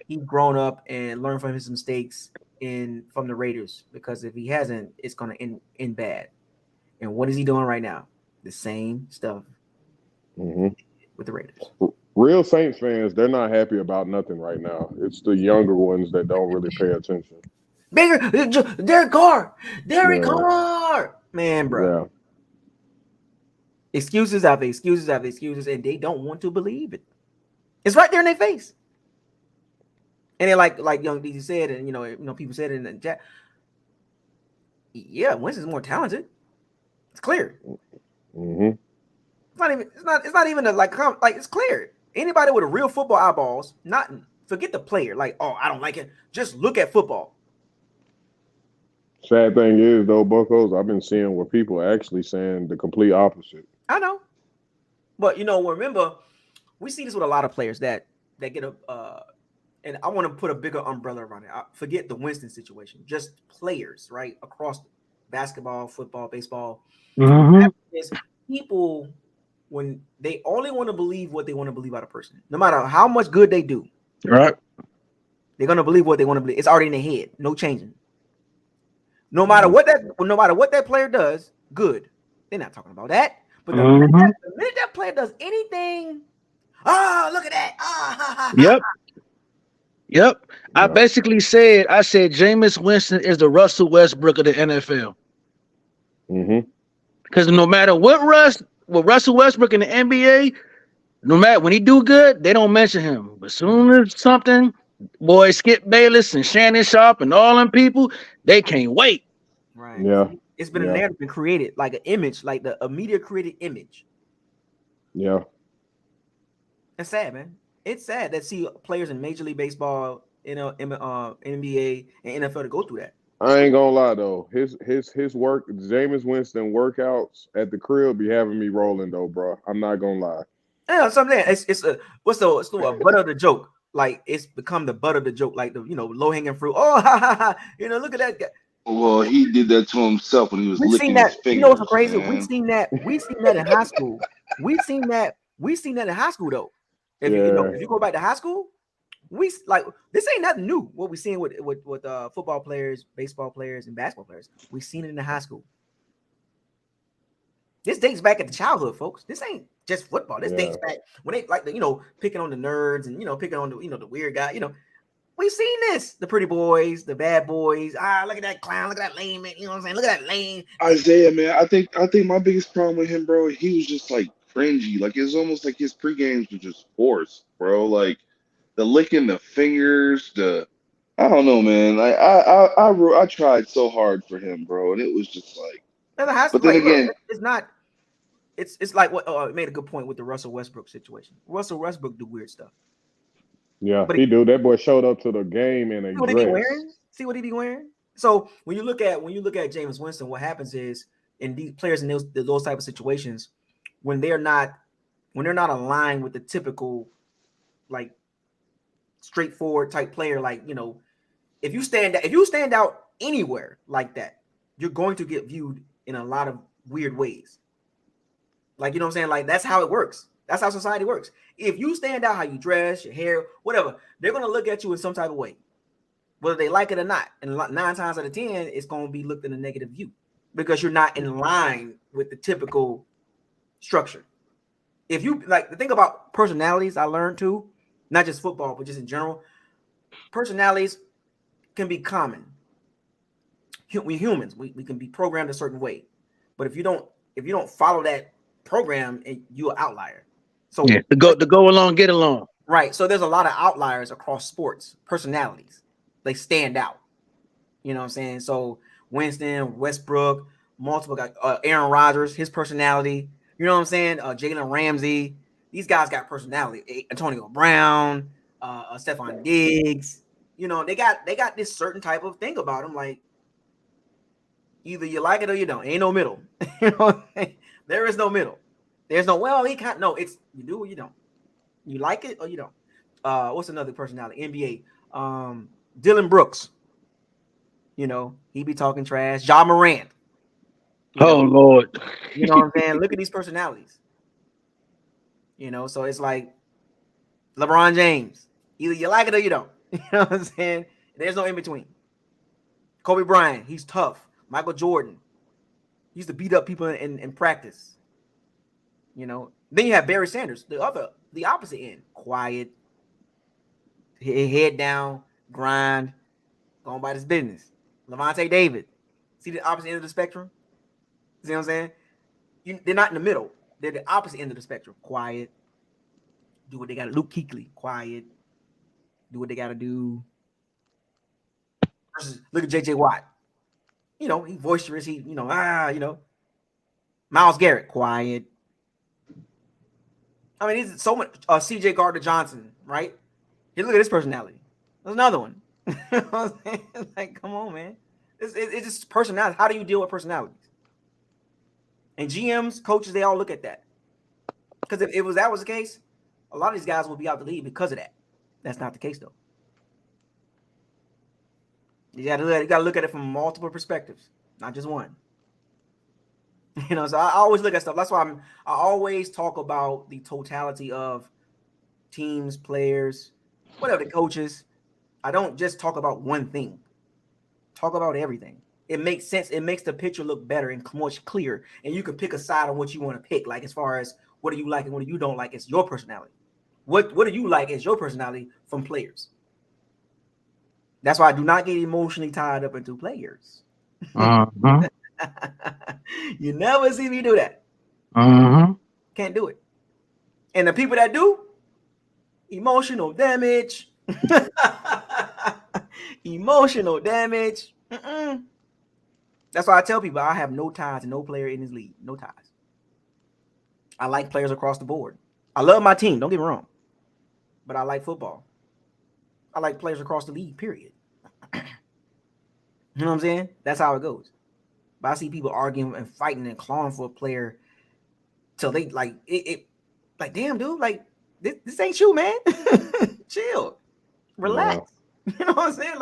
he's grown up and learned from his mistakes from the Raiders, because if he hasn't, it's going to end bad." And what is he doing right now? The same stuff with the Raiders. Real Saints fans, they're not happy about nothing right now. It's the younger ones that don't really pay attention. Derek Carr, man, bro. Yeah. Excuses after excuses after excuses, and they don't want to believe it. It's right there in their face. And then, like Young DZ said, and people said it in the chat. Yeah, Winston's more talented. It's clear. Mm-hmm. It's not even it's clear. Anybody with a real football eyeballs, forget the player. Like, oh, I don't like it. Just look at football. Sad thing is, though, Buccos, I've been seeing where people are actually saying the complete opposite. I know, but remember, we see this with a lot of players that get and I want to put a bigger umbrella around it. Forget the Winston situation, just players, right, across basketball, football, baseball. Is people, when they only want to believe what they want to believe about a person, no matter how much good they do, right? They're gonna believe what they want to believe. It's already in their head, no changing. No matter what that player does, good. They're not talking about that. But the minute that player does anything, look at that. Yep. I basically said Jameis Winston is the Russell Westbrook of the NFL. Because no matter what Russell Westbrook in the NBA, no matter when he do good, they don't mention him. But soon as something, boy, Skip Bayless and Shannon Sharp and all them people, they can't wait. Right. Yeah. It's been a narrative been created, like an image, like a media created image. Yeah. It's sad, man. It's sad that see players in Major League Baseball, NBA, and NFL to go through that. I ain't gonna lie though, his work, Jameis Winston workouts at the crib be having me rolling though, bro. I'm not gonna lie. Yeah, something. It's what's the butt of the joke? Like it's become the butt of the joke, like the low hanging fruit. Oh, look at that guy. Well, he did that to himself when he was licking his fingers. You know what's crazy? Man. We seen that in high school. We seen that in high school though. If you go back to high school, this ain't nothing new. What we seen with football players, baseball players, and basketball players, we seen it in the high school. This dates back at the childhood, folks. This ain't just football. This dates back when they like picking on the nerds and picking on the weird guy. We've seen this. The pretty boys, the bad boys. Look at that clown. Look at that lame man. You know what I'm saying? Look at that lame Isaiah, man. I think my biggest problem with him, bro, he was just like cringy. Like, it was almost like his pre-games were just forced, bro. Like the licking the fingers, I don't know, man. Like I tried so hard for him, bro, and it was just like. But then again, it's not. It's like what made a good point with the Russell Westbrook situation. Russell Westbrook do weird stuff. Yeah, he do. That boy showed up to the game in a what dress. He be wearing? See what he be wearing? So when you look at James Winston, what happens is in these players in those type of situations, when they're not aligned with the typical like straightforward type player, like if you stand out anywhere like that, you're going to get viewed in a lot of weird ways. Like, you know what I'm saying? Like, that's how it works. That's how society works. If you stand out, how you dress, your hair, whatever, they're going to look at you in some type of way, whether they like it or not. And 9 times out of 10, it's going to be looked in a negative view because you're not in line with the typical structure. If you like the thing about personalities, I learned too, not just football, but just in general, personalities can be common. We humans, we can be programmed a certain way, but if you don't follow that program, you're an outlier. So yeah, to go along, get along. Right. So there's a lot of outliers across sports, personalities. They stand out. You know what I'm saying? So Winston, Westbrook, multiple guys, Aaron Rodgers, his personality. You know what I'm saying? Jalen Ramsey. These guys got personality. Antonio Brown, Stephon Diggs. They got this certain type of thing about them. Like, either you like it or you don't. Ain't no middle. There is no middle. There's no, well, he can't. No, it's you do or you don't. You like it or you don't. What's another personality? NBA. Dylan Brooks. He be talking trash. Ja Morant. Lord. You know what I'm saying? Look at these personalities. So it's like LeBron James. Either you like it or you don't. You know what I'm saying? There's no in between. Kobe Bryant, he's tough. Michael Jordan, he used to beat up people in practice. Then you have Barry Sanders, the opposite end. Quiet, head down, grind, going about his business. Lavonte David, see the opposite end of the spectrum? See what I'm saying? They're not in the middle. They're the opposite end of the spectrum. Quiet, do what they got to do. Luke Kuechly, quiet, do what they got to do. Versus, look at J.J. Watt. He boisterous. Myles Garrett, quiet. I mean, he's so much. C.J. Gardner-Johnson, right? Hey, look at his personality. There's another one. Like, come on, man. It's just personality. How do you deal with personalities? And GMs, coaches, they all look at that. Because if that was the case, a lot of these guys would be out the league because of that. That's not the case, though. You got to look at it from multiple perspectives, not just one. So I always look at stuff. That's why I always talk about the totality of teams, players, whatever, the coaches. I don't just talk about one thing. Talk about everything. It makes sense. It makes the picture look better and much clearer. And you can pick a side on what you want to pick. Like, as far as what do you like and what do you don't like, it's your personality. What do you like as your personality from players? That's why I do not get emotionally tied up into players. Uh-huh. You never see me do that. Uh-huh. Can't do it. And the people that do, emotional damage. Emotional damage. That's why I tell people I have no ties to no player in this league. No ties. I like players across the board. I love my team. Don't get me wrong. But I like football. I like players across the league, period. You know what I'm saying? That's how it goes. But I see people arguing and fighting and clawing for a player till they like it like, damn, dude, like this ain't you, man. Chill. Relax. Yeah. You know what I'm saying?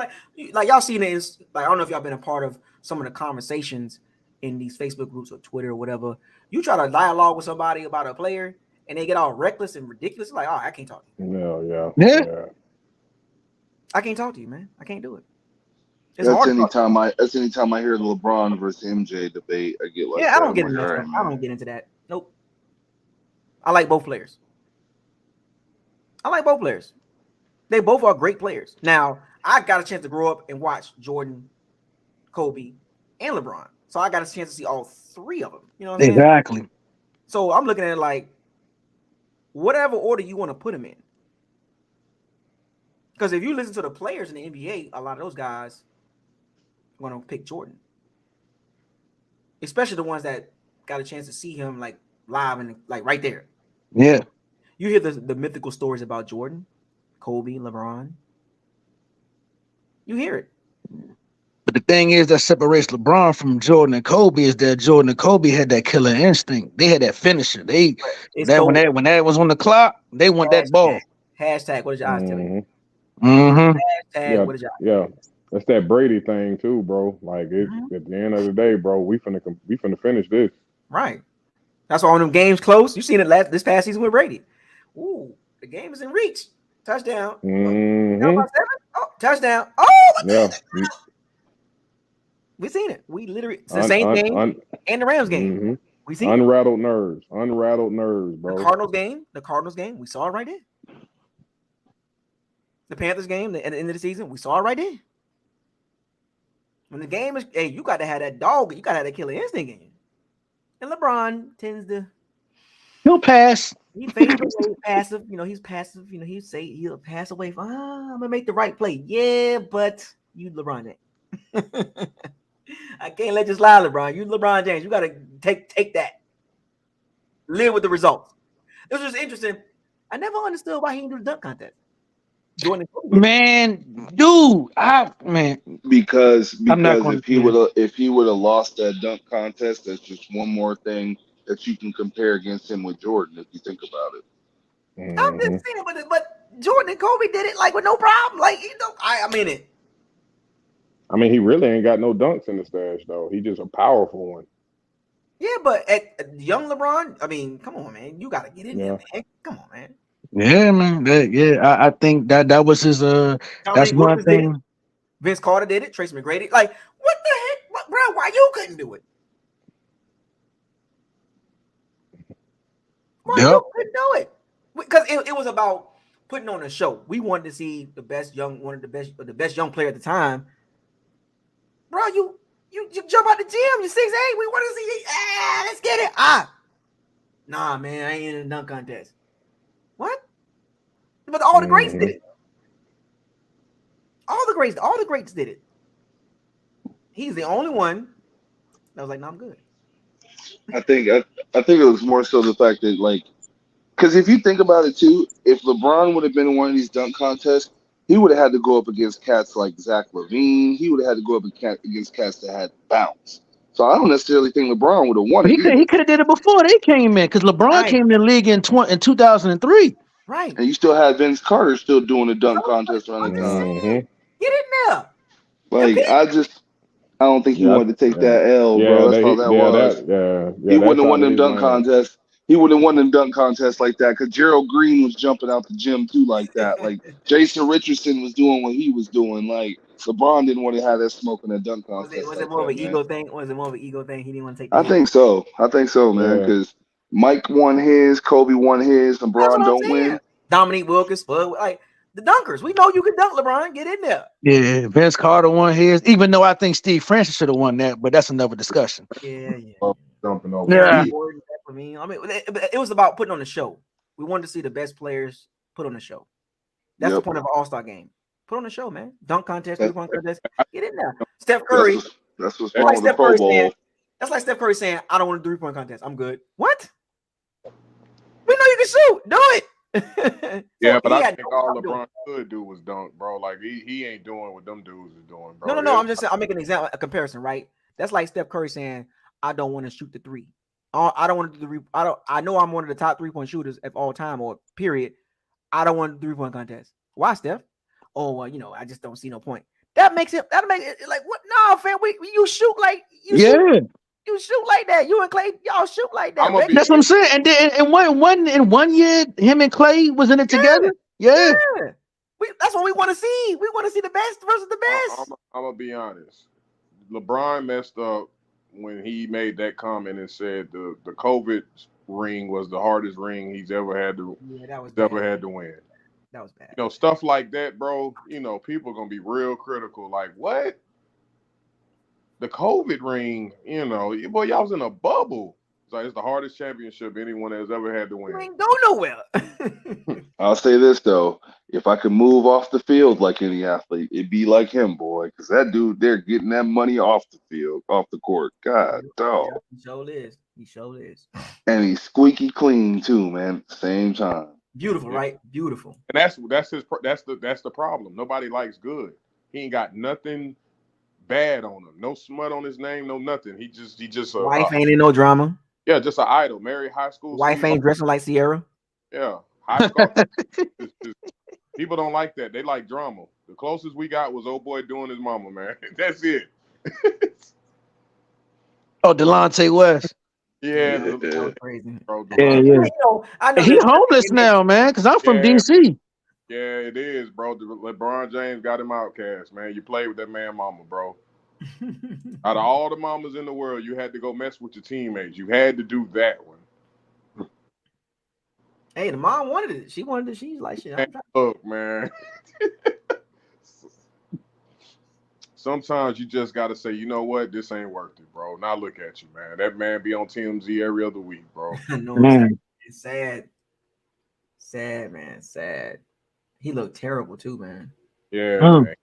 Like y'all seen it. Like, I don't know if y'all been a part of some of the conversations in these Facebook groups or Twitter or whatever. You try to dialogue with somebody about a player and they get all reckless and ridiculous. Like, oh, I can't talk to you. Yeah. I can't talk to you, man. I can't do it. It's hard. That's anytime I hear the LeBron versus MJ debate, I get like Yeah, that. I don't get I'm into like, that all stuff. right, I man. don't get into that. Nope. I like both players. They both are great players. Now, I got a chance to grow up and watch Jordan, Kobe, and LeBron. So I got a chance to see all three of them. You know what I'm saying? Exactly. So I'm looking at it like, whatever order you want to put them in. Because if you listen to the players in the NBA, a lot of those guys are going to pick Jordan. Especially the ones that got a chance to see him like live and like right there. Yeah. You hear the mythical stories about Jordan, Kobe, LeBron. You hear it. But the thing is that separates LeBron from Jordan and Kobe is that Jordan and Kobe had that killer instinct. They had that finisher. When that was on the clock, they want that ball. Hashtag, what did your eyes tell you? Mm-hmm. Hashtag, what did your eyes tell you? That's that Brady thing too, bro. Like it's at the end of the day, bro, we finna finish this. Right. That's why when them games close, you seen it this past season with Brady. Ooh, the game is in reach. Touchdown. Down by 7? Oh, touchdown. Oh, yeah. We seen it. We literally it's the same game and the Rams game. We seen unrattled nerves, bro. The Cardinals game, we saw it right there. The Panthers game at the end of the season, we saw it right there. When the game is, hey, you got to have that dog. You got to have that killer instinct in you. And LeBron tends to. He'll pass. He fades away passive. You know, he's passive. You know, he'll pass away. I'm gonna make the right play. Yeah, but you LeBron James. I can't let you slide, LeBron. You LeBron James. You gotta take that. Live with the results. This was interesting. I never understood why he didn't do the dunk contest. Man, dude, because if he would have lost that dunk contest, that's just one more thing that you can compare against him with Jordan if you think about it. I'm just saying, but Jordan and Kobe did it like with no problem. Like I'm in it. I mean, he really ain't got no dunks in the stash though. He just a powerful one. Yeah, but at young LeBron, I mean, come on, man, you gotta get in there, man. Come on, man. Yeah, man. I think that was his that's one thing. Vince Carter did it. Tracy McGrady. Like, what the heck, bro? Why you couldn't do it? Why you couldn't do it? Because it was about putting on a show. We wanted to see the best young young player at the time. Bro, you jump out the gym. You're 6'8". We want to see you. Let's get it. Nah, man, I ain't in a dunk contest. What? But all the greats did it. All the greats did it. He's the only one that was like, "No, I'm good." I think it was more so the fact that, like, because if you think about it too, if LeBron would have been in one of these dunk contests, he would have had to go up against cats like Zach LaVine. He would have had to go up against cats that had bounce. So I don't necessarily think LeBron would have won it. He could have did it before they came in, because LeBron came in the league in 2003. Right. And you still had Vince Carter still doing the dunk contest around the time. Get in there. Like, I don't think he wanted to take that L, bro. That's all that was. He wouldn't have won them dunk contests. He wouldn't have won them dunk contests like that, because Gerald Green was jumping out the gym too like that. Like, Jason Richardson was doing what he was doing. Like, LeBron didn't want to have that smoke in that dunk contest. Was it more of an ego thing? Was it more of an ego thing? He didn't want to take. I think so, man. Because Mike won his, Kobe won his, LeBron don't win. Dominique Wilkins, like the dunkers. We know you can dunk, LeBron. Get in there. Yeah, Vince Carter won his, even though I think Steve Francis should have won that, but that's another discussion. Yeah. Jumping over. Yeah. I mean, it was about putting on the show. We wanted to see the best players put on the show. That's the point of an All-Star game. Put on the show, man. Dunk contest, three-point contest. Get in there. Steph Curry. That's what's wrong with the Pro Bowl. That's like Steph Curry saying, "I don't want a three-point contest. I'm good." What? We know you can shoot. Do it. Yeah, but I think all LeBron could do was dunk, bro. Like he ain't doing what them dudes is doing, bro. No. I'm just saying. I'm making an example, a comparison, right? That's like Steph Curry saying, "I don't want to shoot the three. I don't want to do the three. I know I'm one of the top 3-point shooters of all time, or period. I don't want the 3-point contest. Why, Steph? Oh, well, I just don't see no point. That'll make it like what? No, fam. You shoot like you shoot like that. You and Clay, y'all shoot like that. That's what I'm saying. And then in one year, him and Clay was in it together. Yeah. That's what we want to see. We want to see the best versus the best. I'm gonna be honest. LeBron messed up when he made that comment and said the COVID ring was the hardest ring he's ever had to win. That was bad. You know, stuff like that, bro. You know, people are gonna be real critical. Like, what? The COVID ring, you know, boy, y'all was in a bubble. It's the hardest championship anyone has ever had to win. You ain't go nowhere. I'll say this though, if I could move off the field like any athlete, it'd be like him, boy. Because that dude, they're getting that money off the field, off the court. God, dog. Yeah, he sure is. He sure is. And he's squeaky clean too, man. At the same time. Beautiful, right? Beautiful. And that's the problem. Nobody likes good. He ain't got nothing bad on him. No smut on his name. No nothing. He just wife ain't in no drama. Yeah, just an idol. Married high school. Wife ain't dressing like Sierra. Yeah, high school. People don't like that. They like drama. The closest we got was old boy doing his mama, man. That's it. Oh, Delonte West. Yeah, that was crazy. Bro, Yeah. I know He homeless now, man, because I'm from DC. Yeah, it is, bro. LeBron James got him outcast, man. You played with that man mama, bro. Out of all the mamas in the world, you had to go mess with your teammates. You had to do that one. Hey, the mom wanted it. She wanted it. She's like, shit. Look, man. Sometimes you just got to say, you know what? This ain't worth it, bro. Now look at you, man. That man be on TMZ every other week, bro. It's sad. Sad, man. Sad. He looked terrible, too, man. Yeah, man.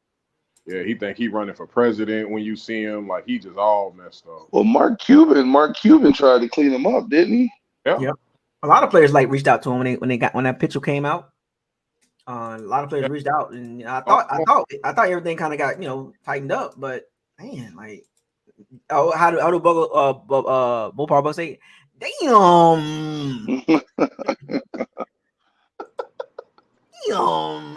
Yeah, he think he running for president when you see him. Like, he just all messed up. Well, Mark Cuban tried to clean him up, didn't he? Yeah. Yep. A lot of players reached out to him when that picture came out. A lot of players reached out, and I thought everything kind of got tightened up, but man, like, how do Mopar Bucs say? Damn. Damn.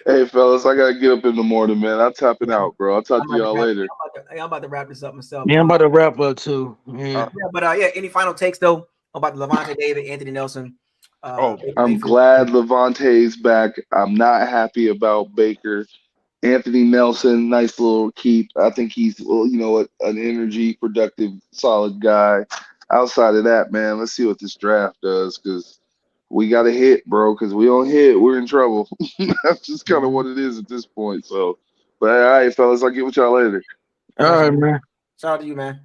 Hey, fellas, I gotta get up in the morning, man. I'm tapping out, bro. I'll talk to y'all later. I'm about to wrap this up myself. Yeah, I'm about to wrap up too. Yeah. Any final takes though about Lavonte David, Anthony Nelson? I'm glad Lavonte's back. I'm not happy about Baker. Anthony Nelson, nice little keep. I think he's an energy, productive, solid guy. Outside of that, man, let's see what this draft does, because we got to hit, bro, because we don't hit, we're in trouble. That's just kind of what it is at this point. So, but all right, fellas, I'll get with y'all later. All right, man. Shout out to you, man.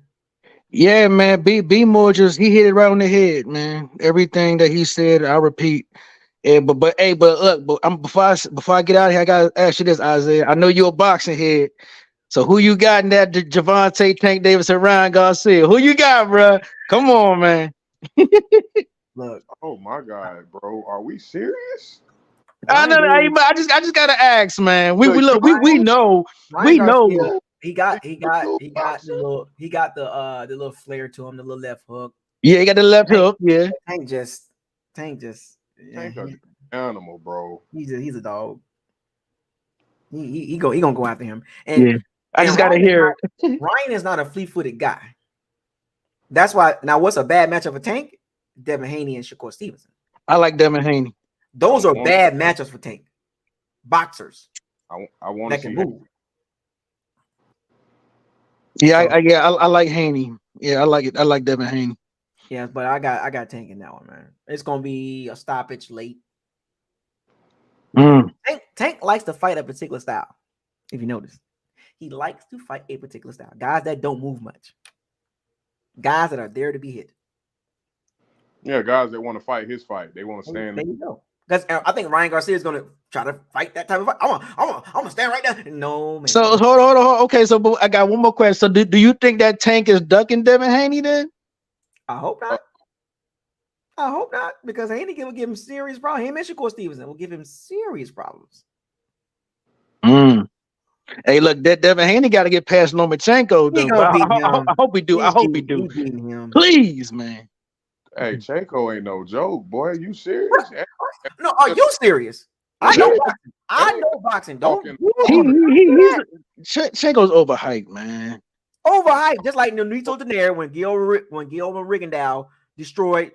Yeah, man. B more he hit it right on the head, man. Everything that he said, I repeat. Yeah, but look, before I get out of here, I gotta ask you this, Isaiah. I know you're a boxing head. So who you got in that Javante, Tank Davis, and Ryan Garcia? Who you got, bro? Come on, man. Look. Oh my God, bro. Are we serious? I know. I just gotta ask, man. We know. He got the little flair to him, the little left hook. Yeah, he got the left hook. Yeah. Tank just. Tank an animal, bro. He's a dog. He gonna go after him. And yeah, I just gotta hear it. Ryan is not a fleet-footed guy. That's why. Now, what's a bad matchup for Tank? Devin Haney and Shakur Stevenson. I like Devin Haney. Those are bad matchups for Tank. Boxers. I want to see move. Yeah, I like Haney. Yeah, I like it. I like Devin Haney. Yeah, but I got Tank in that one, man. It's gonna be a stoppage late. Tank likes to fight a particular style. If you notice, he likes to fight a particular style. Guys that don't move much. Guys that are there to be hit. Yeah, guys that want to fight his fight. They want to stand. There you go. Because I think Ryan Garcia is going to try to fight that type of fight. I'm gonna stand right there. No, man. So hold on. Okay, so I got one more question. So do you think that Tank is ducking Devin Haney then? I hope not. I hope not, because Haney will give him serious problems. Him and Shakur Stevenson will give him serious problems. Hey, look, that Devin Haney got to get past Lomachenko, though. I hope we do. I hope we do. Please, man. Hey, Chenko ain't no joke, boy. You serious? No, are you serious? I know boxing. I know boxing. Don't. Chenko's overhyped, man. Overhyped, just like Nonito Donaire when Guillermo Rigondeaux destroyed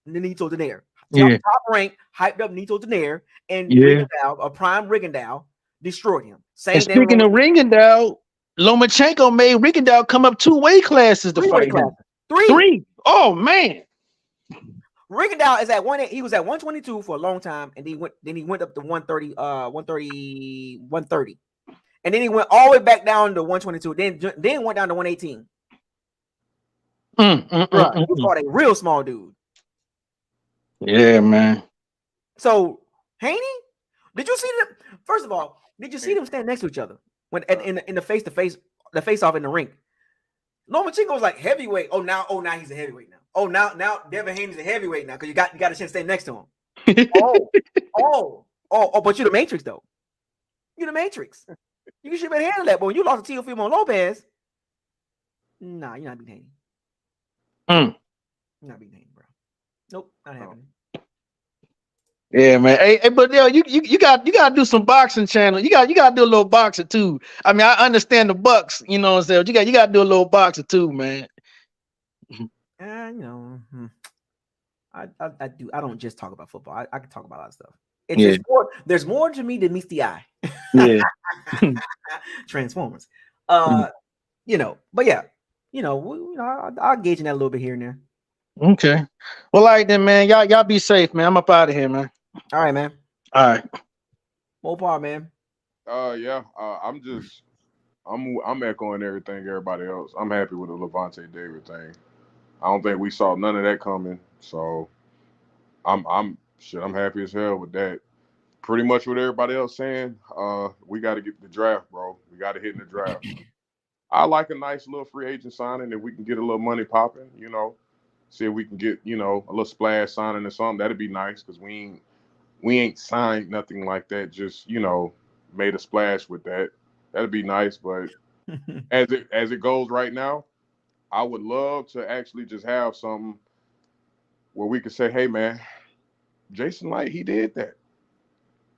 Nonito Donaire. Top Yeah. rank, hyped up Nito Donaire, and Yeah. Rigondeaux, a prime Rigondeaux, destroyed him. And Same thing. speaking of Rigondeaux, Lomachenko made Rigondeaux come up 2 weight classes to 3 weight fight him. classes. 3. Oh man. Rigondeaux is at 1. He was at 122 for a long time, and he went up to 130, 130, and then he went all the way back down to 122. Then went down to 118. Bruh, he fought a real small dude. Yeah, man. So Haney, did you see them? First of all, did you see them stand next to each other when in the face to face, the face off in the ring? Lomachenko was like heavyweight. Oh now he's a heavyweight now. Oh now Devin Haney's a heavyweight now because you got a chance to stand next to him. But you're the Matrix though. You're the Matrix. You should have been handling that, but when you lost to Teofimo Lopez, nah, you're not beating Haney. You're not beating Haney, bro. Nope, not happening. Yeah, man. Hey, but yo, you got to do some boxing channel. You got to do a little boxing too. I mean, I understand the Bucs, you know what I'm saying? You got to do a little boxing too, man. I do. I don't just talk about football. I can talk about a lot of stuff. It's just there's more to me than meets the eye. Yeah. Transformers. But yeah, I'll gauge in that a little bit here and there. Okay. Well, all right then, man. Y'all be safe, man. I'm up out of here, man. All right, man. All right. Mopar, man. Yeah. I'm echoing everything everybody else. I'm happy with the Lavonte David thing. I don't think we saw none of that coming. So I'm happy as hell with that. Pretty much what everybody else saying. We got to get the draft, bro. We got to hit in the draft. I like a nice little free agent signing if we can get a little money popping, See if we can get, a little splash signing or something. That'd be nice because we ain't signed nothing like that. Just, made a splash with that. That'd be nice. But as it goes right now, I would love to actually just have something where we could say, hey, man, Jason Light, he did that.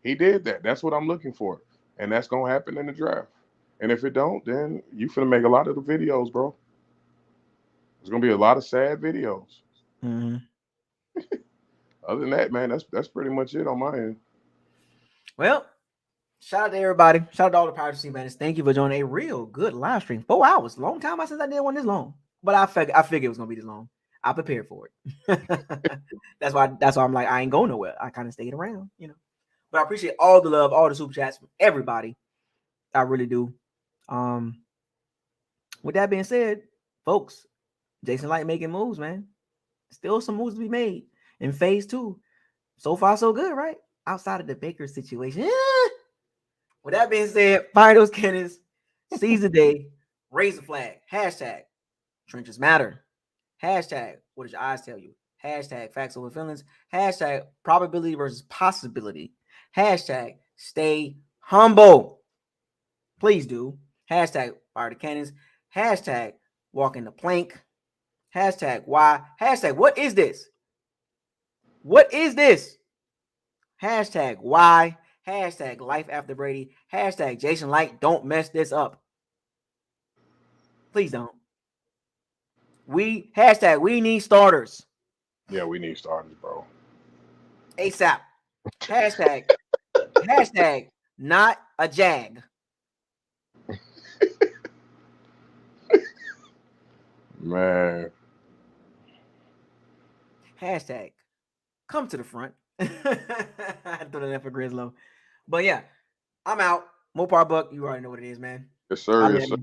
He did that. That's what I'm looking for. And that's going to happen in the draft. And if it don't, then you finna make a lot of the videos, bro. There's going to be a lot of sad videos. Mm-hmm. Other than that, man, that's pretty much it on my end. Well, shout out to everybody. Shout out to all the Pirates team, man. Thank you for joining a real good live stream. 4 hours. Long time since I did one this long. But I figured it was going to be this long. I prepared for it. That's why I'm like, I ain't going nowhere. I kind of stayed around, But I appreciate all the love, all the super chats from everybody. I really do. With that being said, folks, Jason Light making moves, man. Still some moves to be made in phase 2. So far, so good, right? Outside of the Baker situation. With that being said, fire those cannons, seize the day, raise the flag. Hashtag trenches matter. Hashtag what does your eyes tell you? Hashtag facts over feelings. Hashtag probability versus possibility. Hashtag stay humble. Please do. Hashtag fire the cannons. Hashtag walking the plank. Hashtag why. Hashtag what is this? What is this? Hashtag why. Hashtag life after Brady. Hashtag Jason Light. Don't mess this up. Please don't. Hashtag we need starters. Yeah, we need starters, bro. ASAP. Hashtag not a jag. Man. Hashtag come to the front. I throw that for Grislow. But yeah, I'm out. Mopar Buck, you already know what it is, man. Yes, sir. Yes, sir.